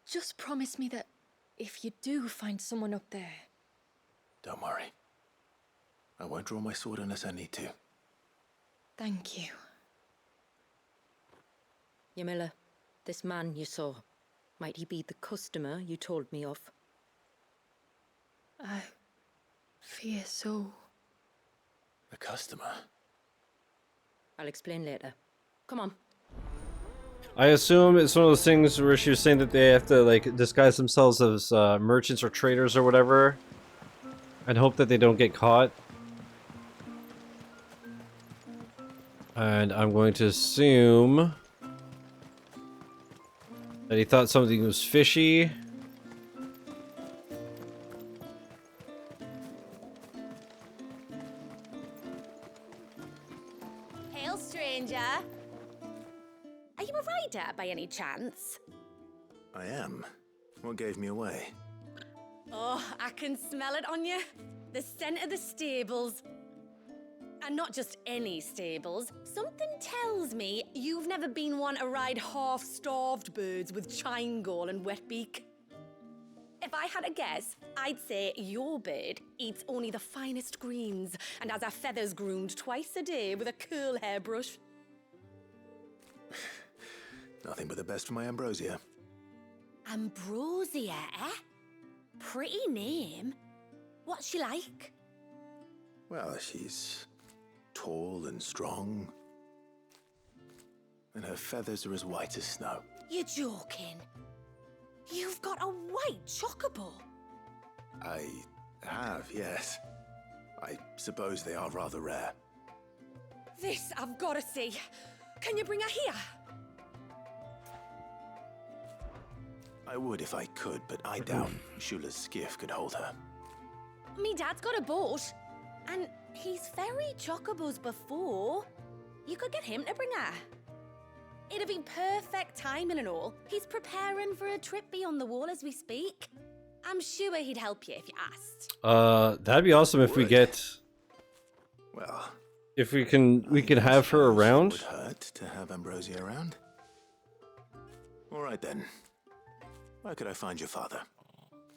Just promise me that if you do find someone up there... Don't worry. I won't draw my sword unless I need to. Thank you. Yamila, this man you saw, might he be the customer you told me of? I fear so. The customer? I'll explain later. Come on. I assume it's one of those things where she was saying that they have to like disguise themselves as merchants or traders or whatever, and hope that they don't get caught. And I'm going to assume that he thought something was fishy. Hail, stranger. Are you a rider by any chance? I am. What gave me away? Oh, I can smell it on you. The scent of the stables. And not just any stables. Something tells me you've never been one to ride half-starved birds with chine gall and wet beak. If I had a guess, I'd say your bird eats only the finest greens and has her feathers groomed twice a day with a curl hairbrush. Nothing but the best for my ambrosia. Ambrosia, eh? Pretty name. What's she like? Well, she's tall and strong. And her feathers are as white as snow. You're joking. You've got a white chocobo. I have, yes. I suppose they are rather rare. This I've got to see. Can you bring her here? I would if I could, but I doubt Shula's skiff could hold her. Me dad's got a boat. And he's ferried Chocobos before. You could get him to bring her. It'd be perfect timing and all. He's preparing for a trip beyond the wall as we speak. I'm sure he'd help you if you asked. That'd be awesome if we get. Well, if we can have her around. It would hurt to have Ambrosia around. All right then. Where could I find your father?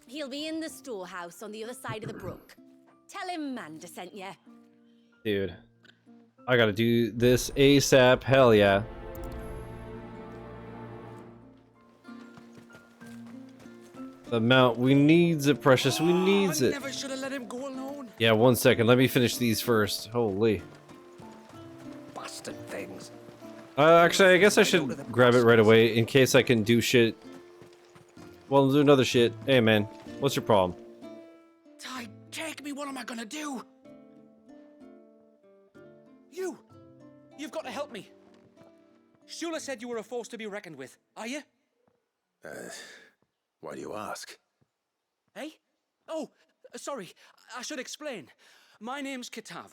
He'll be in the storehouse on the other side of the brook. Tell him Manda sent you. Dude, I gotta do this ASAP. Hell yeah. The mount, we needs it, Precious. We needs it. Never should have let him go alone. Yeah, 1 second. Let me finish these first. Holy. Bastard things. Actually, I guess I should grab it right away in case I can do shit. Well, do another shit. Hey, man. What's your problem? Tide, take me. What am I gonna do? You've got to help me. Shula said you were a force to be reckoned with. Are you? Why do you ask? Eh? Oh, sorry. I should explain. My name's Kitav.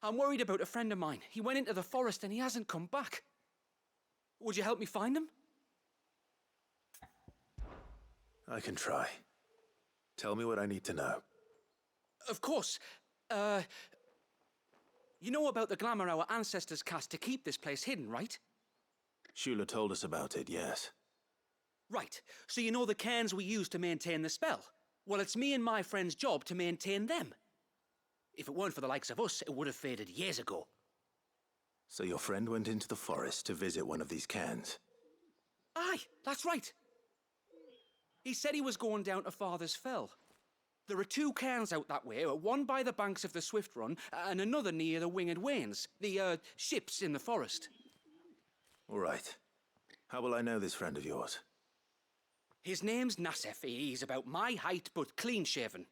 I'm worried about a friend of mine. He went into the forest and he hasn't come back. Would you help me find him? I can try. Tell me what I need to know. Of course. You know about the glamour our ancestors cast to keep this place hidden, right? Shula told us about it, yes. Right. So you know the cairns we use to maintain the spell? Well, it's me and my friend's job to maintain them. If it weren't for the likes of us, it would have faded years ago. So your friend went into the forest to visit one of these cairns? Aye, that's right. He said he was going down to Father's Fell. There are 2 cairns out that way, one by the banks of the Swift Run, and another near the Winged Wains, the ships in the forest. All right. How will I know this friend of yours? His name's Nassef. He's about my height, but clean-shaven.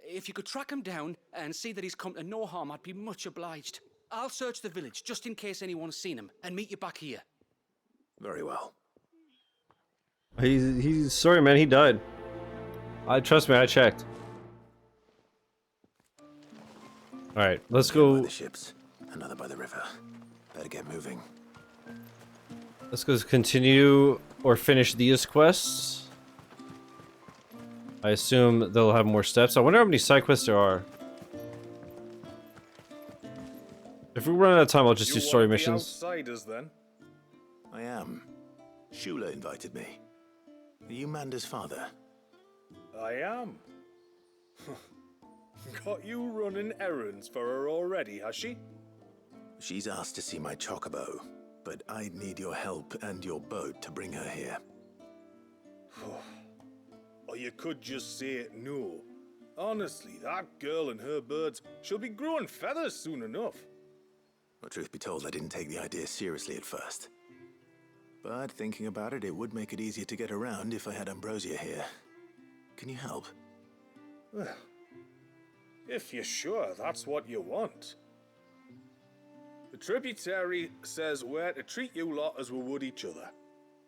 If you could track him down and see that he's come to no harm, I'd be much obliged. I'll search the village, just in case anyone's seen him, and meet you back here. Very well. He's sorry, man. He died. Trust me, I checked. All right, let's go. By the ships, another by the river. Better get moving. Let's go continue or finish these quests. I assume they'll have more steps. I wonder how many side quests there are. If we run out of time, I'll just do story missions. Outsiders, then? I am. Shula invited me. Are you Manda's father? I am. Got you running errands for her already, has she? She's asked to see my Chocobo, but I'd need your help and your boat to bring her here. Or you could just say no. Honestly, that girl and her birds, she'll be growing feathers soon enough. Well, truth be told, I didn't take the idea seriously at first. But thinking about it, it would make it easier to get around if I had Ambrosia here. Can you help? Well, if you're sure that's what you want. The tributary says we're to treat you lot as we would each other.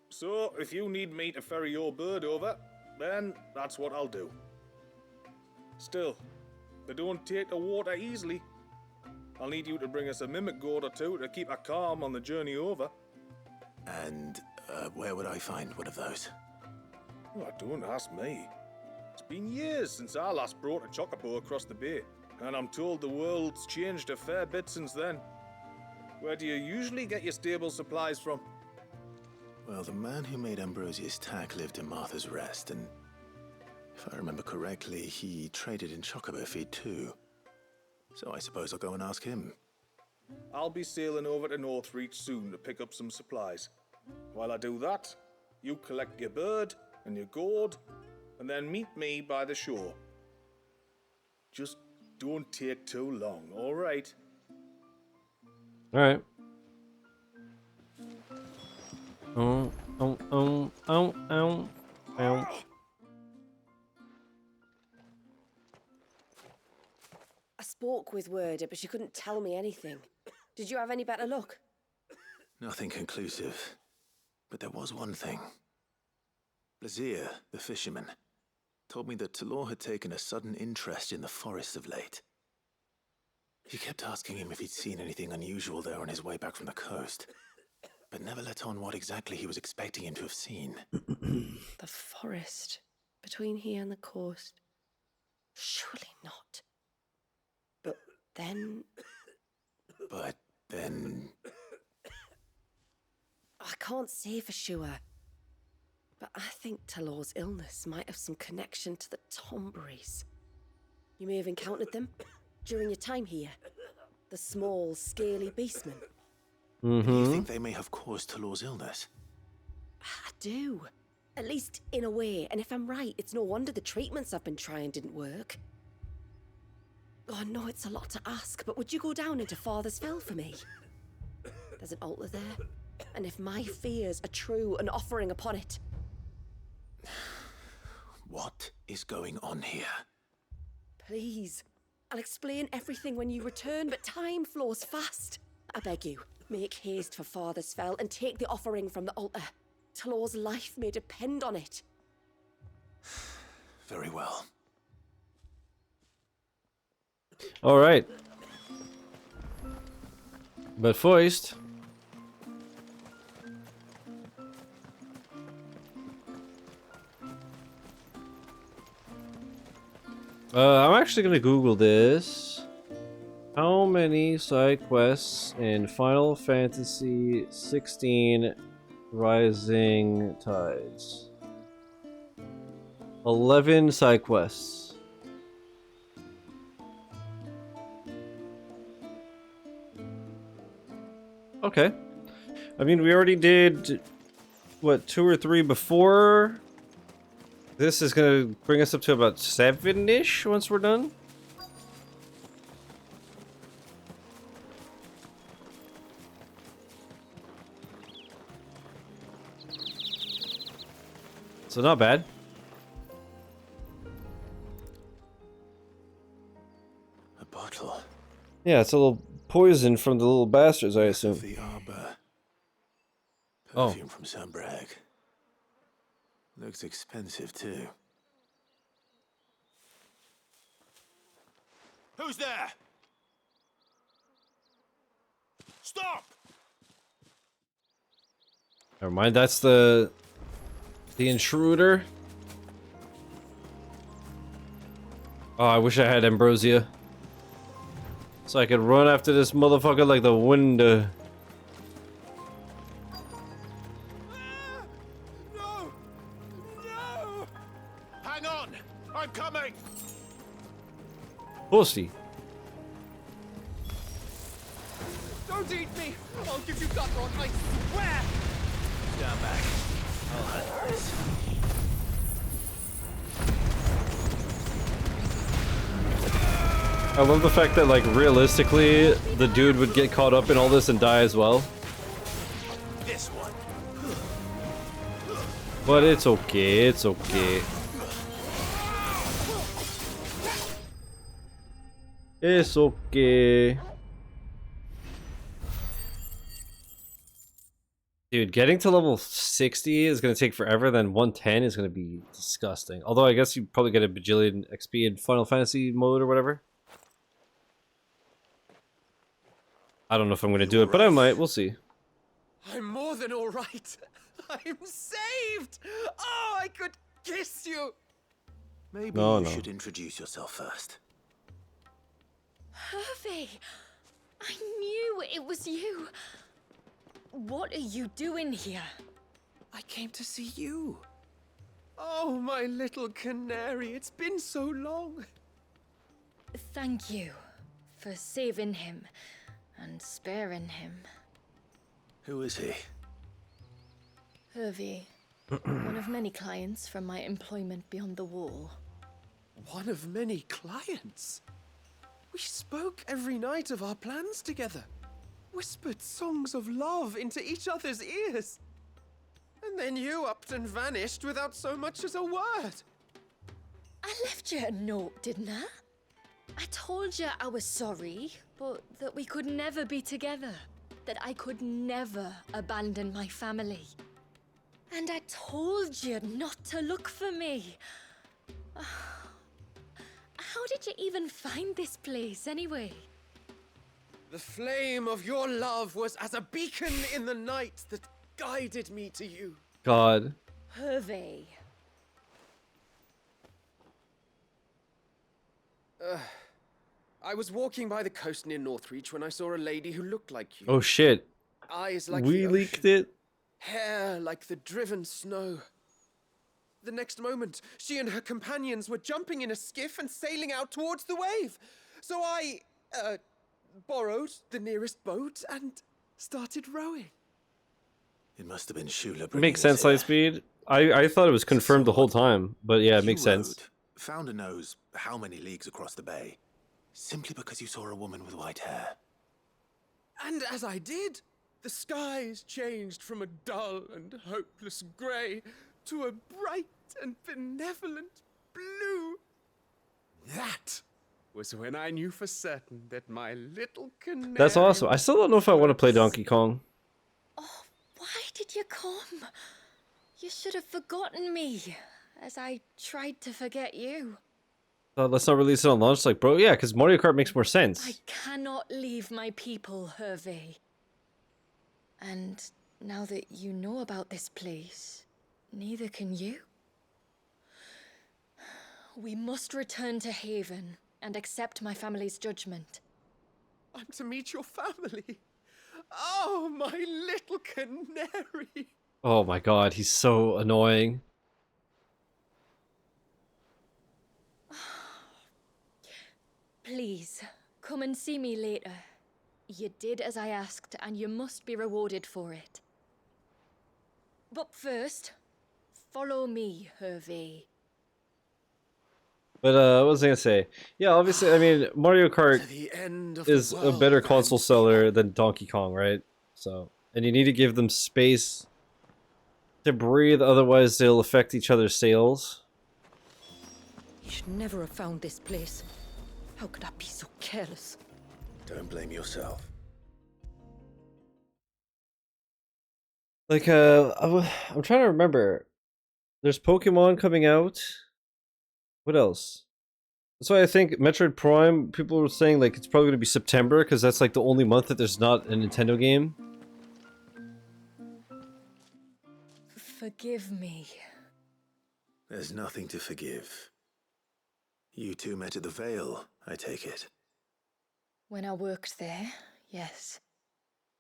So, if you need me to ferry your bird over, then that's what I'll do. Still, they don't take the water easily. I'll need you to bring us a mimic gourd or 2 to keep her calm on the journey over. And where would I find one of those? Oh, don't ask me. It's been years since I last brought a chocobo across the bay, and I'm told the world's changed a fair bit since then. Where do you usually get your stable supplies from? Well, the man who made Ambrosia's tack lived in Martha's Rest, and if I remember correctly, he traded in chocobo feed too. So I suppose I'll go and ask him. I'll be sailing over to Northreach soon to pick up some supplies. While I do that, you collect your bird and your gourd, and then meet me by the shore. Just don't take too long, all right? All right. Oh. I spoke with Werder, but she couldn't tell me anything. Did you have any better luck? Nothing conclusive. But there was one thing. Valisthea, the fisherman. told me that Talor had taken a sudden interest in the forest of late. He kept asking him if he'd seen anything unusual there on his way back from the coast, but never let on what exactly he was expecting him to have seen. The forest between here and the coast. Surely not. But then... I can't say for sure. But I think Talor's illness might have some connection to the Tomberries. You may have encountered them during your time here. The small, scaly beastmen. You think they may have caused Talor's illness? I do. At least in a way. And if I'm right, it's no wonder the treatments I've been trying didn't work. Oh, I know it's a lot to ask, but would you go down into Father's Fell for me? There's an altar there. And if my fears are true, an offering upon it. What is going on here? Please. I'll explain everything when you return, but time flows fast. I beg you, make haste for Father's Fell and take the offering from the altar. Talor's life may depend on it. Very well. All right. But first, I'm actually gonna Google this. How many side quests in Final Fantasy XVI Rising Tides? 11 side quests. Okay. I mean, we already did, what, 2 or 3 before? This is gonna bring us up to about 7-ish once we're done. So not bad. A bottle. Yeah, it's a little poison from the little bastards, I assume. The arbor. Oh. Perfume from Sunbrag. Looks expensive too. Who's there? Stop! Never mind, that's the intruder. Oh, I wish I had ambrosia. So I could run after this motherfucker like the wind. No! No! Hang on! I'm coming! Pussy. Don't eat me! I'll give you gut rot, I swear! Stand back. I'll handle this. I love the fact that, like, realistically, the dude would get caught up in all this and die as well. This one. But it's okay, it's okay. It's okay. Dude, getting to level 60 is going to take forever, then 110 is going to be disgusting. Although I guess you probably get a bajillion XP in Final Fantasy mode or whatever. I don't know if I'm going to do it, but I might. We'll see. I'm more than all right. I'm saved! Oh, I could kiss you! Maybe No, you no. should introduce yourself first. Hervey! I knew it was you! What are you doing here? I came to see you. Oh, my little canary, it's been so long. Thank you for saving him and sparing him. Who is he? Hervey, one of many clients from my employment beyond the wall. One of many clients? We spoke every night of our plans together. Whispered songs of love into each other's ears. And then you upped and vanished without so much as a word. I left you a note, didn't I? I told you I was sorry, but that we could never be together. That I could never abandon my family. And I told you not to look for me. How did you even find this place, anyway? The flame of your love was as a beacon in the night that guided me to you. God. Hervé. I was walking by the coast near Northreach when I saw a lady who looked like you. Oh shit. Eyes like We the leaked ocean, it? hair like the driven snow. The next moment, she and her companions were jumping in a skiff and sailing out towards the wave. So I, borrowed the nearest boat and started rowing. It must have been Shula It bringing makes us sense, here. Lightspeed. I thought it was confirmed the whole time, but yeah, it You makes sense. rowed, found a nose how many leagues across the bay, simply because you saw a woman with white hair. And as I did, the skies changed from a dull and hopeless grey to a bright and benevolent blue. That was when I knew for certain that my little canary... That's awesome. I still don't know if I want to play Donkey Kong. Oh, why did you come? You should have forgotten me, as I tried to forget you. Let's not release it on launch. Like, bro, yeah, because Mario Kart makes more sense. I cannot leave my people, Hervé. And now that you know about this place, neither can you. We must return to Haven and accept my family's judgment. I'm to meet your family. Oh, my little canary. Oh my god, he's so annoying. Please, come and see me later. You did as I asked, and you must be rewarded for it. But first, follow me, Hervé. But what was I gonna say? Yeah, obviously, I mean, Mario Kart is a better console seller than Donkey Kong, right? So, and you need to give them space to breathe, otherwise they'll affect each other's sales. You should never have found this place. How could I be so careless? Don't blame yourself. Like, I'm trying to remember. There's Pokemon coming out. What else? That's why I think Metroid Prime, people were saying, like, it's probably going to be September, because that's, like, the only month that there's not a Nintendo game. Forgive me. There's nothing to forgive. You two met at the Vale, I take it. When I worked there, yes.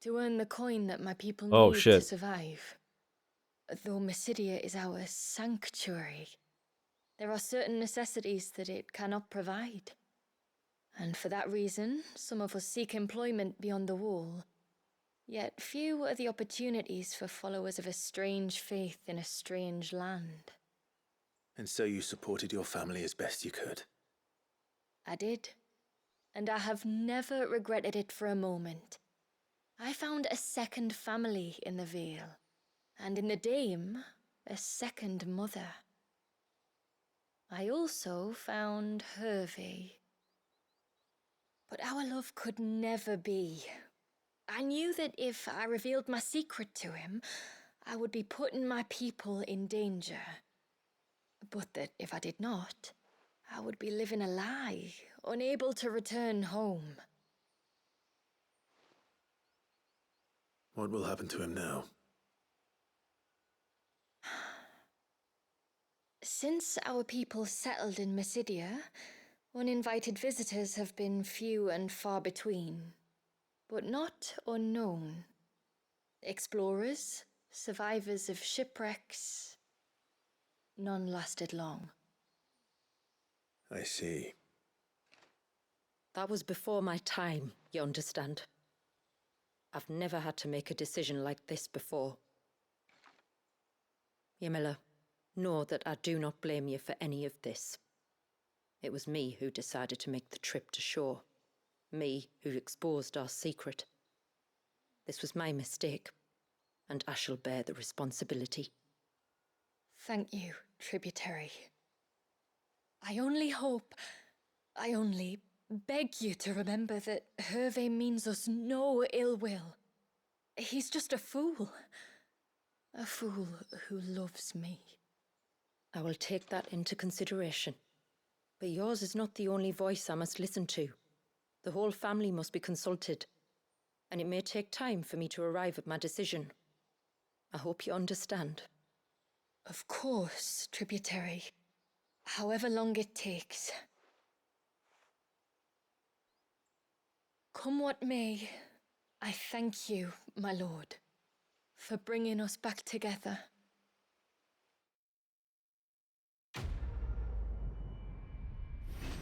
To earn the coin that my people Oh, need to shit. survive. Though Mysidia is our sanctuary, there are certain necessities that it cannot provide. And for that reason, some of us seek employment beyond the wall. Yet few are the opportunities for followers of a strange faith in a strange land. And so you supported your family as best you could. I did. And I have never regretted it for a moment. I found a second family in the Vale. And in the Dame, a second mother. I also found Hervé. But our love could never be. I knew that if I revealed my secret to him, I would be putting my people in danger. But that if I did not, I would be living a lie, unable to return home. What will happen to him now? Since our people settled in Mysidia, uninvited visitors have been few and far between, but not unknown. Explorers, survivors of shipwrecks, none lasted long. I see. That was before my time, you understand? I've never had to make a decision like this before. Yamila, know that I do not blame you for any of this. It was me who decided to make the trip to shore. Me who exposed our secret. This was my mistake, and I shall bear the responsibility. Thank you, tributary. I only beg you to remember that Hervé means us no ill will. He's just a fool. A fool who loves me. I will take that into consideration. But yours is not the only voice I must listen to. The whole family must be consulted, and it may take time for me to arrive at my decision. I hope you understand. Of course, tributary. However long it takes. Come what may, I thank you, my lord, for bringing us back together.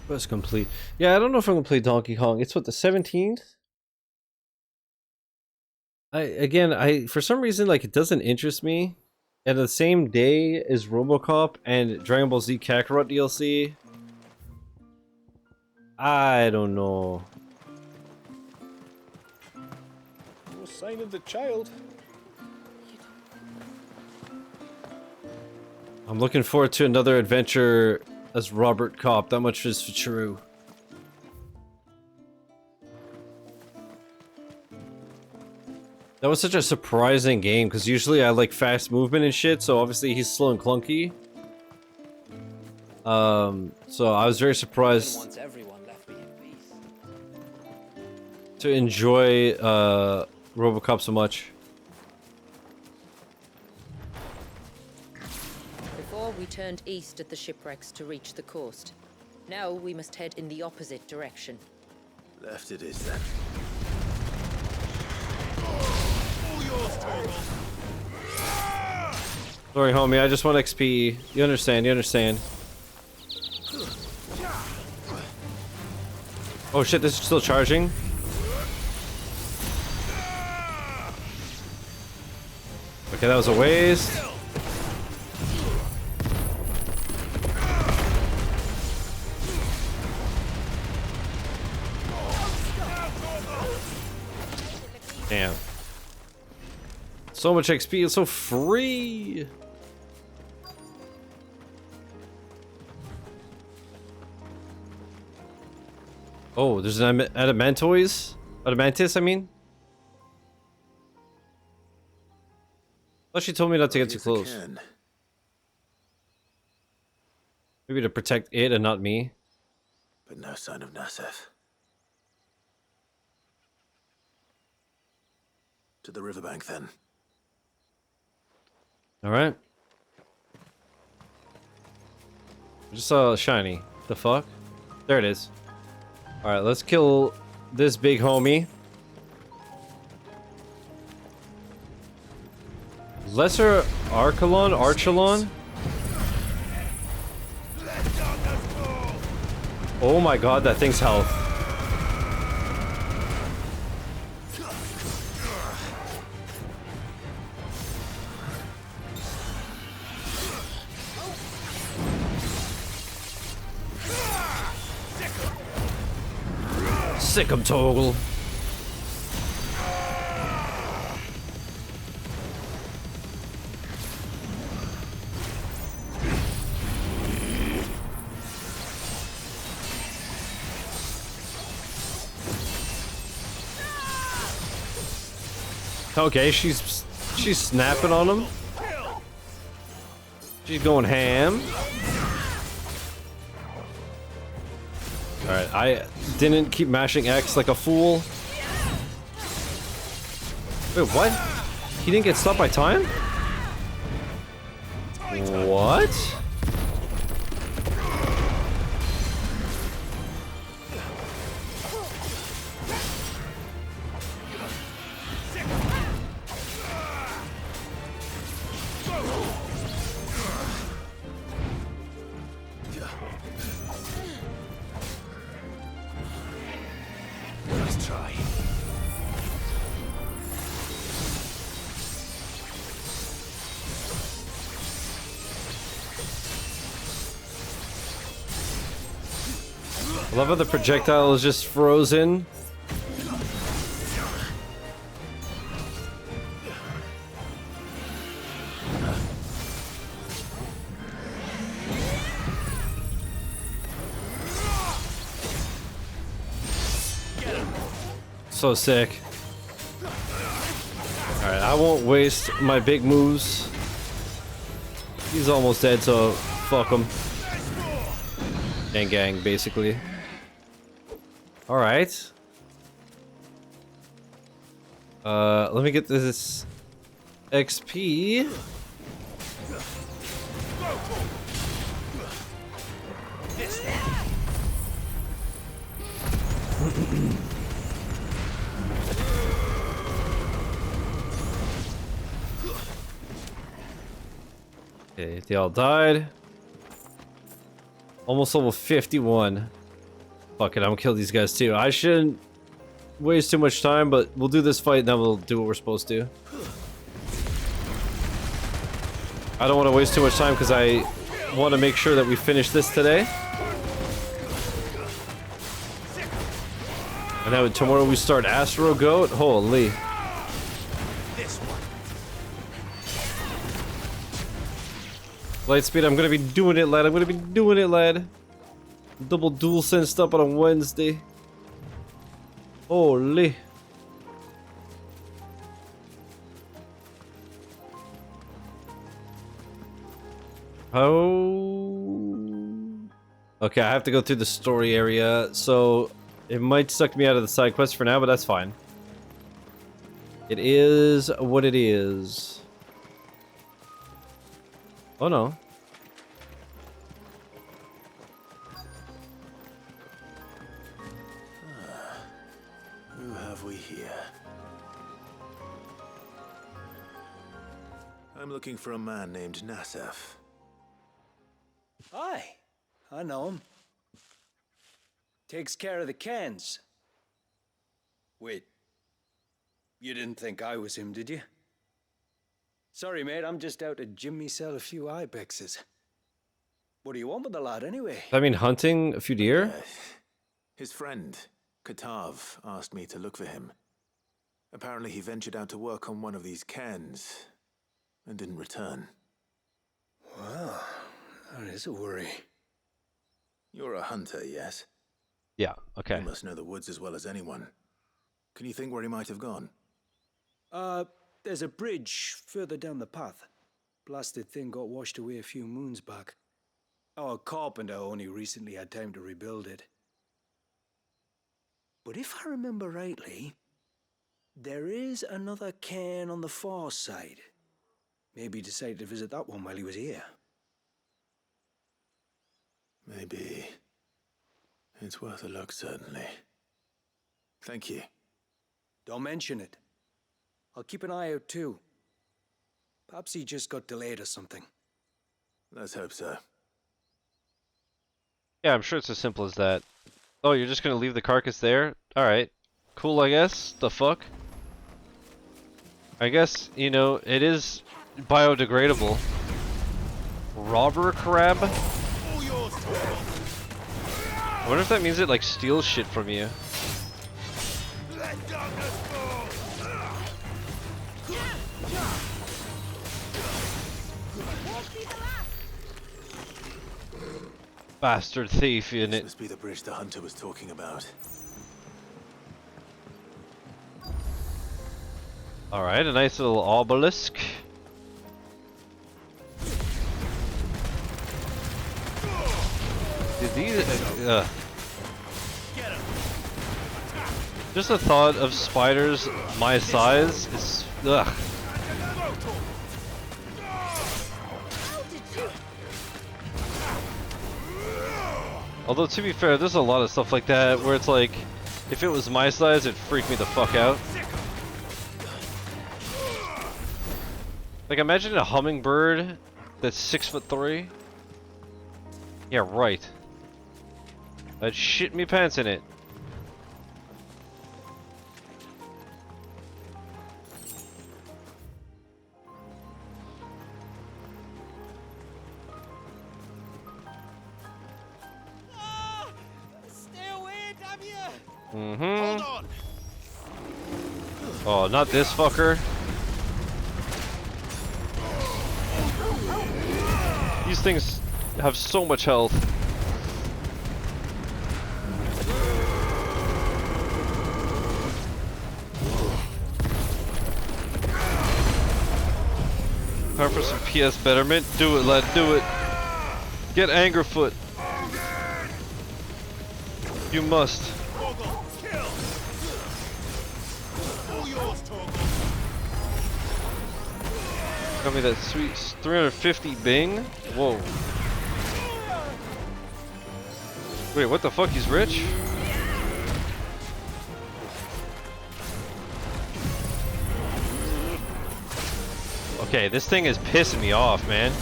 Quest complete. Yeah, I don't know if I'm gonna play Donkey Kong. It's what, the 17th? I for some reason, like, it doesn't interest me. And the same day as RoboCop and Dragon Ball Z Kakarot DLC. I don't know. No sign of the child. I'm looking forward to another adventure as Robert Kopp. That much is true. That was such a surprising game, because usually I like fast movement and shit, so obviously he's slow and clunky. So I was very surprised to enjoy RoboCop so much. Before we turned east at the shipwrecks to reach the coast. Now we must head in the opposite direction. Left it is then. Sorry, homie, I just want XP. You understand, you understand. Oh shit, this is still charging? Okay, that was a waste. Damn. So much XP, it's so free! Oh, there's an Adamantoise? Adamantis, I mean? Thought she told me not to get too close. Maybe to protect it and not me. But no sign of Nasef. To the riverbank then. Alright. I just saw a shiny. The fuck? There it is. Alright, let's kill this big homie. Lesser Archelon? Oh my god, that thing's health. Sick 'em, Toggle. Okay, she's snapping on him. She's going ham. Alright, I didn't keep mashing X like a fool. Wait, what? He didn't get stopped by time? What? Let's try. I love how the projectile is just frozen. So sick. Alright, I won't waste my big moves. He's almost dead, so fuck him. Gang, basically. Alright. Let me get this XP. Okay, they all died. Almost level 51. Fuck it, I'm gonna kill these guys too. I shouldn't waste too much time, but we'll do this fight and then we'll do what we're supposed to. I don't want to waste too much time because I want to make sure that we finish this today. And then tomorrow we start Astro Goat. Holy. Lightspeed, I'm gonna be doing it, lad. I'm gonna be doing it, lad. Double dual sensed up on a Wednesday. Holy. Oh. Okay, I have to go through the story area, so it might suck me out of the side quest for now, but that's fine. It is what it is. Oh no. Who have we here? I'm looking for a man named Nassef. Aye, I know him. Takes care of the cans. Wait, you didn't think I was him, did you? Sorry, mate, I'm just out to gym myself a few ibexes. What do you want with the lad, anyway? I mean, hunting a few deer? His friend, Katav, asked me to look for him. Apparently he ventured out to work on one of these cans and didn't return. Well, that is a worry. You're a hunter, yes? Yeah, okay. You must know the woods as well as anyone. Can you think where he might have gone? There's a bridge further down the path. Blasted thing got washed away a few moons back. Our carpenter only recently had time to rebuild it. But if I remember rightly, there is another cairn on the far side. Maybe he decided to visit that one while he was here. Maybe. It's worth a look, certainly. Thank you. Don't mention it. I'll keep an eye out too. Perhaps he just got delayed or something. Let's hope so. Yeah, I'm sure it's as simple as that. Oh, you're just gonna leave the carcass there? Alright. Cool, I guess. The fuck? I guess, you know, it is biodegradable. Robber crab? I wonder if that means it, like, steals shit from you. Bastard thief, in This it. must be the bridge the hunter was talking about. Alright, a nice little obelisk. Dude, these... Just the thought of spiders my size is... Ugh. Although, to be fair, there's a lot of stuff like that where it's like, if it was my size, it'd freak me the fuck out. Like, imagine a hummingbird that's 6'3". Yeah, right. I'd shit me pants in it. Hold on. Oh, not this fucker. These things have so much health. Time for some PS betterment. Do it, lad, do it. Get Angerfoot. You must. Got me that sweet 350 bing. Whoa. Wait, what the fuck? He's rich? Okay, this thing is pissing me off, man.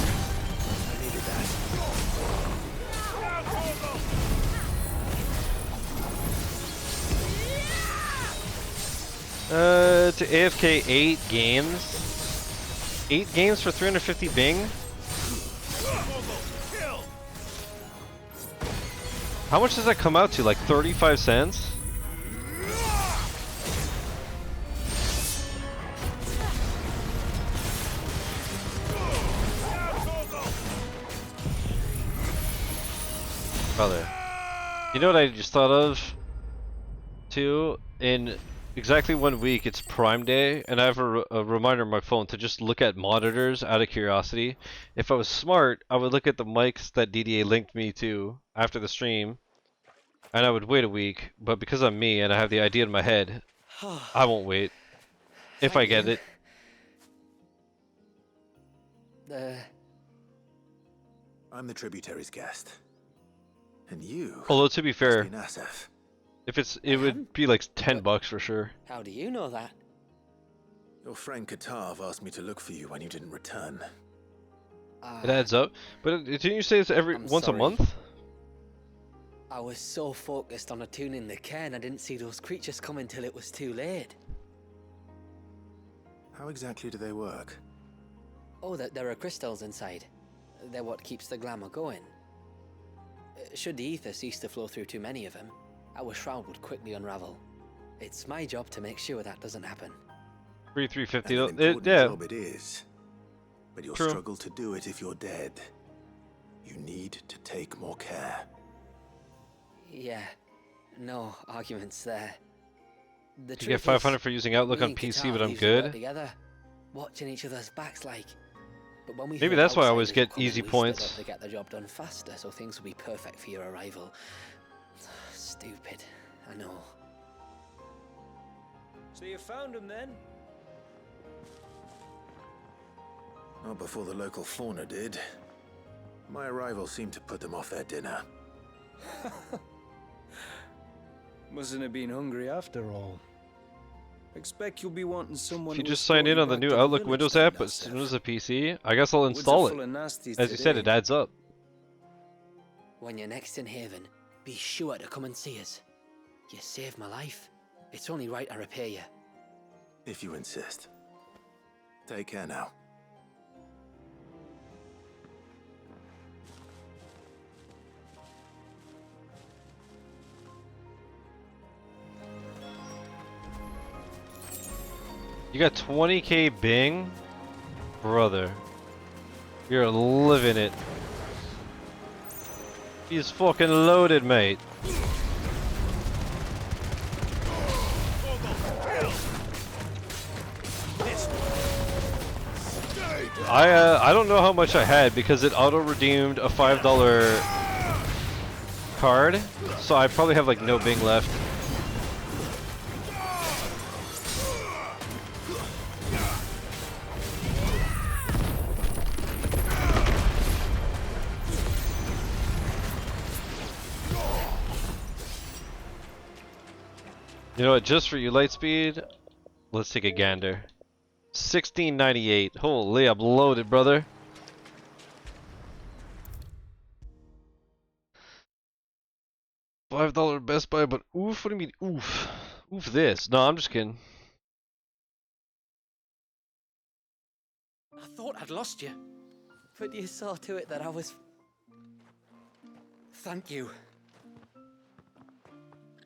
To AFK 8 games. 8 games for 350 bing? How much does that come out to? Like 35 cents? Brother. You know what I just thought of? Too? In exactly 1 week, it's Prime Day, and I have a reminder on my phone to just look at monitors out of curiosity. If I was smart, I would look at the mics that DDA linked me to after the stream, and I would wait a week, but because I'm me and I have the idea in my head, I won't wait. If I get it. I'm the tributary's guest. And you... Although, to be fair, must be Nasef. if it would be like $10 for sure. How do you know that? Your friend Katav asked me to look for you when you didn't return. It adds up. But didn't you say it's once a month? I was so focused on attuning the cairn, I didn't see those creatures come until it was too late. How exactly do they work? Oh, there are crystals inside. They're what keeps the glamour going. Should the ether cease to flow through too many of them, our shroud would quickly unravel. It's my job to make sure that doesn't happen. 350. An important job it is. But you'll True. struggle to do it if you're dead. You need to take more care. Yeah, no arguments there. You get 500 for using Outlook on PC, but I'm good. Together, watching each other's backs like. But when we Maybe hear that's why I always outsiders get coming, easy we points. stood up to get the job done faster, so things will be perfect for your arrival. Stupid, I know. So you found him then? Not before the local fauna did. My arrival seemed to put them off their dinner. Mustn't have been hungry after all. Expect you'll be wanting someone. If you who just will signed in escort on the back new to the Outlook village Windows then, app, but as Nasef. soon as a PC, I guess I'll Woods are install full it. of nasties As you said, today. it adds up. When you're next in Haven, be sure to come and see us. You saved my life. It's only right I repay you. If you insist. Take care now. You got 20k Bing? Brother. You're living it. He's fucking loaded, mate. I don't know how much I had because it auto-redeemed a $5 card, so I probably have like no Bing left. You know what, just for you, Lightspeed, let's take a gander. 1698. Holy, I'm loaded, brother. $5 Best Buy, but oof, what do you mean oof? Oof this. No, I'm just kidding. I thought I'd lost you. But you saw to it that I was... Thank you.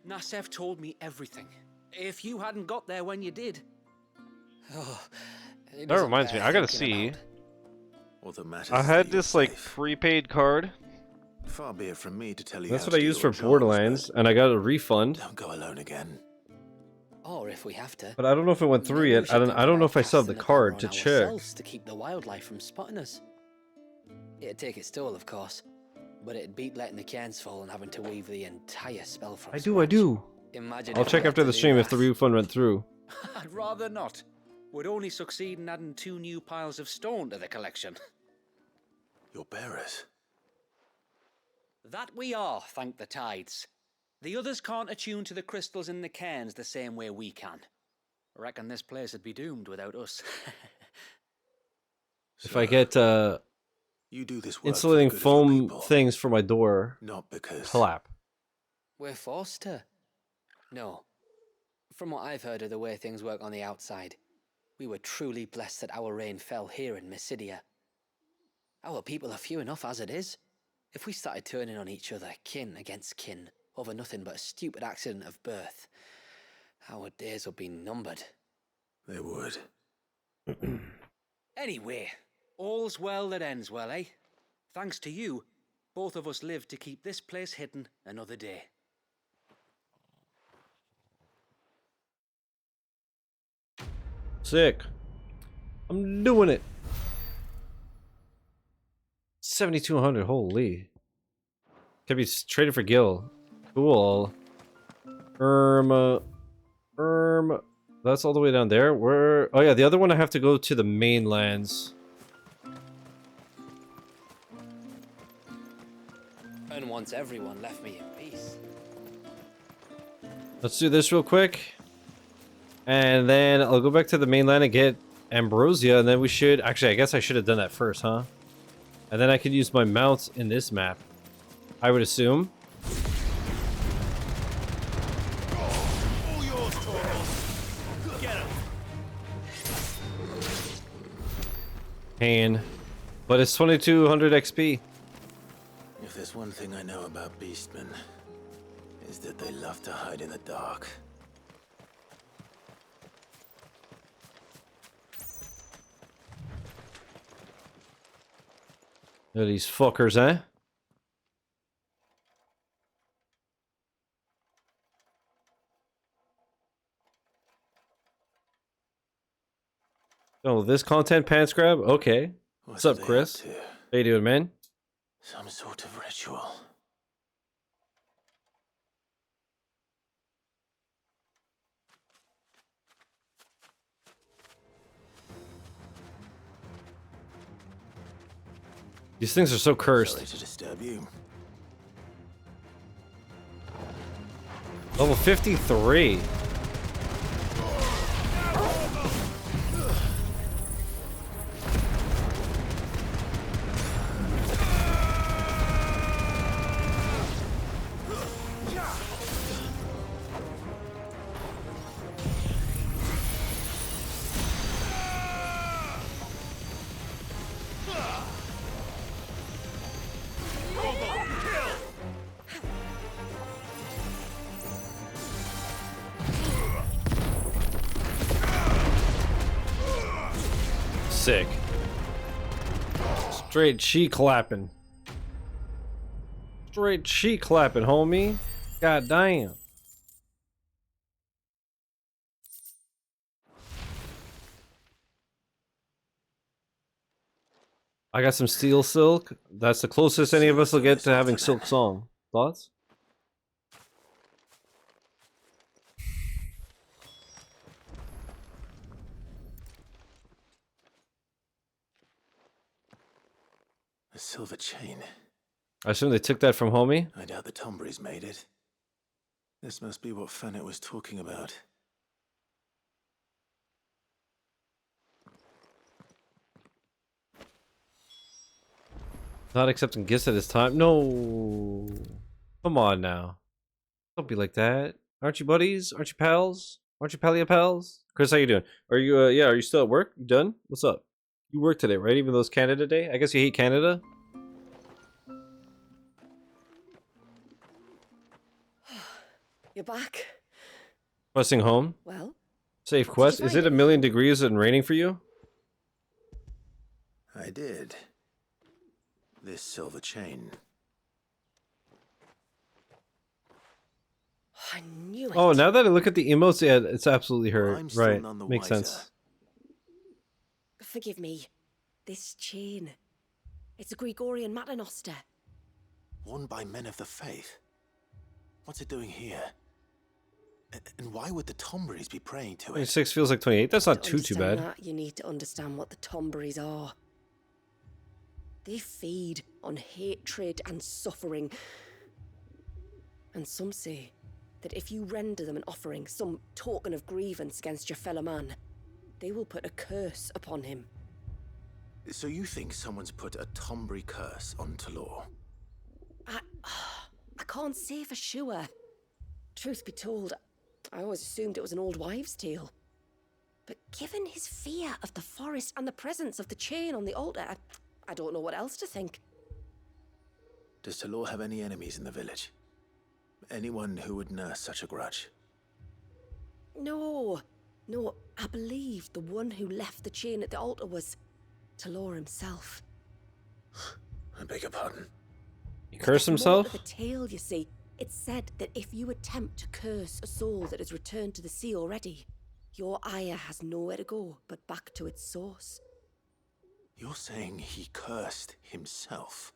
Nasef told me everything. If you hadn't got there when you did... Oh, That reminds me, I gotta see. All that matters I is had that you're this like safe. prepaid card. Far be it from me to tell you That's how what I to do used for your jobs, Borderlands, and I got a refund. Don't go alone again. Or if we have to. But I don't know if it went through maybe we yet. should I don't think know about if I still have the casting a card to cover on check. ourselves to keep the wildlife from spotting us. It'd take its toll, of course. but it'd beat letting the cairns fall and having to weave the entire spell from I do. Imagine I'll if we check had after to the do stream if that. the refund went through. I'd rather not. We'd only succeed in adding 2 new piles of stone to the collection. Your bearers. That we are, thank the tides. The others can't attune to the crystals in the cairns the same way we can. Reckon this place would be doomed without us. If I get You do this work insulating for the good of your foam people, things for my door, not because clap. We're forced to. No. From what I've heard of the way things work on the outside, we were truly blessed that our rain fell here in Mysidia. Our people are few enough as it is. If we started turning on each other, kin against kin, over nothing but a stupid accident of birth, our days would be numbered. They would. Anyway, all's well that ends well, eh? Thanks to you, both of us lived to keep this place hidden another day. Sick. I'm doing it. 7,200. Holy. Can be traded for Gil. Cool. That's all the way down there. Where? Oh yeah, the other one I have to go to the mainlands. And once everyone left me in peace. Let's do this real quick. And then I'll go back to the mainland and get Ambrosia, and then we should... Actually, I guess I should have done that first, huh? And then I could use my mounts in this map, I would assume. All yours, Chocobos. Get him. Pain. But it's 2,200 XP. If there's one thing I know about beastmen, is that they love to hide in the dark. Look at these fuckers, eh? Oh, this content pants grab? Okay. What's up, Chris? How you doing, man? Some sort of ritual. These things are so cursed. Sorry to disturb you. Level 53. Sick. Straight cheek clapping. Straight cheek clapping, homie. God damn. I got some steel silk. That's the closest any of us will get to having silk song. Thoughts? A silver chain. I assume they took that from homie. I doubt the Tombries made it. This must be what Fennec was talking about. Not accepting gifts at this time. No. Come on now. Don't be like that. Aren't you buddies? Aren't you pals? Aren't you Palia pals? Chris, how you doing? Are you yeah, are you still at work? You done? What's up? You work today, right? Even though it's Canada Day? I guess you hate Canada? You're back. Questing home? Well? Safe quest. Is it 1,000,000 degrees and raining for you? I did. This silver chain. I knew it. Oh, now that I look at the emotes, yeah, it's absolutely her. I'm still Right. none the Makes wiser. sense. Forgive me. This chain. It's a Gregorian Maternoster. worn by men of the faith. What's it doing here? And why would the Tomberries be praying to it? 26 feels like 28. That's not To too bad. understand that, you need to understand what the Tomberries are. They feed on hatred and suffering. And some say that if you render them an offering, some token of grievance against your fellow man, they will put a curse upon him. So you think someone's put a Tomberry curse on Talor? I can't say for sure. Truth be told, I always assumed it was an old wives' tale. But given his fear of the forest and the presence of the chain on the altar, I don't know what else to think. Does Talor have any enemies in the village? Anyone who would nurse such a grudge? No, I believe the one who left the chain at the altar was Talor himself. I beg your pardon. He cursed himself? The tale, you see, it's said that if you attempt to curse a soul that has returned to the sea already, your ire has nowhere to go but back to its source. You're saying he cursed himself?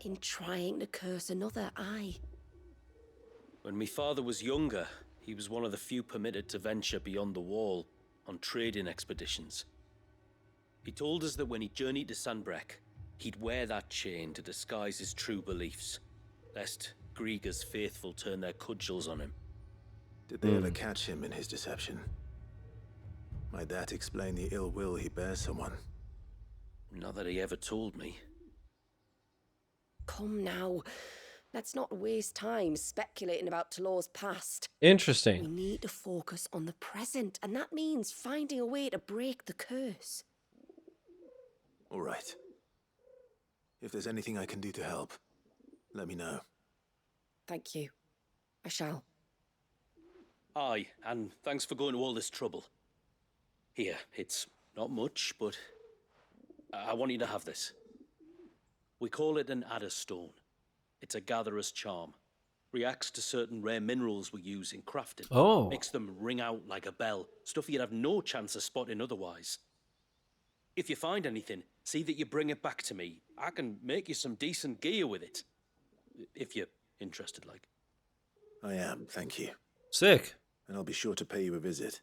In trying to curse another, aye. When my father was younger, he was one of the few permitted to venture beyond the wall on trading expeditions. He told us that when he journeyed to Sanbreque, he'd wear that chain to disguise his true beliefs, lest Grieger's faithful turn their cudgels on him. Did they ever catch him in his deception? Might that explain the ill will he bears someone? Not that he ever told me. Come now. Let's not waste time speculating about Talor's past. Interesting. We need to focus on the present, and that means finding a way to break the curse. All right. If there's anything I can do to help, let me know. Thank you. I shall. Aye, and thanks for going to all this trouble. Here, it's not much, but I want you to have this. We call it an adder stone. It's a gatherer's charm. Reacts to certain rare minerals we use in crafting. Oh. Makes them ring out like a bell. Stuff you'd have no chance of spotting otherwise. If you find anything, see that you bring it back to me. I can make you some decent gear with it. If you're interested, like. I am, thank you. Sick. And I'll be sure to pay you a visit.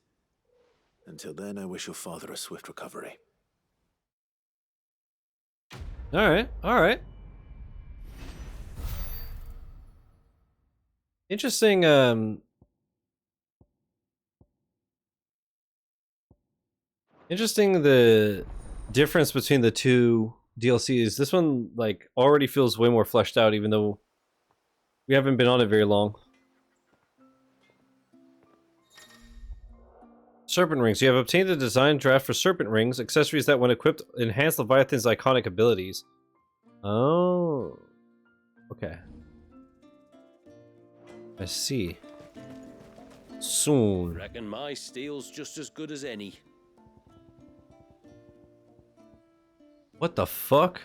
Until then, I wish your father a swift recovery. Alright, alright. Interesting, interesting the difference between the two DLCs. This one, like, already feels way more fleshed out, even though we haven't been on it very long. Serpent rings. You have obtained the design draft for serpent rings, accessories that, when equipped, enhance Leviathan's iconic abilities. Oh. Okay. I see. Soon. Reckon my steel's just as good as any. What the fuck?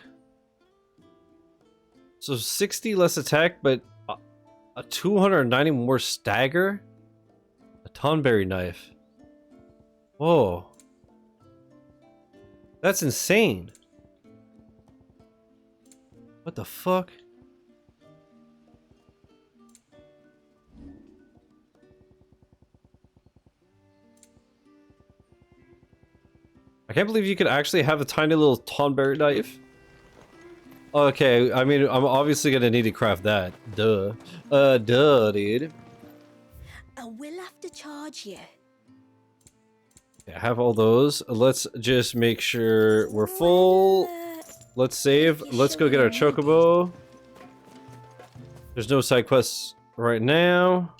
So 60 less attack, but a 290 more stagger? A Tonberry knife. Whoa. That's insane. What the fuck? I can't believe you could actually have a tiny little Tonberry knife. Okay, I mean, I'm obviously gonna need to craft that. Duh. Duh, dude. I will have to charge you. Okay, I have all those. Let's just make sure we're full. Let's save. Let's go get our Chocobo. There's no side quests right now.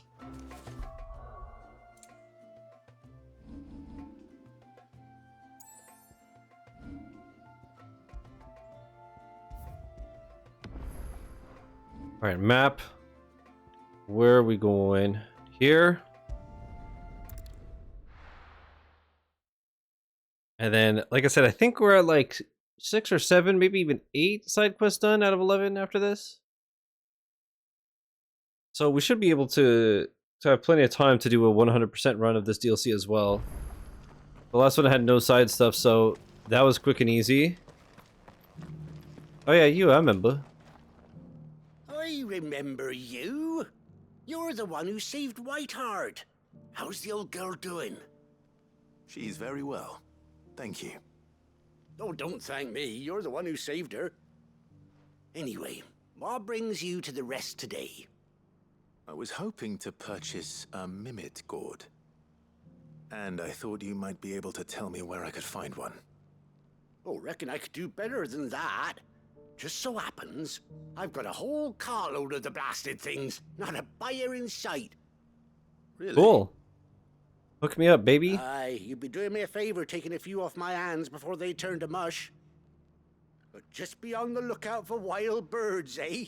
All right, map. Where are we going? Here. And then, like I said, I think we're at like 6 or 7, maybe even 8 side quests done out of 11 after this. So we should be able to have plenty of time to do a 100% run of this DLC as well. The last one had no side stuff, so that was quick and easy. Oh yeah, I remember. I remember you. You're the one who saved Whiteheart. How's the old girl doing? She's very well. Thank you. Oh, don't thank me. You're the one who saved her. Anyway, what brings you to the rest today? I was hoping to purchase a Mimit gourd. And I thought you might be able to tell me where I could find one. Oh, reckon I could do better than that. Just so happens, I've got a whole carload of the blasted things. Not a buyer in sight. Really? Cool. Hook me up, baby. Aye, you'd be doing me a favor taking a few off my hands before they turn to mush. But just be on the lookout for wild birds, eh?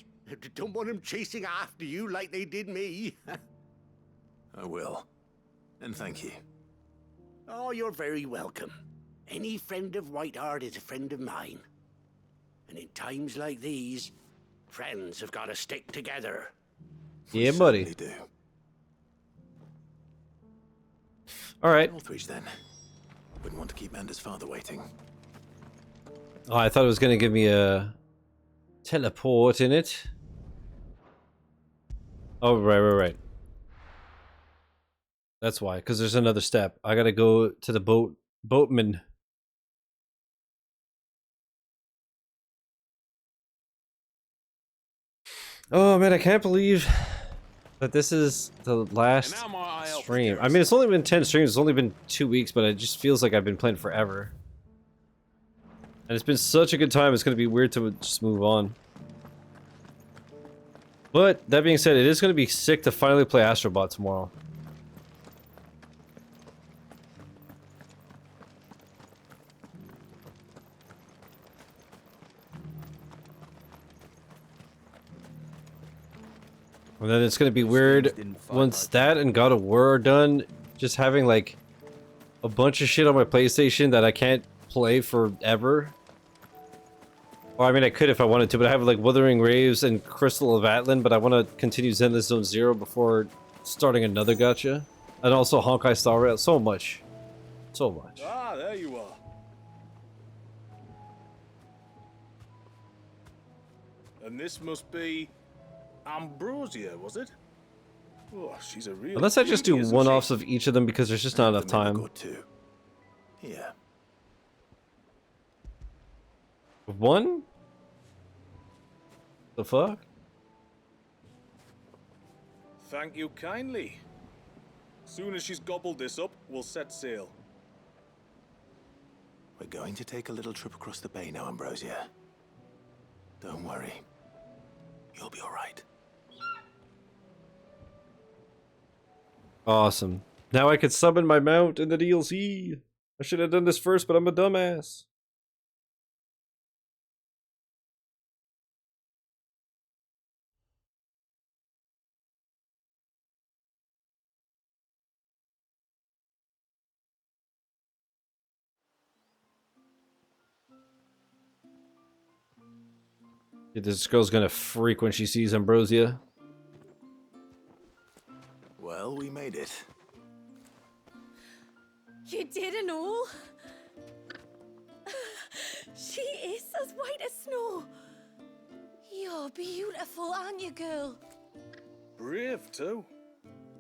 Don't want them chasing after you like they did me. I will. And thank you. Oh, you're very welcome. Any friend of Whiteheart is a friend of mine. And in times like these, friends have got to stick together. Yeah, buddy. Do. All right. Northridge, then. Wouldn't want to keep Mander's father waiting. Oh, I thought it was going to give me a teleport in it. Oh, right. That's why, because there's another step. I got to go to the boatman. Oh, man, I can't believe that this is the last stream. I mean, it's only been 10 streams. It's only been 2 weeks, but it just feels like I've been playing forever. And it's been such a good time, it's going to be weird to just move on. But, that being said, it is going to be sick to finally play Astrobot tomorrow. And then it's going to be weird once that and God of War are done, just having like a bunch of shit on my PlayStation that I can't play forever. Well, I mean, I could if I wanted to, but I have like Wuthering Waves and Crystal of Atlan, but I want to continue Zenless Zone Zero before starting another gacha. And also Honkai Star Rail. So much. So much. Ah, there you are. And this must be Ambrosia, was it? Oh, she's a real Unless I just do beauty, isn't one-offs she? of each of them because there's just not enough time. Yeah. One? The fuck? Thank you kindly. Soon as she's gobbled this up, we'll set sail. We're going to take a little trip across the bay now, Ambrosia. Don't worry. You'll be alright. Awesome. Now I could summon my mount in the DLC. I should have done this first, but I'm a dumbass. This girl's gonna freak when she sees Ambrosia. Well, we made it. You didn't know? She is as white as snow. You're beautiful, aren't you, girl? Brave, too.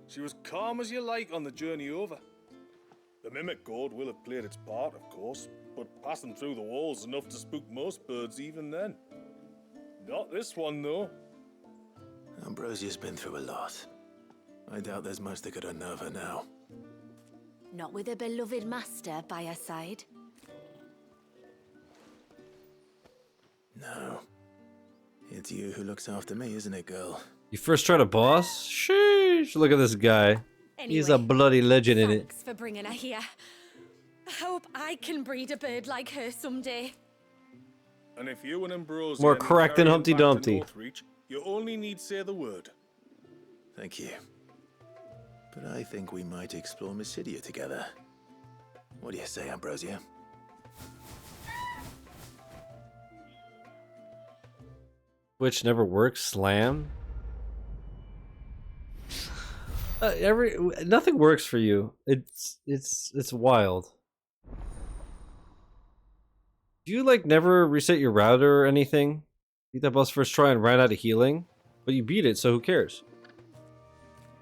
She was calm as you like on the journey over. The Mimic Gourd will have played its part, of course, but passing through the walls enough to spook most birds even then. Not this one, though. Ambrosia's been through a lot. I doubt there's much that could unnerve her now. Not with a beloved master by her side. No. It's you who looks after me, isn't it, girl? You first tried a boss? Sheesh, look at this guy. He's a Anyway, bloody legend in it. Thanks for bringing her here. I hope I can breed a bird like her someday. And if you and Ambrosia More need cracked than carrying Humpty back to Dumpty. Northreach, you only need say the word. Thank you. But I think we might explore Mysidia together. What do you say, Ambrosia? Which never works. Slam. Nothing works for you. It's wild. Do you like never reset your router or anything? Beat that boss first try and ran out of healing? But you beat it, so who cares?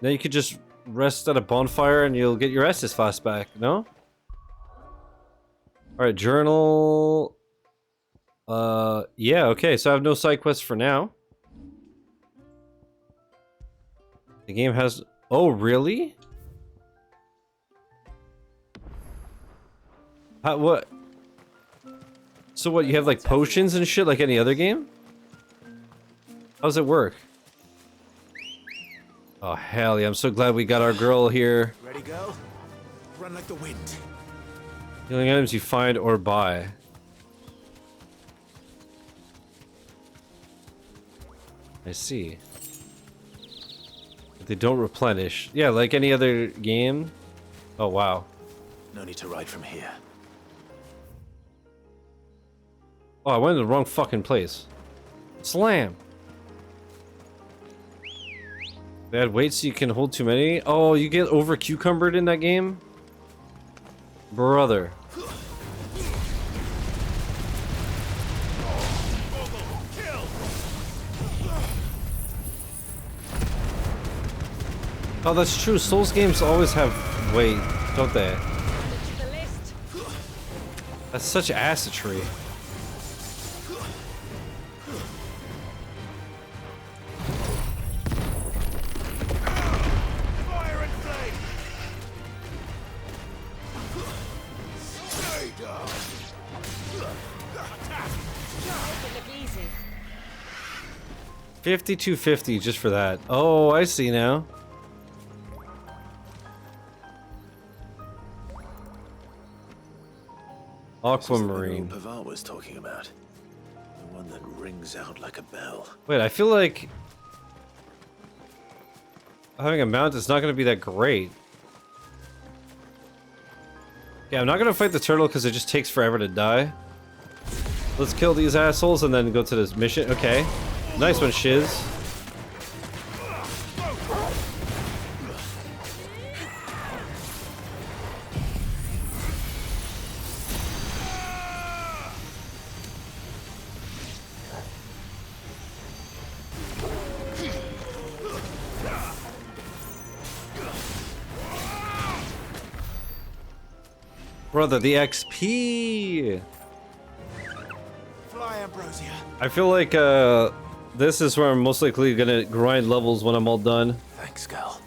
Now you could just rest at a bonfire and you'll get your Estus flask back, no? Alright, journal. Yeah, okay, so I have no side quests for now. The game has... Oh, really? What? So what, you have like potions and shit like any other game? How does it work? Oh, hell yeah, I'm so glad we got our girl here. Ready, go? Run like the wind. Healing items you find or buy. I see. But they don't replenish. Yeah, like any other game. Oh, wow. No need to ride from here. Oh, I went in the wrong fucking place. Slam! They add weight so you can hold too many? Oh, you get over cucumbered in that game? Brother. Oh, that's true. Souls games always have weight, don't they? That's such assetry. Easy. 5250 just for that. Oh, I see now. Aquamarine. Pavar was talking about. The one that rings out like a bell. Wait, I feel like having a mount is not going to be that great. Yeah, I'm not going to fight the turtle because it just takes forever to die. Let's kill these assholes and then go to this mission. Okay. Nice one, Shiz. Brother, the XP! Fly, Ambrosia. I feel like this is where I'm most likely gonna grind levels when I'm all done. Thanks, Gal.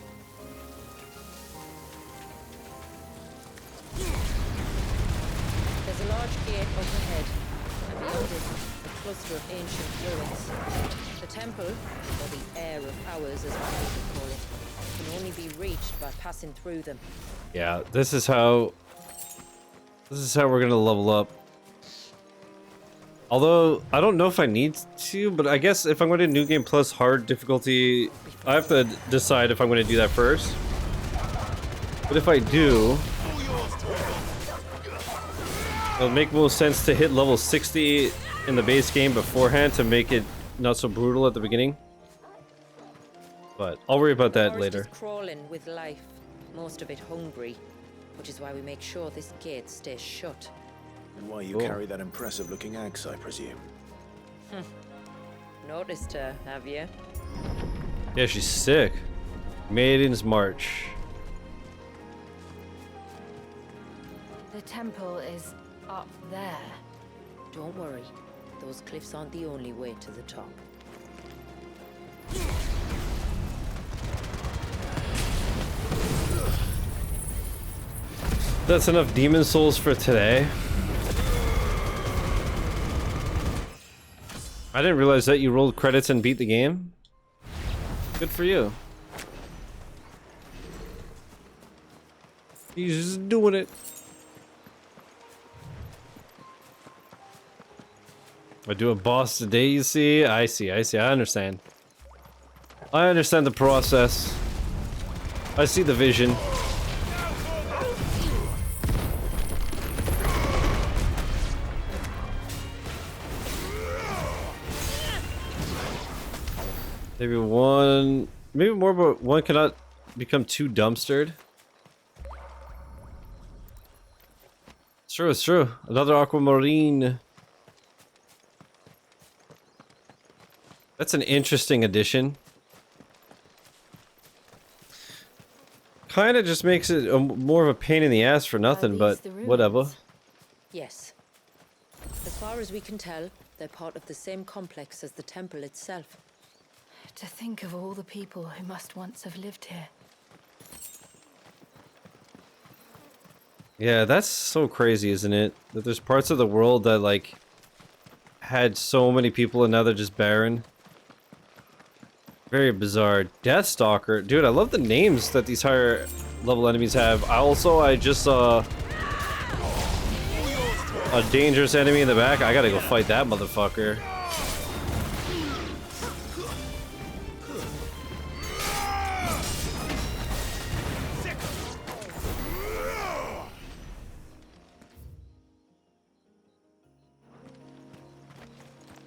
There's a large gate up ahead, and beyond it, a cluster of ancient ruins. The temple, or the Heir of Powers as we call it, can only be reached by passing through them. Yeah, this is how we're gonna level up. Although, I don't know if I need to, but I guess if I'm going to New Game Plus hard difficulty, I have to decide if I'm going to do that first. But if I do, it'll make more sense to hit level 60 in the base game beforehand to make it not so brutal at the beginning. But I'll worry about that later. The forest is crawling with life, most of it hungry, which is why we make sure this gate stays shut. And why you carry that impressive-looking axe, I presume. Noticed her, have you? Yeah, she's sick. Maiden's March. The temple is up there. Don't worry. Those cliffs aren't the only way to the top. That's enough demon souls for today. I didn't realize that you rolled credits and beat the game. Good for you. He's just doing it. I do a boss today, you see? I see, I understand. I understand the process. I see the vision. Maybe more, but one cannot become too dumpstered. It's true, it's true. Another aquamarine. That's an interesting addition. kind of just makes it more of a pain in the ass for nothing, but whatever. Yes. As far as we can tell, they're part of the same complex as the temple itself. To think of all the people who must once have lived here. Yeah, that's so crazy, isn't it? That there's parts of the world that, like, had so many people and now they're just barren. Very bizarre. Deathstalker. Dude, I love the names that these higher level enemies have. I just saw a dangerous enemy in the back. I gotta go fight that motherfucker.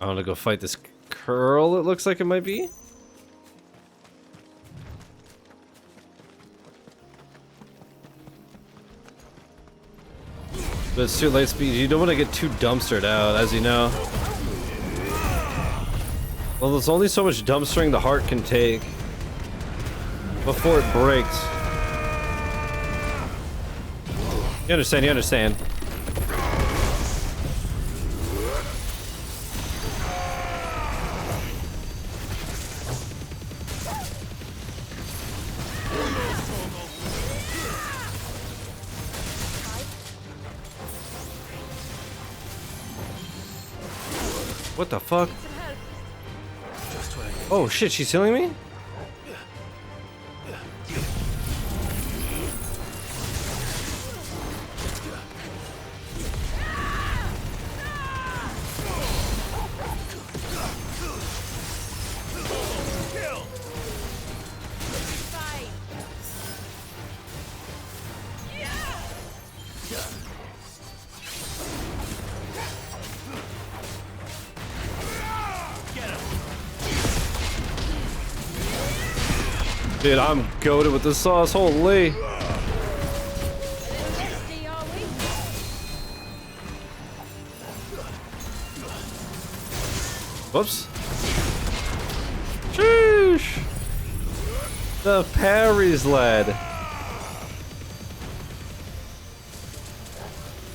I want to go fight this curl, it looks like it might be. But it's too late speed. You don't want to get too dumpstered out, as you know. Well, there's only so much dumpstering the heart can take before it breaks. You understand, you understand. What the fuck? Oh shit, she's healing me? Dude, I'm goated with the sauce, holy. Whoops. Sheesh. The parries, lad.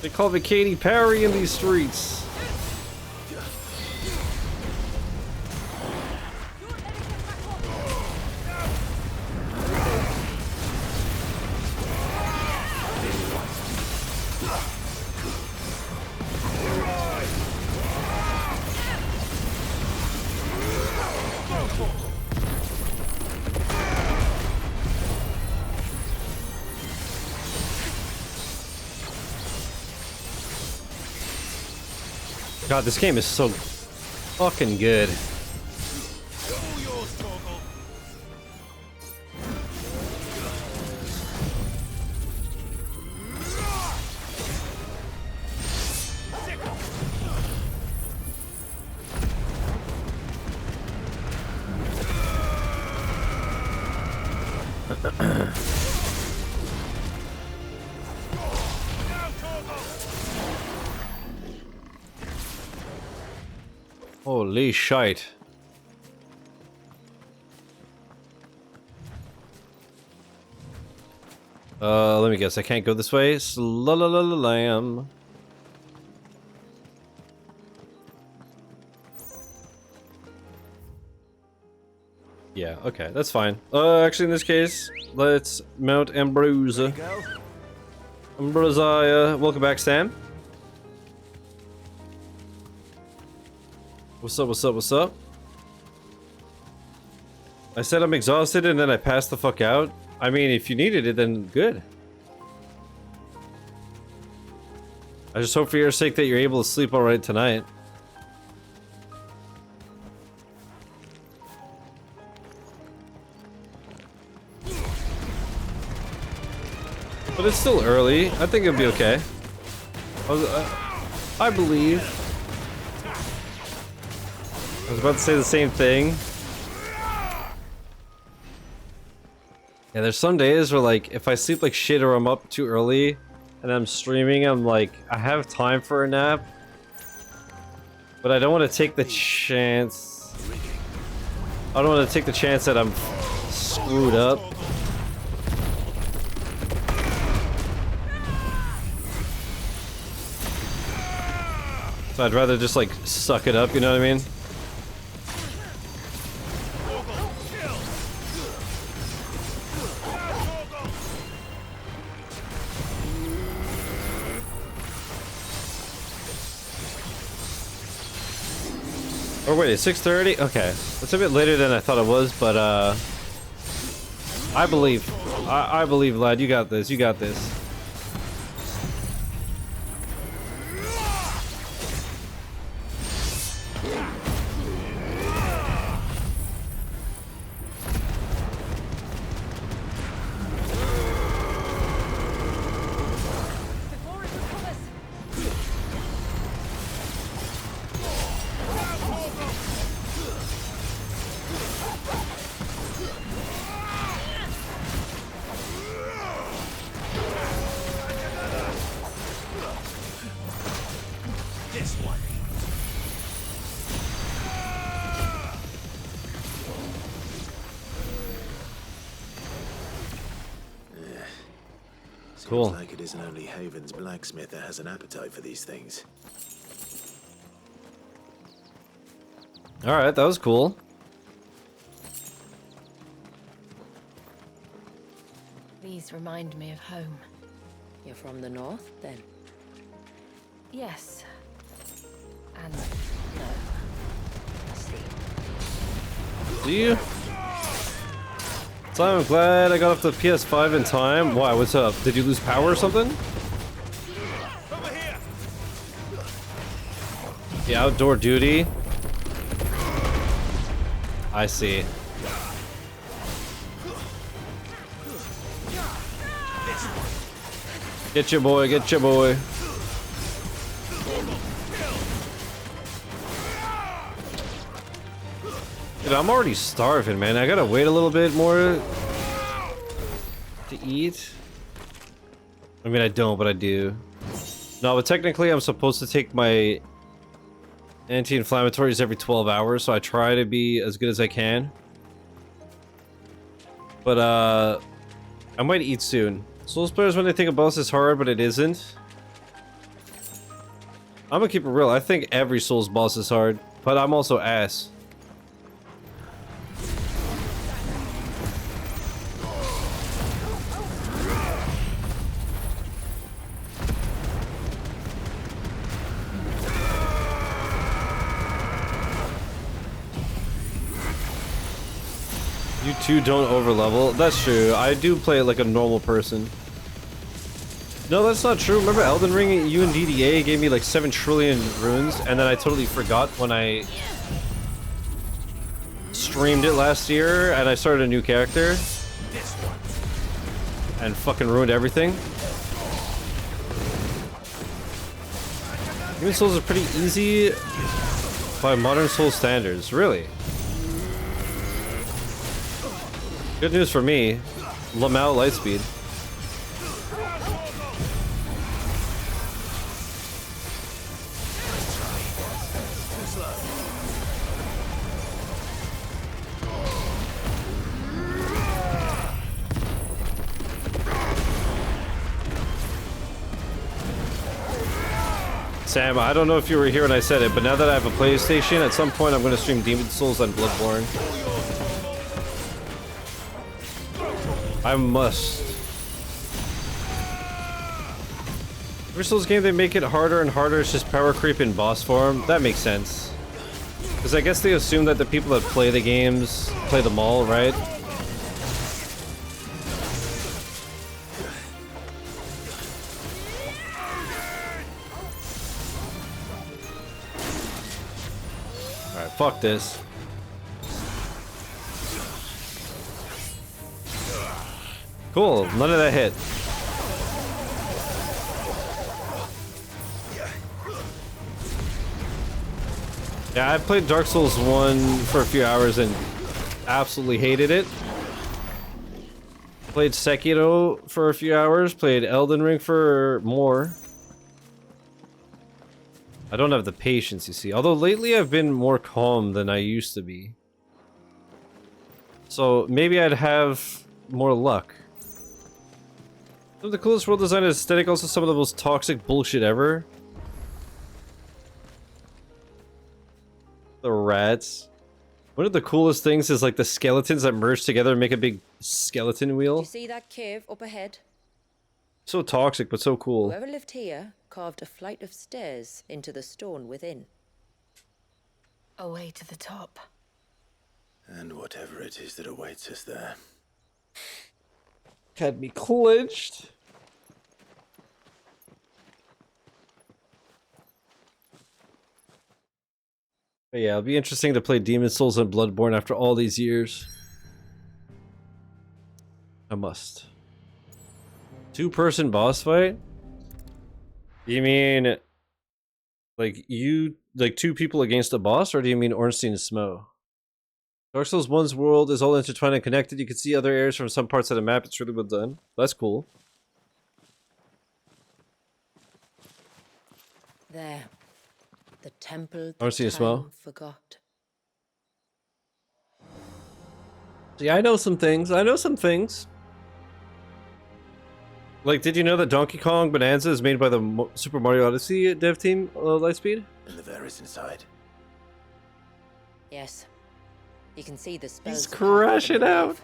They call me Katy Perry in these streets. God, this game is so fucking good. Holy shite. Let me guess, I can't go this way? Lamb. Yeah, okay, that's fine. Actually in this case, let's mount Ambrosia. Ambrosia, welcome back, Sam. What's up, what's up, what's up? I said I'm exhausted and then I passed the fuck out. I mean, if you needed it, then good. I just hope for your sake that you're able to sleep alright tonight. But it's still early. I think it'll be okay. I believe. I was about to say the same thing. Yeah, there's some days where, like, if I sleep like shit or I'm up too early and I'm streaming, I'm like, I have time for a nap. But I don't want to take the chance. I don't want to take the chance that I'm screwed up. So I'd rather just like suck it up, you know what I mean? Oh wait, it's 6:30? Okay. It's a bit later than I thought it was, but I believe. I believe, lad. You got this. You got this. Cool. Seems like it isn't only Haven's blacksmith that has an appetite for these things. Alright, that was cool. These remind me of home. You're from the north, then? Yes. And no. I see. Do you? So I'm glad I got off the PS5 in time. Why? What's up? Did you lose power or something? The outdoor duty. I see. Get your boy, get your boy. Dude, I'm already starving, man. I gotta wait a little bit more to eat. I mean, I don't, but I do. No, but technically I'm supposed to take my anti-inflammatories every 12 hours, so I try to be as good as I can. But, I might eat soon. Souls players, when they think a boss is hard, but it isn't. I'm gonna keep it real. I think every Souls boss is hard, but I'm also ass. You two don't overlevel. That's true. I do play like a normal person. No, that's not true. Remember Elden Ring? You and DDA gave me like 7 trillion runes, and then I totally forgot when I streamed it last year, and I started a new character, and fucking ruined everything. Demon Souls are pretty easy by modern Souls standards. Really? Good news for me. Lamau Lightspeed. Sam, I don't know if you were here when I said it, but now that I have a PlayStation, at some point I'm going to stream Demon Souls and Bloodborne. I must. Every Souls game, they make it harder and harder. It's just power creep in boss form. That makes sense. Because I guess they assume that the people that play the games play them all, right? Alright, fuck this. Cool, none of that hit. Yeah, I played Dark Souls 1 for a few hours and absolutely hated it. Played Sekiro for a few hours, played Elden Ring for more. I don't have the patience, you see. Although lately I've been more calm than I used to be. So maybe I'd have more luck. Some of the coolest world design and aesthetic, also some of the most toxic bullshit ever. The rats. One of the coolest things is like the skeletons that merge together and make a big skeleton Do wheel. you see that cave up ahead? So toxic, but so cool. Whoever lived here carved a flight of stairs into the stone within. A way to the top. And whatever it is that awaits us there. Had me clenched. But yeah, it'll be interesting to play Demon Souls and Bloodborne after all these years. I must. 2-person boss fight? You mean like like 2 people against a boss, or do you mean Ornstein and Smo? Dark Souls 1's world is all intertwined and connected. You can see other areas from some parts of the map. It's really well done. That's cool. There. The temple I wanna see a that smell. time forgot. Yeah, I know some things. I know some things. Like, did you know that Donkey Kong Bonanza is made by the Super Mario Odyssey dev team, Lightspeed? And the Varys inside. Yes. You can see the spells. He's crashing out.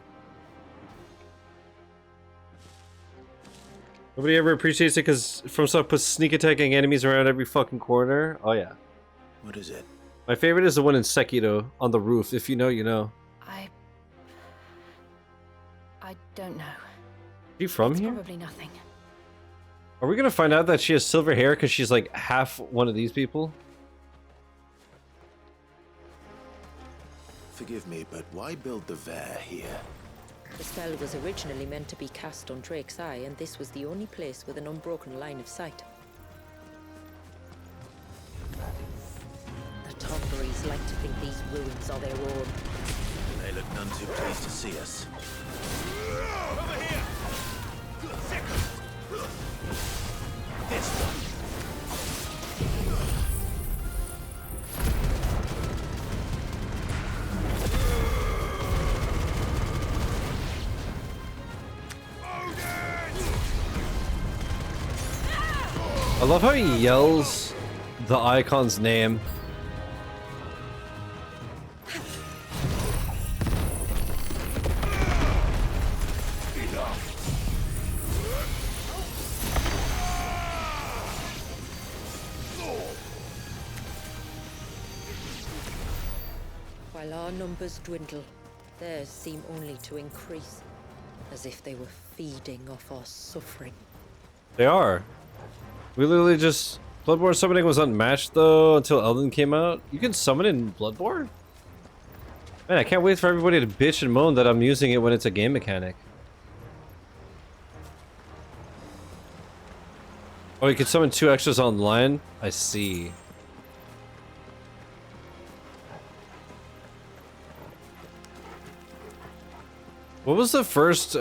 Nobody ever appreciates it because FromSoft puts sneak attacking enemies around every fucking corner. Oh yeah. What is it? My favorite is the one in Sekiro on the roof. If you know, you know. I don't know. You from here? Probably nothing. Are we gonna find out that she has silver hair because she's like half one of these people? Forgive me, but why build the Var here? The spell was originally meant to be cast on Drake's Eye, and this was the only place with an unbroken line of sight. The Tonberries like to think these ruins are their own. They look none too pleased to see us. Over here! This one. I love how he yells the Eikon's name. While our numbers dwindle, theirs seem only to increase, as if they were feeding off our suffering. They are. We literally just... Bloodborne summoning was unmatched though until Elden came out. You can summon in Bloodborne? Man, I can't wait for everybody to bitch and moan that I'm using it when it's a game mechanic. Oh, you can summon 2 extras online? I see. What was the first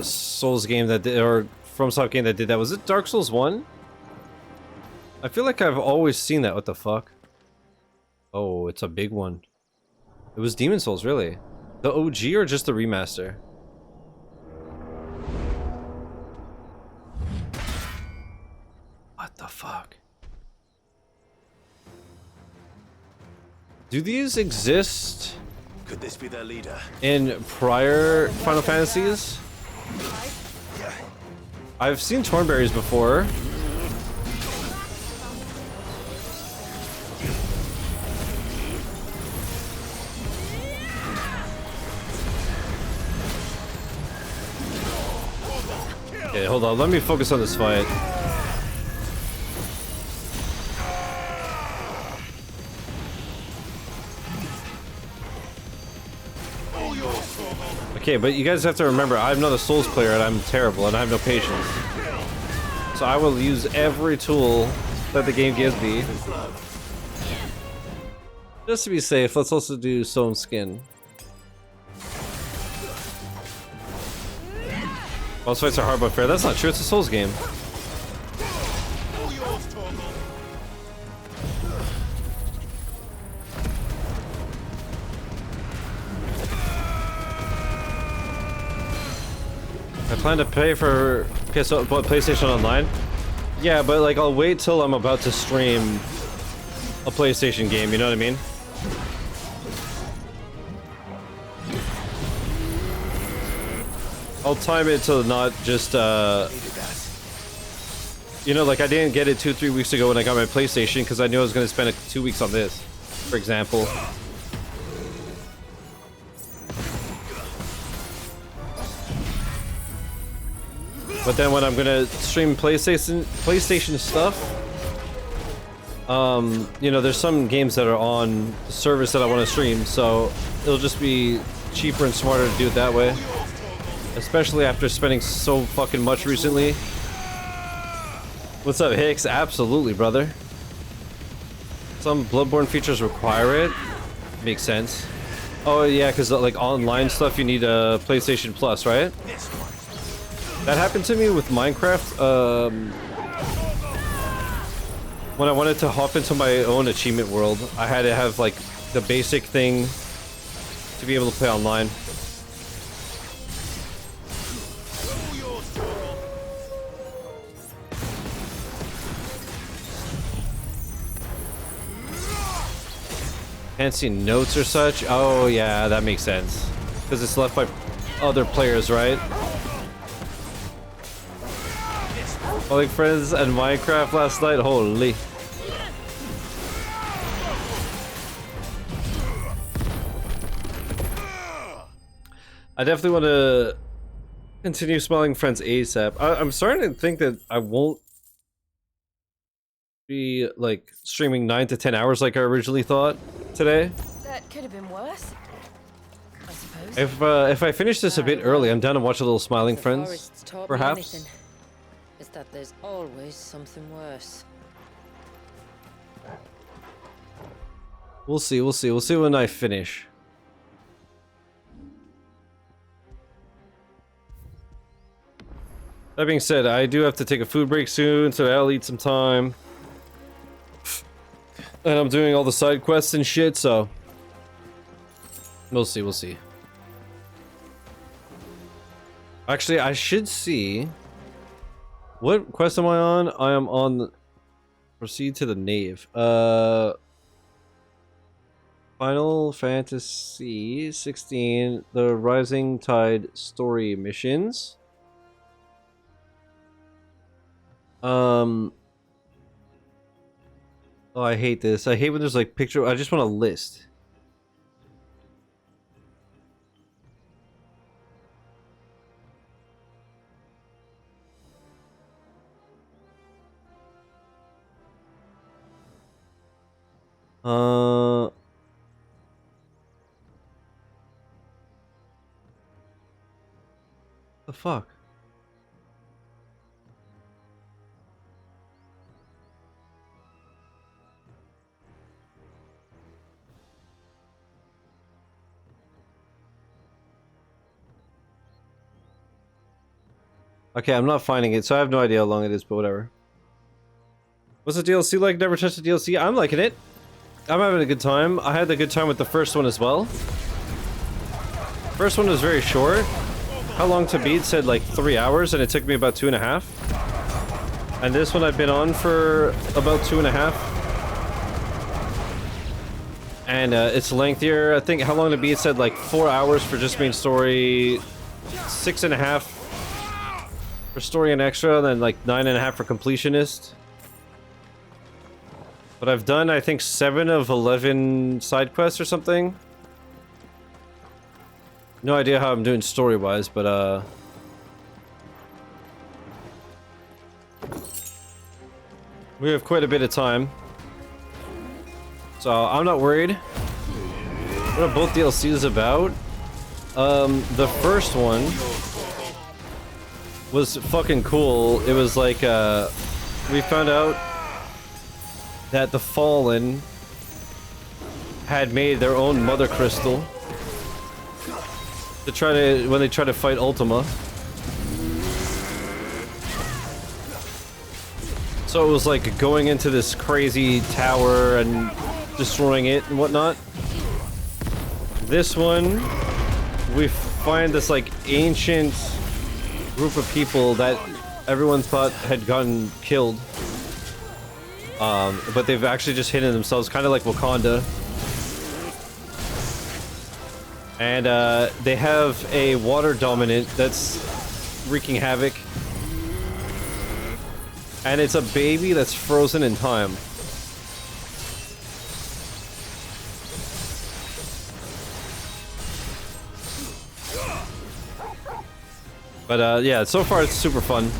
Souls game that did, or FromSoft game that did that? Was it Dark Souls 1? I feel like I've always seen that. What the fuck? Oh, it's a big one. It was Demon Souls, really. The OG or just the remaster? What the fuck? Do these exist Could this be their leader? in prior Final Fantasies? I've seen Thornberries before. Okay, hold on. Let me focus on this fight. Okay, but you guys have to remember, I'm not a Souls player and I'm terrible and I have no patience. So I will use every tool that the game gives me. Just to be safe, let's also do Stone Skin. Boss fights are hard but fair. That's not true, it's a Souls game. I plan to pay for PlayStation Online. Yeah, but like I'll wait till I'm about to stream a PlayStation game, you know what I mean? I'll time it to not just you know, like I didn't get it 2-3 weeks ago when I got my PlayStation because I knew I was going to spend 2 weeks on this, for example. But then when I'm gonna stream PlayStation stuff, you know, there's some games that are on the service that I want to stream, so it'll just be cheaper and smarter to do it that way. Especially after spending so fucking much recently. What's up, Hicks? Absolutely, brother. Some Bloodborne features require it. Makes sense. Oh yeah, because like online stuff, you need a PlayStation Plus, right? That happened to me with Minecraft. When I wanted to hop into my own achievement world, I had to have like the basic thing to be able to play online. Can't see notes or such. Oh yeah, that makes sense. Because it's left by other players, right? Calling friends and Minecraft last night. Holy. I definitely want to continue smiling friends ASAP. I'm starting to think that I won't be like streaming 9 to 10 hours like I originally thought today. That could have been worse, I suppose. If I finish this a bit early, I'm down to watch a little smiling friends, perhaps. Is that there's always something worse. We'll see, we'll see. We'll see when I finish. That being said, I do have to take a food break soon, so I'll eat some time. And I'm doing all the side quests and shit, so we'll see, we'll see. Actually, I should see. What quest am I on? I am on Proceed to the Nave. Final Fantasy 16, the Rising Tide story missions. Oh, I hate this. I hate when there's like picture. I just want a list. The fuck? Okay, I'm not finding it, so I have no idea how long it is, but whatever. What's the DLC like? Never touched the DLC. I'm liking it. I'm having a good time. I had a good time with the first one as well. First one was very short. How long to beat said like 3 hours, and it took me about 2.5. And this one I've been on for about 2.5. And it's lengthier. I think how long to beat said like 4 hours for just main story, 6.5 for story and extra, and then like 9.5 for completionist. But I've done, I think, 7 of 11 side quests or something. No idea how I'm doing story-wise, but we have quite a bit of time. So I'm not worried. What are both DLCs about? The first one was fucking cool. It was like, we found out that the Fallen had made their own Mother Crystal to try to, when they try to fight Ultima. So it was like going into this crazy tower and destroying it and whatnot. This one, we find this like ancient group of people that everyone thought had gotten killed. But they've actually just hidden themselves, kind of like Wakanda. And they have a water dominant that's wreaking havoc. And it's a baby that's frozen in time. But yeah, so far it's super fun.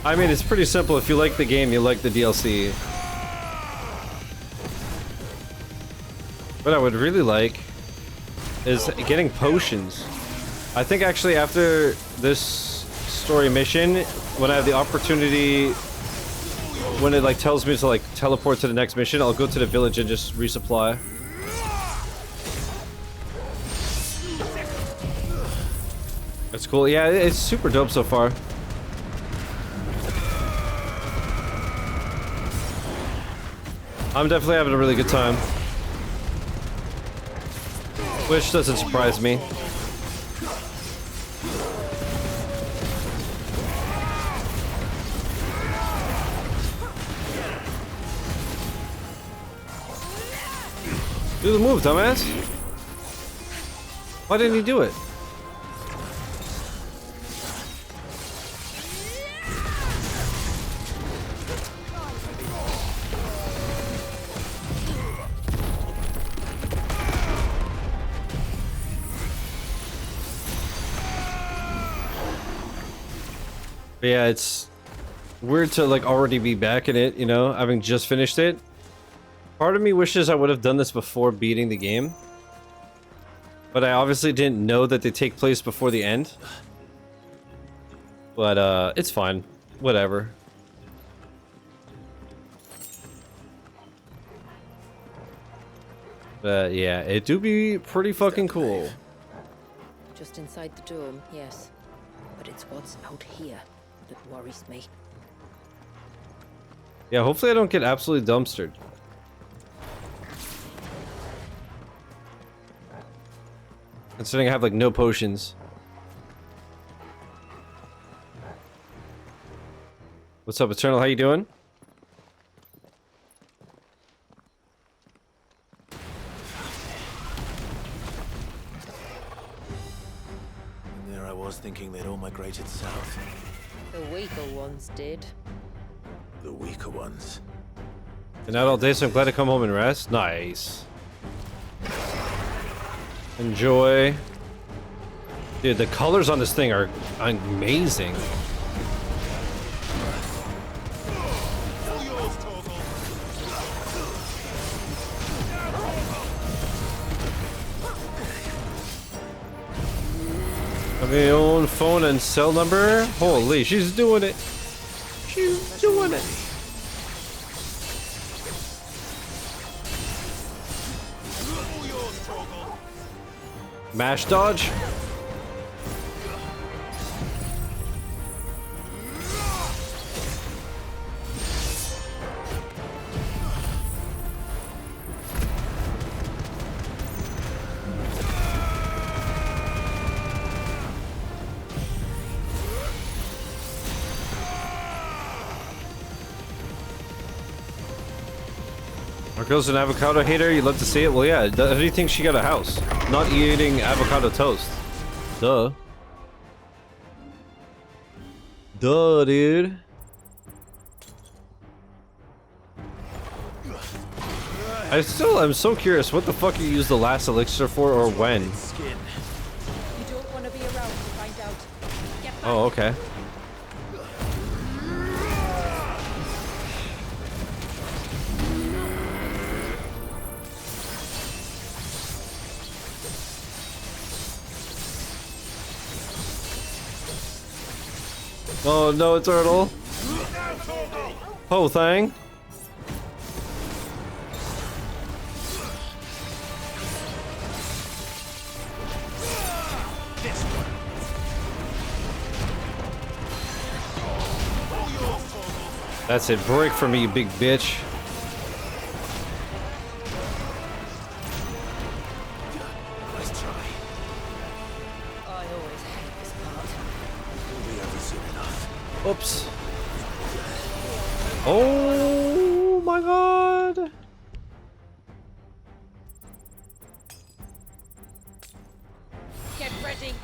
I mean, it's pretty simple. If you like the game, you like the DLC. What I would really like is getting potions. I think actually after this story mission, when I have the opportunity, when it like tells me to like teleport to the next mission, I'll go to the village and just resupply. That's cool. Yeah, it's super dope so far. I'm definitely having a really good time. Which doesn't surprise me. Do the move, dumbass. Why didn't he do it? But yeah, it's weird to like already be back in it, you know, having just finished it. Part of me wishes I would have done this before beating the game. But I obviously didn't know that they take place before the end. But it's fine. Whatever. Yeah, it do be pretty fucking cool. Just inside the dome, yes. But it's what's out here that worries me. Yeah, hopefully I don't get absolutely dumpstered. Considering I have like no potions. What's up, Eternal? How you doing? And there I was thinking they'd all migrated south. The weaker ones did. The weaker ones. Been out all day, so I'm glad to come home and rest. Nice. Enjoy. Dude, the colors on this thing are amazing. Have my own phone and cell number? Holy, she's doing it. She's doing it. Mash dodge? Our girl's an avocado hater, you'd love to see it? Well, yeah, how do you think she got a house? Not eating avocado toast. Duh. Duh, dude. I'm so curious, what the fuck you use the last elixir for, or when? You don't want to be around to find out. Get back. Oh, okay. Oh no, turtle. Oh, thing. That's it. Break for me, you big bitch. Nice try. I always hate this part. We'll be over soon enough. Oops. Oh my god. Get ready.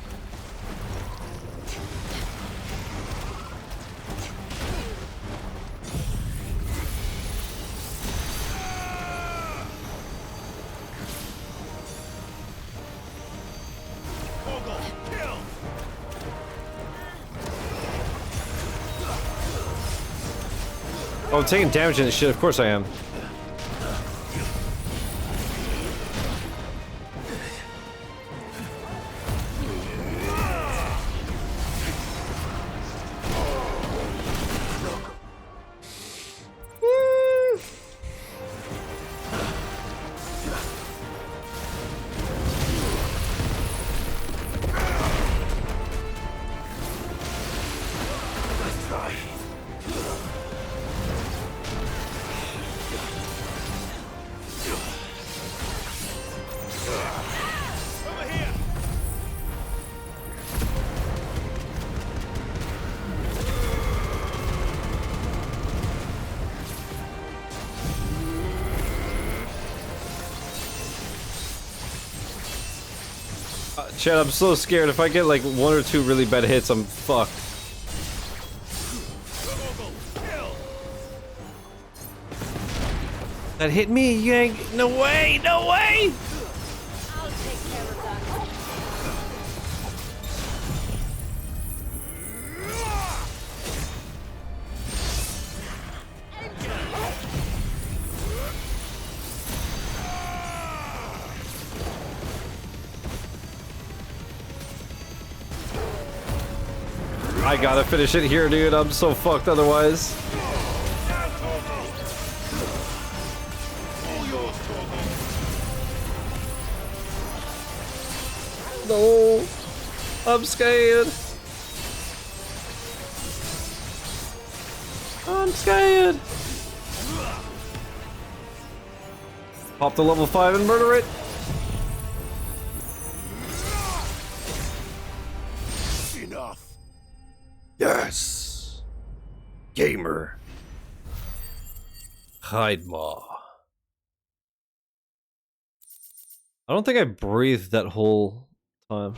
Oh, I'm taking damage in this shit. Of course I am. Chad, I'm so scared. If I get like 1 or 2 really bad hits, I'm fucked. That hit me, you ain't. No way, no way! I'll take care of that. I gotta finish it here, dude. I'm so fucked otherwise. No, I'm scared. I'm scared. Pop the level 5 and murder it. Enough. Yes. Gamer. Hide maw. I don't think I breathed that whole time.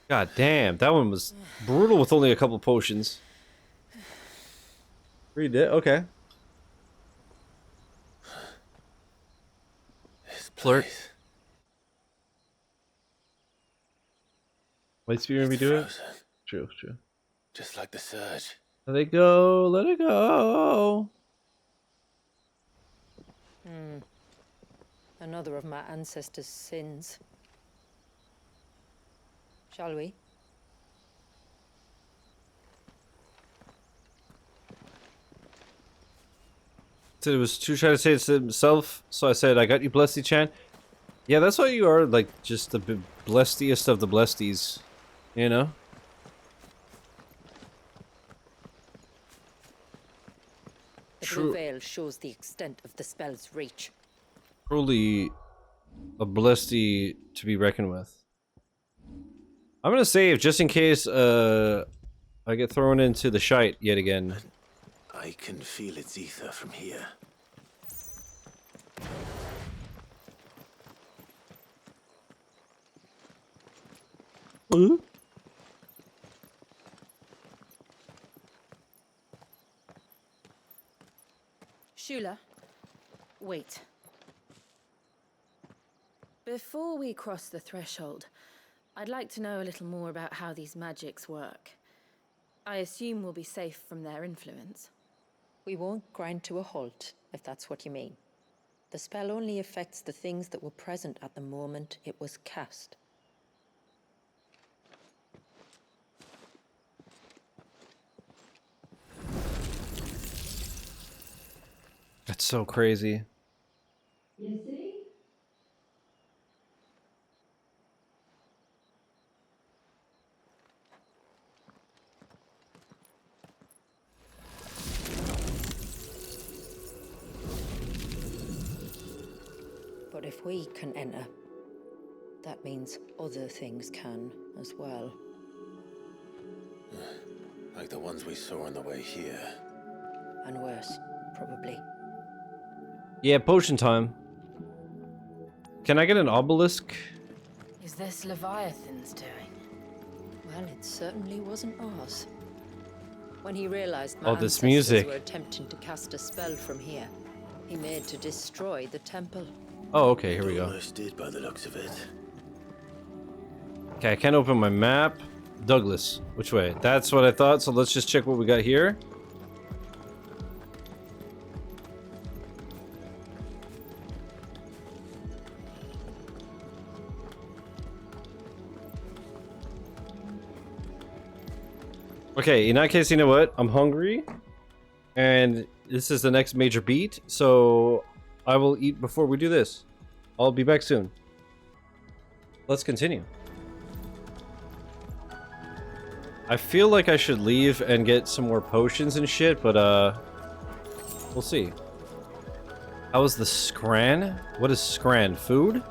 God damn, that one was brutal with only a couple potions. Read it, okay. Flirt. Light speed when we do it? True, true. Just like the surge. Let it go, let it go. Another of my ancestors' sins. Shall we? Said it was too shy to say it to himself, so I said, I got you, Blessy Chan. Yeah, that's why you are, like, just the blestiest of the blesties, you know? The blue veil shows the extent of the spell's reach. Truly a blesty to be reckoned with. I'm gonna save just in case I get thrown into the shite yet again. I can feel its ether from here. Shula, wait. Before we cross the threshold, I'd like to know a little more about how these magics work. I assume we'll be safe from their influence. We won't grind to a halt, if that's what you mean. The spell only affects the things that were present at the moment it was cast. That's so crazy. You see? But if we can enter, that means other things can as well. Like the ones we saw on the way here. And worse, probably. Yeah, potion time. Can I get an obelisk? Is this Leviathan's doing? Well, it certainly wasn't ours. When he realized my Oh, this ancestors music. were attempting to cast a spell from here, he made to destroy the temple. Oh, okay, here we go. Almost did by the looks of it. Okay, I can't open my map. Douglas. Which way? That's what I thought, so let's just check what we got here. Okay, in that case, you know what? I'm hungry. And this is the next major beat, so I will eat before we do this. I'll be back soon. Let's continue. I feel like I should leave and get some more potions and shit, but we'll see. How was the scran? What is scran? Food?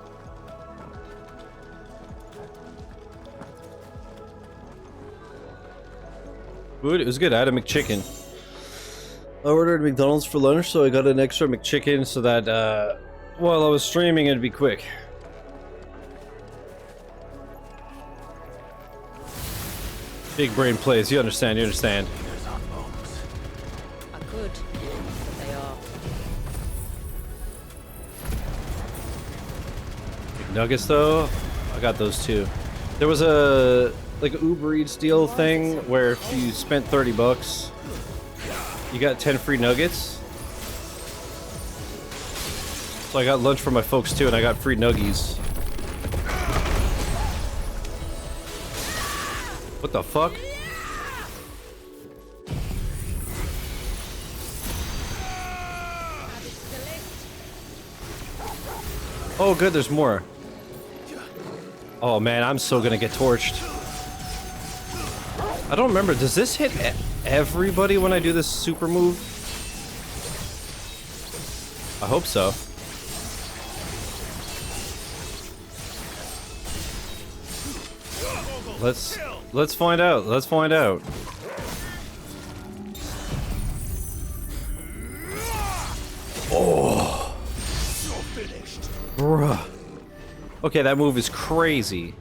Food? It was good. I had a McChicken. I ordered McDonald's for lunch, so I got an extra McChicken so that while I was streaming it'd be quick. Big brain plays, you understand, you understand. I could, but they are. Big nuggets though, I got those too. There was a like Uber Eats deal thing where if you spent 30 bucks, you got 10 free nuggets. So I got lunch for my folks too, and I got free nuggies. What the fuck? Oh good, there's more. Oh man, I'm so gonna get torched. I don't remember, does this hit everybody when I do this super move? I hope so. Let's find out. Let's find out. Oh. Bruh. Okay, that move is crazy.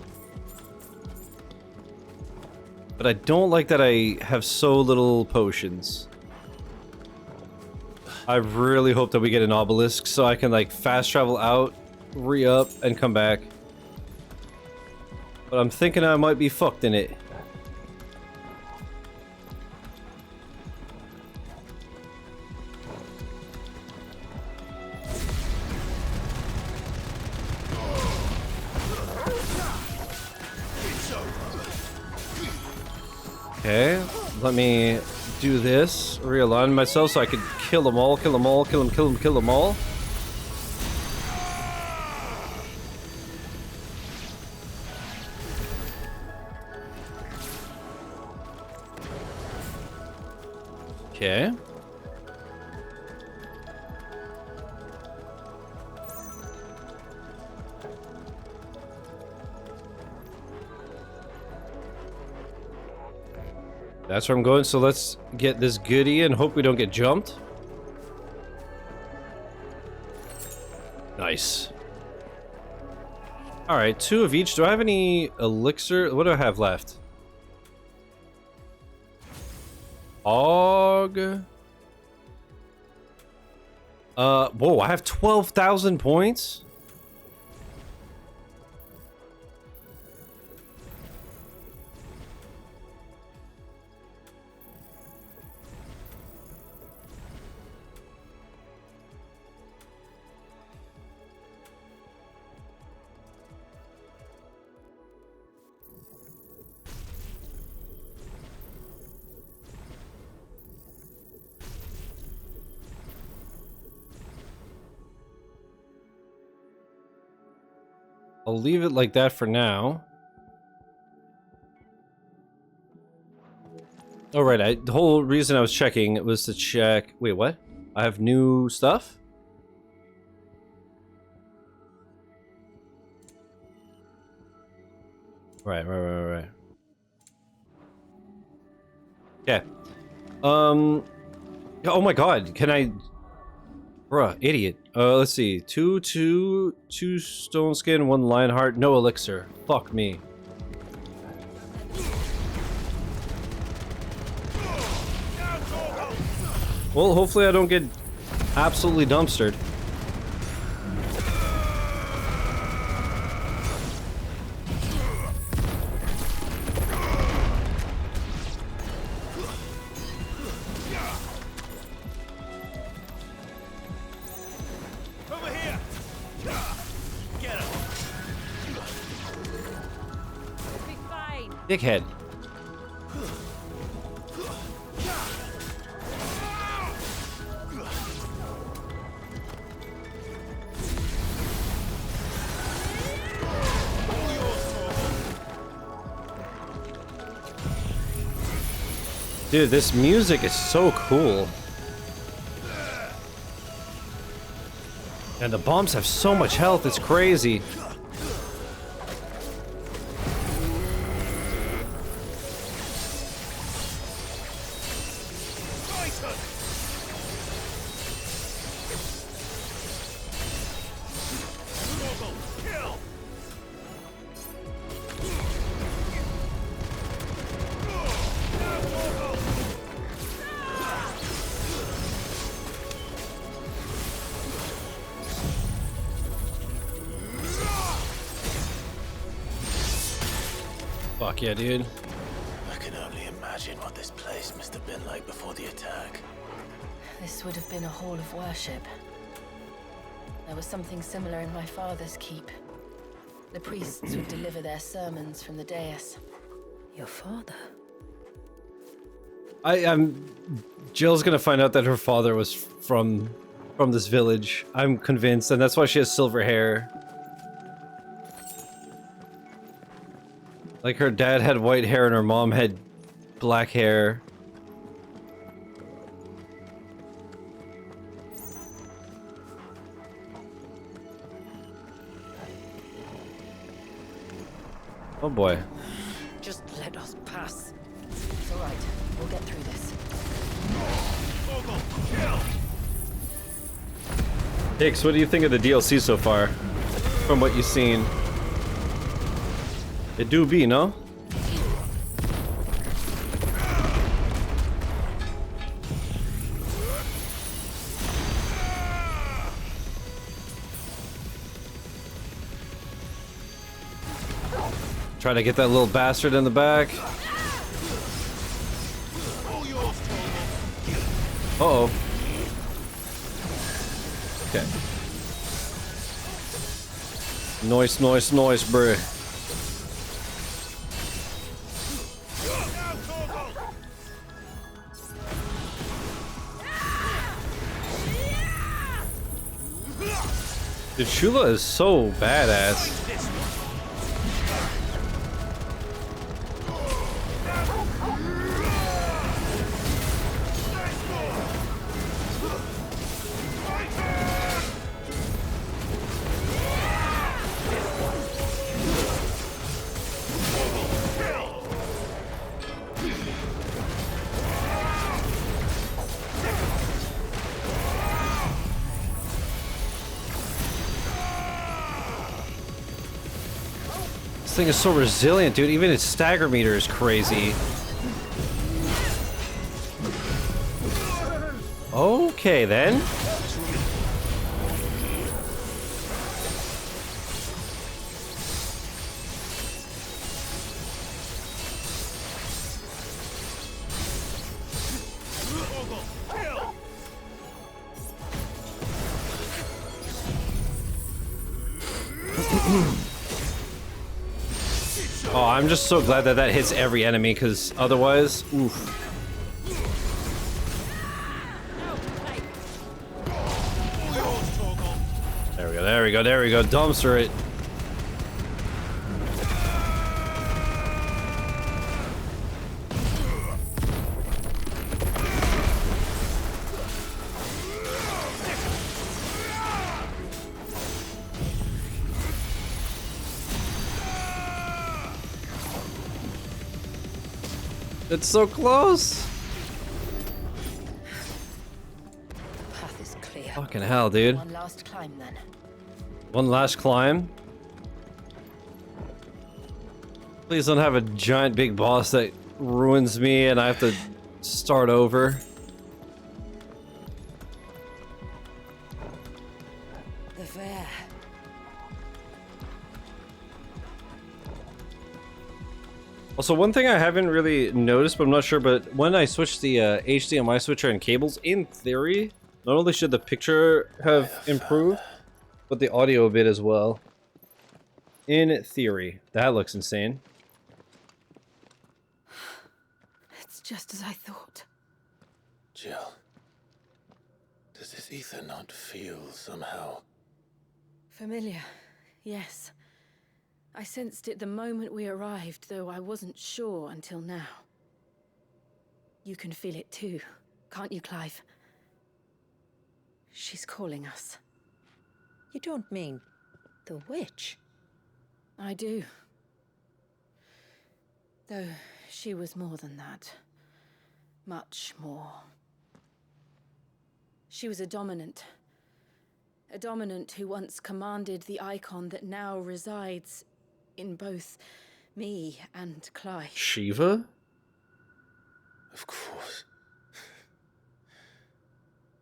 But I don't like that I have so little potions. I really hope that we get an obelisk so I can like fast travel out, re-up, and come back. But I'm thinking I might be fucked in it. Okay, let me do this, realign myself so I could kill them all, kill them all, kill them all. Okay. That's where I'm going, so let's get this goodie and hope we don't get jumped. Nice. Alright, 2 of each. Do I have any elixir? What do I have left? Og. Whoa, I have 12,000 points? I'll leave it like that for now. All right, the whole reason I was checking was to check... Wait, what? I have new stuff? Right. Okay. Oh my god, can I... Bruh, idiot. Let's see. 2 stone skin, 1 lion heart, no elixir. Fuck me. Well, hopefully I don't get absolutely dumpstered. Dickhead. Dude, this music is so cool. And the bombs have so much health, it's crazy. Fuck yeah, dude. I can only imagine what this place must have been like before the attack. This would have been a hall of worship. There was something similar in my father's keep. The priests would deliver their sermons from the dais. Your father? I'm Jill's gonna find out that her father was from this village. I'm convinced, and that's why she has silver hair. Like her dad had white hair and her mom had black hair. Oh boy. Just let us pass. It's all right. We'll get through this. Hicks, what do you think of the DLC so far? From what you've seen? It do be, no? Try to get that little bastard in the back. Uh-oh. Okay. Noise, bruh. Dude, Shula is so badass. This thing is so resilient, dude. Even its stagger meter is crazy. Okay, then. Oh, I'm just so glad that that hits every enemy, because otherwise, oof. There we go, dumpster it. It's so close. The path is clear. Fucking hell, dude. One last climb then. One last climb. Please don't have a giant big boss that ruins me and I have to start over. The fair. Also, one thing I haven't really noticed, but I'm not sure, but when I switch the HDMI switcher and cables, in theory, not only should the picture have improved, but the audio a bit as well. In theory. That looks insane. just as I thought. Jill, does this ether not feel somehow? Familiar, yes. I sensed it the moment we arrived, though I wasn't sure until now. You can feel it too, can't you, Clive? She's calling us. You don't mean the witch? I do. Though she was more than that. Much more. She was a dominant. A dominant who once commanded the Eikon that now resides in both me and Clive. Shiva? Of course.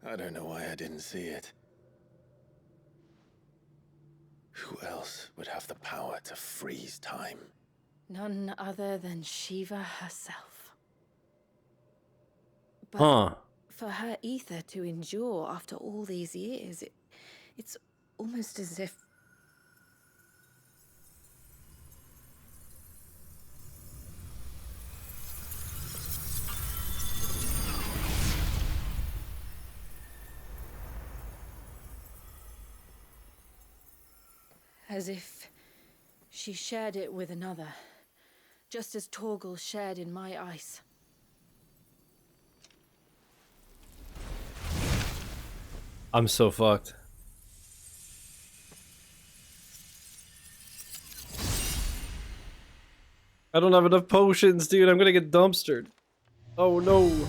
I don't know why I didn't see it. Who else would have the power to freeze time? None other than Shiva herself. But Huh. for her ether to endure after all these years, it's almost as if... as if she shared it with another, just as Torgal shared in my ice. I'm so fucked. I don't have enough potions, dude. I'm gonna get dumpstered. Oh no.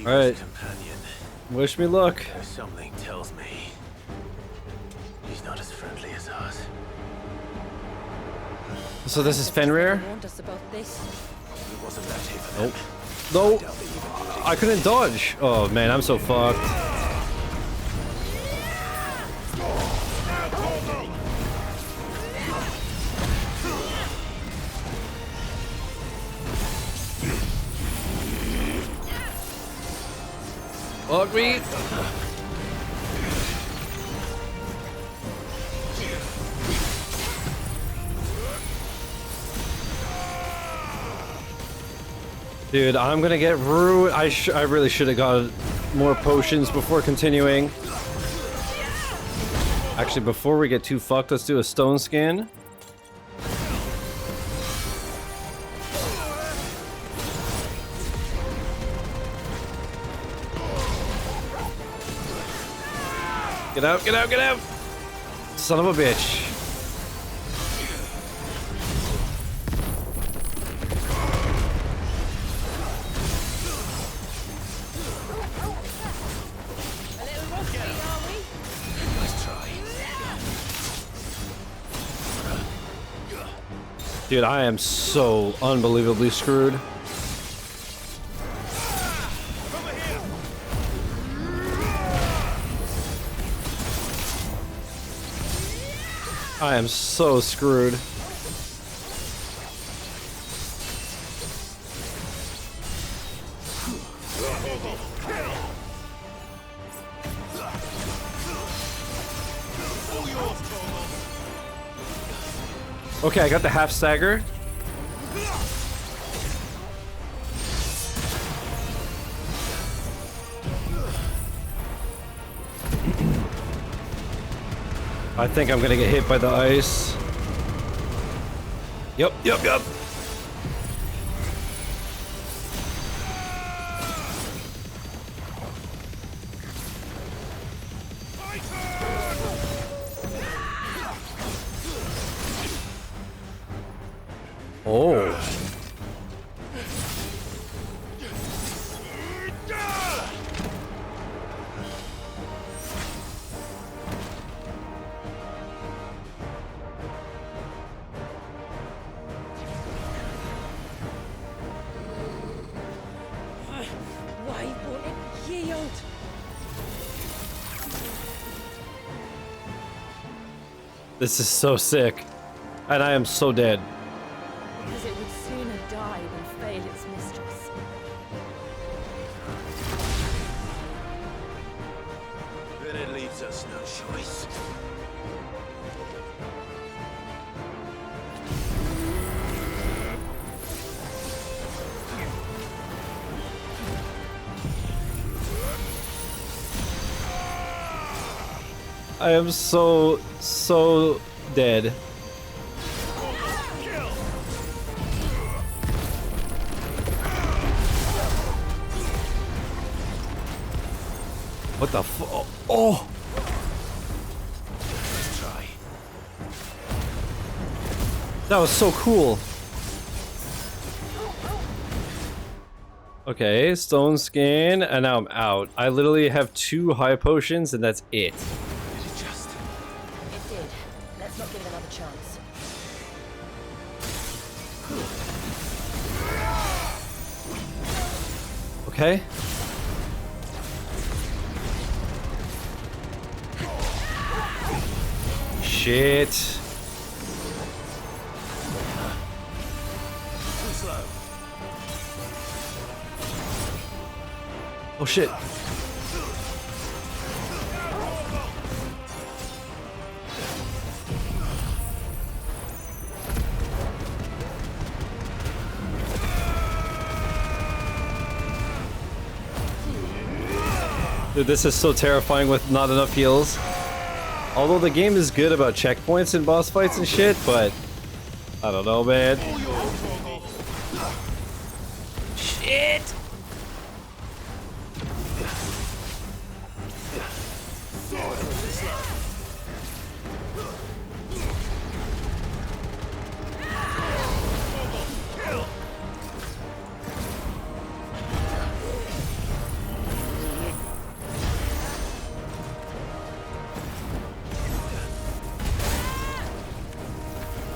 Alright. Companion. Wish me luck. Something tells me he's not as friendly as us. So this is Fenrir? Warned us about this. It wasn't that for Nope. No. I couldn't dodge. Oh man, I'm so fucked. Fuck me. Dude, I'm gonna get ruined. I really should have got more potions before continuing. Actually, before we get too fucked, let's do a stone skin. Get out, get out, get out! Son of a bitch. Dude, I am so unbelievably screwed. I am so screwed. Okay, I got the half stagger. I think I'm gonna get hit by the ice. Yep, yep, yep. Oh. Why won't it yield? This is so sick. And I am so dead. Because it would sooner die than fail its mistress. Then it leaves us no choice. I am so dead. What the fu- Oh! Let's try. That was so cool. Okay, stone skin, and now I'm out. I literally have 2 high potions, and that's it. Did it just? It did. Let's not give it another chance. Okay. Shit. Too slow. Oh shit. Dude, this is so terrifying with not enough heals. Although the game is good about checkpoints and boss fights and shit, but I don't know, man. Shit!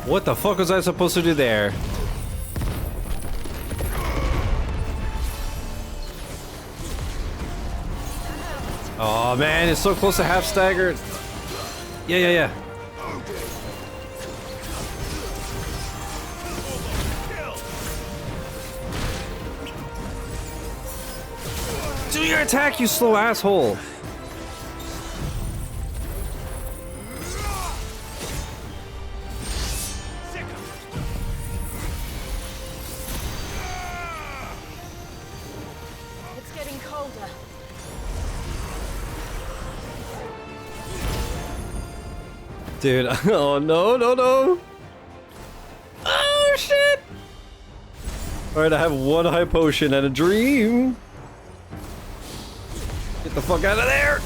What the fuck was I supposed to do there? Oh man, it's so close to half staggered. Yeah. Do your attack, you slow asshole. It's getting colder. Dude, oh no. Oh shit! Alright, I have 1 high potion and a dream. Get the fuck out of there!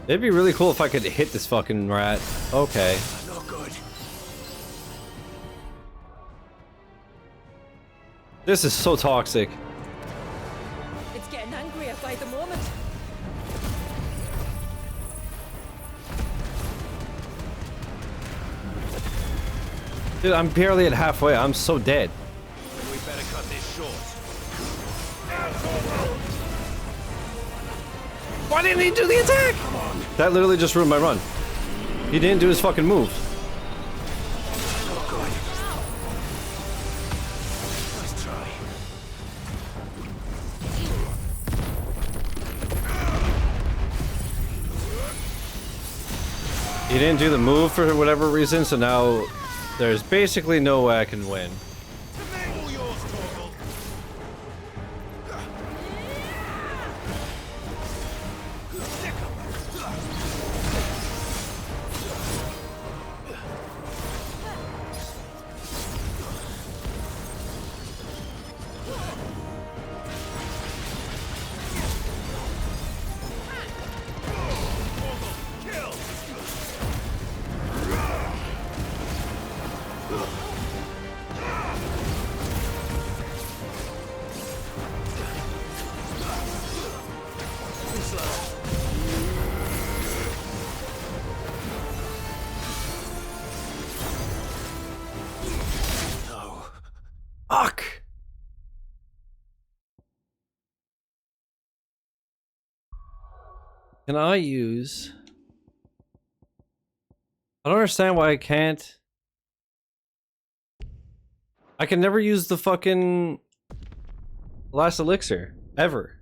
It'd be really cool if I could hit this fucking rat. Okay. Not good. This is so toxic. It's getting angrier by the moment. Dude, I'm barely at halfway. I'm so dead. We better cut this short. Why didn't he do the attack? That literally just ruined my run. He didn't do his fucking move. Not good. Let's try. He didn't do the move for whatever reason, so now there's basically no way I can win. All yours, Torgal. Fuck! Can I use... I don't understand why I can't... I can never use the fucking... last elixir. Ever.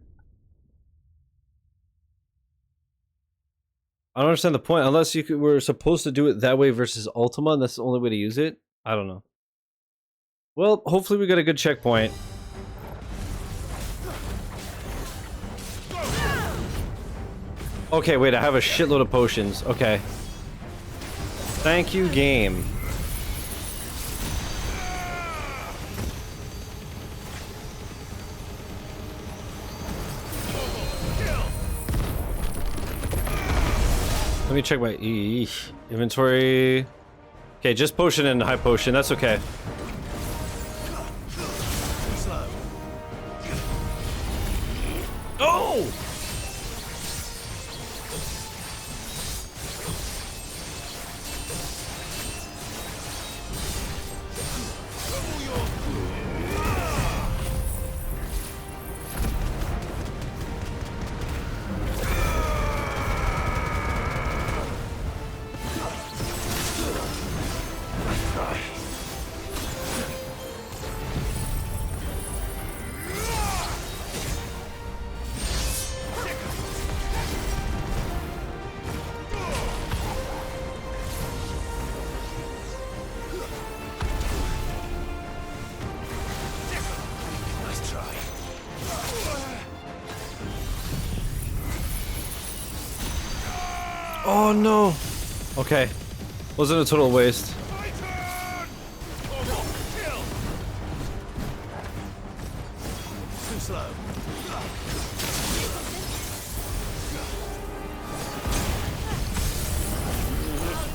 I don't understand the point. Unless we're supposed to do it that way versus Ultima, and that's the only way to use it. I don't know. Well, hopefully we got a good checkpoint. Okay, wait, I have a shitload of potions. Okay. Thank you, game. Let me check my inventory. Okay, just potion and high potion. That's okay. Oh! Oh no! Okay. Wasn't a total waste. Too slow.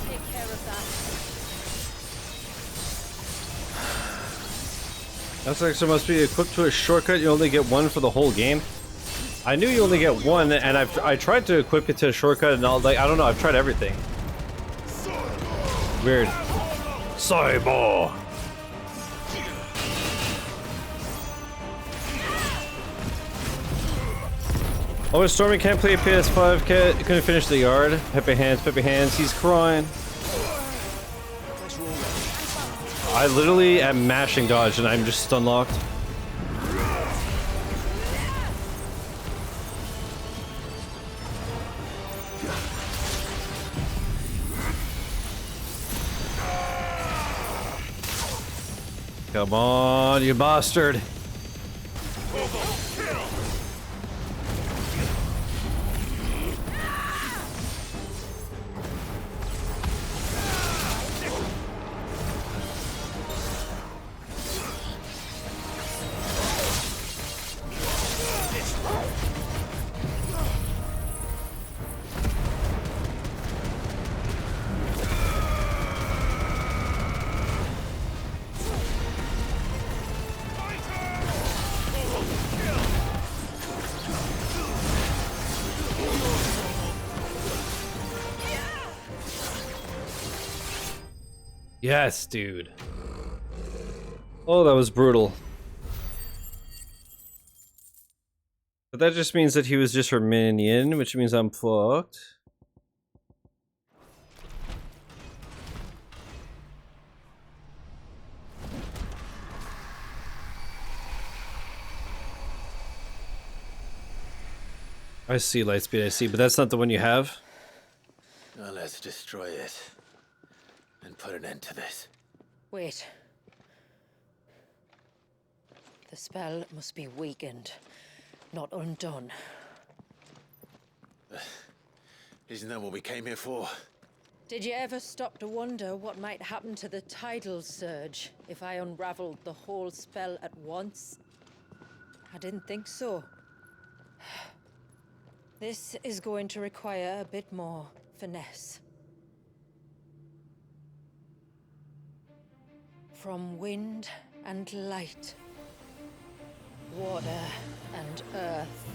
Take care of that. That's actually must be equipped to a shortcut. You only get one for the whole game. I knew you only get one, and I tried to equip it to a shortcut, and I don't know. I've tried everything. Weird. Cyber. Oh, Stormy can't play PS5. Couldn't finish the yard. Pepe hands. He's crying. I literally am mashing dodge, and I'm just stun locked. Come on, you bastard. Yes, dude. Oh, that was brutal. But that just means that he was just her minion, which means I'm fucked. I see, Lightspeed, I see, but that's not the one you have? Now let's destroy it. And put an end to this. Wait. The spell must be weakened, not undone. Isn't that what we came here for? Did you ever stop to wonder what might happen to the tidal surge if I unraveled the whole spell at once? I didn't think so. This is going to require a bit more finesse. From wind and light, water and earth,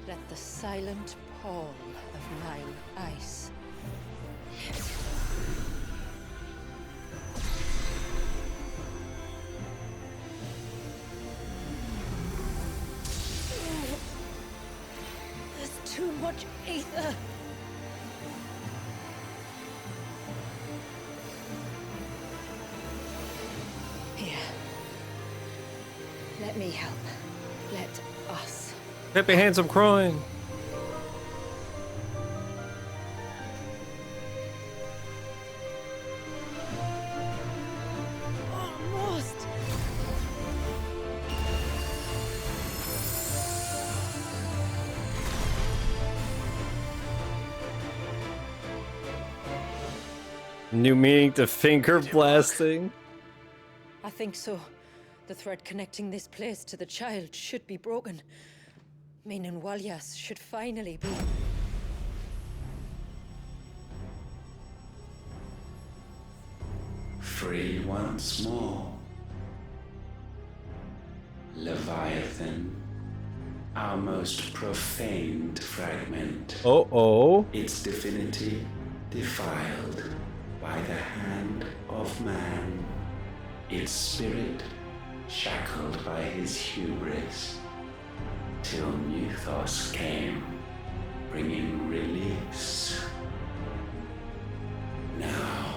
let the silent pall of mine ice. There's too much ether. Let me help. Let us. Pepe hands, I'm crying. New meaning to finger blasting. I think so. The thread connecting this place to the child should be broken. Meaning Walyas should finally be... Free once more. Leviathan, our most profaned fragment. Oh. Its divinity defiled by the hand of man. Its spirit shackled by his hubris. Till Mythos came, bringing release. Now,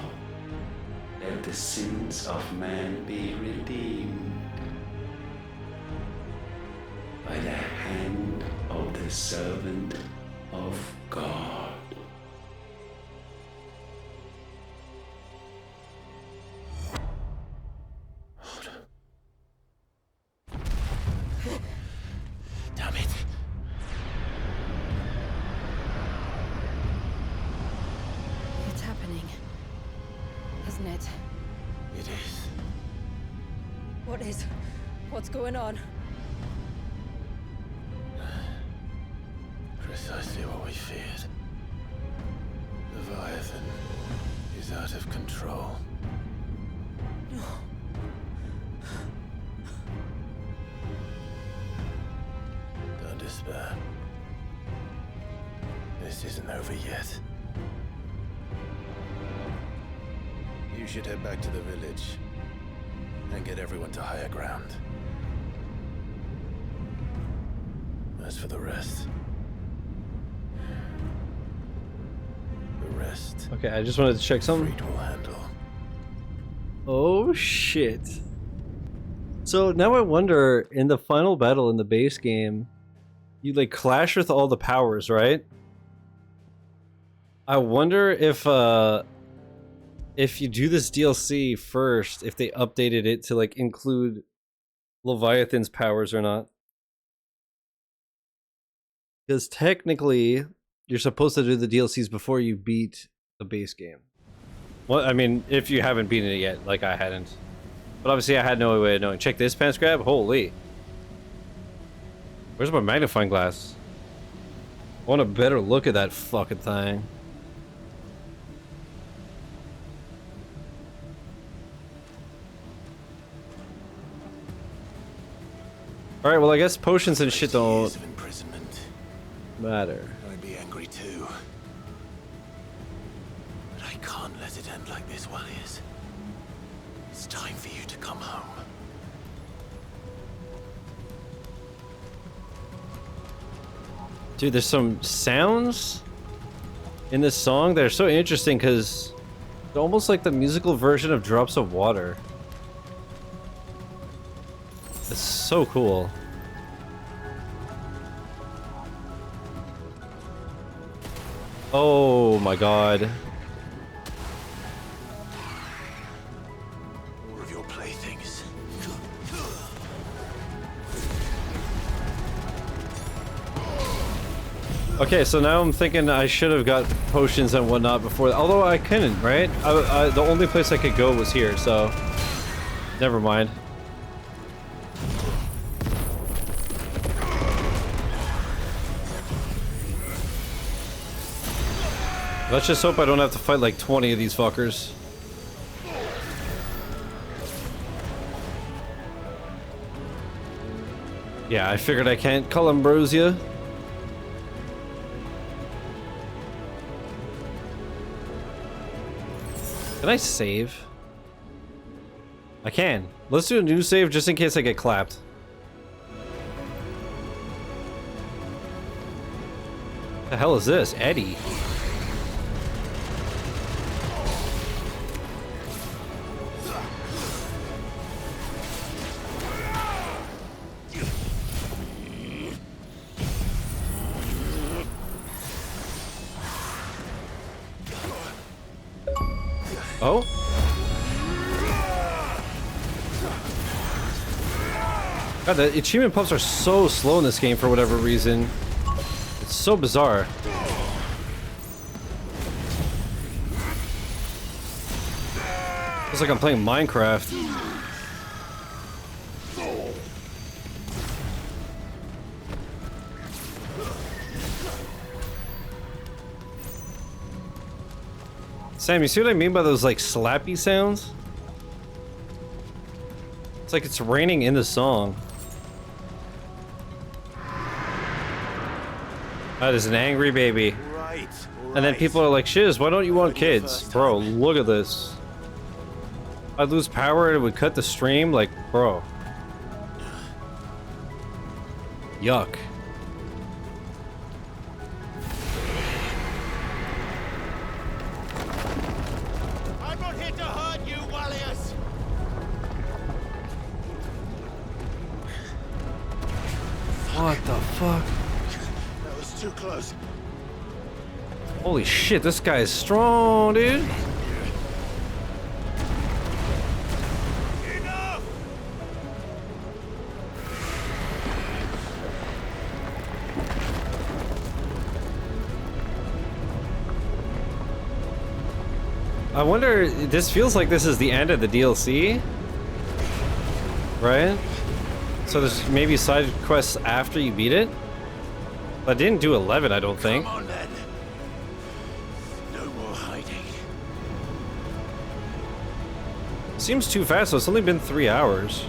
let the sins of man be redeemed by the hand of the servant of God. Damn it. It's happening. Isn't it? It is. What is? What's going on? Precisely what we feared. Leviathan is out of control. No. Don't despair. This isn't over yet. You should head back to the village and get everyone to higher ground. As for the rest... Okay, I just wanted to check something. Oh shit. So now I wonder, in the final battle in the base game, you like clash with all the powers, right? I wonder if you do this DLC first, if they updated it to like include Leviathan's powers or not. Because technically, you're supposed to do the DLCs before you beat the base game. Well, I mean, if you haven't beaten it yet, like I hadn't. But obviously I had no way of knowing. Check this pants grab? Holy. Where's my magnifying glass? I want a better look at that fucking thing. Alright, well I guess potions and shit don't matter. I'd be angry too. But I can't let it end like this, Walyas. It's time for you to come home. Dude, there's some sounds in this song that are so interesting because they're almost like the musical version of Drops of Water. It's so cool. Oh my god. More of your playthings. Okay, so now I'm thinking I should have got potions and whatnot before, although I couldn't, right? The only place I could go was here, so never mind. Let's just hope I don't have to fight like 20 of these fuckers. Yeah, I figured I can't call Ambrosia. Can I save? I can. Let's do a new save just in case I get clapped. The hell is this? Eddie. Oh? God, the achievement pumps are so slow in this game for whatever reason. It's so bizarre. It's like I'm playing Minecraft. Sam, you see what I mean by those like slappy sounds? It's like it's raining in the song. That is an angry baby. Right. And then people are like, Shiz, why don't you want kids? Bro, look at this. I'd lose power and it would cut the stream. Like, bro. Yuck. I'm not here to hurt you, Wallius. What the fuck? That was too close. Holy shit, this guy is strong, dude. I wonder, this feels like this is the end of the DLC, right? So there's maybe side quests after you beat it? But I didn't do 11, I don't think. Come on then. No more hiding. Seems too fast, so it's only been 3 hours.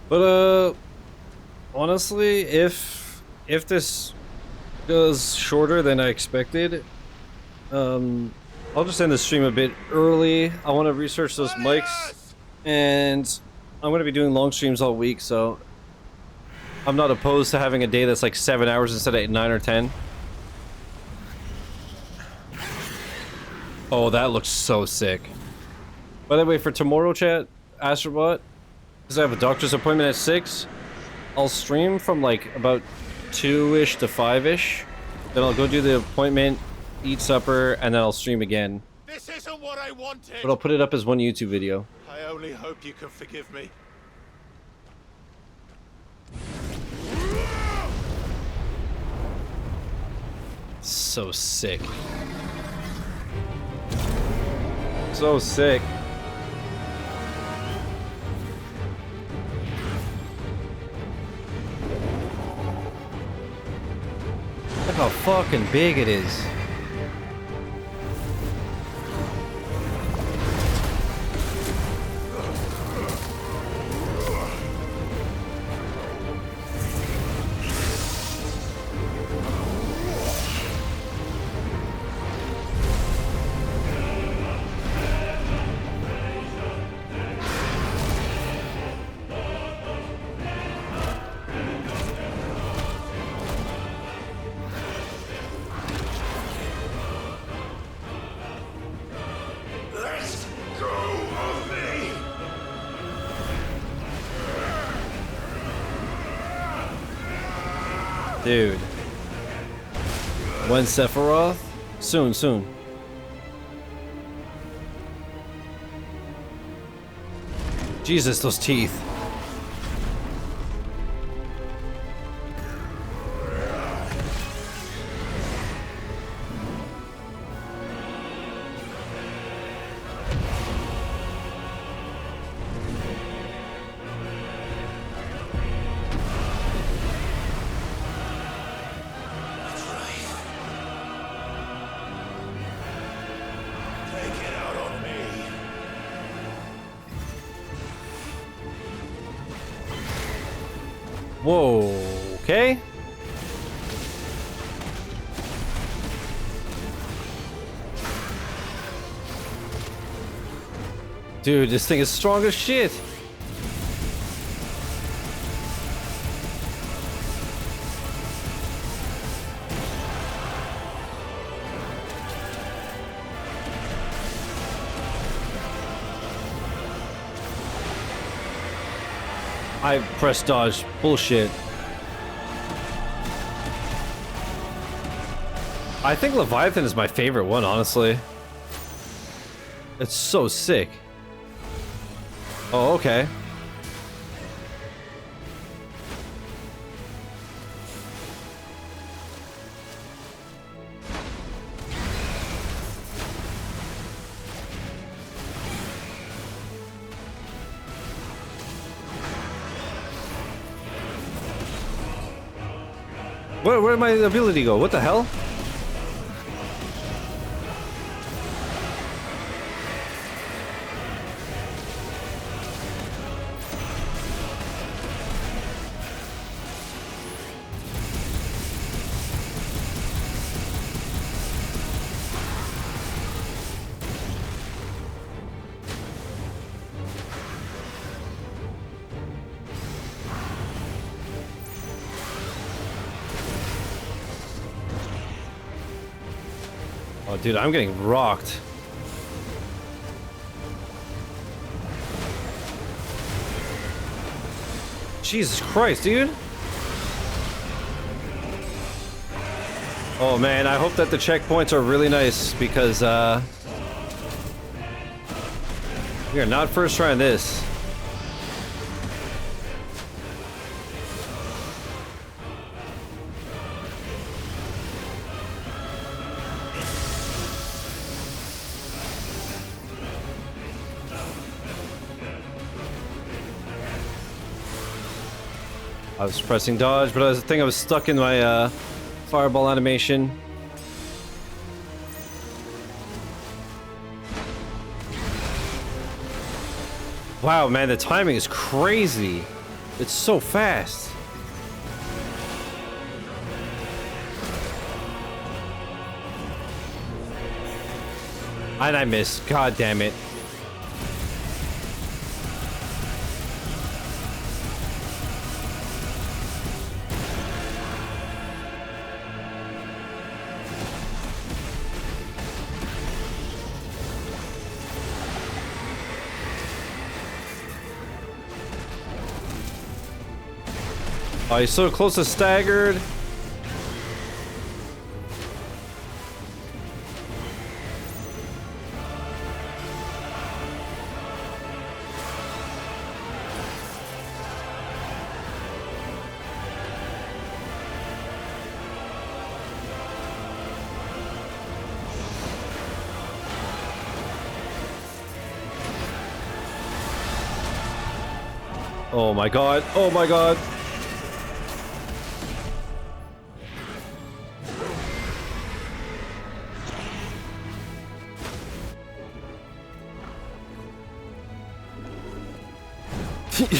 But honestly, if this goes shorter than I expected, I'll just end the stream a bit early. I want to research those mics, and I'm going to be doing long streams all week, so I'm not opposed to having a day that's like 7 hours instead of 9 or 10. Oh, that looks so sick. By the way, for tomorrow, chat, Astrobot, because I have a doctor's appointment at 6, I'll stream from like about 2-ish to 5-ish. Then I'll go do the appointment, eat supper, and then I'll stream again. This isn't what I wanted. But I'll put it up as one YouTube video. I only hope you can forgive me. So sick. So sick. Look how fucking big it is. Dude. When Sephiroth? Soon, soon. Jesus, those teeth. Whoa, okay. Dude, this thing is strong as shit. I pressed dodge. Bullshit. I think Leviathan is my favorite one, honestly. It's so sick. Oh, okay. Where'd my ability go? What the hell? Oh, dude, I'm getting rocked. Jesus Christ, dude. Oh man, I hope that the checkpoints are really nice because we are not first trying this. I was pressing dodge, but I think I was stuck in my fireball animation. Wow, man, the timing is crazy. It's so fast. And I missed. God damn it. Oh, he's so close to staggered. Oh my god. Oh my god.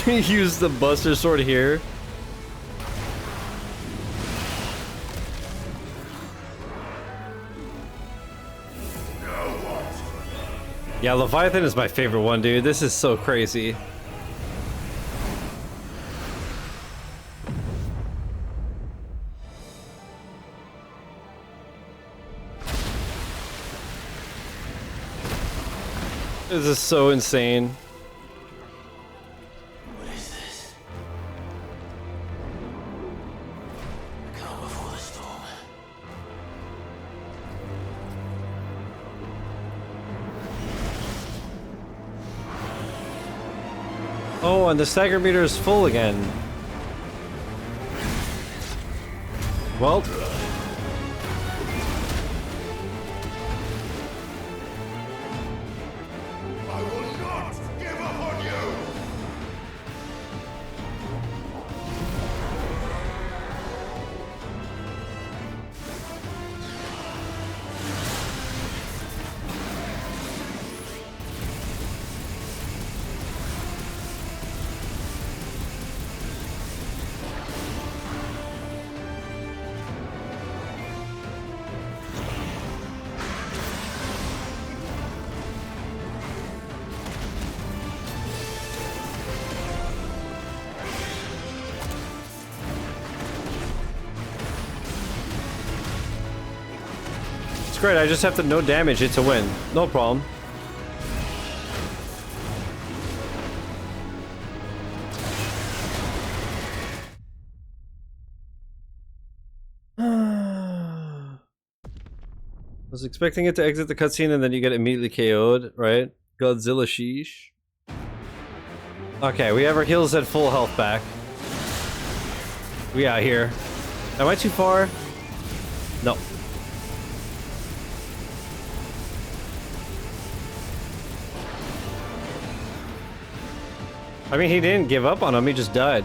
Use the Buster Sword here. Yeah, Leviathan is my favorite one, dude. This is so crazy. This is so insane. Oh, and the stagger meter is full again. Well. I will not give up on you! It's great, I just have to no damage it to win. No problem. I was expecting it to exit the cutscene and then you get immediately KO'd, right? Godzilla sheesh. Okay, we have our heals at full health back. We out here. Am I too far? No. I mean, he didn't give up on him, he just died.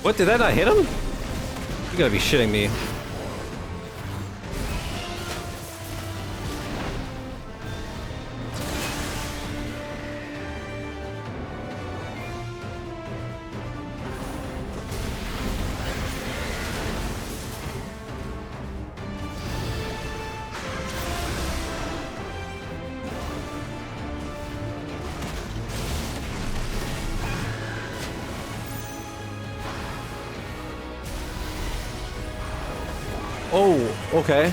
What, did that not hit him? You gotta be shitting me. Oh, okay.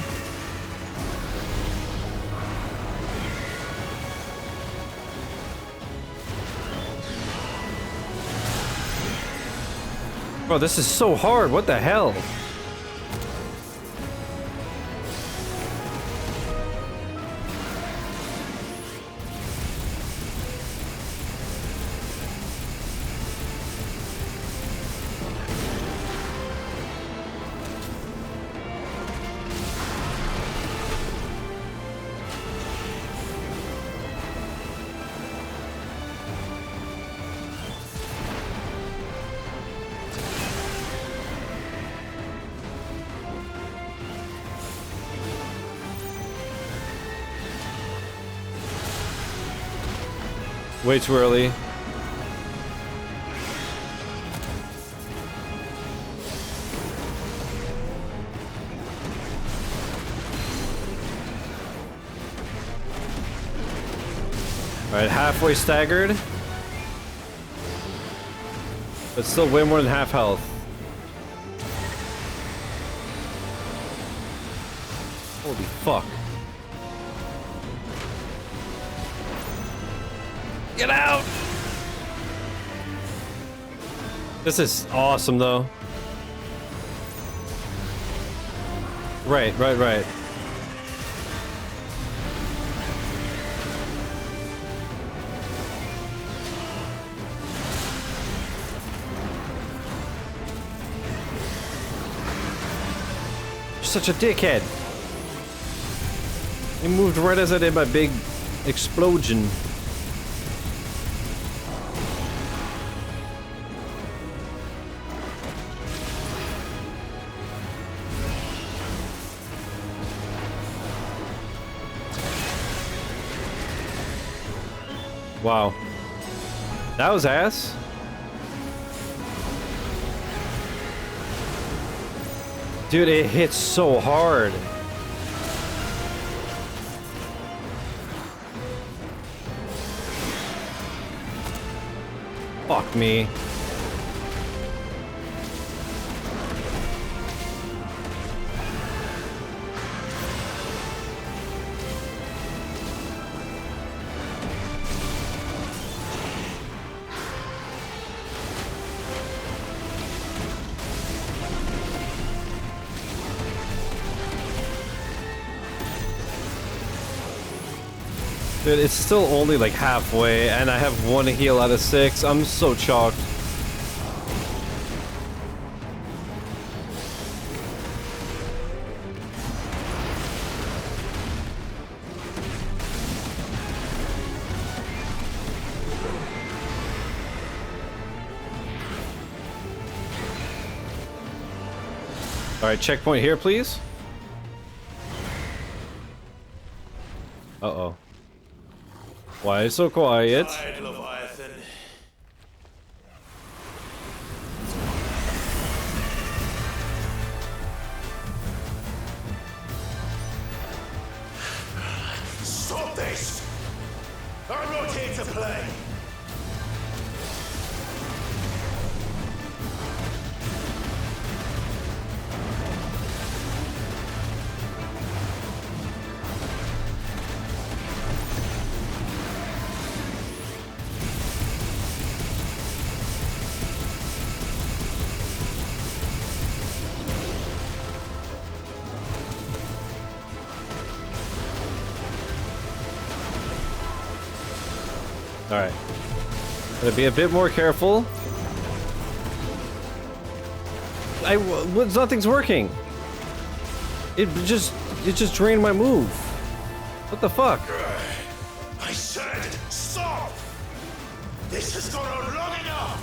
Bro, this is so hard. What the hell? Way too early. Alright, halfway staggered. But still way more than half health. Holy fuck. Get out! This is awesome, though. Right. You're such a dickhead. He moved right as I did my big explosion. Wow. That was ass. Dude, it hits so hard. Fuck me. Dude, it's still only like halfway, and I have 1 heal out of 6. I'm so chalked. Alright, checkpoint here, please. Uh-oh. Why so quiet? Stop this! I'm not here to play! Alright. Gotta be a bit more careful. Nothing's working. It just drained my move. What the fuck? I said stop! This has gone on long enough!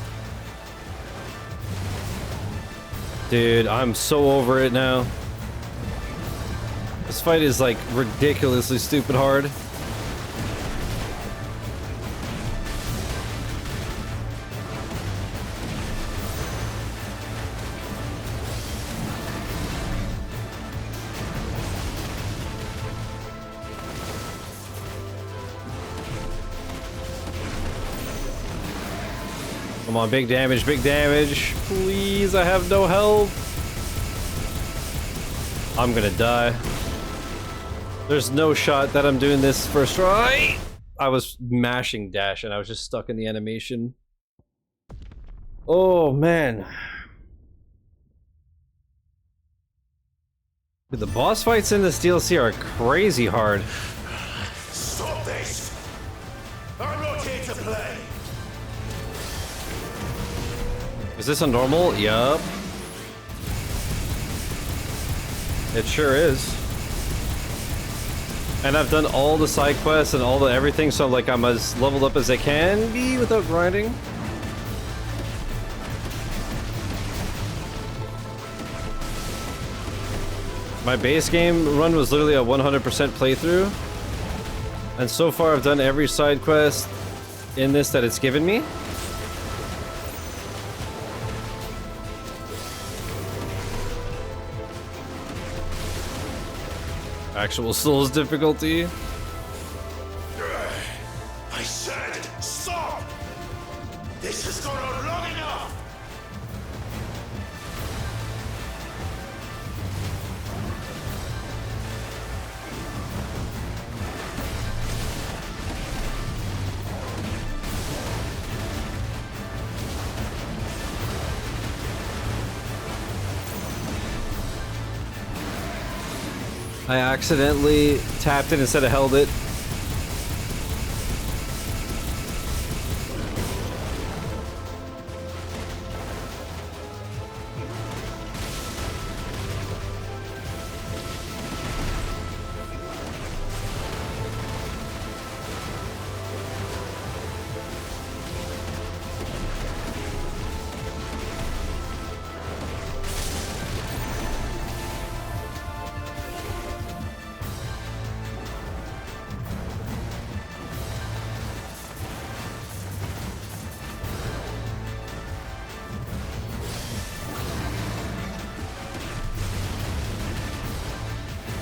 Dude, I'm so over it now. This fight is like ridiculously stupid hard. Come on, big damage, big damage. Please, I have no health. I'm gonna die. There's no shot that I'm doing this first try. I was mashing dash and I was just stuck in the animation. Oh, man. Dude, the boss fights in this DLC are crazy hard. Stop this! I'm not here to play! Is this a normal? Yup. It sure is. And I've done all the side quests and all the everything, so like I'm as leveled up as I can be without grinding. My base game run was literally a 100% playthrough. And so far I've done every side quest in this that it's given me. Actual Souls difficulty. I said stop! This has gone on long enough! I accidentally tapped it instead of held it.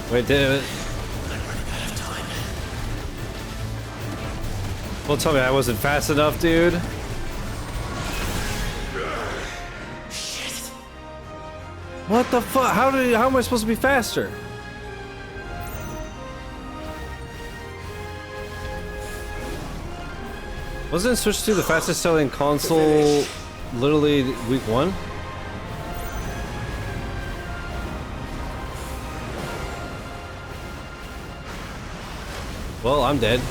Wait, did it? Well, tell me I wasn't fast enough, dude. What the fuck? How am I supposed to be faster? Wasn't Switch 2 the fastest selling console literally week 1? Well, I'm dead.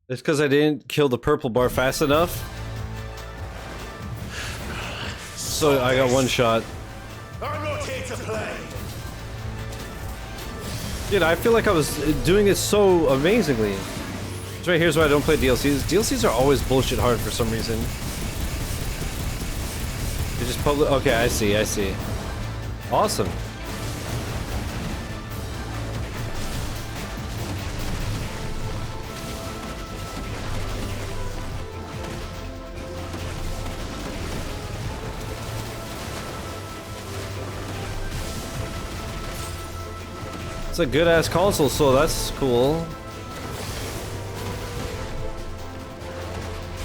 It's because I didn't kill the purple bar fast enough. So I got one shot. I'm not here to play! Dude, I feel like I was doing it so amazingly. Right here's why I don't play DLCs. DLCs are always bullshit hard for some reason. They just public. Okay, I see. Awesome. It's a good ass console, so that's cool.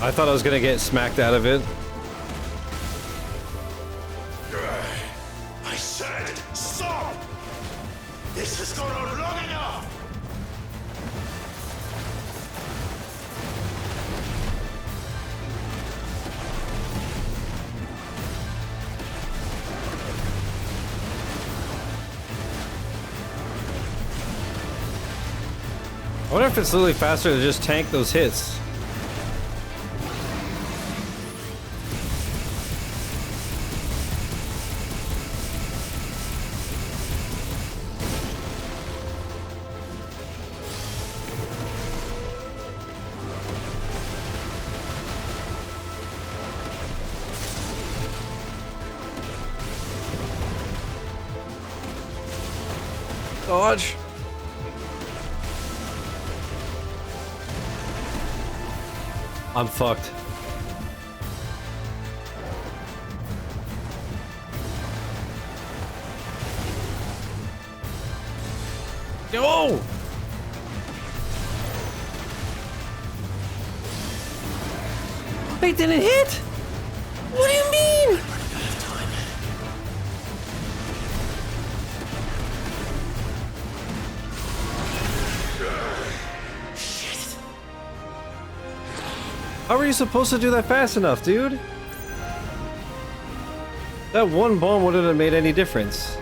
I thought I was gonna get smacked out of it. I said stop! This has gone on long enough! I wonder if it's literally faster to just tank those hits. Dodge. I'm fucked. No! It didn't hit? What do you mean? How are you supposed to do that fast enough, dude? That one bomb wouldn't have made any difference.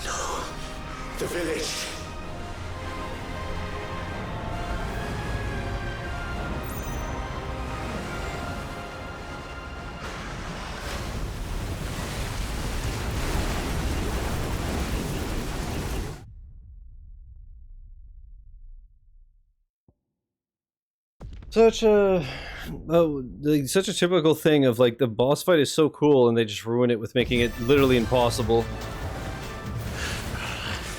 No. The village. Such a such a typical thing of like the boss fight is so cool and they just ruin it with making it literally impossible.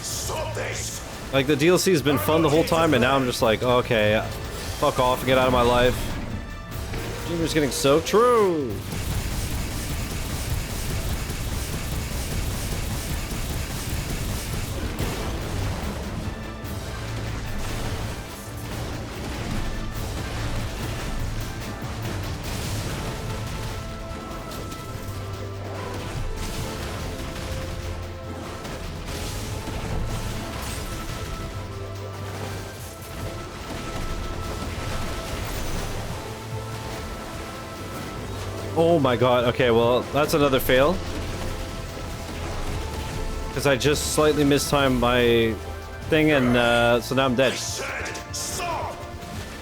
Stop this! Like the DLC has been fun the whole time and now I'm just like, okay, fuck off and get out of my life. Junior's getting so true. Oh my god, okay, well, that's another fail. Because I just slightly mistimed my thing and so now I'm dead. So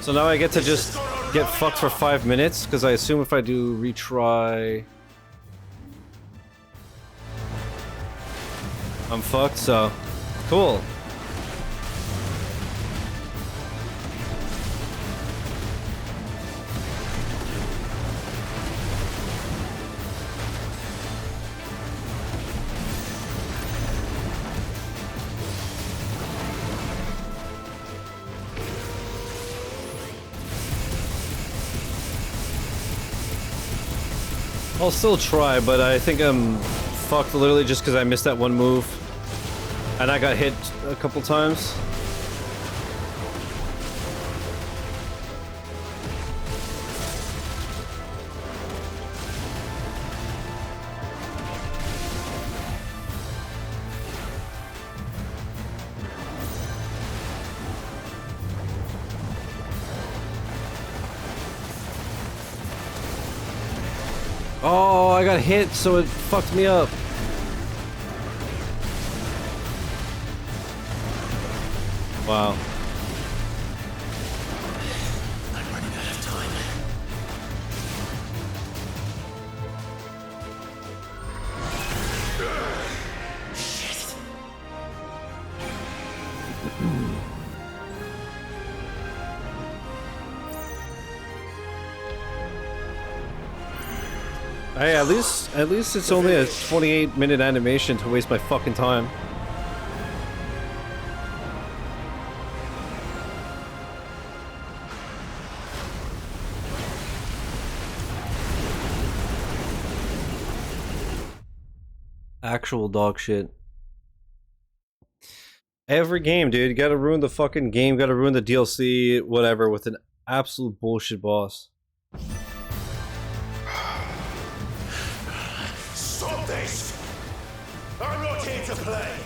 now I get to just get fucked for 5 minutes, because I assume if I do retry... I'm fucked, so... Cool. I'll still try, but I think I'm fucked literally just because I missed that one move. And I got hit a couple times. Oh, I got hit, so it fucked me up. Wow. I'm running out of time. Shit. Hey, at least it's only a 28-minute animation to waste my fucking time. Actual dog shit. Every game, dude, you gotta ruin the fucking game, gotta ruin the DLC, whatever, with an absolute bullshit boss. Stop this! I'm not here to play!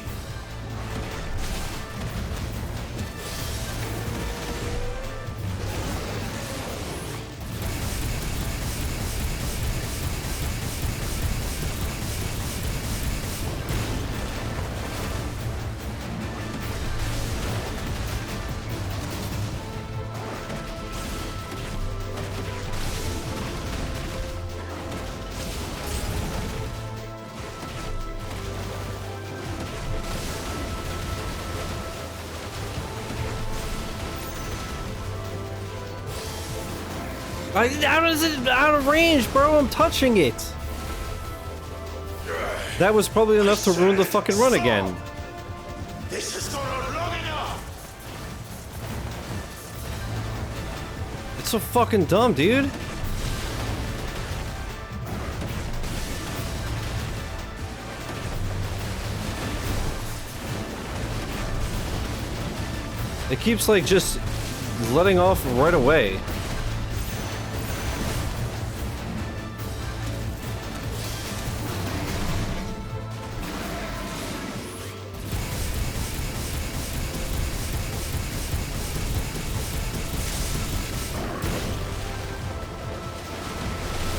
How is it out of range, bro? I'm touching it. That was probably enough to ruin the fucking run again. This has gone on long enough! It's so fucking dumb, dude. It keeps like just letting off right away.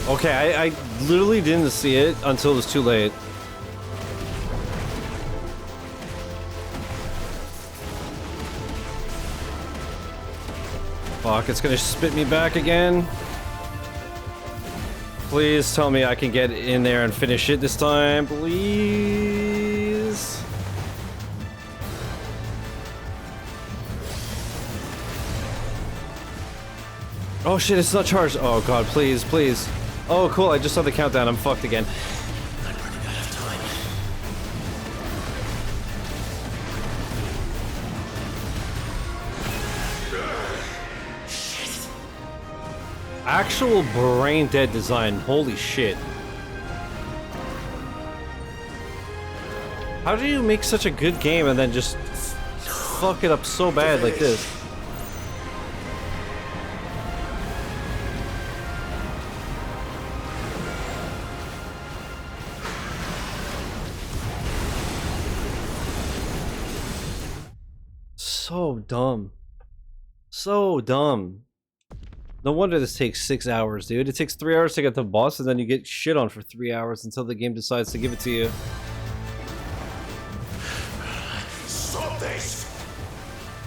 Okay, I literally didn't see it until it was too late. Fuck, it's gonna spit me back again. Please tell me I can get in there and finish it this time, please. Oh shit, it's not charged. Oh god, please, please. Oh cool, I just saw the countdown. I'm fucked again. Actual brain dead design. Holy shit. How do you make such a good game and then just fuck it up so bad like this? So dumb. So dumb. No wonder this takes 6 hours, dude. It takes 3 hours to get the boss, and then you get shit on for 3 hours until the game decides to give it to you. Stop this!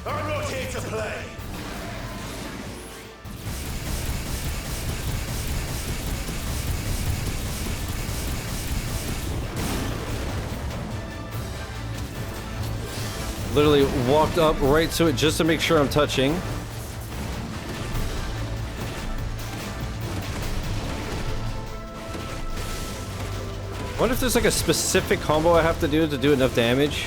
I'm not here to play! Literally walked up right to it just to make sure I'm touching. I wonder if there's like a specific combo I have to do enough damage.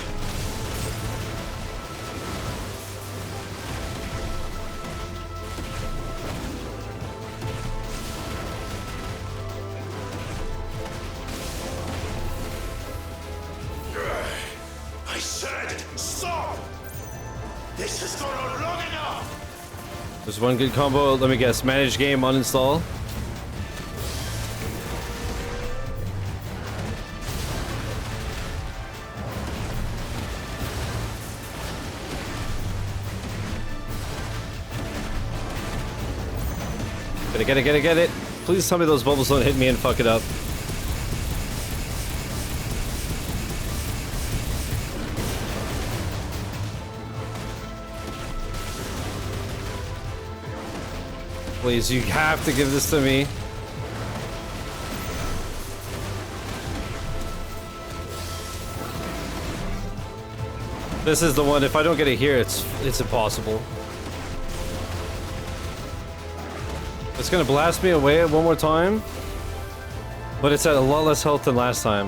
I said stop! This has gone on long enough! There's one good combo. Let me guess. Manage game, uninstall. Get it. Please tell me those bubbles don't hit me and fuck it up. Please, you have to give this to me. This is the one. If I don't get it here, it's impossible. It's gonna blast me away one more time, but it's at a lot less health than last time.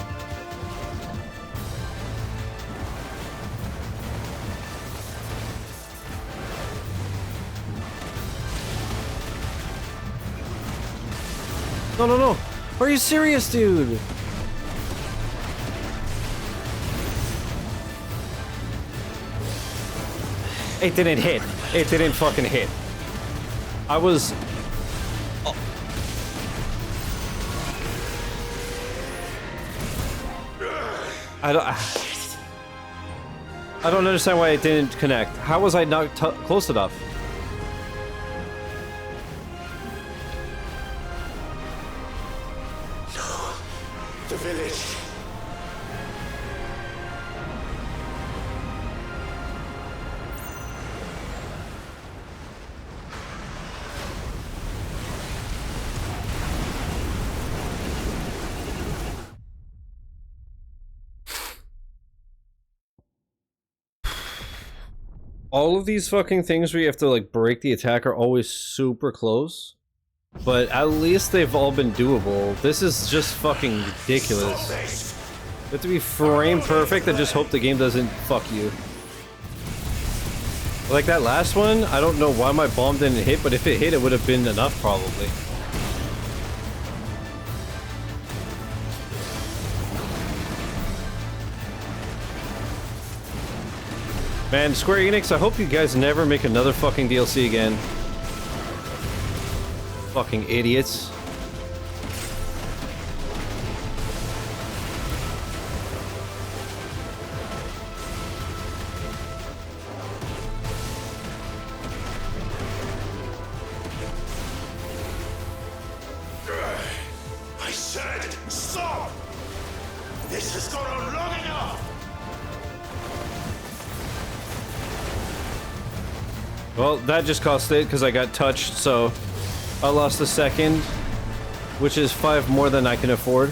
No. Are you serious, dude? It didn't hit. It didn't fucking hit. I was... I don't understand why it didn't connect. How was I not close enough? No. The village. All of these fucking things where you have to like break the attack are always super close, but at least they've all been doable. This is just fucking ridiculous. You have to be frame perfect and just hope the game doesn't fuck you. Like that last one, I don't know why my bomb didn't hit, but if it hit, it would have been enough probably. Man, Square Enix, I hope you guys never make another fucking DLC again. Fucking idiots. I said, stop! This has gone on long enough! Well, that just cost it because I got touched, so I lost a second, which is 5 more than I can afford.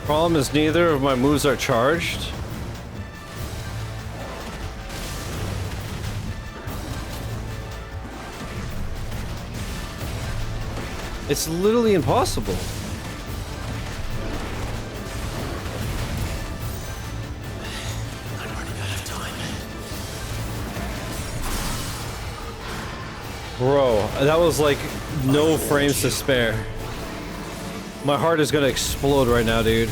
Problem is neither of my moves are charged. It's literally impossible. I'm running out of time. Bro, that was like no frames to spare. My heart is gonna explode right now, dude.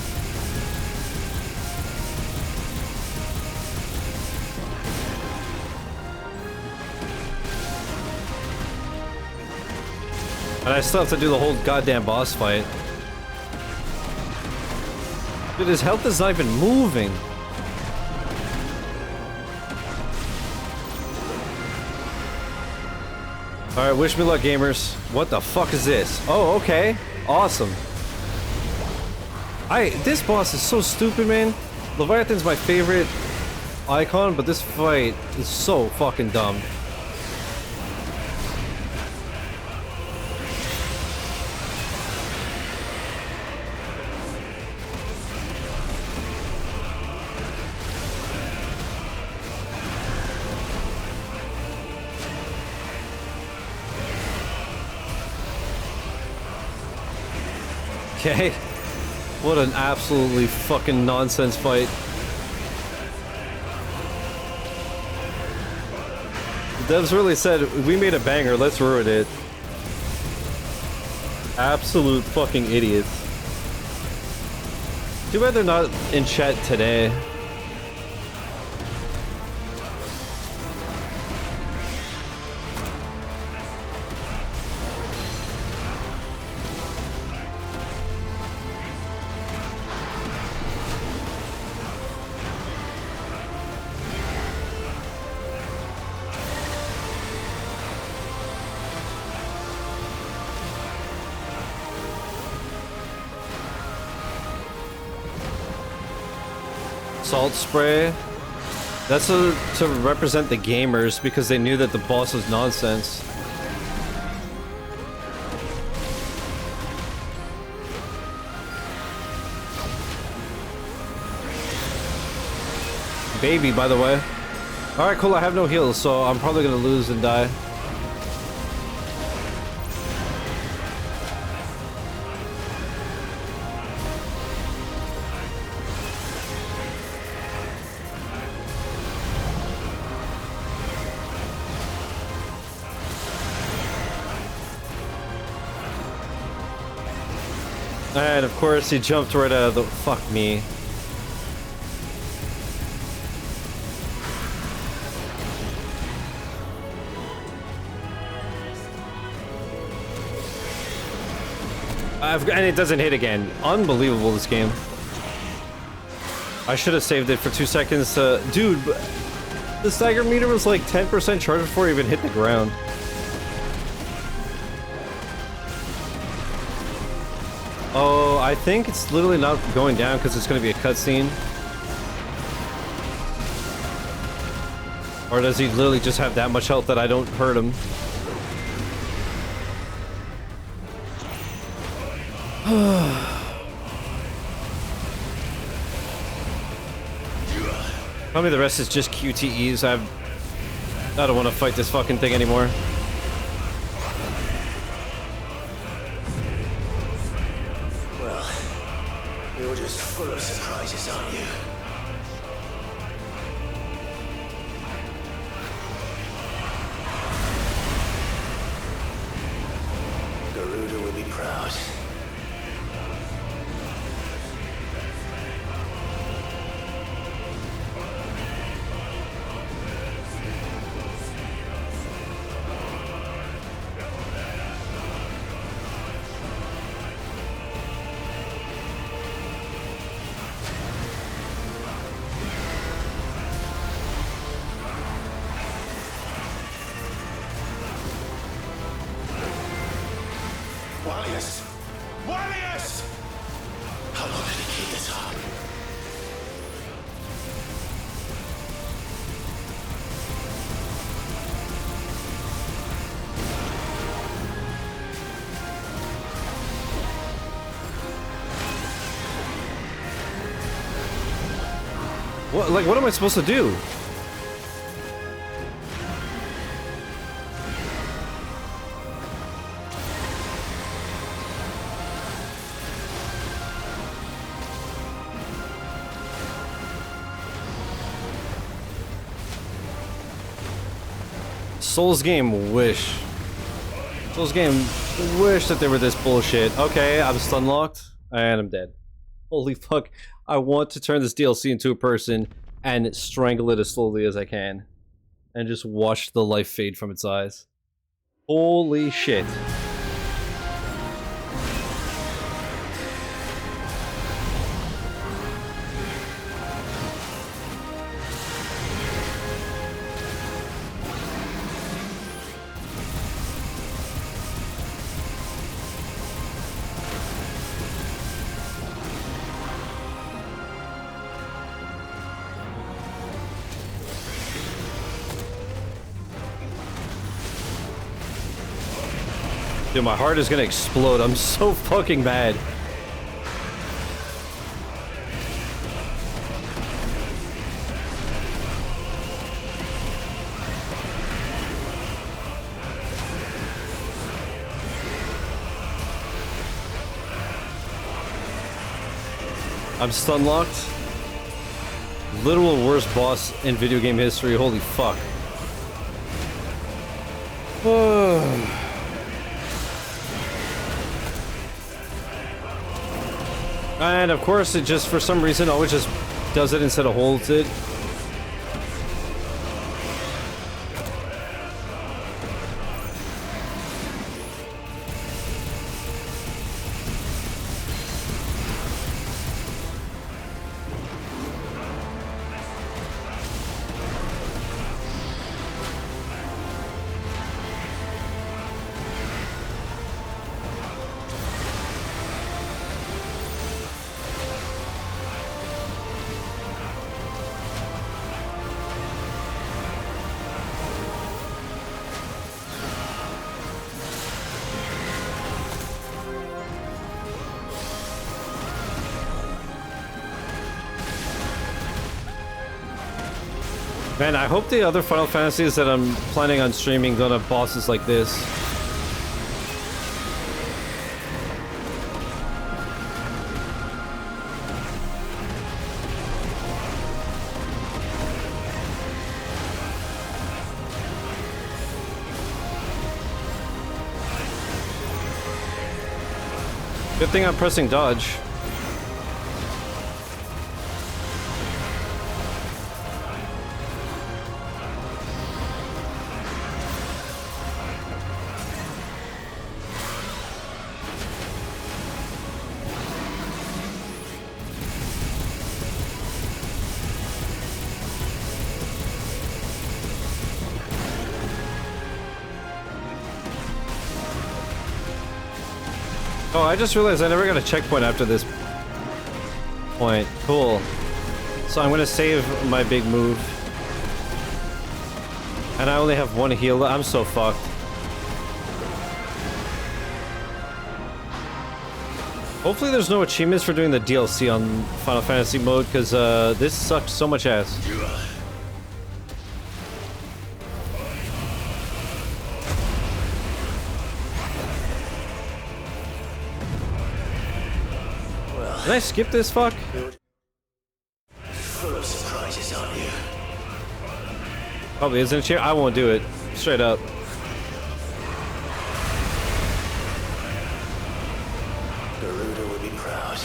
And I still have to do the whole goddamn boss fight. Dude, his health is not even moving. Alright, wish me luck, gamers. What the fuck is this? Oh, okay. Awesome. This boss is so stupid, man. Leviathan's my favorite icon, but this fight is so fucking dumb. Okay. What an absolutely fucking nonsense fight. The devs really said, we made a banger, let's ruin it. Absolute fucking idiots. Too bad they're not in chat today. Salt spray. That's to represent the gamers because they knew that the boss was nonsense. Baby, by the way. Alright, cool, I have no heals, so I'm probably gonna lose and die. And of course he jumped right out of the... Fuck me. And it doesn't hit again. Unbelievable, this game. I should have saved it for 2 seconds to... Dude, the stagger meter was like 10% charged before it even hit the ground. Oh, I think it's literally not going down because it's going to be a cutscene. Or does he literally just have that much health that I don't hurt him? Tell me the rest is just QTEs. I don't want to fight this fucking thing anymore. Well, you're just full of surprises, aren't you? Garuda will be proud. Warriors! Warriors! How long did he keep this up? What, like, what am I supposed to do? Souls game wish. Souls game wish that they were this bullshit. Okay, I'm stun locked and I'm dead. Holy fuck. I want to turn this DLC into a person and strangle it as slowly as I can. And just watch the life fade from its eyes. Holy shit. Dude, my heart is gonna explode. I'm so fucking mad. I'm stun locked. Literal worst boss in video game history. Holy fuck. And of course, it just, for some reason, always just does it instead of holds it. Man, I hope the other Final Fantasies that I'm planning on streaming don't have bosses like this. Good thing I'm pressing dodge. Oh, I just realized I never got a checkpoint after this point. Cool. So I'm gonna save my big move. And I only have one heal. I'm so fucked. Hopefully there's no achievements for doing the DLC on Final Fantasy mode, because this sucks so much ass. Did I skip this fuck? Full of surprises, aren't you? Probably isn't it? I won't do it. Straight up. Garuda would be proud.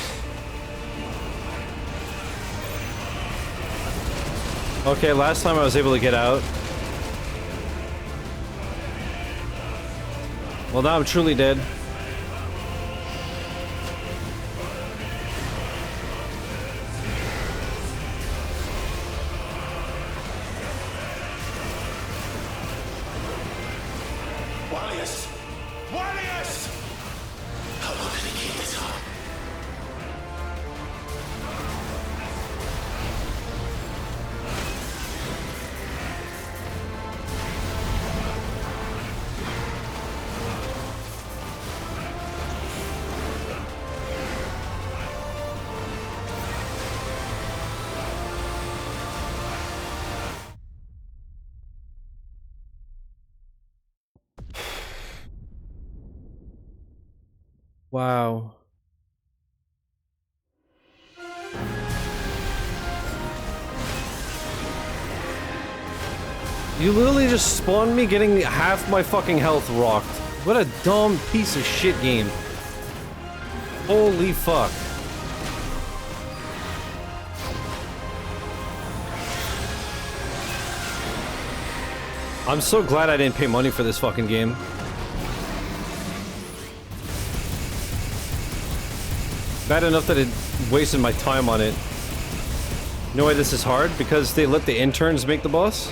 Okay, last time I was able to get out. Well, now I'm truly dead. Wow. You literally just spawned me getting half my fucking health rocked. What a dumb piece of shit game. Holy fuck. I'm so glad I didn't pay money for this fucking game. Bad enough that it wasted my time on it. You know why this is hard? Because they let the interns make the boss?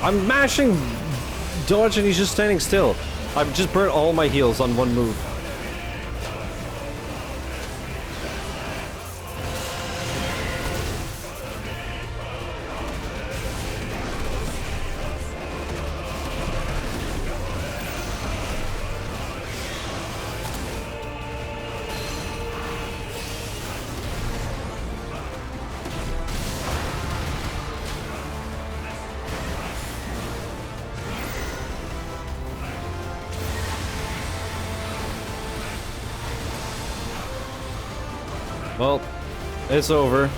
I'm mashing dodge and he's just standing still. I've just burnt all my heals on one move. Well, it's over.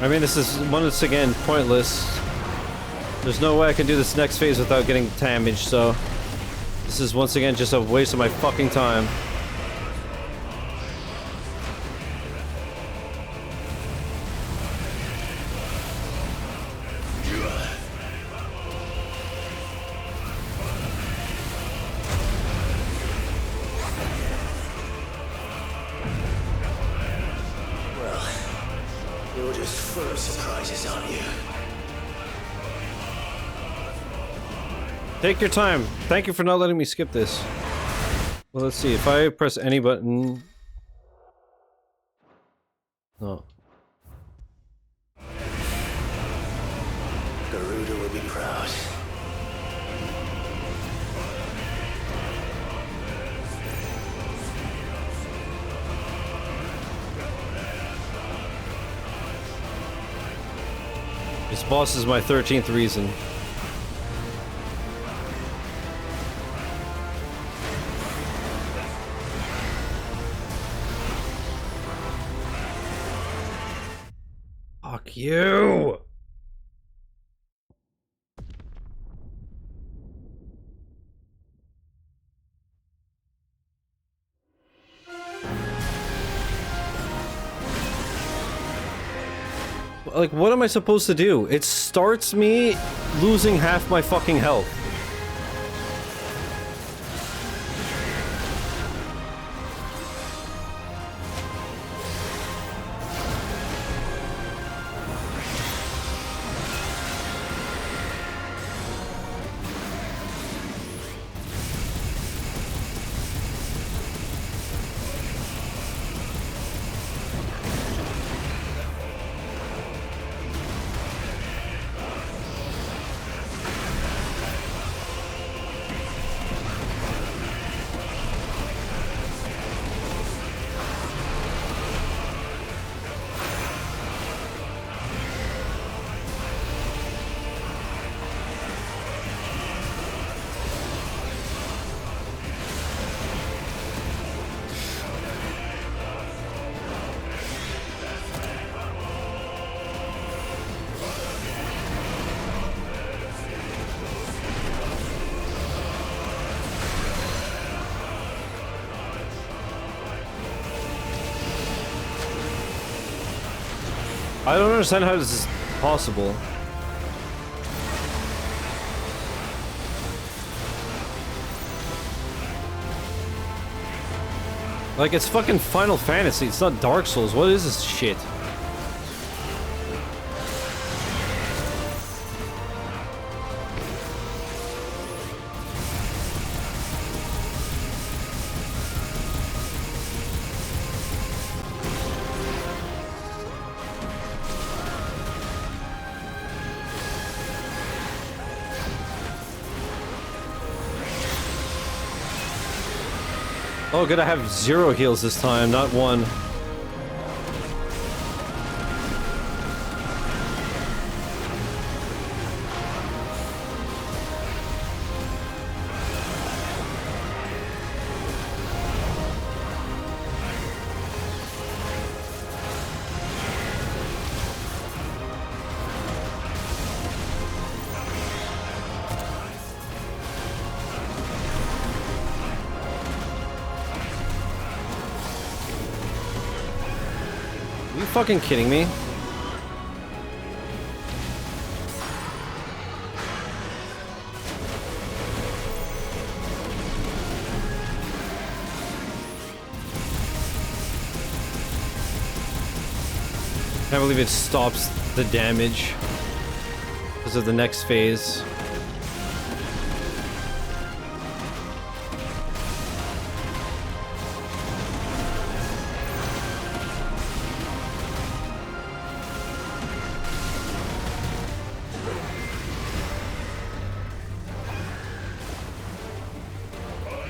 I mean, this is once again pointless. There's no way I can do this next phase without getting damaged, so This is once again just a waste of my fucking time. Well, you're just full of surprises, aren't you? Take your time. Thank you for not letting me skip this. Well, let's see. If I press any button... No. Garuda will be proud. This boss is my 13th reason. Fuck you! Like, what am I supposed to do? It starts me losing half my fucking health. I don't understand how this is possible. Like, it's fucking Final Fantasy, it's not Dark Souls. What is this shit? Oh, good, I have 0 heals this time, not 1. Are you fucking kidding me? Can't believe it stops the damage because of the next phase.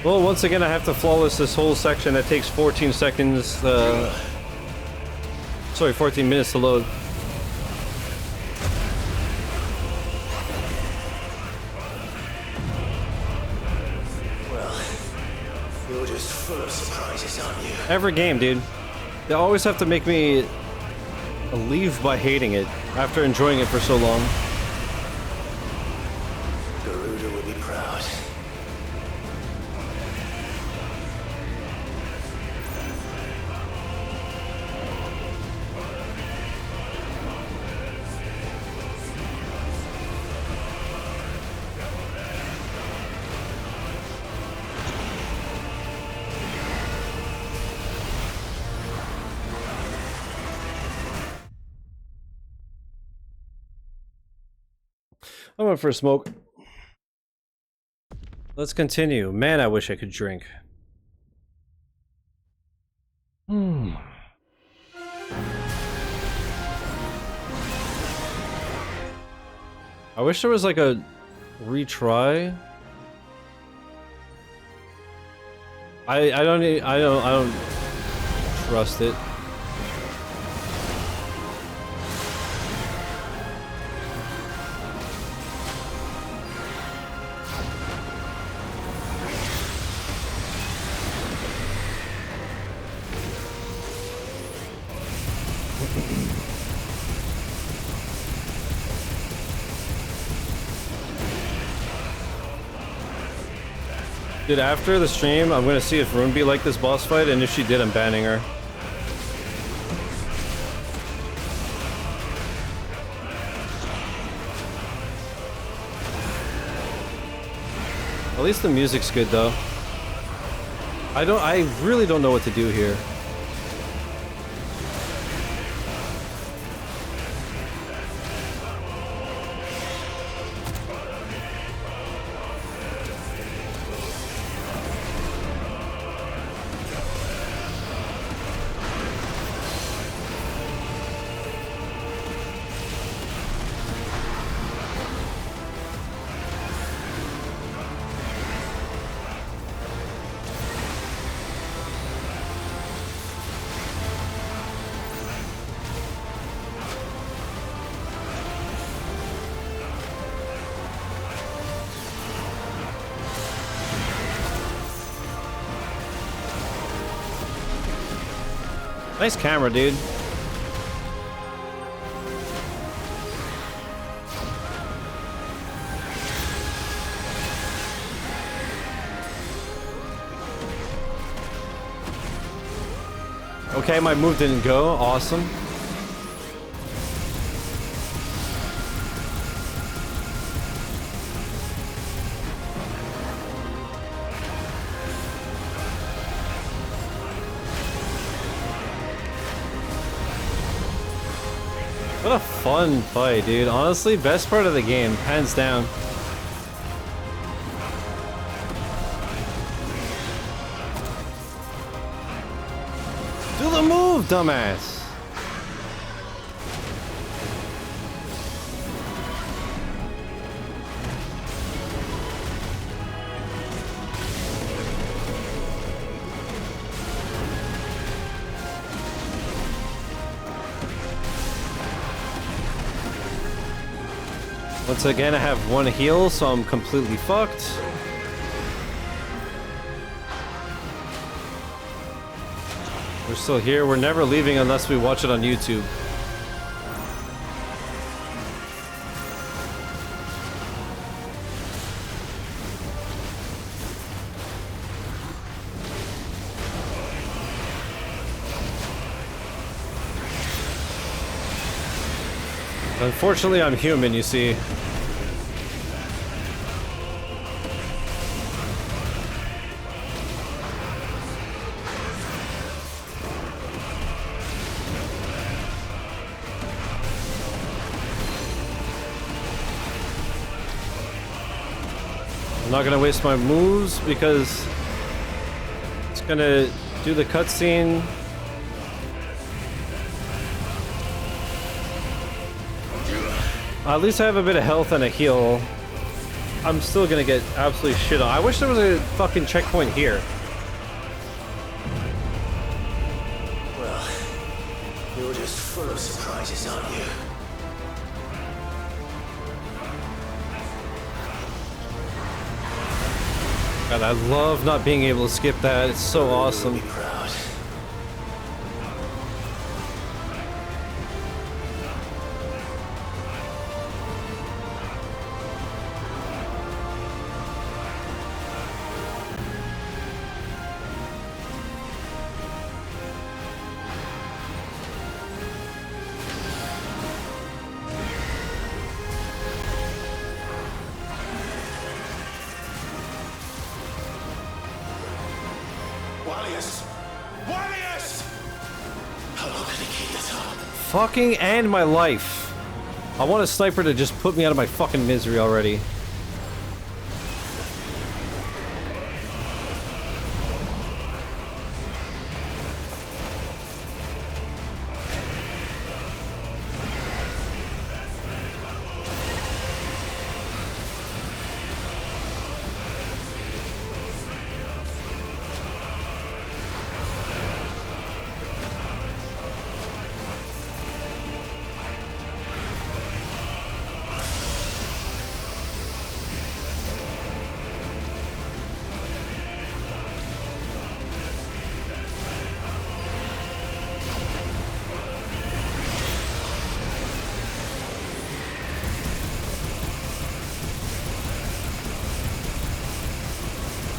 Well, once again, I have to flawless this whole section that takes 14 seconds, sorry, 14 minutes to load. Well, you're just full of surprises, aren't you? Every game, dude. They always have to make me leave by hating it after enjoying it for so long. Garuda will be proud. I went for a smoke. Let's continue. Man, I wish I could drink. I wish there was like a retry. I don't trust it. Dude, after the stream, I'm gonna see if Runebeat liked this boss fight, and if she did, I'm banning her. At least the music's good, though. I really don't know what to do here. Nice camera, dude. Okay, my move didn't go. Awesome. What a fun fight, dude. Honestly, best part of the game, hands down. Do the move, dumbass! Once again, I have one heal, so I'm completely fucked. We're still here. We're never leaving unless we watch it on YouTube. Unfortunately, I'm human, you see. I'm not gonna waste my moves because it's gonna do the cutscene. At least I have a bit of health and a heal. I'm still gonna get absolutely shit on. I wish there was a fucking checkpoint here. Well, you're just full of surprises, aren't you? God, I love not being able to skip that. It's so awesome. Proud. Fucking end my life. I want a sniper to just put me out of my fucking misery already.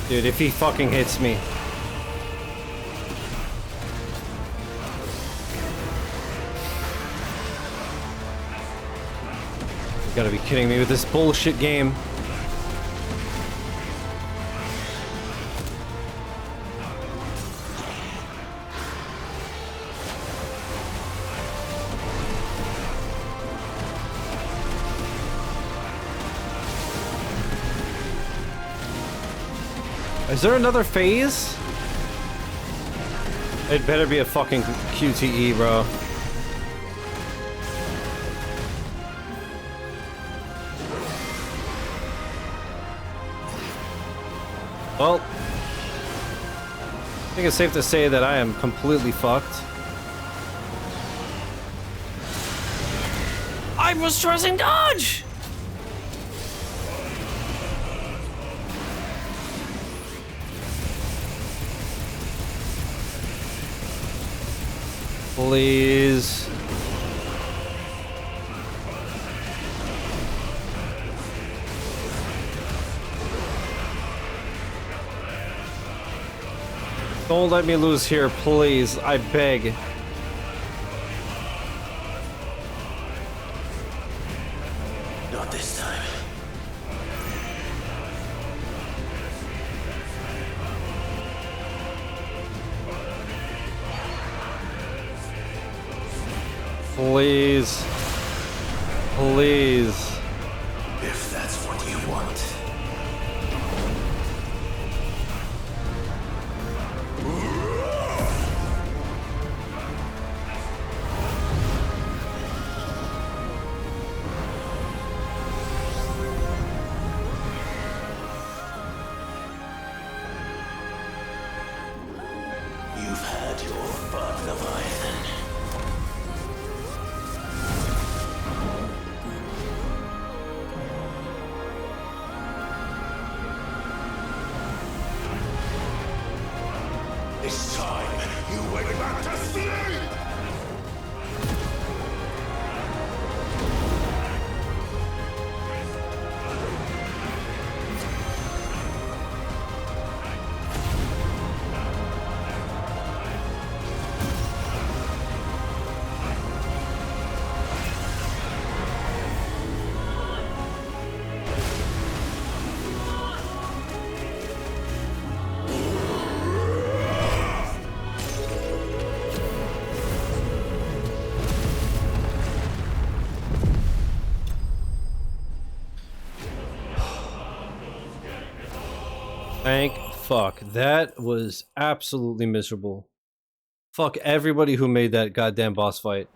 Dude, if he fucking hits me. You gotta be kidding me with this bullshit game. Is there another phase? It better be a fucking QTE, bro. Well, I think it's safe to say that I am completely fucked. I was pressing dodge! Please. Don't let me lose here, please. I beg. Not this time. Please. Please. If that's what you want. You've had your fun, Leviathan. This time, you went back to sleep! Thank fuck. That was absolutely miserable. Fuck everybody who made that goddamn boss fight.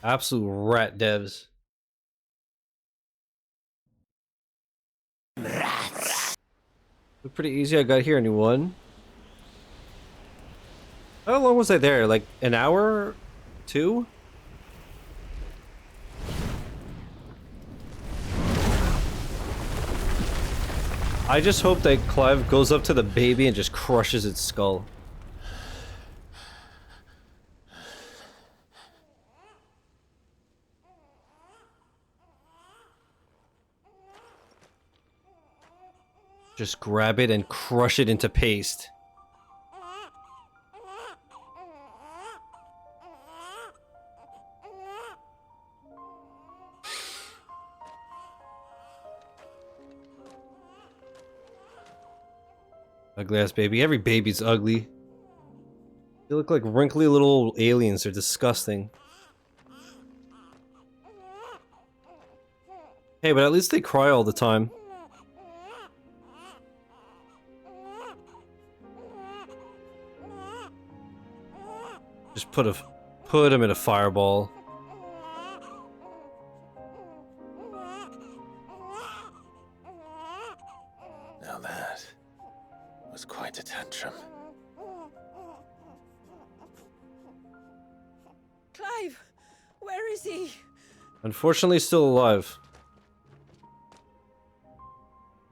Absolute rat devs. Rats. Pretty easy. I got here, anyone? How long was I there? Like an hour? 2? I just hope that Clive goes up to the baby and just crushes its skull. Just grab it and crush it into paste. Ugly ass baby. Every baby's ugly. They look like wrinkly little aliens. They're disgusting. Hey, but at least they cry all the time. Just put him in a fireball. Now that was quite a tantrum. Clive! Where is he? Unfortunately, still alive.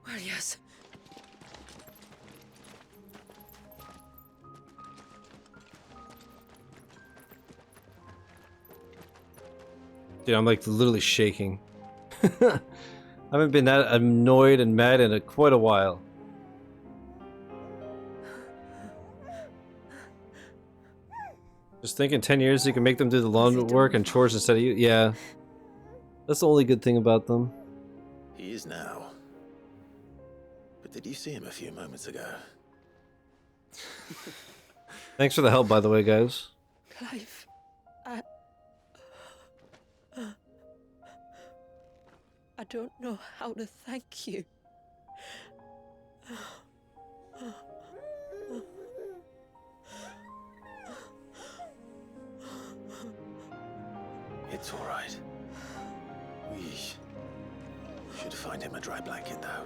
Well, yes. Dude, I'm like literally shaking. I haven't been that annoyed and mad in quite a while. Just think in 10 years you can make them do the lawn work and chores instead of you. Yeah. That's the only good thing about them. He is now. But did you see him a few moments ago? Thanks for the help, by the way, guys. Clive, I don't know how to thank you. It's all right. We should find him a dry blanket, though.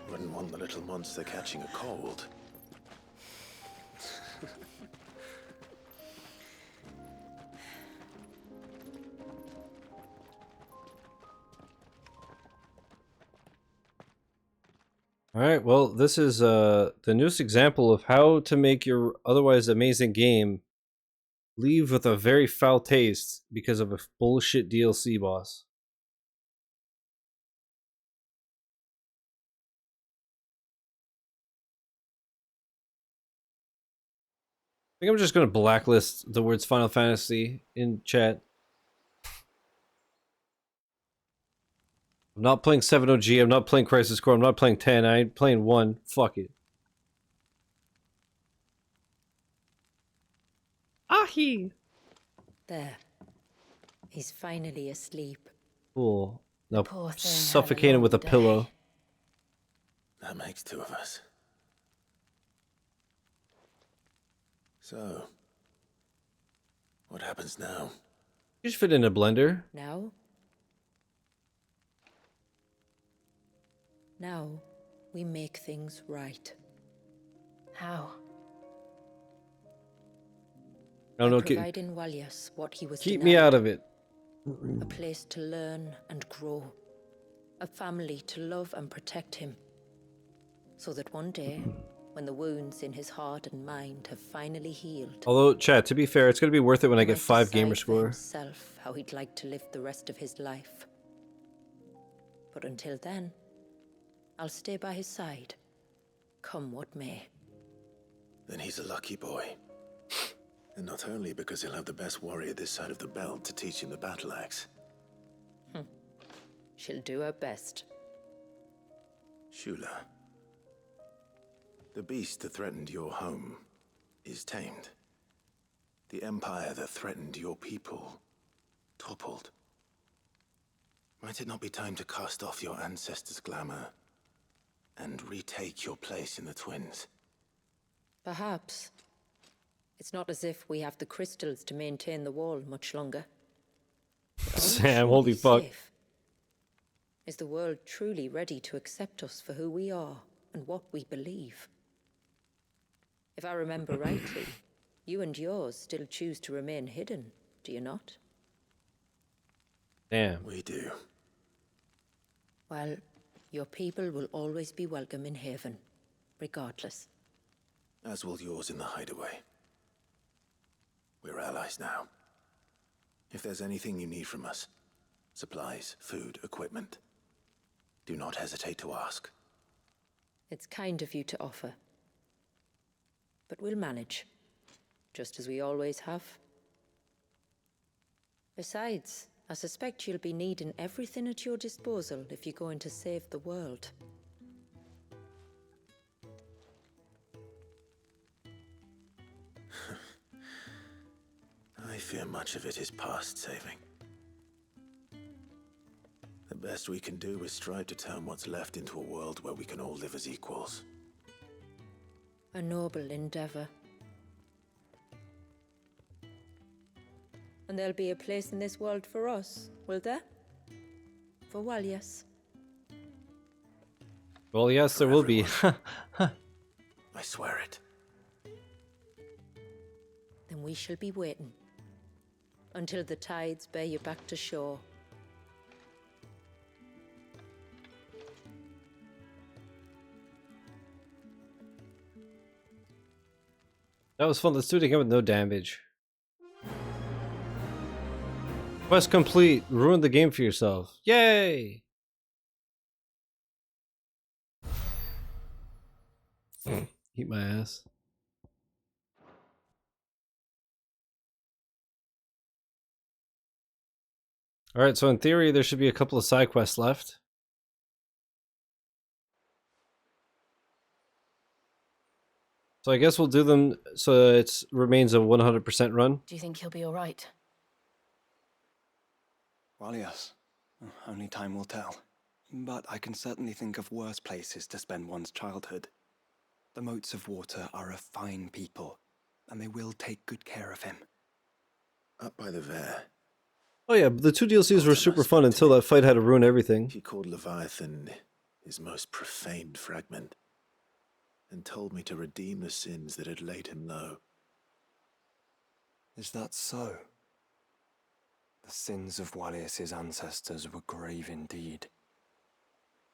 Wouldn't want the little monster catching a cold. Alright, well, this is the newest example of how to make your otherwise amazing game leave with a very foul taste because of a bullshit DLC boss. I think I'm just going to blacklist the words Final Fantasy in chat. I'm not playing 7 OG, I'm not playing Crisis Core, I'm not playing 10, I ain't playing 1. Fuck it. Ahi! There. He's finally asleep. Cool. Now Poor thing had a suffocate him with a long day. pillow. That makes two of us. So, what happens now? You just fit in a blender. Now? Now, we make things right. How? No, no, Providing Walias what he was keep denied. me out of it. A place to learn and grow. A family to love and protect him. So that one day, when the wounds in his heart and mind have finally healed, Although, chat, to be fair, it's going to be worth it when I get 5 gamer decide for score. himself how he'd like to live the rest of his life. But until then, I'll stay by his side, come what may. Then he's a lucky boy. And not only because he'll have the best warrior this side of the belt to teach him the battle axe. She'll do her best. Shula. The beast that threatened your home is tamed. The empire that threatened your people toppled. Might it not be time to cast off your ancestors' glamour and retake your place in the twins? Perhaps. It's not as if we have the crystals to maintain the wall much longer. Sam, holy fuck. Safe. Is the world truly ready to accept us for who we are and what we believe? If I remember rightly, you and yours still choose to remain hidden, do you not? Damn. We do. Well, your people will always be welcome in Haven, regardless. As will yours in the hideaway. We're allies now. If there's anything you need from us, supplies, food, equipment, do not hesitate to ask. It's kind of you to offer. But we'll manage, just as we always have. Besides, I suspect you'll be needing everything at your disposal if you're going to save the world. I fear much of it is past saving. The best we can do is strive to turn what's left into a world where we can all live as equals. A noble endeavor. And there'll be a place in this world for us, will there? For Walias. Well, yes, there will be. I swear it. Then we shall be waiting. Until the tides bear you back to shore. That was fun. Let's do it again with no damage. Quest complete. Ruin the game for yourself. Yay! Eat my ass. Alright, so in theory, there should be a couple of side quests left. So I guess we'll do them so it remains a 100% run. Do you think he'll be alright? Well, yes. Only time will tell. But I can certainly think of worse places to spend one's childhood. The Moats of Water are a fine people, and they will take good care of him. Up by the Vare. Oh yeah, the 2 DLCs were super fun until that fight had to ruin everything. He called Leviathan his most profaned fragment, and told me to redeem the sins that had laid him low. Is that so? The sins of Walias's ancestors were grave indeed.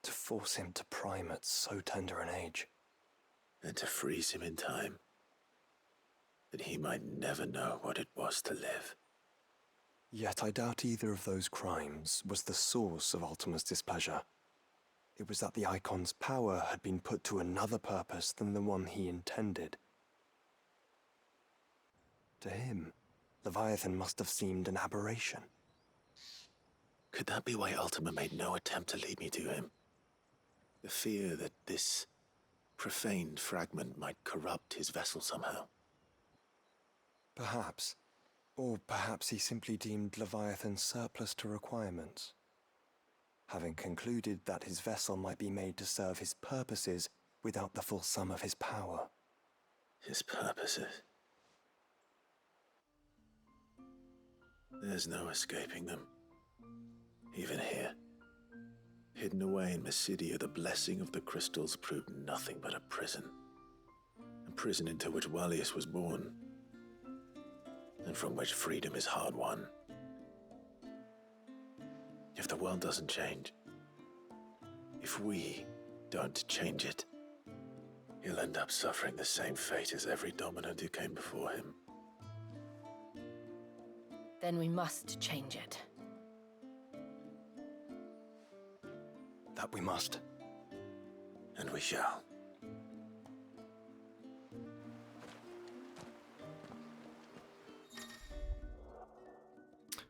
To force him to prime at so tender an age. And to freeze him in time, that he might never know what it was to live. Yet I doubt either of those crimes was the source of Ultima's displeasure. It was that the Eikon's power had been put to another purpose than the one he intended. To him, Leviathan must have seemed an aberration. Could that be why Ultima made no attempt to lead me to him? The fear that this profaned fragment might corrupt his vessel somehow. Perhaps. Or perhaps he simply deemed Leviathan surplus to requirements. Having concluded that his vessel might be made to serve his purposes without the full sum of his power. His purposes? There's no escaping them. Even here. Hidden away in Mysidia, the blessing of the crystals proved nothing but a prison. A prison into which Walias was born, and from which freedom is hard won. If the world doesn't change, if we don't change it, he'll end up suffering the same fate as every dominant who came before him. Then we must change it. That we must. And we shall.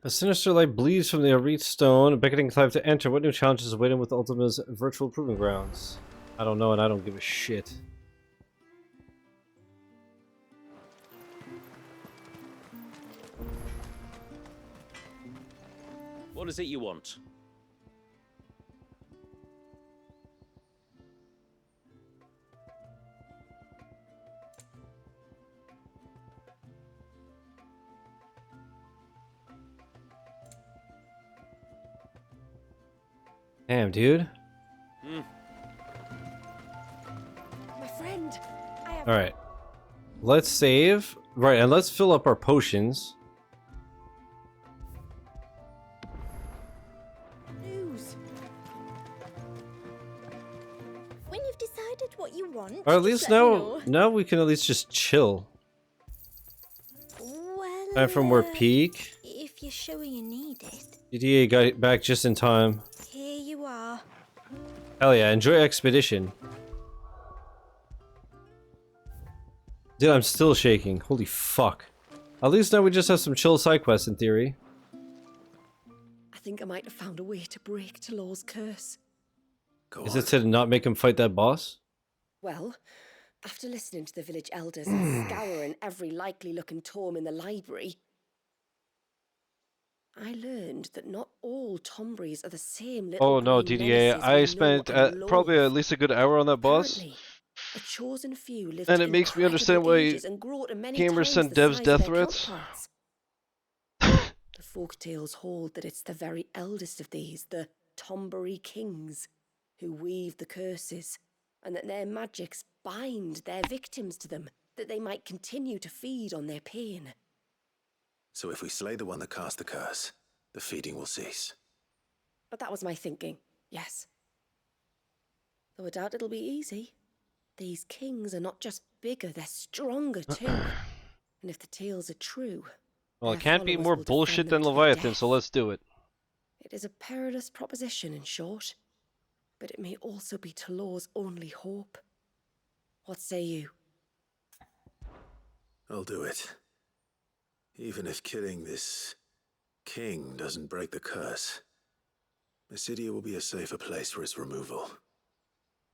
A sinister light bleeds from the Arete stone, beckoning Clive to enter. What new challenges await him with Ultima's virtual proving grounds? I don't know, and I don't give a shit. What is it you want? Damn, dude. My friend, I have... Alright. Let's save. Right, and let's fill up our potions. News. When you've decided what you want, Or at just least let me now, know. now we can at least just chill. Well, Time for more peak. if you're sure you need it, DDA got it back just in time. here you are. Hell yeah, enjoy Expedition. Dude, I'm still shaking. Holy fuck. At least now we just have some chill side quests in theory. I think I might have found a way to break Talor's curse. Is it to not make him fight that boss? Well, after listening to the village elders and scouring every likely looking tome in the library, I learned that not all Tombries are the same little Oh no, green DDA. menaces I we know spent and probably loathe. at least a good hour on that boss. Apparently, a chosen few lived And to it makes me incredible understand why ages and grew to many gamers times send the devs size death of their threats. counterparts. The folktales hold that it's the very eldest of these, the Tombury kings, who weave the curses, and that their magics bind their victims to them, that they might continue to feed on their pain. So if we slay the one that cast the curse, the feeding will cease. But that was my thinking, yes. Though I doubt it'll be easy. These kings are not just bigger, they're stronger too. And if the tales are true, Well, it their can't be followers more will defend bullshit them than to the Leviathan, death. so let's do it. It is a perilous proposition, in short, but it may also be Talor's only hope. What say you? I'll do it. Even if killing this king doesn't break the curse, Mysidia will be a safer place for its removal.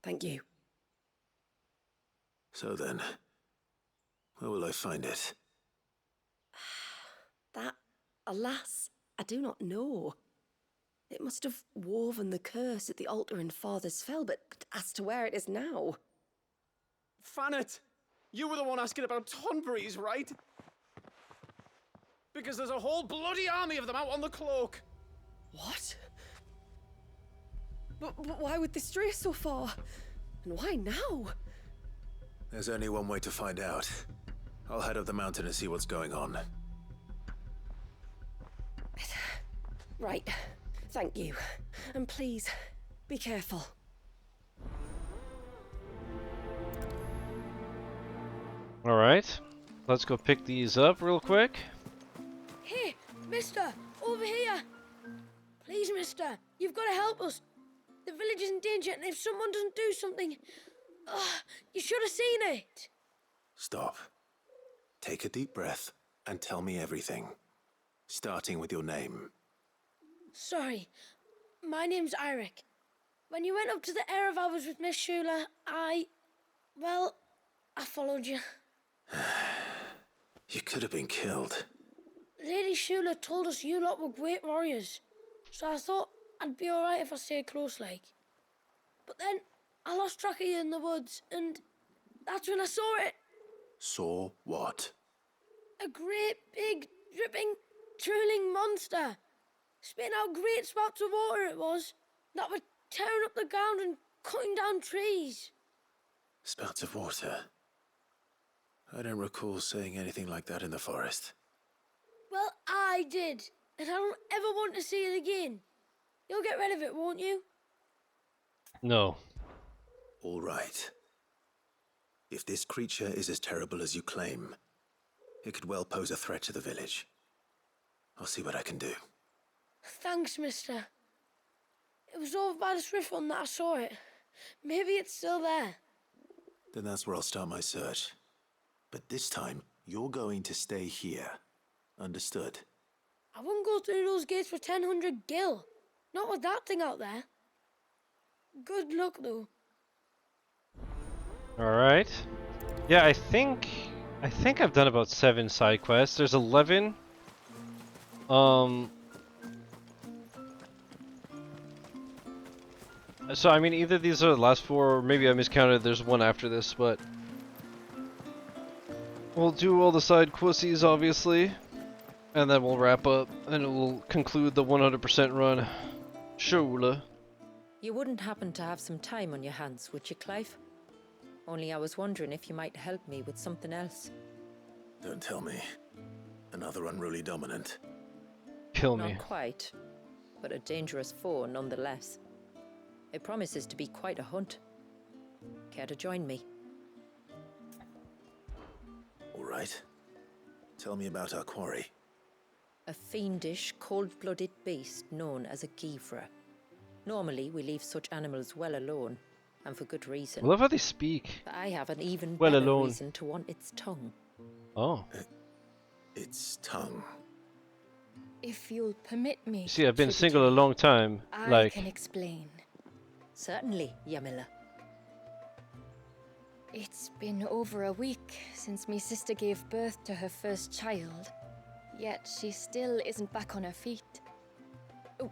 Thank you. So then, where will I find it? That, alas, I do not know. It must have woven the curse at the altar in Father's Fell, but as to where it is now... Fanet! You were the one asking about Tonberries, right? Because there's a whole bloody army of them out on the cloak! What? But why would they stray so far? And why now? There's only one way to find out. I'll head up the mountain and see what's going on. Right. Thank you. And please, be careful. Alright. Let's go pick these up real quick. Hey, mister, over here. Please, mister, you've got to help us. The village is in danger, and if someone doesn't do something... you should have seen it. Stop. Take a deep breath and tell me everything. Starting with your name. Sorry, my name's Eirik. When you went up to the Erevalvers with Miss Shula, well, I followed you. You could have been killed. Lady Shula told us you lot were great warriors, so I thought I'd be alright if I stayed close like. But then I lost track of you in the woods, and that's when I saw it. Saw what? A great, big, dripping, drooling monster. Spitting out great spouts of water it was, that were tearing up the ground and cutting down trees. Spouts of water. I don't recall seeing anything like that in the forest. Well, I did, and I don't ever want to see it again. You'll get rid of it, won't you? No. All right. If this creature is as terrible as you claim, it could well pose a threat to the village. I'll see what I can do. Thanks, mister. It was over by the Swift one that I saw it. Maybe it's still there. Then that's where I'll start my search. But this time, you're going to stay here. Understood? I wouldn't go through those gates for 1000 gil. Not with that thing out there. Good luck, though. Alright. Yeah, I think I've done about 7 side quests. There's 11. So I mean, either these are the last 4, or maybe I miscounted. There's one after this, but we'll do all the side questies, obviously, and then we'll wrap up, and we'll conclude the 100% run. Shula. You wouldn't happen to have some time on your hands, would you, Clive? Only I was wondering if you might help me with something else. Don't tell me. Another unruly dominant. Kill me. Not quite, but a dangerous foe nonetheless. It promises to be quite a hunt. Care to join me? All right. Tell me about our quarry. A fiendish, cold-blooded beast known as a Givra. Normally, we leave such animals well alone, and for good reason. I love how they speak. But I have an even well better alone. reason to want its tongue. Oh. Its tongue. If you'll permit me. See, I've been single a long time. I can explain. Certainly, Yamila. It's been over a week since my sister gave birth to her first child. Yet she still isn't back on her feet.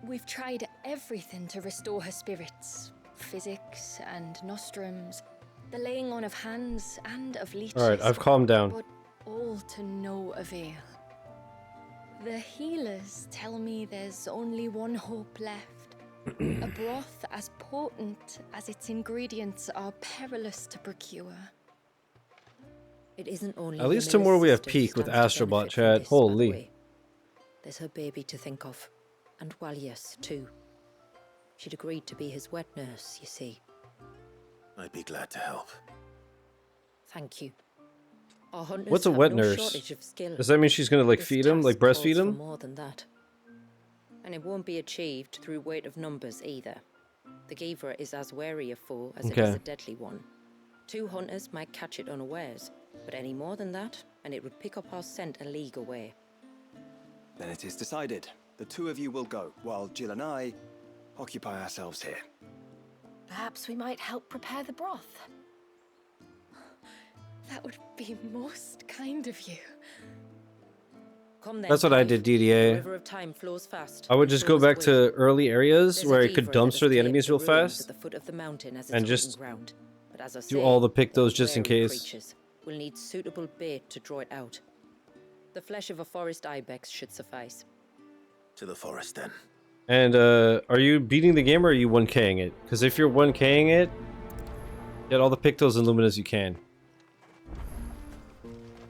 We've tried everything to restore her spirits. Physics and nostrums, the laying on of hands and of leeches. Alright, I've calmed down. But all to no avail. The healers tell me there's only one hope left. A broth as potent as its ingredients are perilous to procure. It isn't only At least tomorrow we have Peak with Astrobot chat. Holy. There's her baby to think of. And Walius, too. She'd agreed to be his wet nurse, you see. I'd be glad to help. Thank you. Our hunters What's a have wet no nurse? shortage of skill. Does that mean she's gonna like This feed him, like task breastfeed calls for him? more than that. And it won't be achieved through weight of numbers either. The Givra is as wary a foe as it is a deadly one. 2 hunters might catch it unawares, but any more than that, and it would pick up our scent a league away. Then it is decided. The 2 of you will go, while Jill and I occupy ourselves here. Perhaps we might help prepare the broth. That would be most kind of you. Come then, That's what I did, The DDA. river of time flows fast. I would just go back to early areas There's a where I could Givra that dumpster the escaped enemies real ruins fast at the foot of the mountain as its and hunting just ground. But as I do say, all the pictos those just in wary case. creatures will need suitable bait to draw it out. The flesh of a forest ibex should suffice. To the forest, then. And are you beating the game or are you 1K'ing it? Because if you're 1K'ing it, get all the pictos and luminas you can.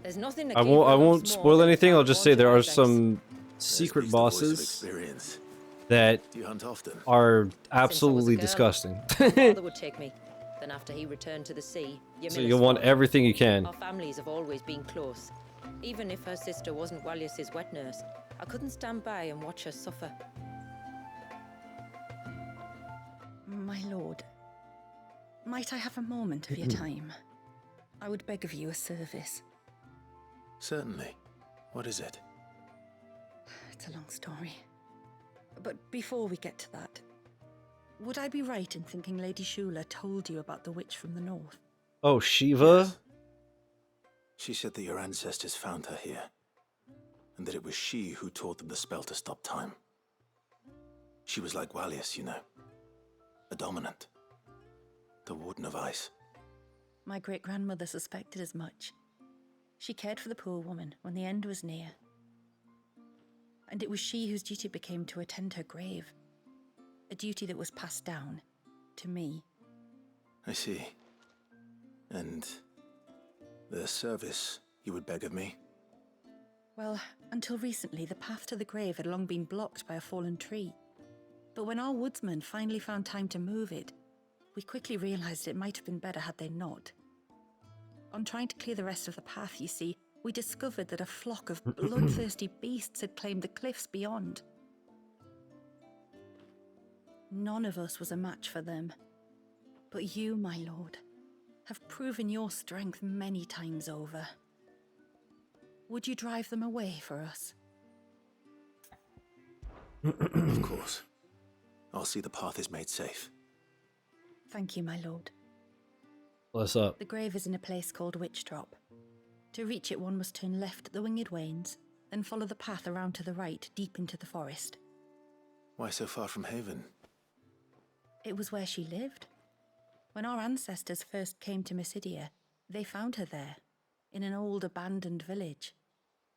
There's nothing I won't spoil anything. I'll just say there are some secret Speaks the voice of bosses experience. that Do you hunt often? are absolutely disgusting. My father would take me. Then after he returned to the sea, So you'll want everything you can. Our families have always been close. Even if her sister wasn't Walius's wet nurse, I couldn't stand by and watch her suffer. My lord, might I have a moment of your time? I would beg of you a service. Certainly. What is it? It's a long story. But before we get to that, would I be right in thinking Lady Shula told you about the witch from the north? Oh, Shiva? Yes. She said that your ancestors found her here, and that it was she who taught them the spell to stop time. She was like Walius, you know. A dominant. The Warden of Ice. My great-grandmother suspected as much. She cared for the poor woman when the end was near. And it was she whose duty became to attend her grave. A duty that was passed down to me. I see. And the service you would beg of me? Well, until recently, the path to the grave had long been blocked by a fallen tree. But when our woodsmen finally found time to move it, we quickly realized it might have been better had they not. On trying to clear the rest of the path, you see, we discovered that a flock of bloodthirsty beasts had claimed the cliffs beyond. None of us was a match for them. But you, my lord, have proven your strength many times over. Would you drive them away for us? Of course. I'll see the path is made safe. Thank you, my lord. What's up? The grave is in a place called Witch Drop. To reach it, one must turn left at the Winged Wains, then follow the path around to the right, deep into the forest. Why so far from Haven? It was where she lived. When our ancestors first came to Mysidia, they found her there, in an old abandoned village,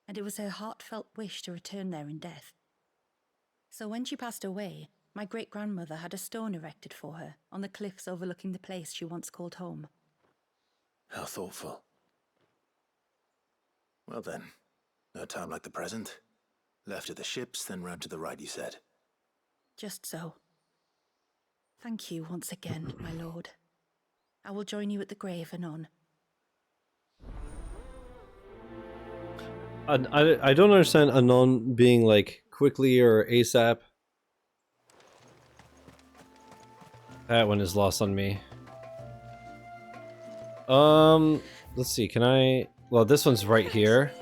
and it was her heartfelt wish to return there in death. So when she passed away, my great-grandmother had a stone erected for her on the cliffs overlooking the place she once called home. How thoughtful. Well then, no time like the present. Left at the ships, then round to the right, you said. Just so. Thank you once again, my lord. I will join you at the grave anon. I don't understand anon being like quickly or ASAP. That one is lost on me. Let's see, can I... Well, this one's right here.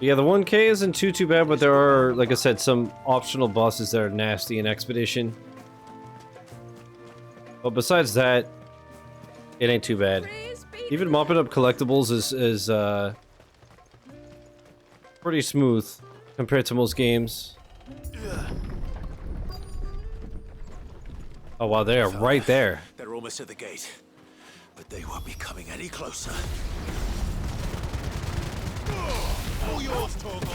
Yeah, the 1K isn't too bad, but there are, like I said, some optional bosses that are nasty in Expedition. But besides that, it ain't too bad. Praise be Even mopping up collectibles is pretty smooth compared to most games. Oh wow, they are right there. They're almost at the gate, but they won't be coming any closer. All yours, Torgal.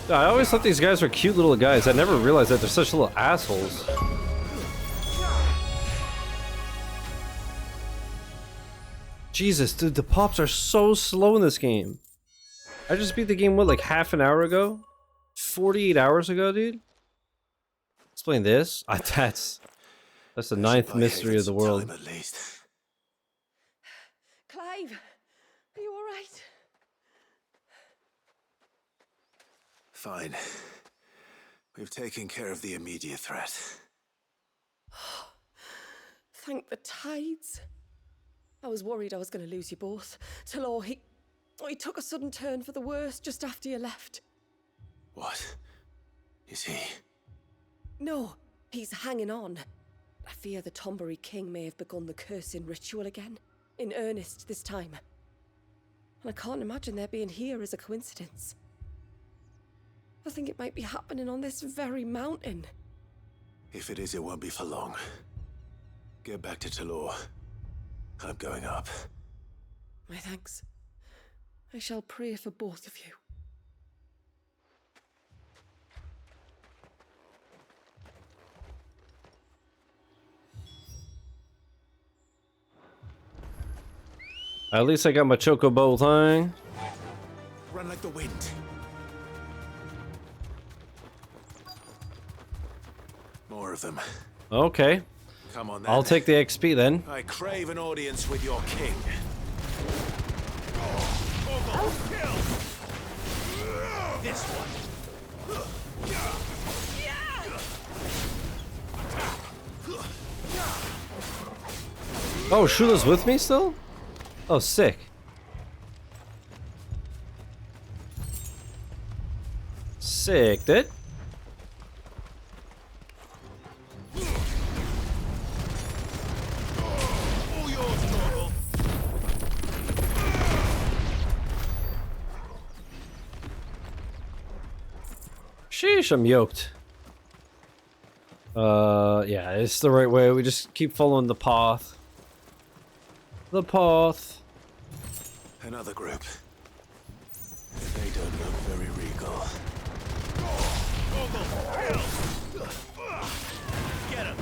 I always thought these guys were cute little guys. I never realized that they're such little assholes. Jesus, dude, the pops are so slow in this game. I just beat the game, what, like half an hour ago? 48 hours ago, dude? Explain this? That's the ninth mystery of the world. At least. Clive, are you all right? Fine. We've taken care of the immediate threat. Thank the tides. I was worried I was going to lose you both. Talor, he took a sudden turn for the worse just after you left. What? Is he? No, he's hanging on. I fear the Tombury King may have begun the cursing ritual again. In earnest this time. And I can't imagine their being here as a coincidence. I think it might be happening on this very mountain. If it is, it won't be for long. Get back to Talor. I'm going up. My thanks. I shall pray for both of you. At least I got my Chocobo thing. Run like the wind. More of them. Okay. Come on, then. I'll take the XP then. I crave an audience with your king. This one. Oh, Shula's with me still? Oh, sick. Sick, dude. Sheesh, I'm yoked. Yeah, it's the right way. We just keep following the path. The path. Another group. They don't look very regal. Get him.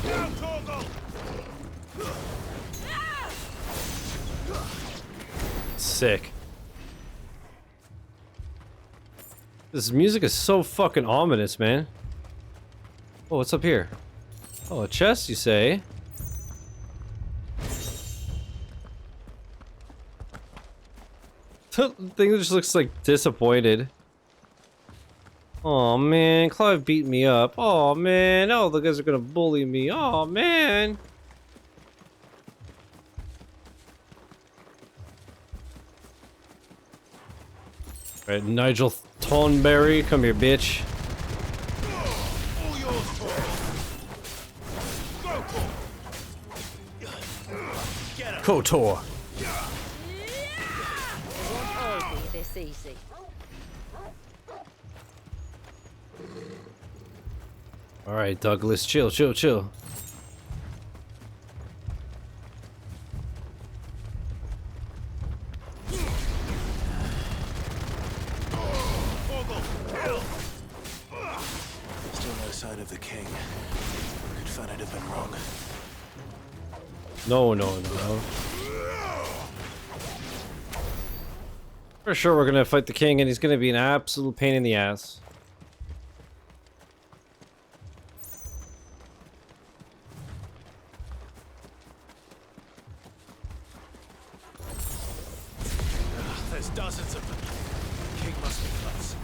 Down, Torgal. Sick. This music is so fucking ominous, man. Oh, what's up here? Oh, a chest, you say? The thing just looks like disappointed. Oh man, Clive beat me up. Oh man, oh the guys are gonna bully me. Oh man. Alright, Nigel Thornberry, come here, bitch. KOTOR. Won't all be this easy. Alright, Douglas, chill, chill, chill. Still no sign of the king. Could Fanny have been wrong? No, no, no. For sure we're gonna fight the king and he's gonna be an absolute pain in the ass. There's dozens of them. The king must be close.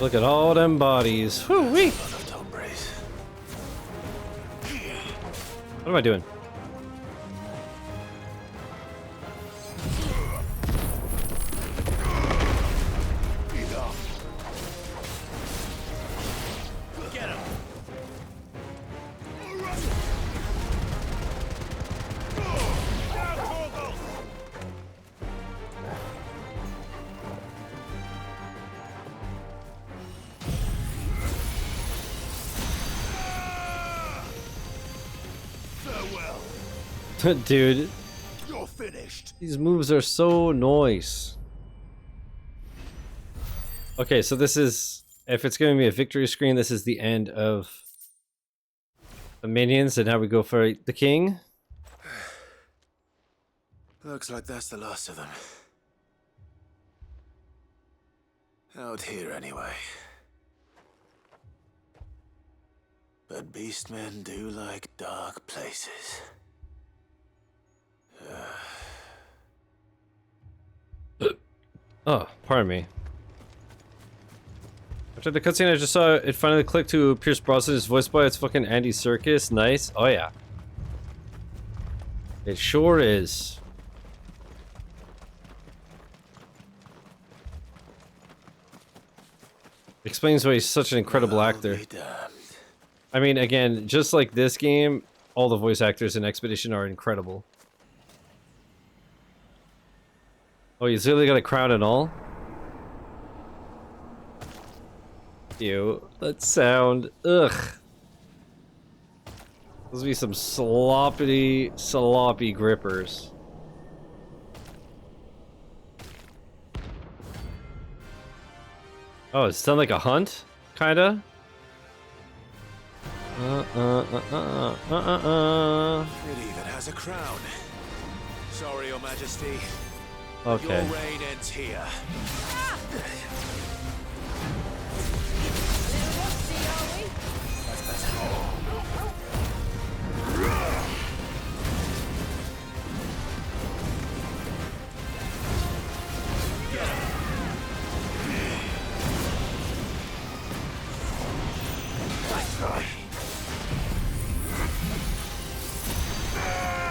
Look at all them bodies. Whoo-wee. What am I doing? Dude, You're finished. these moves are so nice. Okay, so this is, if it's giving me a victory screen, this is the end of the minions, and now we go for the king. Looks like that's the last of them. Out here, anyway. But beastmen do like dark places. Oh, pardon me. After the cutscene, I just saw it finally clicked to Pierce Brosnan is voiced by its fucking Andy Serkis. Nice. Oh yeah. It sure is. Explains why he's such an incredible actor. I mean, again, just like this game, all the voice actors in Expedition are incredible. Oh, he's really got a crown and all? Ew, that sound. Ugh. Those be some sloppy grippers. Oh, it's done like a hunt? Kinda? It even has a crown. Sorry, Your Majesty. Okay. Your reign ends here.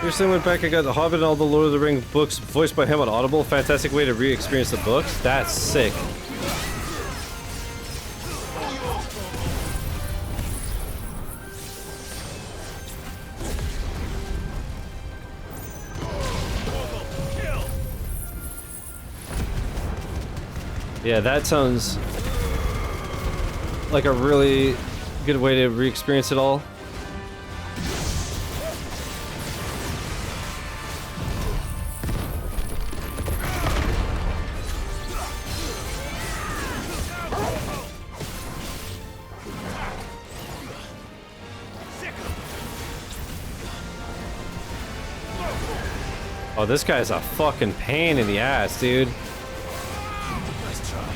Recently went back and got The Hobbit and all the Lord of the Rings books voiced by him on Audible. Fantastic way to re-experience the books. That's sick. Yeah, that sounds like a really good way to re-experience it all. Oh, this guy's a fucking pain in the ass, dude. Nice try.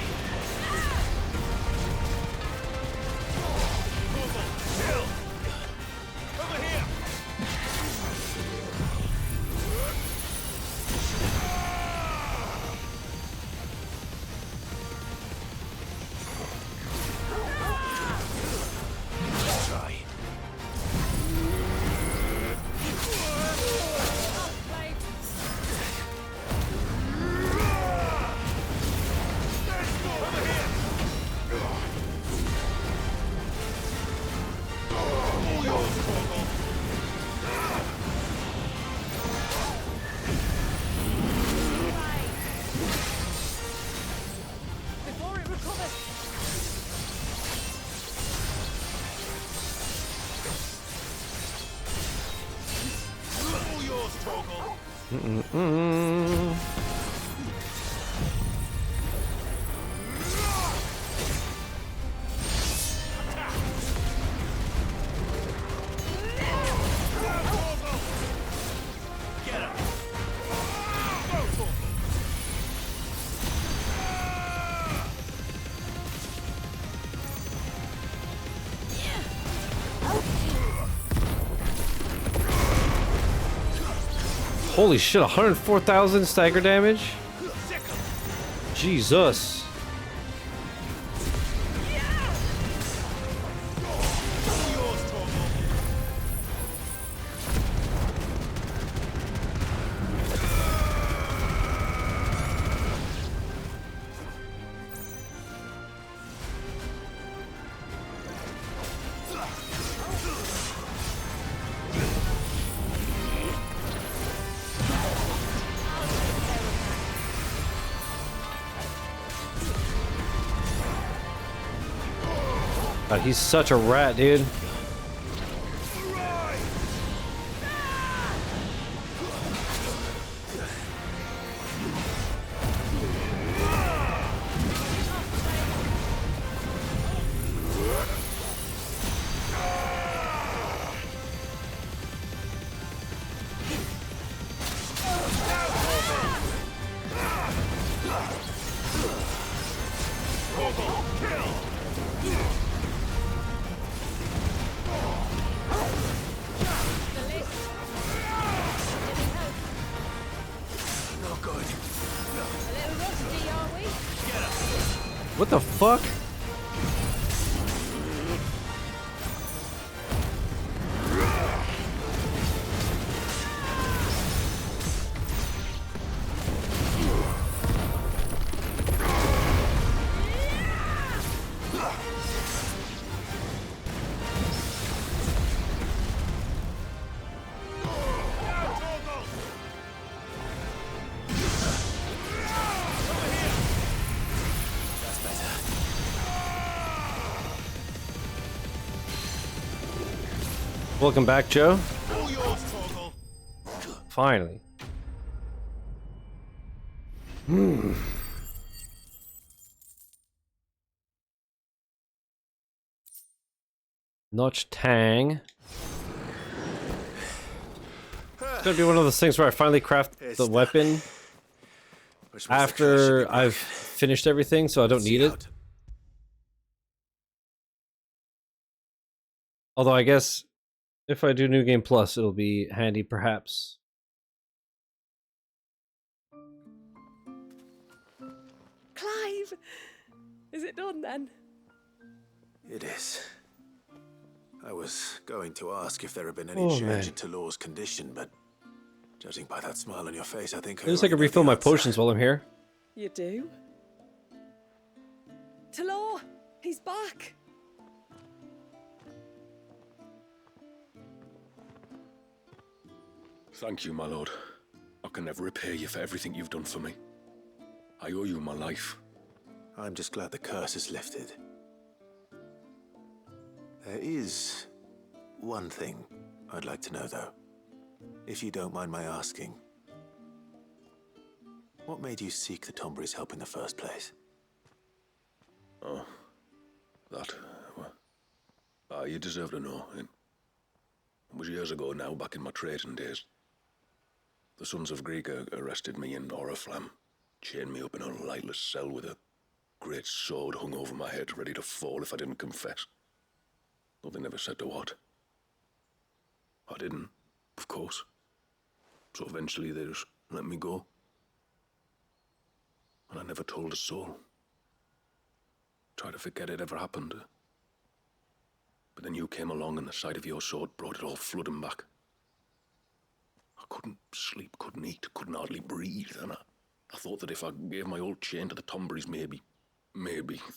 Holy shit, 104,000 stagger damage? Jesus. God, he's such a rat, dude. What the fuck? Welcome back, Joe. Finally. Notch Tang. It's gonna be one of those things where I finally craft the weapon after I've finished everything, so I don't need it. Although I guess if I do New Game Plus, it'll be handy, perhaps. Clive! Is it done then? It is. I was going to ask if there had been any change to Law's condition, but judging by that smile on your face, I think I can refill my potions while I'm here. You do? Talor! He's back! Thank you, my lord. I can never repay you for everything you've done for me. I owe you my life. I'm just glad the curse is lifted. There is one thing I'd like to know, though. If you don't mind my asking. What made you seek the Tombury's help in the first place? Oh, that... well, you deserve to know. It was years ago now, back in my trading days. The Sons of Greek arrested me in Oriflamme, chained me up in a lightless cell with a great sword hung over my head, ready to fall if I didn't confess. Though they never said to what. I didn't, of course. So eventually they just let me go. And I never told a soul. Tried to forget it ever happened. But then you came along and the sight of your sword brought it all flooding back. I couldn't sleep, couldn't eat, couldn't hardly breathe, and I thought that if I gave my old chain to the Tomburys, maybe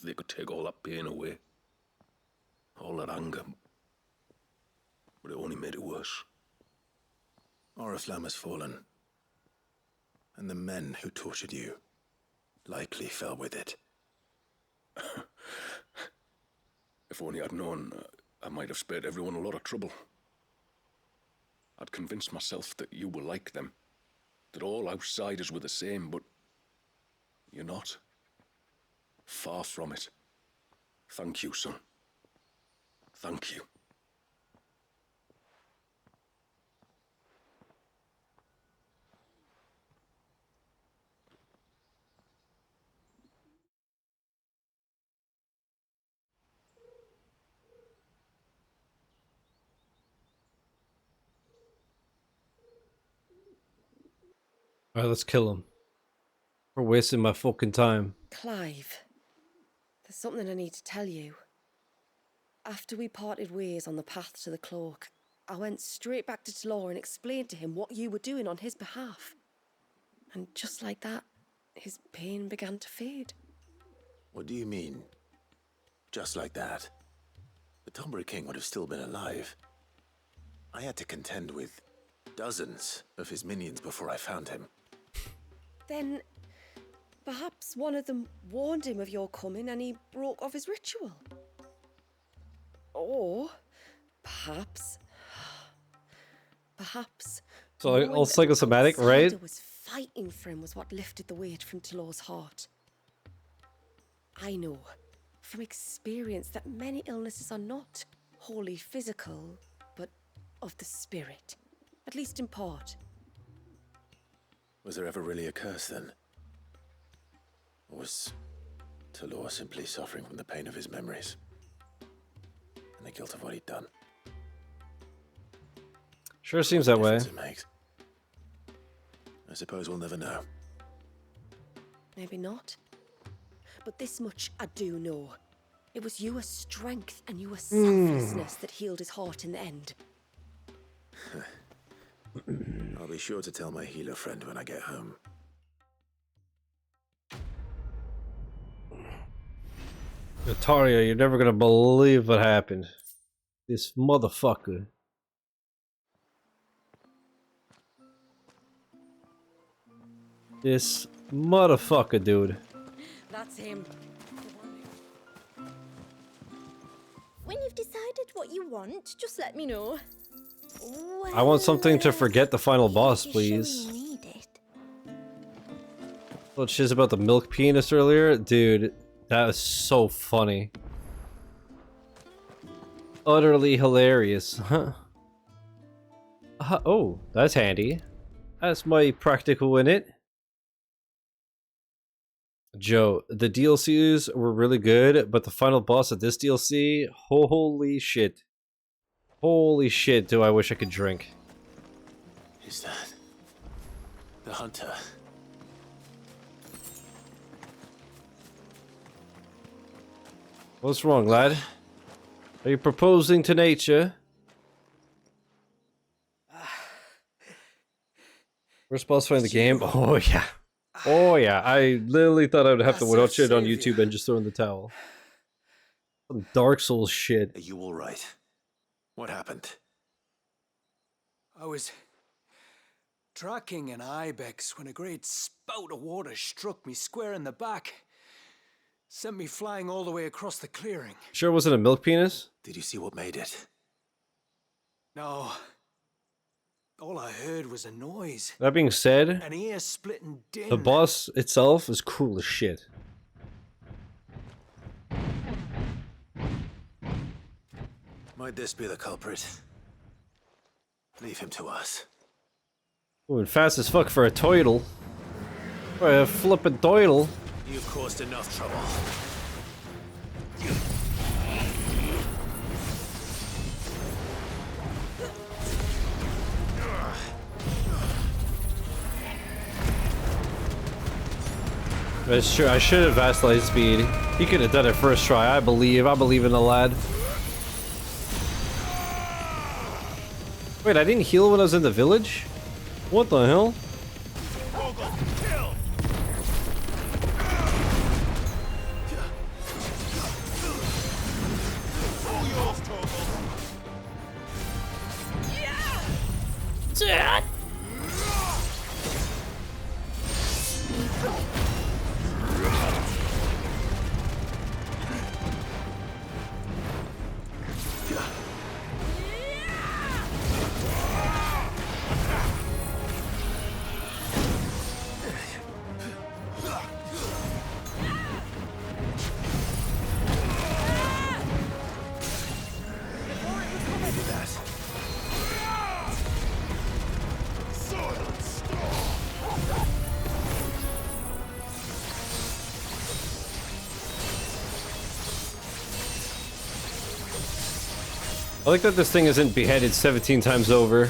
they could take all that pain away. All that anger. But it only made it worse. Oriflamme has fallen. And the men who tortured you likely fell with it. If only I'd known, I might have spared everyone a lot of trouble. I'd convinced myself that you were like them, that all outsiders were the same, but you're not. Far from it. Thank you, son. Thank you. Alright, let's kill him. We're wasting my fucking time. Clive, there's something I need to tell you. After we parted ways on the path to the cloak, I went straight back to Talor and explained to him what you were doing on his behalf. And just like that, his pain began to fade. What do you mean? Just like that? The Tombury King would have still been alive. I had to contend with dozens of his minions before I found him. Then, perhaps one of them warned him of your coming and he broke off his ritual. Or perhaps So knowing all that an psychosomatic, right? outsider was fighting for him was what lifted the weight from Talor's heart. I know from experience that many illnesses are not wholly physical, but of the spirit, at least in part. Was there ever really a curse then? Or was Talor simply suffering from the pain of his memories? And the guilt of what he'd done? Sure seems that way. Difference it makes. I suppose we'll never know. Maybe not. But this much I do know. It was your strength and your selflessness that healed his heart in the end. I'll be sure to tell my healer friend when I get home. Natalia, you're never gonna believe what happened. This motherfucker. This motherfucker, dude. That's him. When you've decided what you want, just let me know. I want something to forget the final boss, You please. sure you need it? What shiz about the milk penis earlier? Dude, that was so funny. Utterly hilarious. Huh? Oh, that's handy. That's my practical in it. Joe, the DLCs were really good, but the final boss of this DLC, holy shit. Holy shit, do I wish I could drink. Is that the hunter? What's wrong, lad? Are you proposing to nature? First boss fight in the game? Oh yeah. Oh yeah, I literally thought I would have to watch it on YouTube and just throw in the towel. Some Dark Souls shit. Are you alright? What happened? I was tracking an ibex when a great spout of water struck me square in the back. Sent me flying all the way across the clearing. Sure wasn't a milk penis? Did you see what made it? No. All I heard was a noise. That being said, An ear-splitting din. the boss itself is cool as shit. Might this be the culprit? Leave him to us. Moving fast as fuck for a toidle. For a flippin' toidle. You've caused enough trouble. That's true, I should have asked light speed. He could have done it first try, I believe in the lad. Wait, I didn't heal when I was in the village? What the hell? I like that this thing isn't beheaded 17 times over.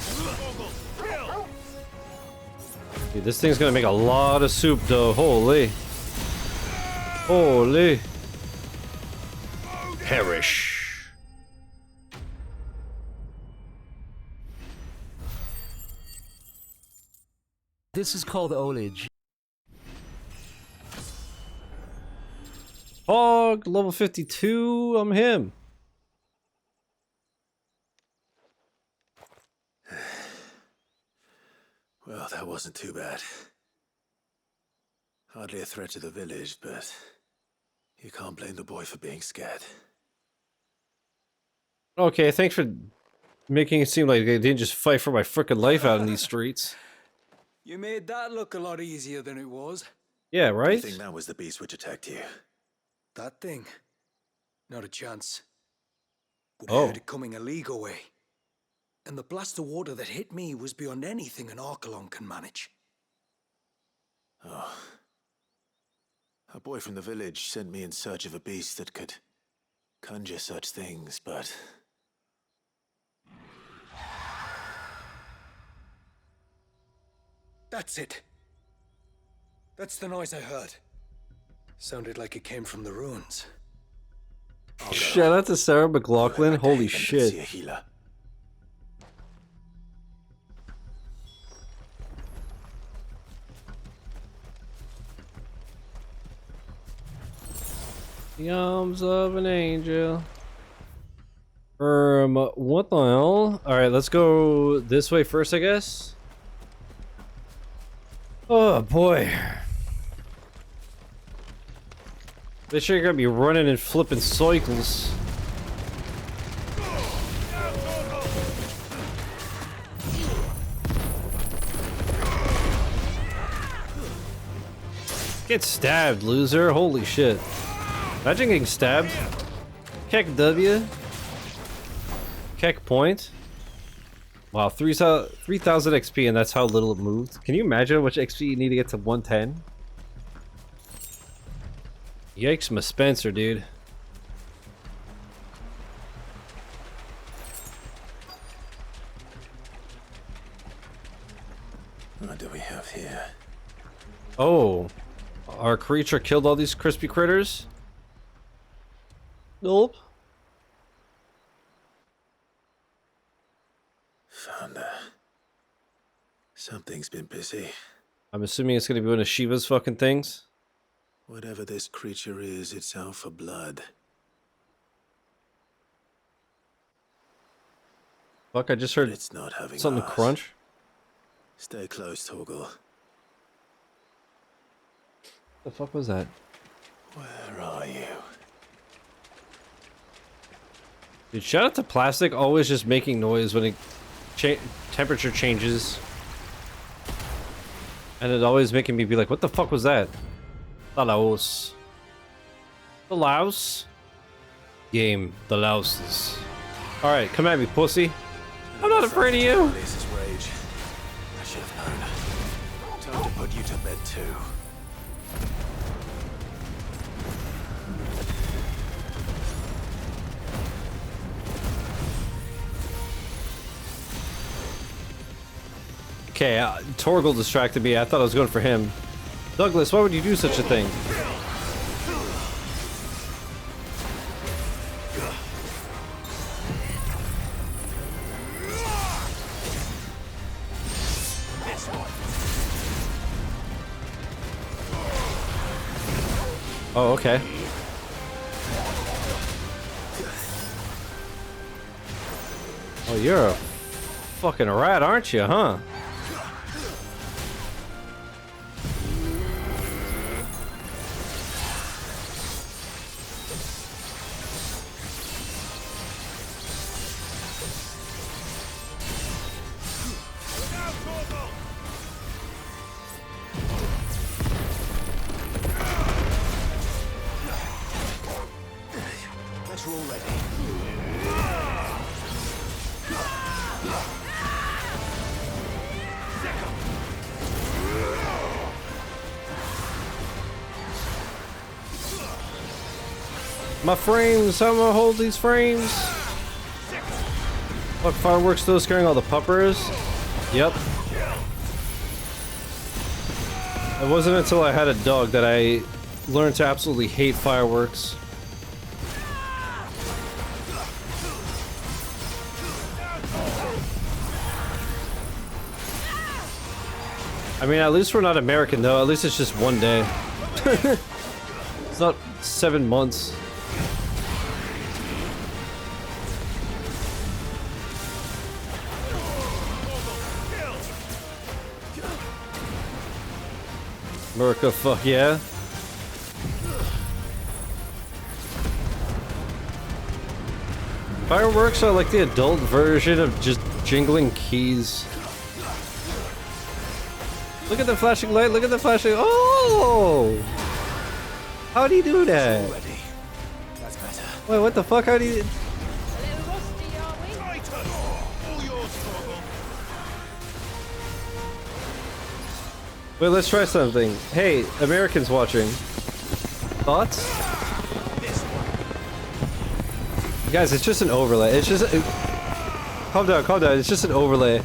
Dude, this thing's gonna make a lot of soup though. Holy. Holy. Perish. This is called Olage. Hog, level 52. I'm him. Well, that wasn't too bad. Hardly a threat to the village, but you can't blame the boy for being scared. Okay, thanks for making it seem like they didn't just fight for my frickin' life out in these streets. You made that look a lot easier than it was. Yeah, Do you right? think that was the beast which attacked you? That thing? Not a chance. But I Oh. heard it coming a league away. And the blast of water that hit me was beyond anything an Archelon can manage. Oh. A boy from the village sent me in search of a beast that could conjure such things, but... That's it. That's the noise I heard. Sounded like it came from the ruins. Shout out to Sarah McLaughlin. Holy shit. See a healer. The arms of an angel. What the hell? Alright, let's go this way first, I guess. Oh boy. They sure you're gonna be running and flipping cycles. Get stabbed, loser. Holy shit. Imagine getting stabbed. Keck W. Keck point. Wow, 3,000 XP and that's how little it moved. Can you imagine how much XP you need to get to 110? Yikes, my Spencer, dude. What do we have here? Oh, our creature killed all these crispy critters? Nope. Found her. Something's been busy. I'm assuming it's gonna be one of Shiva's fucking things. Whatever this creature is, it's out for blood. Fuck, I just heard it's not having something ours. crunch. Stay close, Torgal. The fuck was that? Where are you? Dude, shout out to Plastic, always just making noise when it temperature changes. And it always making me be like, what the fuck was that? The Laos. The Laos? Game. The Laoses. Alright, come at me, pussy. I'm not afraid of you. This rage. I should have known. Time to put you to bed too. Okay, Torgal distracted me. I thought I was going for him. Douglas, why would you do such a thing? Oh, okay. Oh, you're a fucking rat, aren't you, huh? Let's roll ready. My frames, how am I gonna hold these frames? Fuck, fireworks still scaring all the puppers? Yep. It wasn't until I had a dog that I learned to absolutely hate fireworks. I mean, at least we're not American though, at least it's just one day. It's not 7 months. America, fuck yeah. Fireworks are like the adult version of just jingling keys. Look at the flashing light, look at the flashing. Oh! How do you do that? That's better. Wait, what the fuck? How do you. Wait, let's try something. Hey, Americans watching. Thoughts? Guys, it's just an overlay. It's just. Calm down, calm down. It's just an overlay.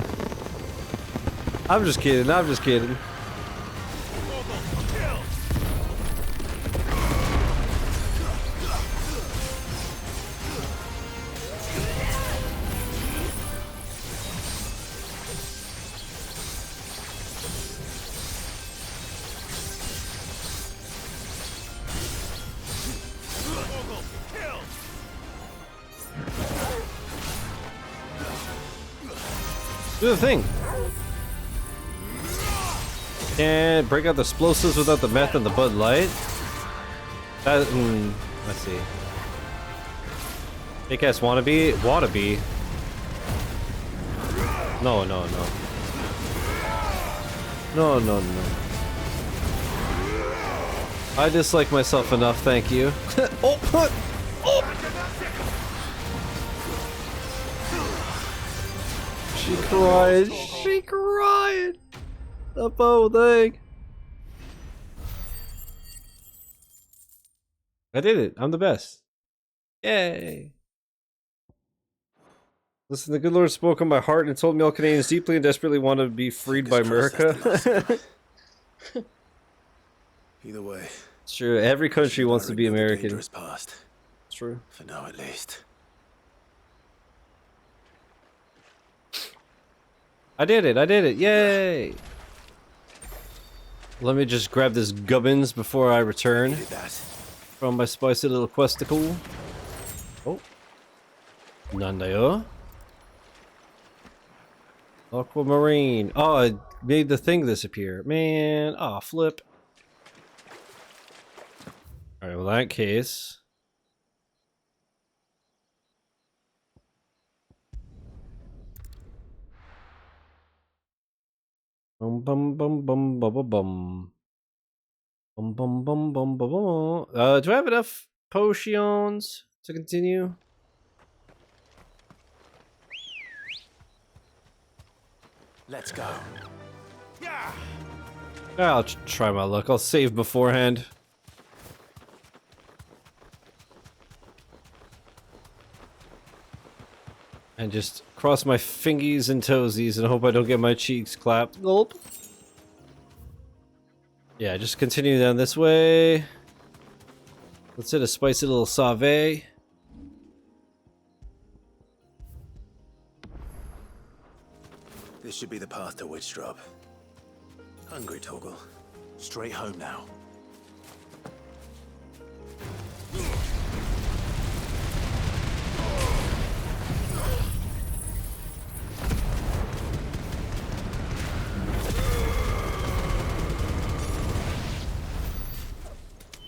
I'm just kidding, I'm just kidding. Do the thing. And break out the explosives without the meth and the Bud Light. That, let's see. Fake ass wannabe? Wannabe? No, no, no. No, no, no. I dislike myself enough, thank you. Oh, oh! She cried. She cried. The bow thing. I did it. I'm the best. Yay. Listen, the good Lord spoke on my heart and told me all Canadians deeply and desperately want to be freed by America. Either way. It's true. Every country wants to be American. Past. It's true. For now, at least. I did it. I did it. Yay. Let me just grab this gubbins before I return from my spicy little questicle. Oh. Nandayo. Aquamarine. Oh, I made the thing disappear. Man. Oh, flip. Alright, well, in that case. Bum bum bum bum bum bum bum. Bum bum bum bum bum bum. Do I have enough potions to continue? Let's go. I'll try my luck. I'll save beforehand. And just cross my fingies and toesies and hope I don't get my cheeks clapped. Gulp. Yeah, just continue down this way. Let's hit a spicy little sauvé. This should be the path to Witch Drop. Hungry, Toggle. Straight home now.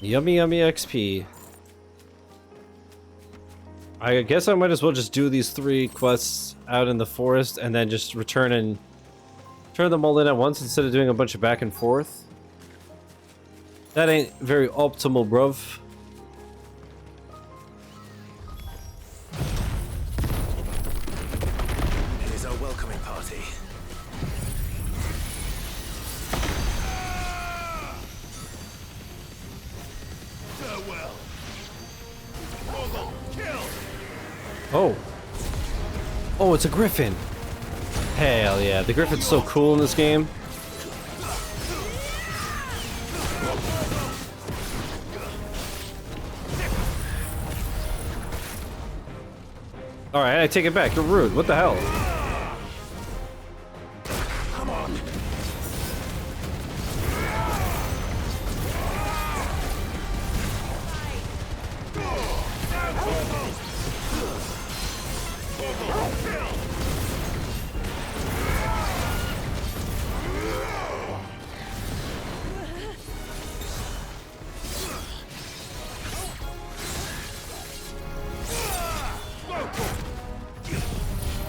Yummy, yummy XP. I guess I might as well just do these 3 quests out in the forest and then just return and turn them all in at once instead of doing a bunch of back and forth. That ain't very optimal, bruv. Here's our welcoming party. Farewell. Toggle, kill. Oh. Oh, it's a griffin. Hell yeah, the griffin's so cool in this game. Alright, I take it back. You're rude. What the hell? Come on.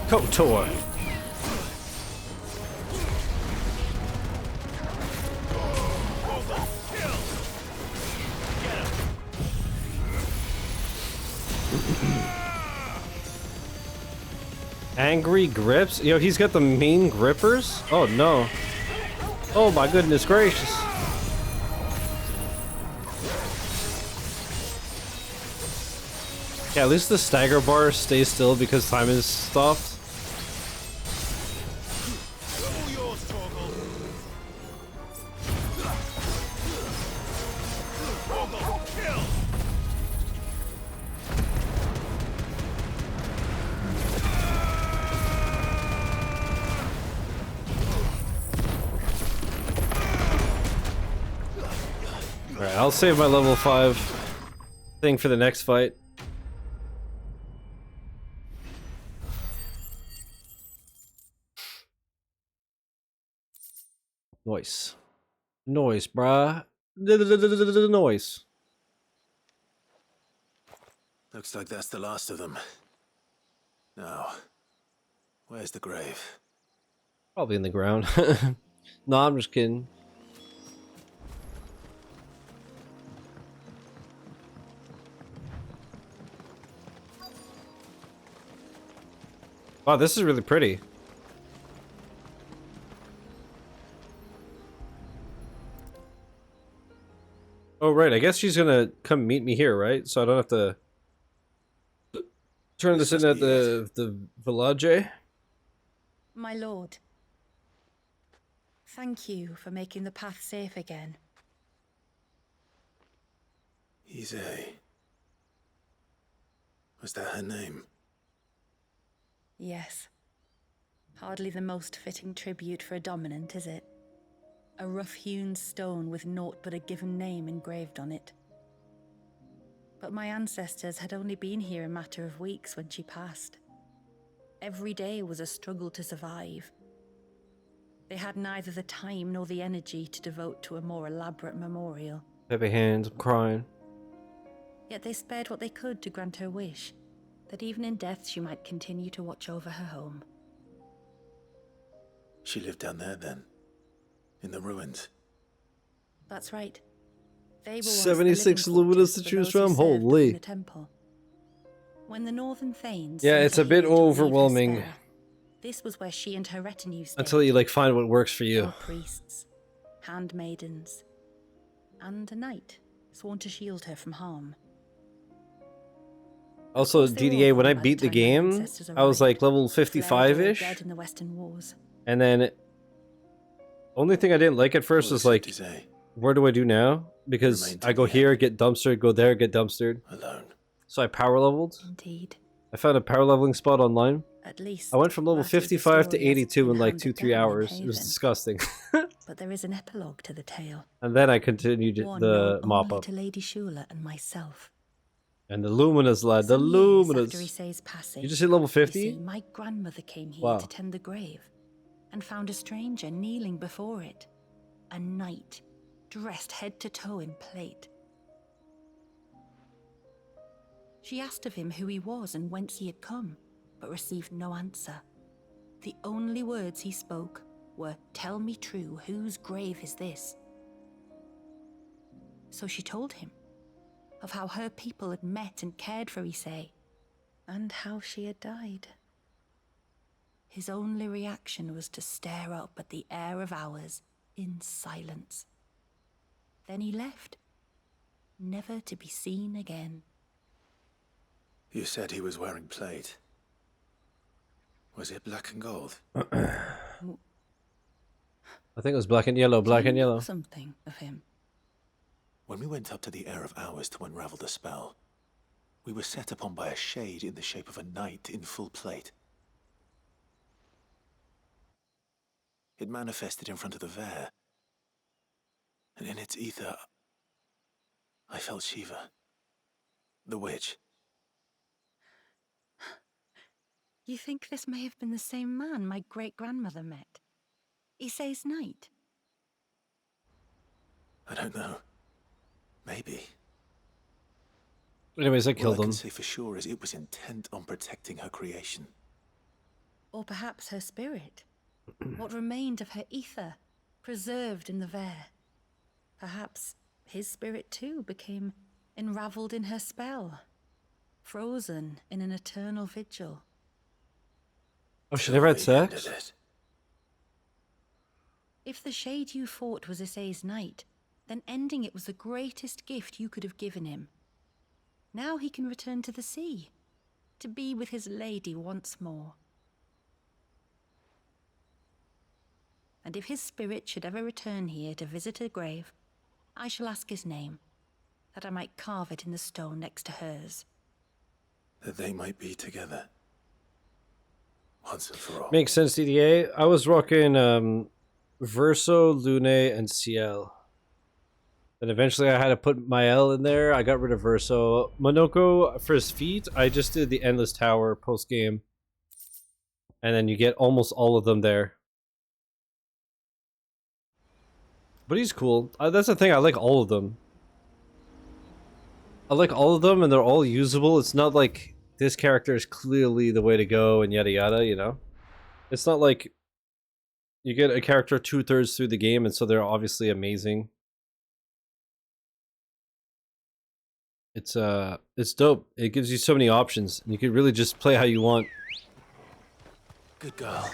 KOTOR. Angry grips? Yo, he's got the mean grippers? Oh no. Oh my goodness gracious. Yeah, at least the stagger bar stays still because time is stopped. Alright, I'll save my level 5 thing for the next fight. Noise. Noise, bruh. Noise. Looks like that's the last of them. Now, where's the grave? Probably in the ground. No, I'm just kidding. Wow, this is really pretty. Oh, right. I guess she's gonna come meet me here, right? So I don't have to turn this in at the village. My lord, thank you for making the path safe again. Izzy. Was that her name? Yes. Hardly the most fitting tribute for a dominant, is it? A rough-hewn stone with naught but a given name engraved on it. But my ancestors had only been here a matter of weeks when she passed. Every day was a struggle to survive. They had neither the time nor the energy to devote to a more elaborate memorial. Heavy hands, I'm crying. Yet they spared what they could to grant her wish, that even in death she might continue to watch over her home. She lived down there then? In the ruins? That's right. They were 76 luminous to choose from? Holy. the temple. When the northern thanes Yeah, it's a bit overwhelming. Despair, this was where she and her retinue stayed. Until you like find what works for you. 4 priests, handmaidens, and a knight sworn to shield her from harm. Also, DDA, when I beat the game, I was like level 55-ish. Dead in the Western Wars. And then, only thing I didn't like at first was like, where do I do now? Because I go here, get dumpstered, go there, get dumpstered. Alone. So I power leveled. Indeed. I found a power leveling spot online. At least I went from level that is the 55 to story as 82 in like handed 2-3 down in hours. It was Haven. disgusting. But there is an epilogue to the tale. And then I continued One the known mop only up. to Lady Shula and myself. And the Luminous, lad, the Some years Luminous. after Issei's passing, You just hit level you 50? see, my grandmother came here Wow. to tend the grave and found a stranger kneeling before it. A knight, dressed head to toe in plate. She asked of him who he was and whence he had come, but received no answer. The only words he spoke were, "Tell me true, whose grave is this?" So she told him of how her people had met and cared for Issei, and how she had died. His only reaction was to stare up at the air of hours in silence. Then he left, never to be seen again. You said he was wearing plate. Was it black and gold? I think it was black and yellow, black Do you and know yellow. something of him? When we went up to the Air of Hours to unravel the spell, we were set upon by a shade in the shape of a knight in full plate. It manifested in front of the Vare, and in its ether, I felt Shiva, the witch. You think this may have been the same man my great-grandmother met? Issei's knight? I don't know. Maybe. Anyways, I All killed I him. can say for sure is it was intent on protecting her creation. Or perhaps her spirit? What remained of her ether, preserved in the Vare? Perhaps his spirit too became enraveled in her spell, frozen in an eternal vigil. Oh, she never had sex? If the shade you fought was Issei's knight, then ending it was the greatest gift you could have given him. Now he can return to the sea, to be with his lady once more. And if his spirit should ever return here to visit her grave, I shall ask his name, that I might carve it in the stone next to hers. That they might be together. Once and for all. Makes sense, DDA. I was rocking Verso, Lune, and CL. Then eventually I had to put my L in there. I got rid of Verso. Monoko, for his feet, I just did the Endless Tower post-game. And then you get almost all of them there. But he's cool. That's the thing, I like all of them. I like all of them and they're all usable. It's not like this character is clearly the way to go and yada yada, you know? It's not like you get a character 2/3 through the game and so they're obviously amazing. It's dope. It gives you so many options and you can really just play how you want. Good girl.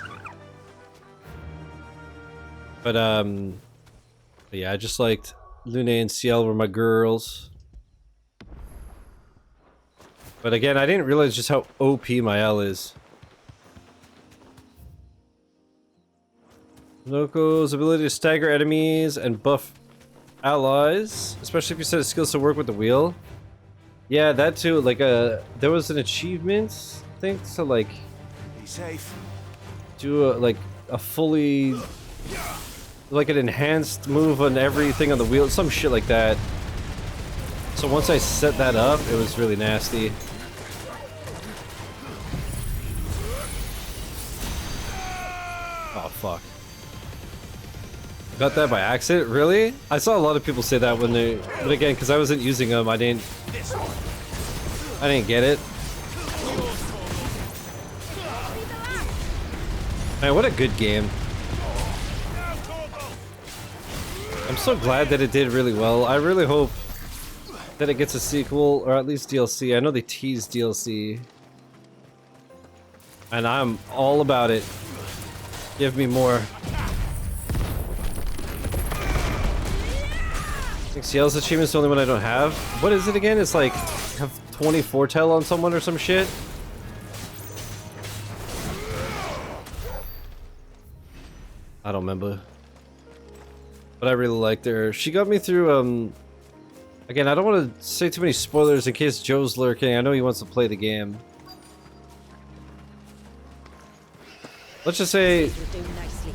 But yeah, I just liked Lune and CL were my girls. But again, I didn't realize just how OP my L is. Noko's ability to stagger enemies and buff allies, especially if you set his skills to work with the wheel. Yeah, that too. Like there was an achievement, I think, to like be safe. Do a fully like an enhanced move on everything on the wheel, some shit like that. So once I set that up, it was really nasty. Oh fuck. Got that by accident? Really? I saw a lot of people say that when they, but again, because I wasn't using them, I didn't get it. Man, what a good game. I'm so glad that it did really well. I really hope that it gets a sequel, or at least DLC. I know they teased DLC. And I'm all about it. Give me more. I think CL's achievement's the only one I don't have. What is it again? It's like, have 24 tell on someone or some shit? I don't remember. But I really liked her. She got me through, again, I don't want to say too many spoilers in case Joe's lurking. I know he wants to play the game. Let's just say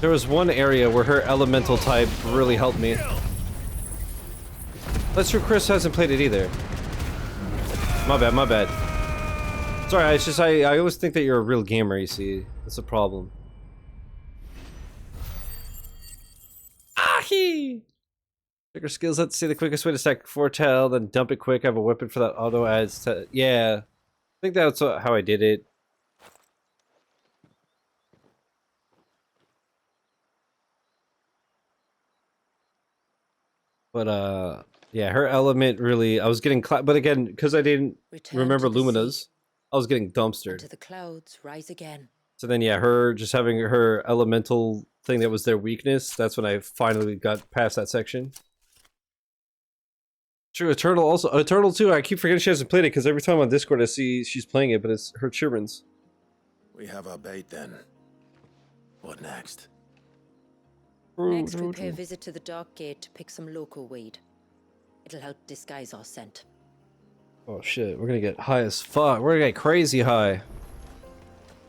there was one area where her elemental type really helped me. That's true, Chris hasn't played it either. My bad, my bad. Sorry, it's just I always think that you're a real gamer, you see. That's a problem. Ahi! Check her skills out to see the quickest way to stack foretell, then dump it quick. I have a weapon for that auto adds to... Yeah. I think that's how I did it. But, yeah, her element really... I was getting... But again, because I didn't remember Lumina's, I was getting dumpstered. To the clouds, rise again. So then, yeah, her just having her elemental thing that was their weakness, that's when I finally got past that section. True, Eternal also. Eternal too, I keep forgetting she hasn't played it because every time on Discord I see she's playing it, but it's her children's. We have our bait then. What next? Next, we pay a visit to the Dark Gate to pick some local weed. It'll help disguise our scent. Oh shit, we're gonna get high as fuck. We're gonna get crazy high.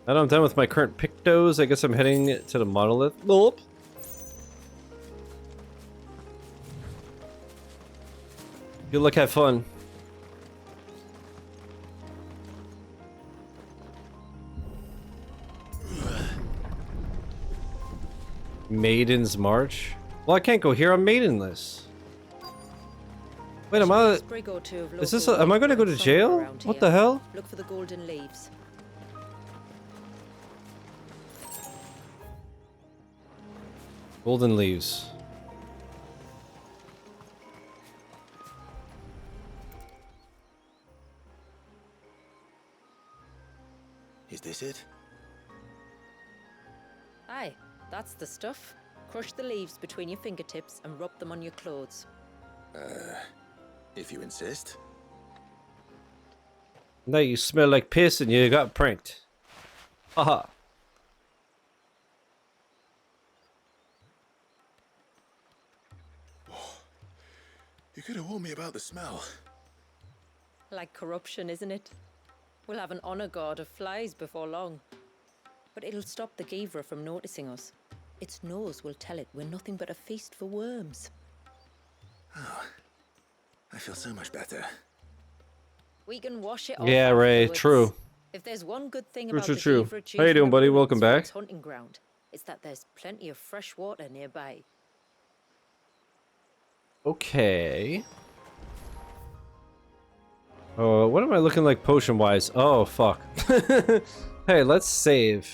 Now that I'm done with my current pictos, I guess I'm heading to the monolith. Nope. Good luck, have fun. Maiden's March? Well, I can't go here, I'm maidenless. Wait, am I... Is this am I gonna go to jail? What the hell? Look for the golden leaves. Golden leaves. Is this it? Aye, that's the stuff. Crush the leaves between your fingertips and rub them on your clothes. If you insist. Now you smell like piss and you got pranked. Haha. You could have warned me about the smell. Like corruption, isn't it? We'll have an honor guard of flies before long. But it'll stop the Givra from noticing us. Its nose will tell it we're nothing but a feast for worms. Oh, I feel so much better. We can wash it off. Yeah, Ray, afterwards. true. If there's one good thing True, about true, the true. Givra How you choosing doing, a buddy? ruins Welcome for back. its hunting ground, it's that there's plenty of fresh water nearby. Okay. Oh, what am I looking like potion-wise? Oh, fuck. Hey, let's save.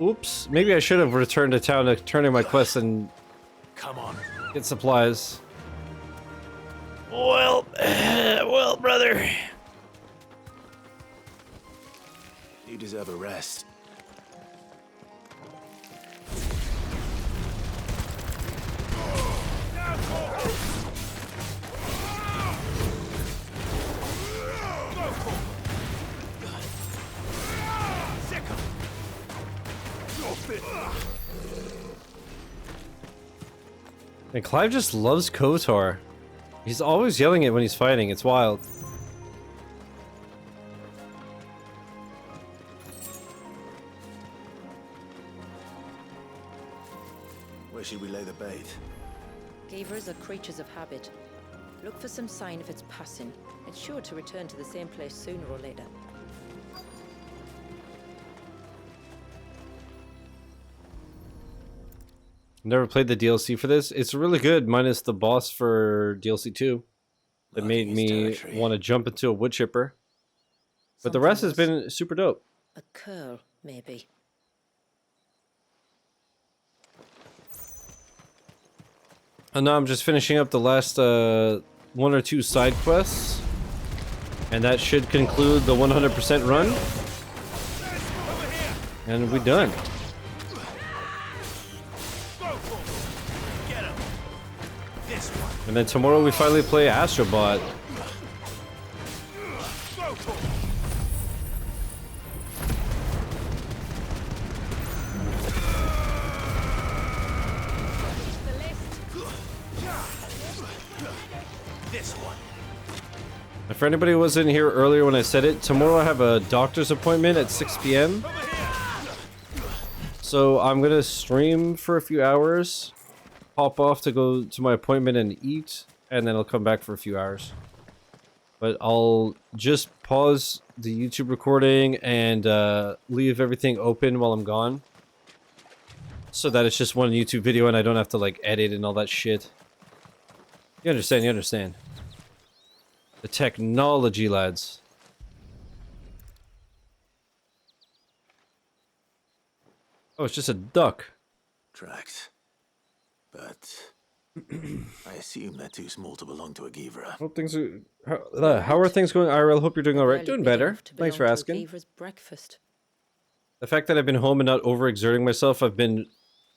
Oops. Maybe I should have returned to town to turn in my quest and Come on. get supplies. Well, brother. You deserve a rest. And Clive just loves KOTOR. He's always yelling it when he's fighting. It's wild. Where should we lay the bait? Givras are creatures of habit. Look for some sign of its passing. It's sure to return to the same place sooner or later. Never played the DLC for this. It's really good, minus the boss for DLC 2. That made me want to jump into a wood chipper. But the rest has been super dope. A curl, maybe. And now I'm just finishing up the last one or two side quests. And that should conclude the 100% run. And we're done. And then tomorrow we finally play Astrobot. And for anybody who wasn't here earlier when I said it, tomorrow I have a doctor's appointment at 6 p.m. So I'm gonna stream for a few hours, hop off to go to my appointment and eat, and then I'll come back for a few hours. But I'll just pause the YouTube recording and leave everything open while I'm gone, so that it's just one YouTube video and I don't have to like edit and all that shit. You understand, you understand. The technology, lads. Oh, it's just a duck. Tracks. But I assume they're too small to belong to a Givra. Hope things are. How are things going, IRL? Hope you're doing alright. Doing better. Thanks for asking. Givra's breakfast. The fact that I've been home and not overexerting myself, I've been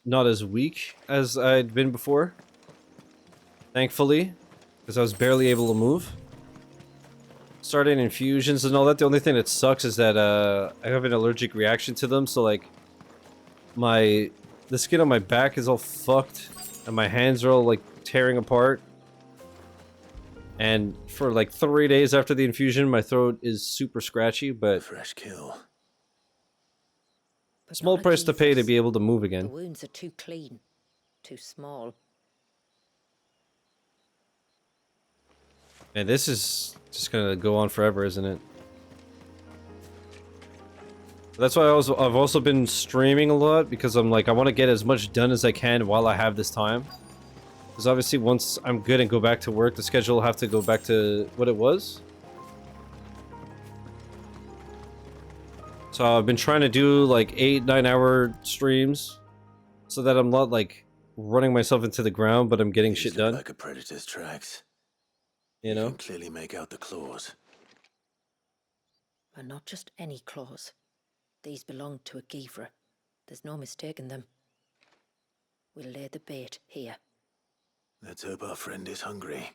not as weak as I'd been before. Thankfully, because I was barely able to move. Starting infusions and all that. The only thing that sucks is that I have an allergic reaction to them. So like, the skin on my back is all fucked, and my hands are all like tearing apart. And for like 3 days after the infusion, my throat is super scratchy. But fresh kill. Small price to pay to be able to move again. The wounds are too clean, too small. And this is just gonna go on forever, isn't it? That's why I've also been streaming a lot, because I'm like, I want to get as much done as I can while I have this time. Because obviously once I'm good and go back to work, the schedule will have to go back to what it was. So I've been trying to do like 8-9 hour streams so that I'm not like running myself into the ground, but I'm getting shit done. Like a predator's tracks. You know? can clearly make out the claws. And not just any claws. These belong to a Givra. There's no mistaking them. We'll lay the bait here. Let's hope our friend is hungry.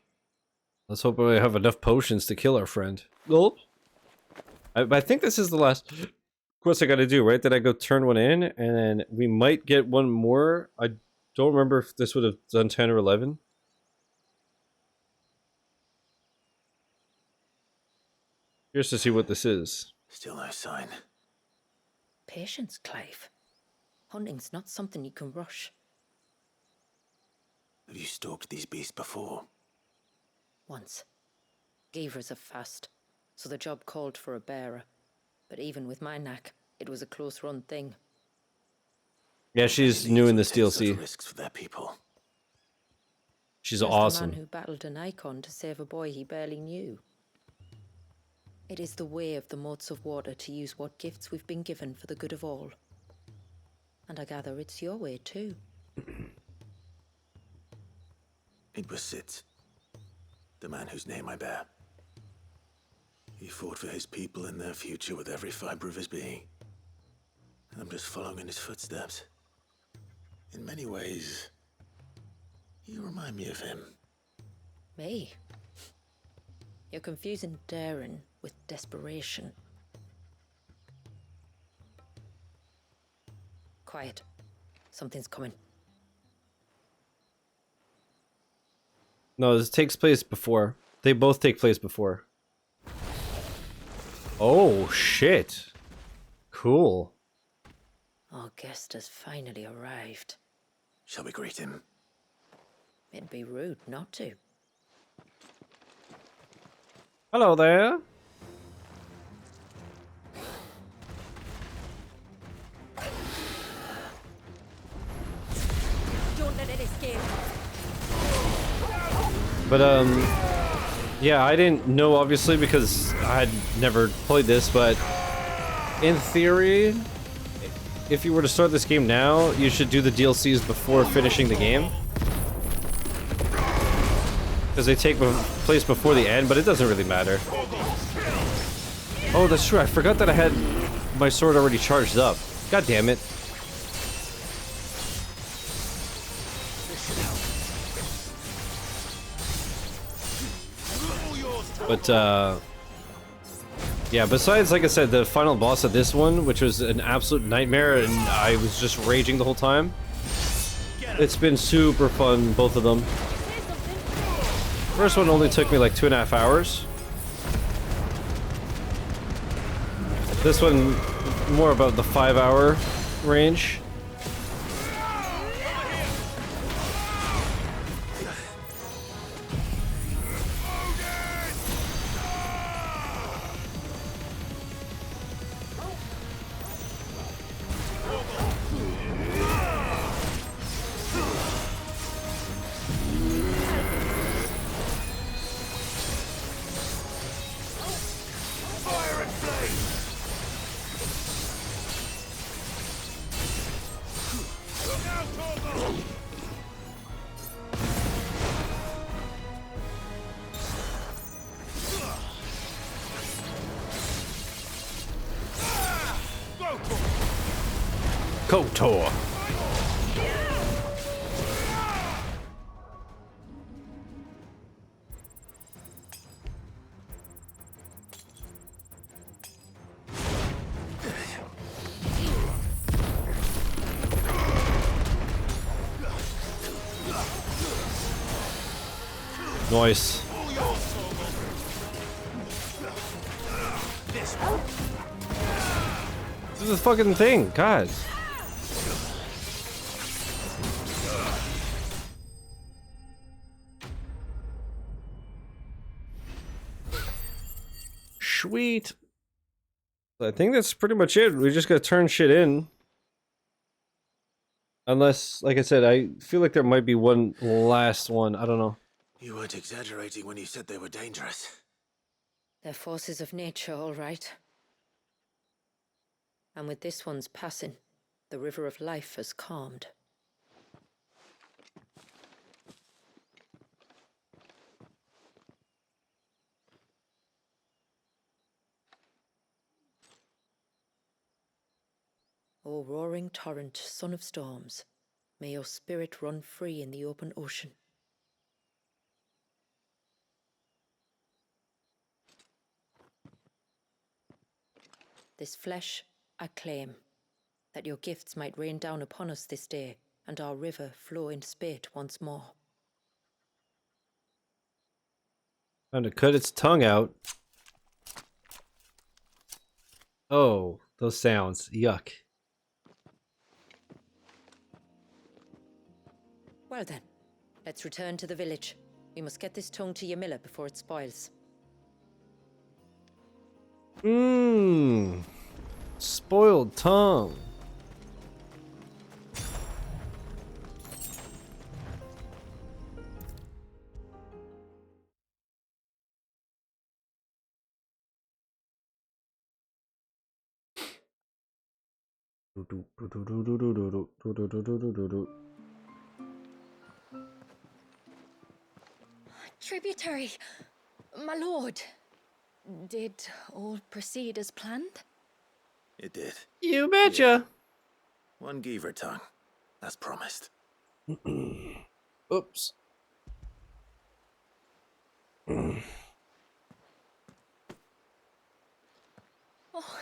Let's hope we have enough potions to kill our friend. Gulp. I think this is the last quest I gotta do, right? That I go turn one in, and then we might get one more. I don't remember if this would have done 10 or 11. Curious to see what this is. Still no sign. Patience, Clive. Hunting's not something you can rush. Have you stalked these beasts before? Once. Givras are fast, so the job called for a bearer. But even with my knack, it was a close-run thing. Yeah, she's new in this DLC. Risks for their people. She's There's awesome. The man who battled an Eikon to save a boy he barely knew. It is the way of the moats of water to use what gifts we've been given for the good of all. And I gather it's your way too. It was Sid, the man whose name I bear. He fought for his people and their future with every fiber of his being. And I'm just following in his footsteps. In many ways, you remind me of him. Me? You're confusing daring with desperation. Quiet. Something's coming. No, this takes place before. They both take place before. Oh, shit. Cool. Our guest has finally arrived. Shall we greet him? It'd be rude not to. Hello there. Don't let it escape. But, yeah, I didn't know, obviously, because I had never played this, but in theory, if you were to start this game now, you should do the DLCs before finishing the game. Because they take place before the end, but it doesn't really matter. Oh, that's true. I forgot that I had my sword already charged up. God damn it. But, yeah, besides, like I said, the final boss of this one, which was an absolute nightmare, and I was just raging the whole time. It's been super fun, both of them. First one only took me like 2.5 hours. This one, more about the 5-hour range. KOTOR. Nice. This is a fucking thing, God. Sweet. I think that's pretty much it. We just gotta turn shit in. Unless, like I said, I feel like there might be one last one. I don't know. You weren't exaggerating when you said they were dangerous. They're forces of nature, all right. And with this one's passing, the river of life has calmed. O roaring torrent, son of storms, may your spirit run free in the open ocean. This flesh I claim, that your gifts might rain down upon us this day, and our river flow in spate once more. Time to cut its tongue out. Oh, those sounds. Yuck. Well then, let's return to the village. We must get this tongue to Yamila before it spoils. Mmm. Spoiled tongue. Tributary, my lord. Did all proceed as planned? It did. You betcha. One Geaver tongue, as promised. Oops. Oh,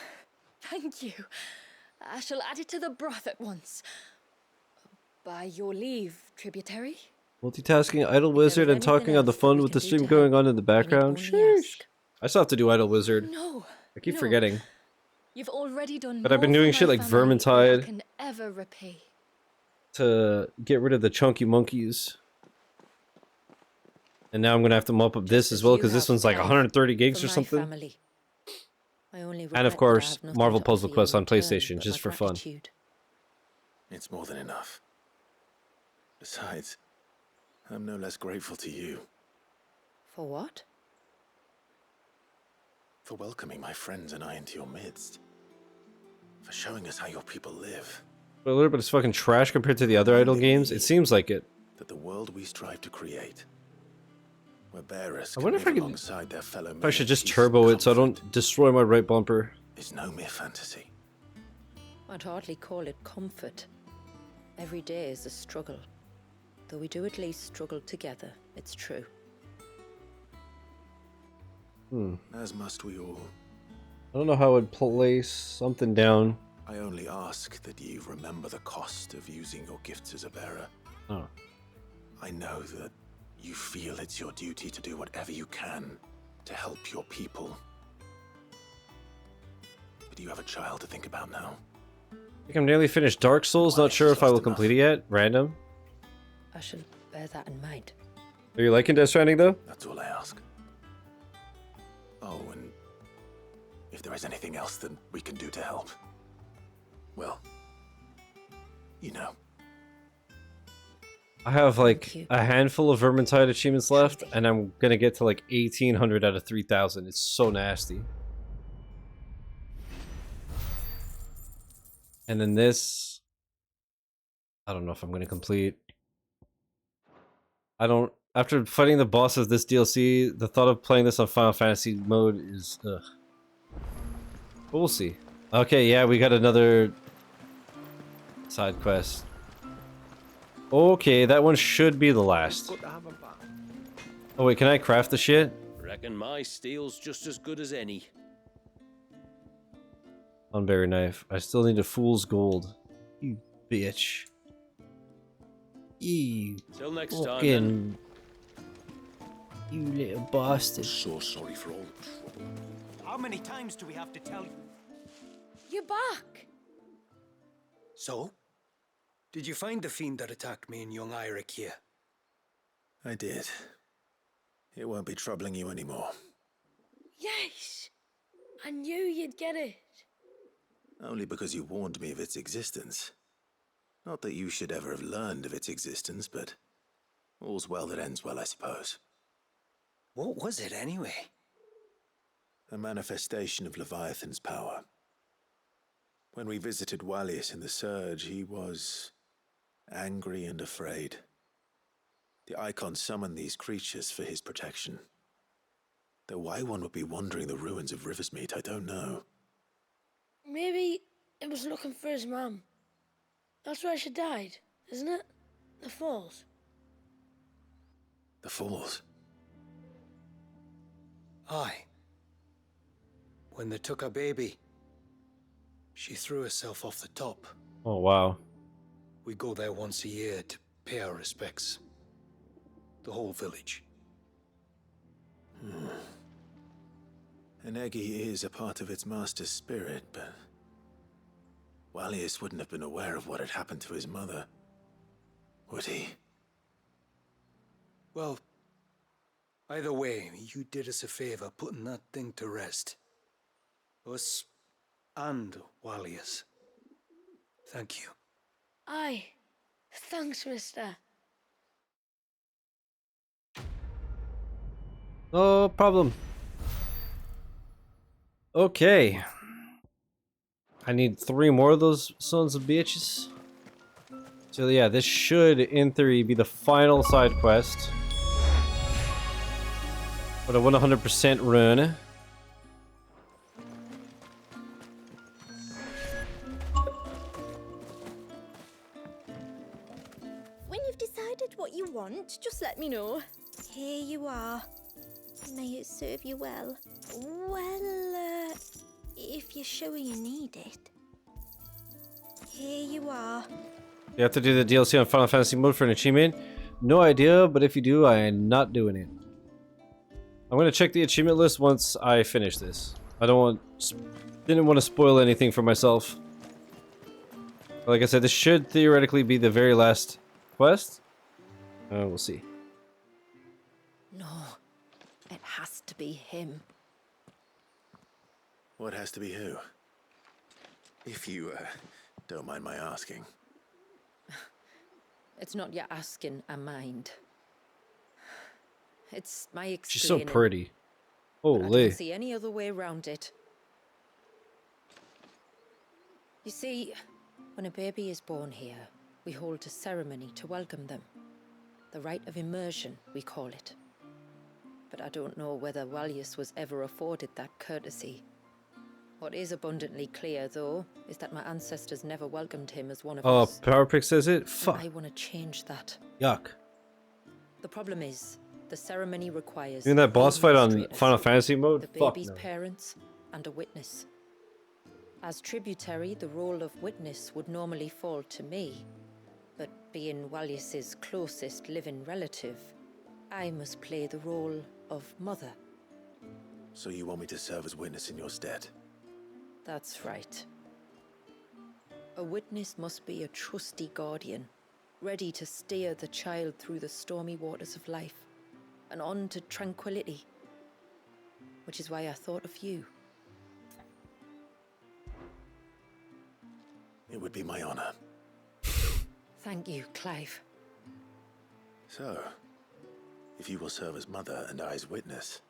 thank you. I shall add it to the broth at once. By your leave, tributary. Multitasking Idle Wizard and talking on the phone with the stream going on in the background. Sheesh. I still have to do Idle Wizard. No. I keep forgetting. You've already done But I've been more doing for shit my like family than I Vermintide can ever repay. to get rid of the chunky monkeys. And now I'm gonna have to mop up this as well because this one's like 130 gigs or something. And of course, Marvel Puzzle Quest on PlayStation just for fun. It's more than enough. Besides, I'm no less grateful to you. For what? For welcoming my friends and I into your midst. For showing us how your people live. But a little bit of fucking trash compared to the other Idle games. It seems like it. That the world we strive to create, where bearers I can wonder if live I could. alongside their fellow men If I should in just peace turbo and it so I don't destroy my right bumper. is no mere fantasy. I'd hardly call it comfort. Every day is a struggle. Though we do at least struggle together, it's true. As must we all. I don't know how I would place something down. I only ask that you remember the cost of using your gifts as a bearer. Oh. I know that you feel it's your duty to do whatever you can to help your people. But you have a child to think about now. I think I'm nearly finished Dark Souls. Not sure if I will complete it yet. Random. I shall bear that in mind. Are you liking Death Stranding though? That's all I ask. Oh, and if there is anything else that we can do to help, well, you know. I have like a handful of Vermintide achievements left, and I'm gonna get to like 1800 out of 3000. It's so nasty. And then this, I don't know if I'm gonna complete. I don't. After fighting the boss of this DLC, the thought of playing this on Final Fantasy mode is ugh. But we'll see. Okay, yeah, we got another side quest. Okay, that one should be the last. Oh wait, can I craft the shit? Reckon my steel's just as good as any. Unberry knife. I still need a fool's gold. You bitch. You Till next time, fucking... You little bastard. So sorry for all the trouble. How many times do we have to tell you? You're back. So? Did you find the fiend that attacked me and young Eirik here? I did. It won't be troubling you anymore. Yes! I knew you'd get it. Only because you warned me of its existence. Not that you should ever have learned of its existence, but all's well that ends well, I suppose. What was it anyway? A manifestation of Leviathan's power. When we visited Walius in the Surge, he was angry and afraid. The Eikon summoned these creatures for his protection. Though why one would be wandering the ruins of Riversmeet, I don't know. Maybe it was looking for his mum. That's where she died, isn't it? The falls. The Falls? Aye. When they took her baby, she threw herself off the top. Oh, wow. We go there once a year to pay our respects. The whole village. An Eggy is a part of its master's spirit, but Walius wouldn't have been aware of what had happened to his mother, would he? Well, either way, you did us a favor putting that thing to rest. Us and Walius. Thank you. Aye. Thanks, mister. No problem. Okay. I need 3 more of those sons of bitches. So yeah, this should, in theory, be the final side quest. But a 100% run. When you've decided what you want, just let me know. Here you are. May it serve you well. Well, if you're sure you need it. Here you are. You have to do the DLC on Final Fantasy mode for an achievement? No idea, but if you do, I am not doing it. I'm gonna check the achievement list once I finish this. Didn't want to spoil anything for myself. Like I said, this should theoretically be the very last quest. We'll see. No, it has to be him. What has to be who? If you, don't mind my asking. It's not your asking, I mind. It's my explaining. She's so pretty. I Holy. don't see any other way around it. You see, when a baby is born here, we hold a ceremony to welcome them. The rite of immersion, we call it. But I don't know whether Walius was ever afforded that courtesy. What is abundantly clear, though, is that my ancestors never welcomed him as one of us. Oh, PowerPick says it? And Fuck. I want to change that. Yuck. The problem is, the ceremony requires... Doing that boss fight on witness, Final Fantasy mode? the Fuck baby's no. parents, and a witness. As tributary, the role of witness would normally fall to me. But being Walius's closest living relative, I must play the role of mother. So you want me to serve as witness in your stead? That's right. A witness must be a trusty guardian, ready to steer the child through the stormy waters of life, and on to tranquility. Which is why I thought of you. It would be my honor. Thank you, Clive. So, if you will serve as mother and I as witness,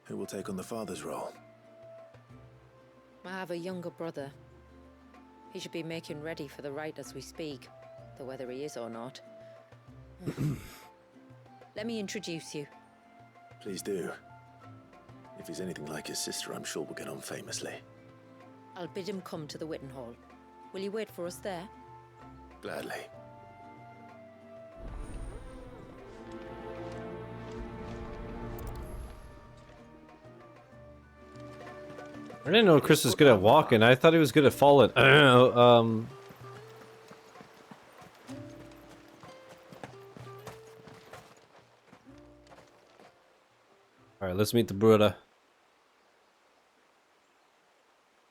who will take on the father's role? I have a younger brother. He should be making ready for the rite as we speak, though whether he is or not. Let me introduce you. Please do. If he's anything like his sister, I'm sure we'll get on famously. I'll bid him come to the Witten Hall. Will you wait for us there? Gladly. I didn't know Chris was good at walking. I thought he was good at falling. Alright, let's meet the brother.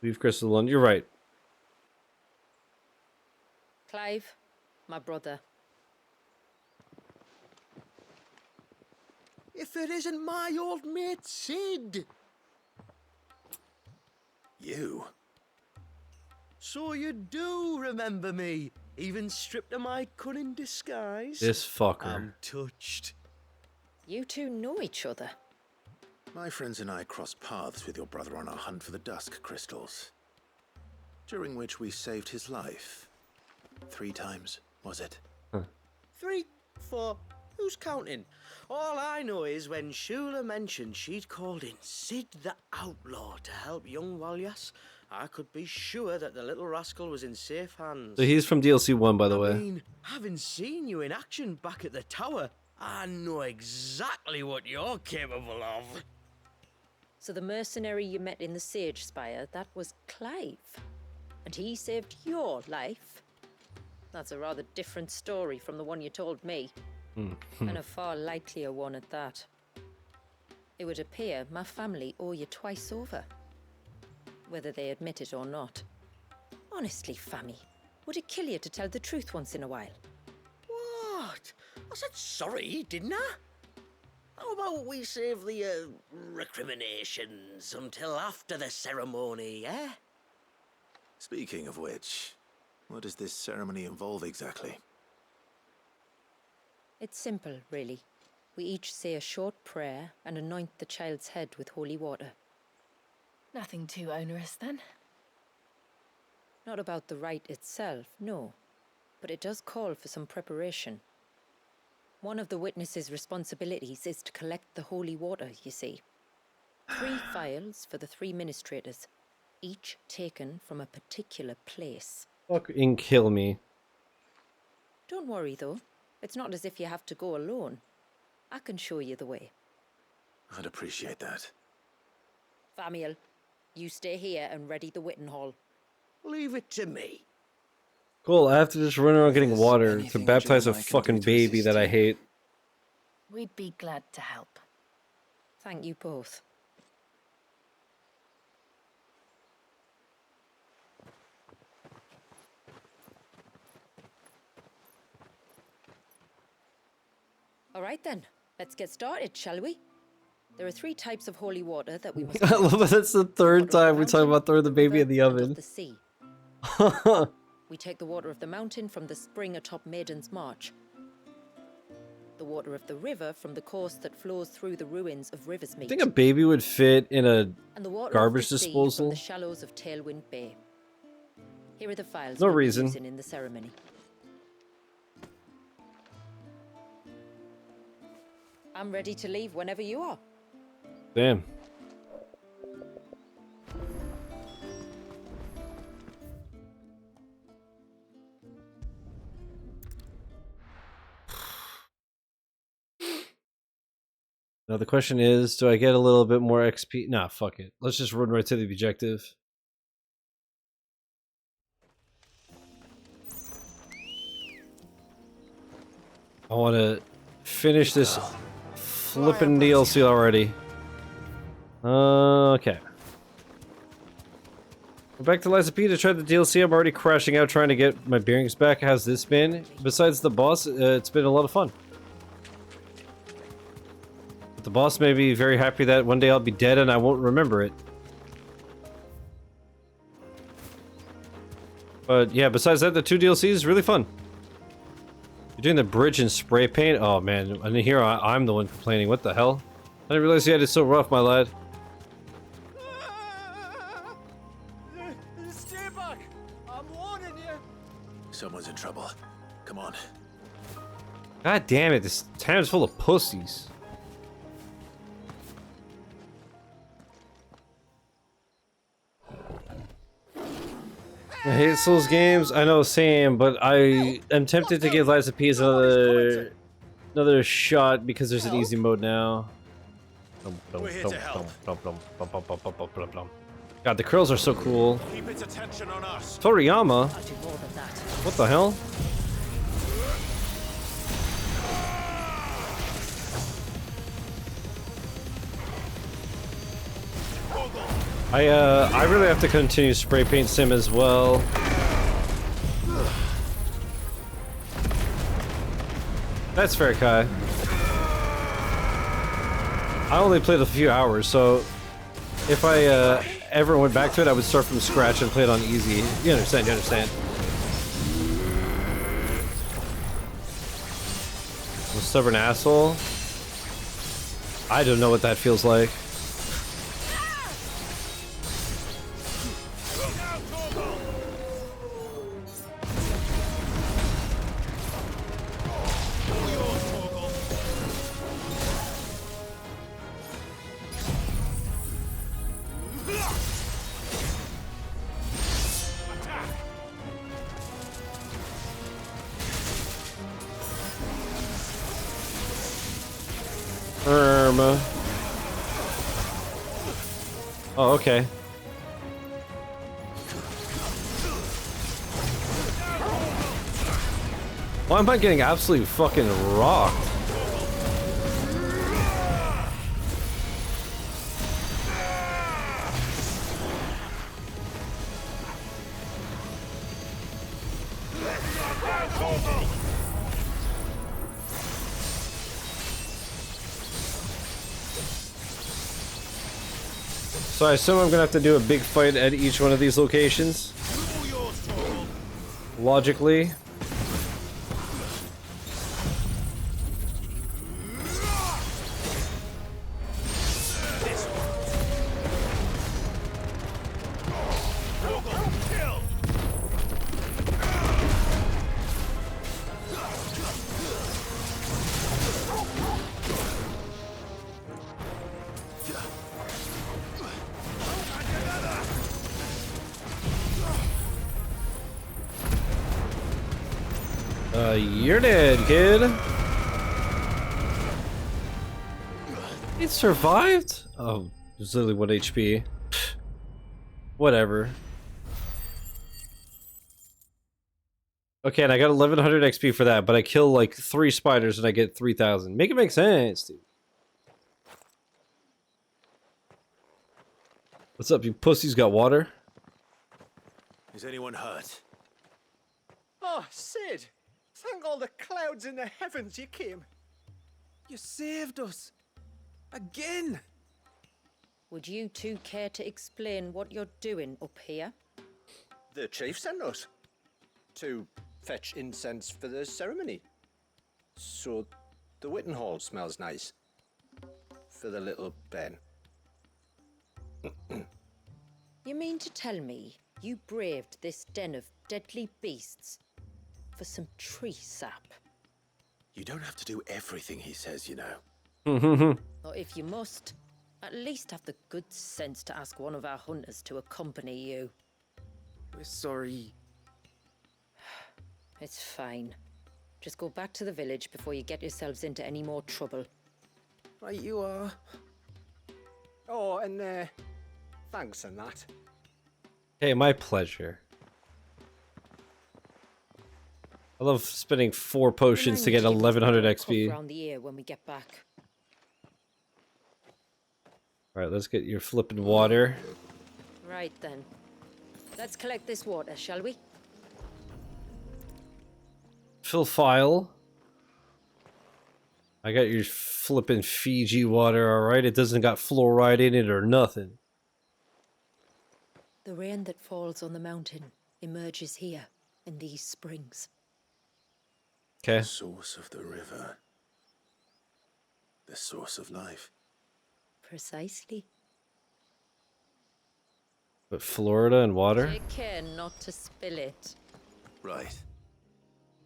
Leave Chris alone. You're right. Clive, my brother. If it isn't my old mate Sid! You? So you do remember me, even stripped of my cunning disguise? This fucker. I'm touched. You two know each other. My friends and I crossed paths with your brother on our hunt for the dusk crystals. during which we saved his life. 3 times, was it? 3, 4, who's counting? All I know is when Shula mentioned she'd called in Sid the Outlaw to help young Walyas, I could be sure that the little rascal was in safe hands. So he's from DLC 1, by the I way. mean, having seen you in action back at the tower, I know exactly what you're capable of. So the mercenary you met in the Sage Spire, that was Clive. And he saved your life? That's a rather different story from the one you told me. And a far likelier one at that. It would appear my family owe you twice over. Whether they admit it or not. Honestly, Fammy, would it kill you to tell the truth once in a while? What? I said sorry, didn't I? How about we save the recriminations until after the ceremony, eh? Speaking of which, what does this ceremony involve exactly? It's simple, really. We each say a short prayer and anoint the child's head with holy water. Nothing too onerous, then? Not about the rite itself, no. But it does call for some preparation. One of the witness's responsibilities is to collect the holy water, you see. 3 phials for the 3 ministrators, each taken from a particular place. Fucking kill me. Don't worry, though. It's not as if you have to go alone. I can show you the way. I'd appreciate that. Famiel, you stay here and ready the Witten Hall. Leave it to me. Cool, I have to just run around getting water to baptize a fucking baby that I hate. We'd be glad to help. Thank you both. All right then, let's get started, shall we? There are 3 types of holy water that we must... I love that that's the 3rd time we talk about throwing the baby in the oven. The sea. We take the water of the mountain from the spring atop Maiden's March. The water of the river from the course that flows through the ruins of Riversmeet. I think a baby would fit in a And the water garbage of the sea disposal. from the shallows of Tailwind Bay. Here are the files No we'll be reason. using in the ceremony. I'm ready to leave whenever you are. Damn. Now the question is, do I get a little bit more XP? Nah, fuck it. Let's just run right to the objective. I want to finish this flippin' DLC already. Okay. We're back to Liza P to try the DLC. I'm already crashing out trying to get my bearings back. How's this been? Besides the boss, it's been a lot of fun. But the boss may be very happy that one day I'll be dead and I won't remember it. But yeah, besides that, the 2 DLCs is really fun. You're doing the bridge in spray paint? Oh man, and here I'm the one complaining. What the hell? I didn't realize you had it so rough, my lad. Stay back! I'm warning you! Someone's in trouble. Come on. God damn it, this town's full of pussies. I hate Souls games, I know, same, but I am tempted to give Liza P another shot because there's an easy mode now. We're here to help. God, the curls are so cool. Keep its attention on us. Toriyama? What the hell? I really have to continue spray paint sim as well. That's fair, Kai. I only played a few hours, so if I ever went back to it, I would start from scratch and play it on easy. You understand, you understand. I'm a stubborn asshole. I don't know what that feels like. karma. Oh, okay. Why am I getting absolutely fucking rocked? So I assume I'm gonna have to do a big fight at each one of these locations. Logically. You're dead, kid. It survived? Oh, it was literally 1 HP. Whatever. Okay, and I got 1100 XP for that, but I kill like 3 spiders and I get 3000. Make it make sense, dude. What's up, you pussies? Got water? Is anyone hurt? Oh, Sid! Thank all the clouds in the heavens you came. You saved us. Again. Would you two care to explain what you're doing up here? The chief sent us to fetch incense for the ceremony. So the Witten Hall smells nice. For the little Ben. You mean to tell me you braved this den of deadly beasts for some tree sap? You don't have to do everything he says, you know. Or if you must, at least have the good sense to ask one of our hunters to accompany you. We're sorry. It's fine. Just go back to the village before you get yourselves into any more trouble. Right you are. Oh, and thanks and that. Hey, my pleasure. I love spending 4 potions to get 1100 XP. Around the ear when we get back. Alright, let's get your flippin' water. Right then. Let's collect this water, shall we? Fill file. I got your flippin' Fiji water, alright? It doesn't got fluoride in it or nothing. The rain that falls on the mountain emerges here in these springs. Okay. The source of the river. The source of life. Precisely. But Florida and water? Take care not to spill it. Right.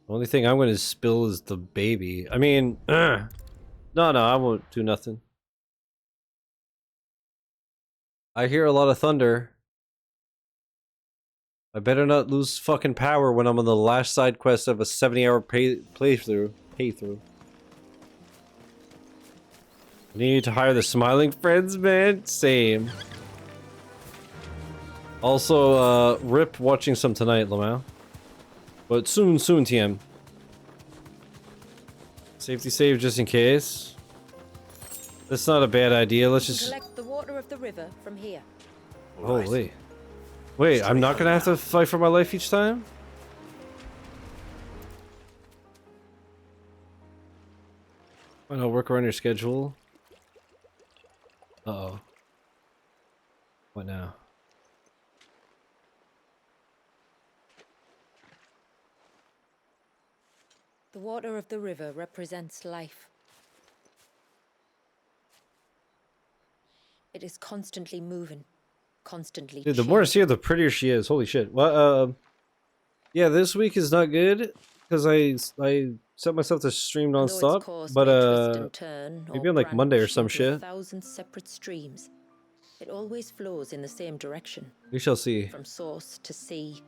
The only thing I'm going to spill is the baby. I mean, no, I won't do nothing. I hear a lot of thunder. I better not lose fucking power when I'm on the last side quest of a 70-hour playthrough. Need to hire the Smiling Friends, man? Same. Also, rip watching some tonight, Lamau. But soon, TM. Safety save just in case. That's not a bad idea. Let's just collect the water of the river from here. Holy. Wait, I'm not gonna have to fight for my life each time? Why not work around your schedule? Uh-oh. What now? The water of the river represents life. It is constantly moving, constantly Dude, the more I see her, the prettier she is. Holy shit. Well, yeah, this week is not good because I set myself to stream non-stop, but maybe on like Monday or some shit. 1,000 separate streams. It always flows in the same direction. We shall see. From source to sea,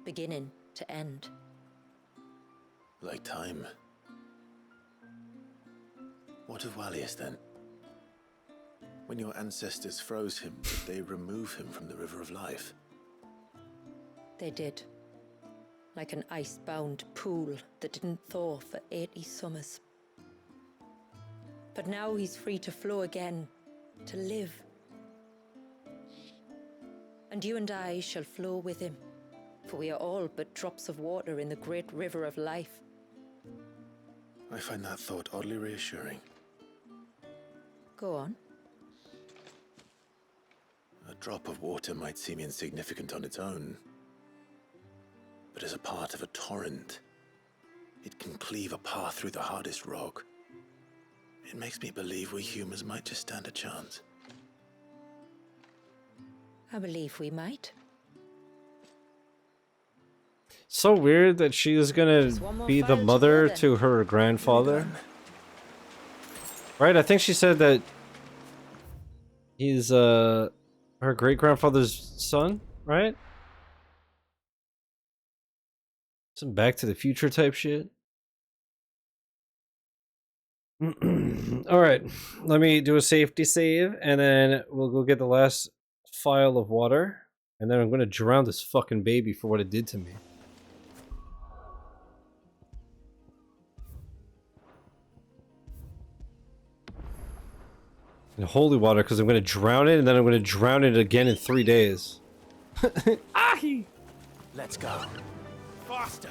beginning to end. Like time. What of Valisthea then? When your ancestors froze him, did they remove him from the River of Life? They did. Like an ice-bound pool that didn't thaw for 80 summers. But now he's free to flow again, to live. And you and I shall flow with him, for we are all but drops of water in the great river of life. I find that thought oddly reassuring. Go on. A drop of water might seem insignificant on its own, but as a part of a torrent, it can cleave a path through the hardest rock. It makes me believe we humans might just stand a chance. I believe we might. So weird that she is gonna be the mother to her grandfather. Right? I think she said that he's her great-grandfather's son, right? Some Back to the Future type shit. Alright, let me do a safety save, and then we'll go get the last phial of water, and then I'm gonna drown this fucking baby for what it did to me. And holy water, because I'm gonna drown it, and then I'm gonna drown it again in 3 days. Ahi! Let's go. Faster!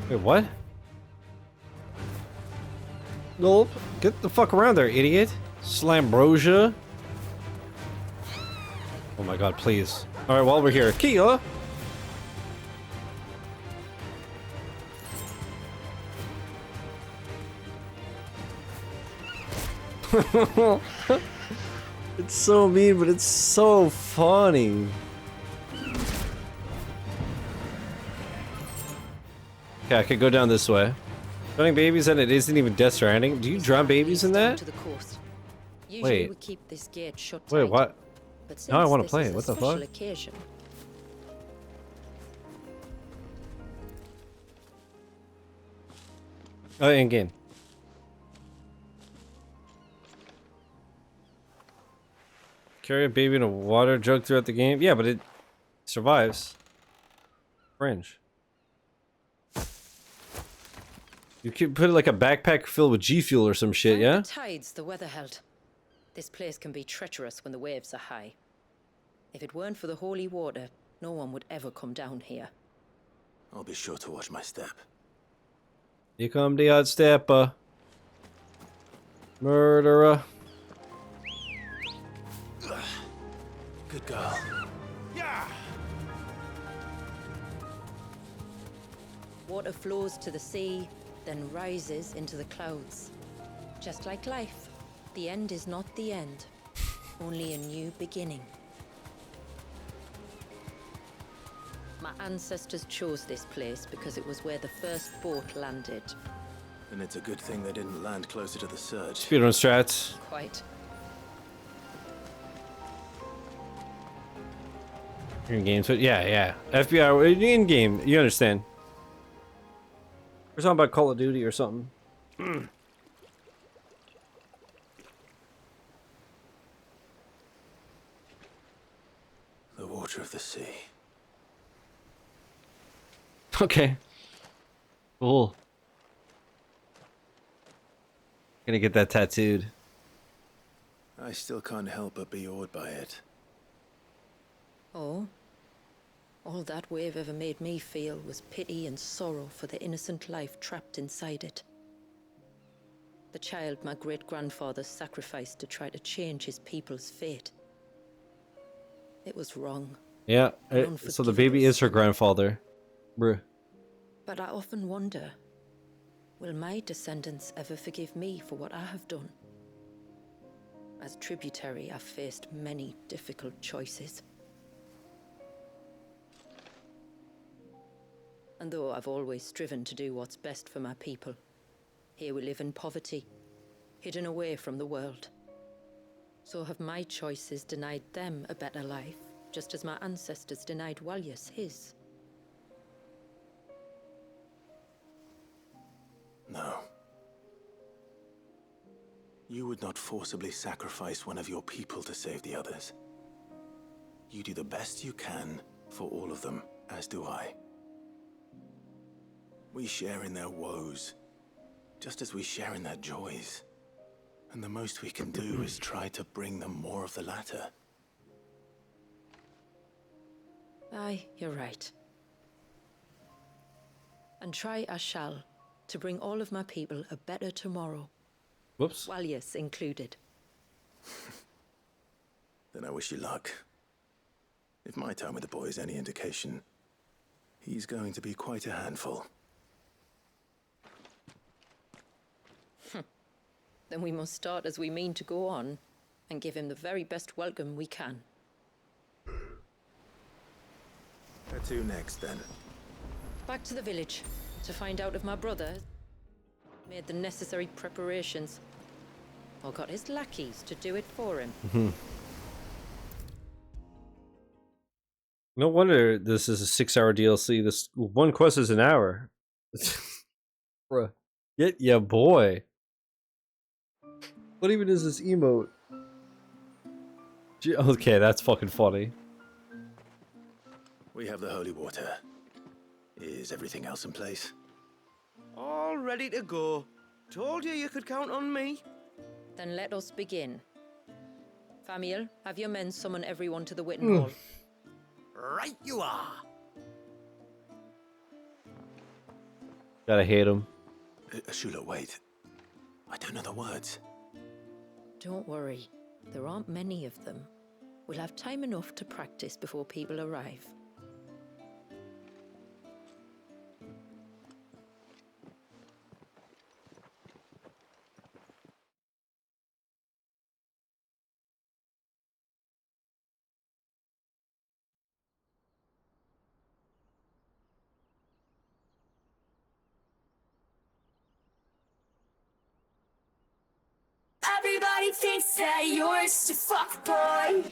Wait, what? Nope. Get the fuck around there, idiot. Slambrosia. Oh my god, please. Alright, while we're here. Kia! It's so mean, but it's so funny. Okay, I could go down this way. Drowning babies and it isn't even Death Stranding. Do you drown babies in that? Usually Wait. we keep this gate shut Wait, tight, what? but Now I since want to this play is it. a What the special fuck? occasion, Oh, in game. Carry a baby in a water jug throughout the game? Yeah, but it survives. Fringe. You could put like a backpack filled with G Fuel or some shit, yeah? the tides the weather held. This place can be treacherous when the waves are high. If it weren't for the holy water, no one would ever come down here. I'll be sure to watch my step. Here come the odd stepper. Murderer. Good girl. Water flows to the sea, then rises into the clouds. Just like life, the end is not the end, only a new beginning. My ancestors chose this place because it was where the first boat landed. And it's a good thing they didn't land closer to the surge. Speedrun strats. Quite. In game, so yeah. FBI in game, you understand. We're talking about Call of Duty or something. The water of the sea. Okay. Cool. Gonna get that tattooed. I still can't help but be awed by it. Oh? All that wave ever made me feel was pity and sorrow for the innocent life trapped inside it. The child my great-grandfather sacrificed to try to change his people's fate. It was wrong. Yeah, so the baby is her grandfather. Bruh. But I often wonder, will my descendants ever forgive me for what I have done? As tributary, I've faced many difficult choices. And though I've always striven to do what's best for my people, here we live in poverty, hidden away from the world. So have my choices denied them a better life, just as my ancestors denied Walyas his. No. You would not forcibly sacrifice one of your people to save the others. You do the best you can for all of them, as do I. We share in their woes, just as we share in their joys. And the most we can do is try to bring them more of the latter. Aye, you're right. And try I shall, to bring all of my people a better tomorrow. Whoops. Valius included. Then I wish you luck. If my time with the boy is any indication, he's going to be quite a handful. Then we must start as we mean to go on, and give him the very best welcome we can. Where to next, then? Back to the village, to find out if my brother made the necessary preparations, or got his lackeys to do it for him. No wonder this is a 6-hour DLC. This one quest is an hour. Bruh. Get ya boy. What even is this emote? Okay, that's fucking funny. We have the holy water. Is everything else in place? All ready to go. Told you could count on me. Then let us begin. Famiel, have your men summon everyone to the Witten Hall. Right you are. Gotta hate him. Shula, wait. I don't know the words. Don't worry, there aren't many of them. We'll have time enough to practice before people arrive. Everybody thinks that you're just a fuck boy.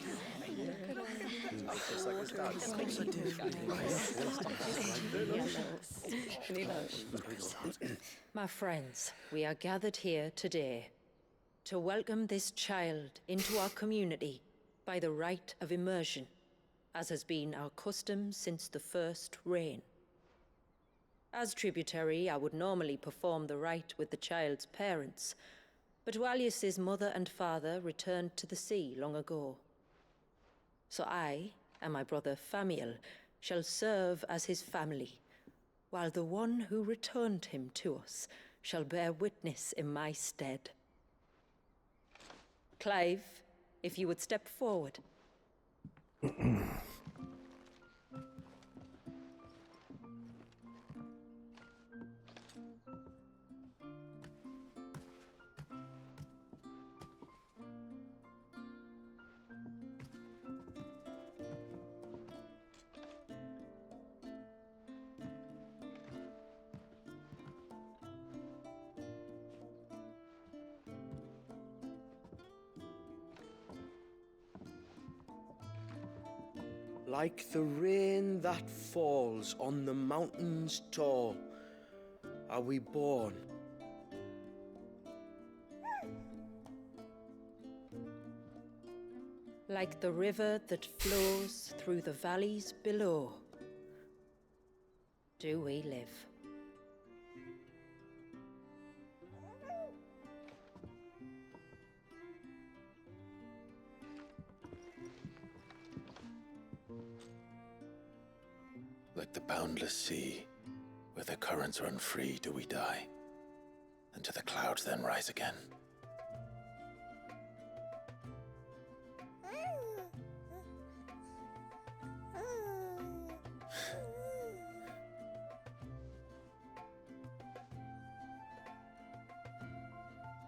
My friends, we are gathered here today to welcome this child into our community by the rite of immersion, as has been our custom since the first reign. As tributary, I would normally perform the rite with the child's parents, but Valius's mother and father returned to the sea long ago. So I and my brother Famiel shall serve as his family, while the one who returned him to us shall bear witness in my stead. Clive, if you would step forward. Like the rain that falls on the mountains tall, are we born. Like the river that flows through the valleys below, do we live. Like the boundless sea, where the currents run free, do we die, and to the clouds then rise again.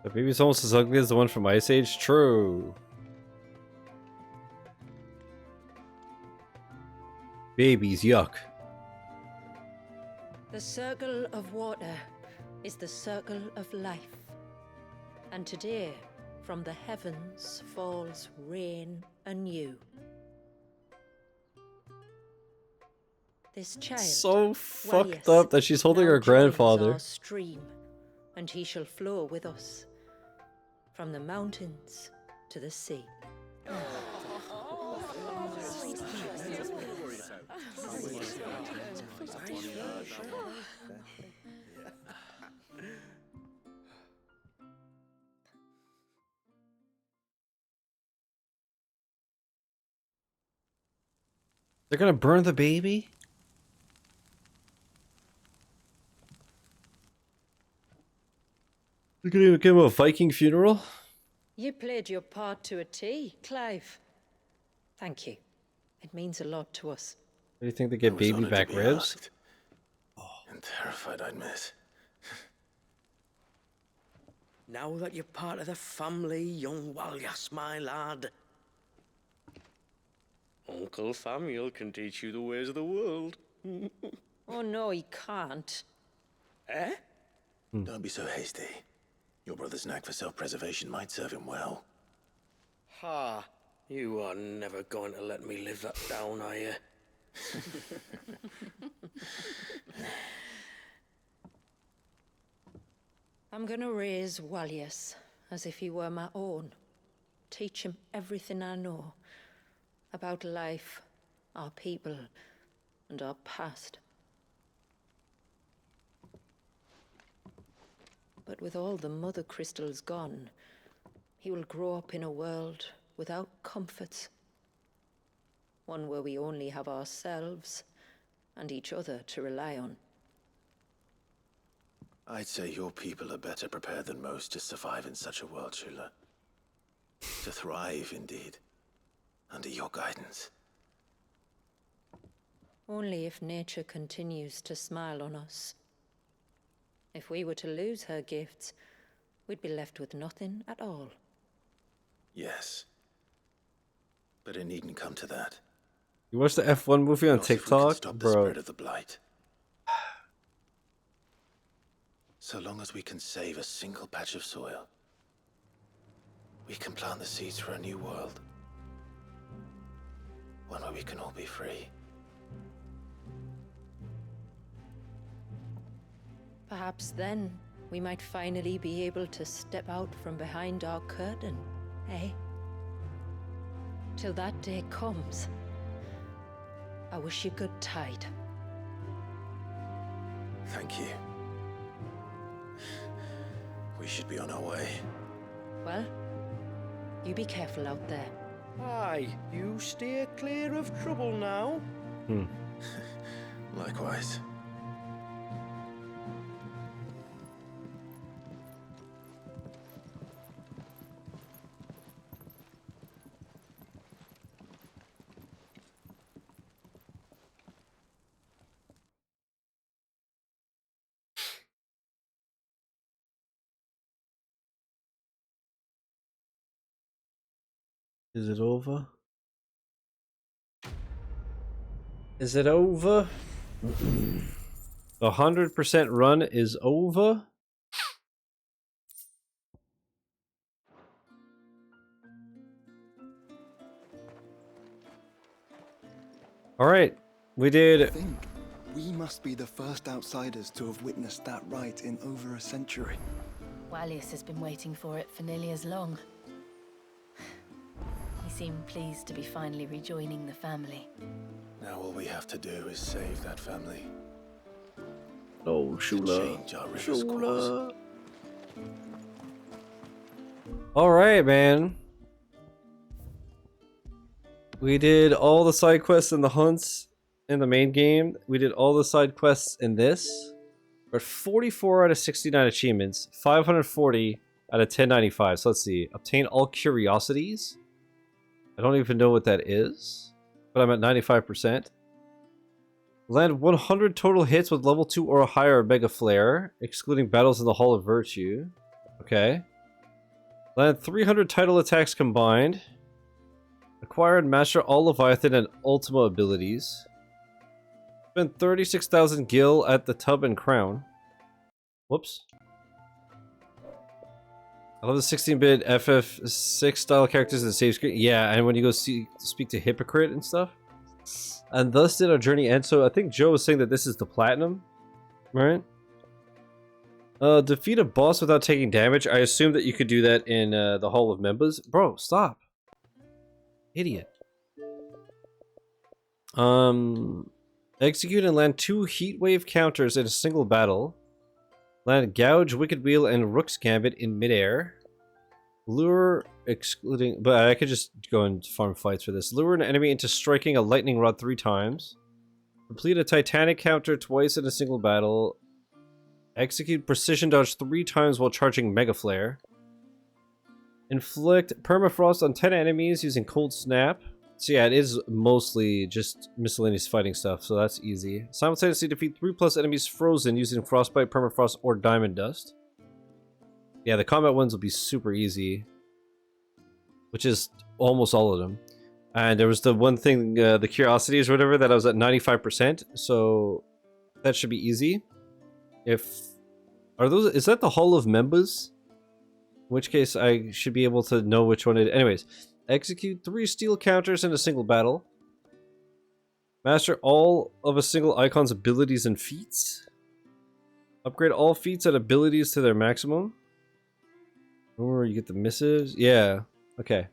The baby's almost as ugly as the one from Ice Age? True. Babies, yuck. The circle of water is the circle of life. And today, from the heavens falls rain anew. This child, So fucked Valius, up that she's holding now her joins grandfather. our stream, and he shall flow with us, from the mountains to the sea. They're gonna burn the baby? They're gonna give him a Viking funeral? You played your part to a T, Clive. Thank you. It means a lot to us. Do you think they get baby back ribs? Asked. And terrified I'd miss. Now that you're part of the family, young Walyas, my lad. Uncle Samuel can teach you the ways of the world. Oh no, he can't. Eh? Don't be so hasty. Your brother's knack for self-preservation might serve him well. Ha! You are never going to let me live that down, are you? I'm gonna raise Walyas as if he were my own. Teach him everything I know about life, our people, and our past. But with all the mother crystals gone, he will grow up in a world without comforts. One where we only have ourselves and each other to rely on. I'd say your people are better prepared than most to survive in such a world, Shula. To thrive, indeed, under your guidance. Only if nature continues to smile on us. If we were to lose her gifts, we'd be left with nothing at all. Yes. But it needn't come to that. You watch the F1 movie on Not if we could TikTok? stop the Bro. spread of the Blight. So long as we can save a single patch of soil, we can plant the seeds for a new world. One where we can all be free. Perhaps then we might finally be able to step out from behind our curtain, eh? Till that day comes, I wish you good tide. Thank you. We should be on our way. Well, you be careful out there. Aye, you steer clear of trouble now. Likewise. Is it over? Is it over? The 100% run is over? Alright, we did... I think we must be the first outsiders to have witnessed that rite in over a century. Walyas has been waiting for it for nearly as long. He seemed pleased to be finally rejoining the family. Now all we have to do is save that family. Oh, Shula. Change our river's course. Alright, man. We did all the side quests and the hunts in the main game. We did all the side quests in this. We're at 44 out of 69 achievements. 540 out of 1095. So let's see. Obtain all curiosities. I don't even know what that is. But I'm at 95%. Land 100 total hits with level 2 or higher Mega Flare. Excluding battles in the Hall of Virtue. Okay. Land 300 title attacks combined. Acquire and master all Leviathan and Ultima abilities. Spend 36,000 gil at the Tub and Crown. Whoops. I love the 16-bit FF6 style characters in the save screen. Yeah, and when you go speak to Hypocrite and stuff. And thus did our journey end. So I think Joe was saying that this is the Platinum, right? Defeat a boss without taking damage. I assume that you could do that in the Hall of Members. Bro, stop. Idiot. Execute and land 2 heat wave counters in a single battle. Land Gouge, Wicked Wheel, and Rook's Gambit in midair. Lure, excluding... But I could just go and farm fights for this. Lure an enemy into striking a lightning rod 3 times. Complete a Titanic counter twice in a single battle. Execute precision dodge 3 times while charging Mega Flare. Inflict permafrost on 10 enemies using Cold Snap. So yeah, it is mostly just miscellaneous fighting stuff, so that's easy. Simultaneously defeat 3+ enemies frozen using Frostbite, Permafrost, or Diamond Dust. Yeah, the combat ones will be super easy. Which is almost all of them. And there was the one thing, the Curiosities or whatever, that I was at 95%, so that should be easy. Is that the Hall of Members? In which case I should be able to know which one it is. Anyways. Execute 3 steel counters in a single battle. Master all of a single Eikon's abilities and feats. Upgrade all feats and abilities to their maximum. Or you get the missives. Yeah. Okay.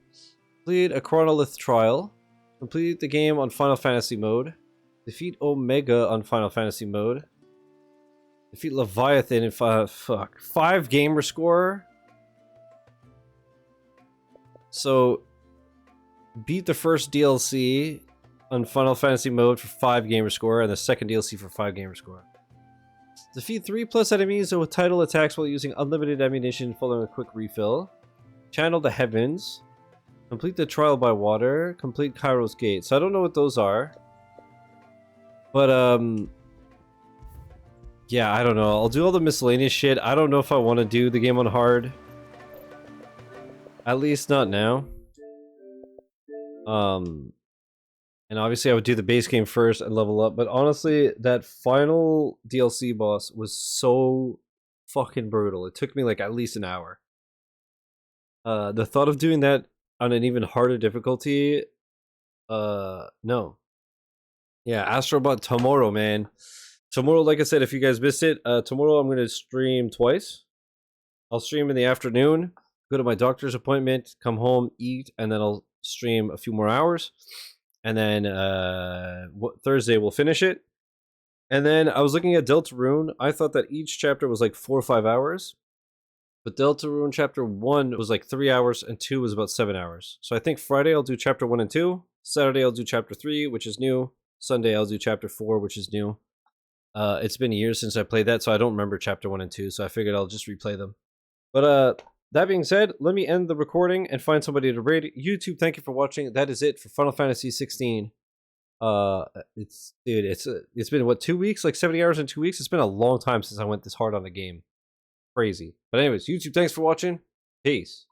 Complete a Chronolith trial. Complete the game on Final Fantasy mode. Defeat Omega on Final Fantasy mode. Defeat Leviathan in 5 gamer score. So... beat the first DLC on Final Fantasy mode for 5 gamer score, and the second DLC for 5 gamer score. Defeat 3+ enemies with title attacks while using unlimited ammunition following a quick refill. Channel the Heavens. Complete the Trial by Water. Complete Kairos Gate. So I don't know what those are. But, yeah, I don't know. I'll do all the miscellaneous shit. I don't know if I want to do the game on hard. At least not now. And obviously I would do the base game first and level up, but honestly, that final DLC boss was so fucking brutal. It took me like at least an hour. The thought of doing that on an even harder difficulty, no. Yeah, Astrobot tomorrow, man. Tomorrow, like I said, if you guys missed it, tomorrow I'm going to stream twice. I'll stream in the afternoon, go to my doctor's appointment, come home, eat, and then I'll stream a few more hours, and then Thursday we'll finish it. And then I was looking at Deltarune. I thought that each chapter was like 4 or 5 hours, but Deltarune chapter 1 was like 3 hours and 2 was about 7 hours. So I think Friday I'll do chapter 1 and 2, Saturday I'll do chapter 3, which is new, Sunday I'll do chapter 4, which is new. It's been years since I played that, so I don't remember chapter 1 and 2, so I figured I'll just replay them. But that being said, let me end the recording and find somebody to raid. YouTube, thank you for watching. That is it for Final Fantasy XVI. It's been what, 2 weeks? Like 70 hours in 2 weeks? It's been a long time since I went this hard on a game. Crazy. But anyways, YouTube, thanks for watching. Peace.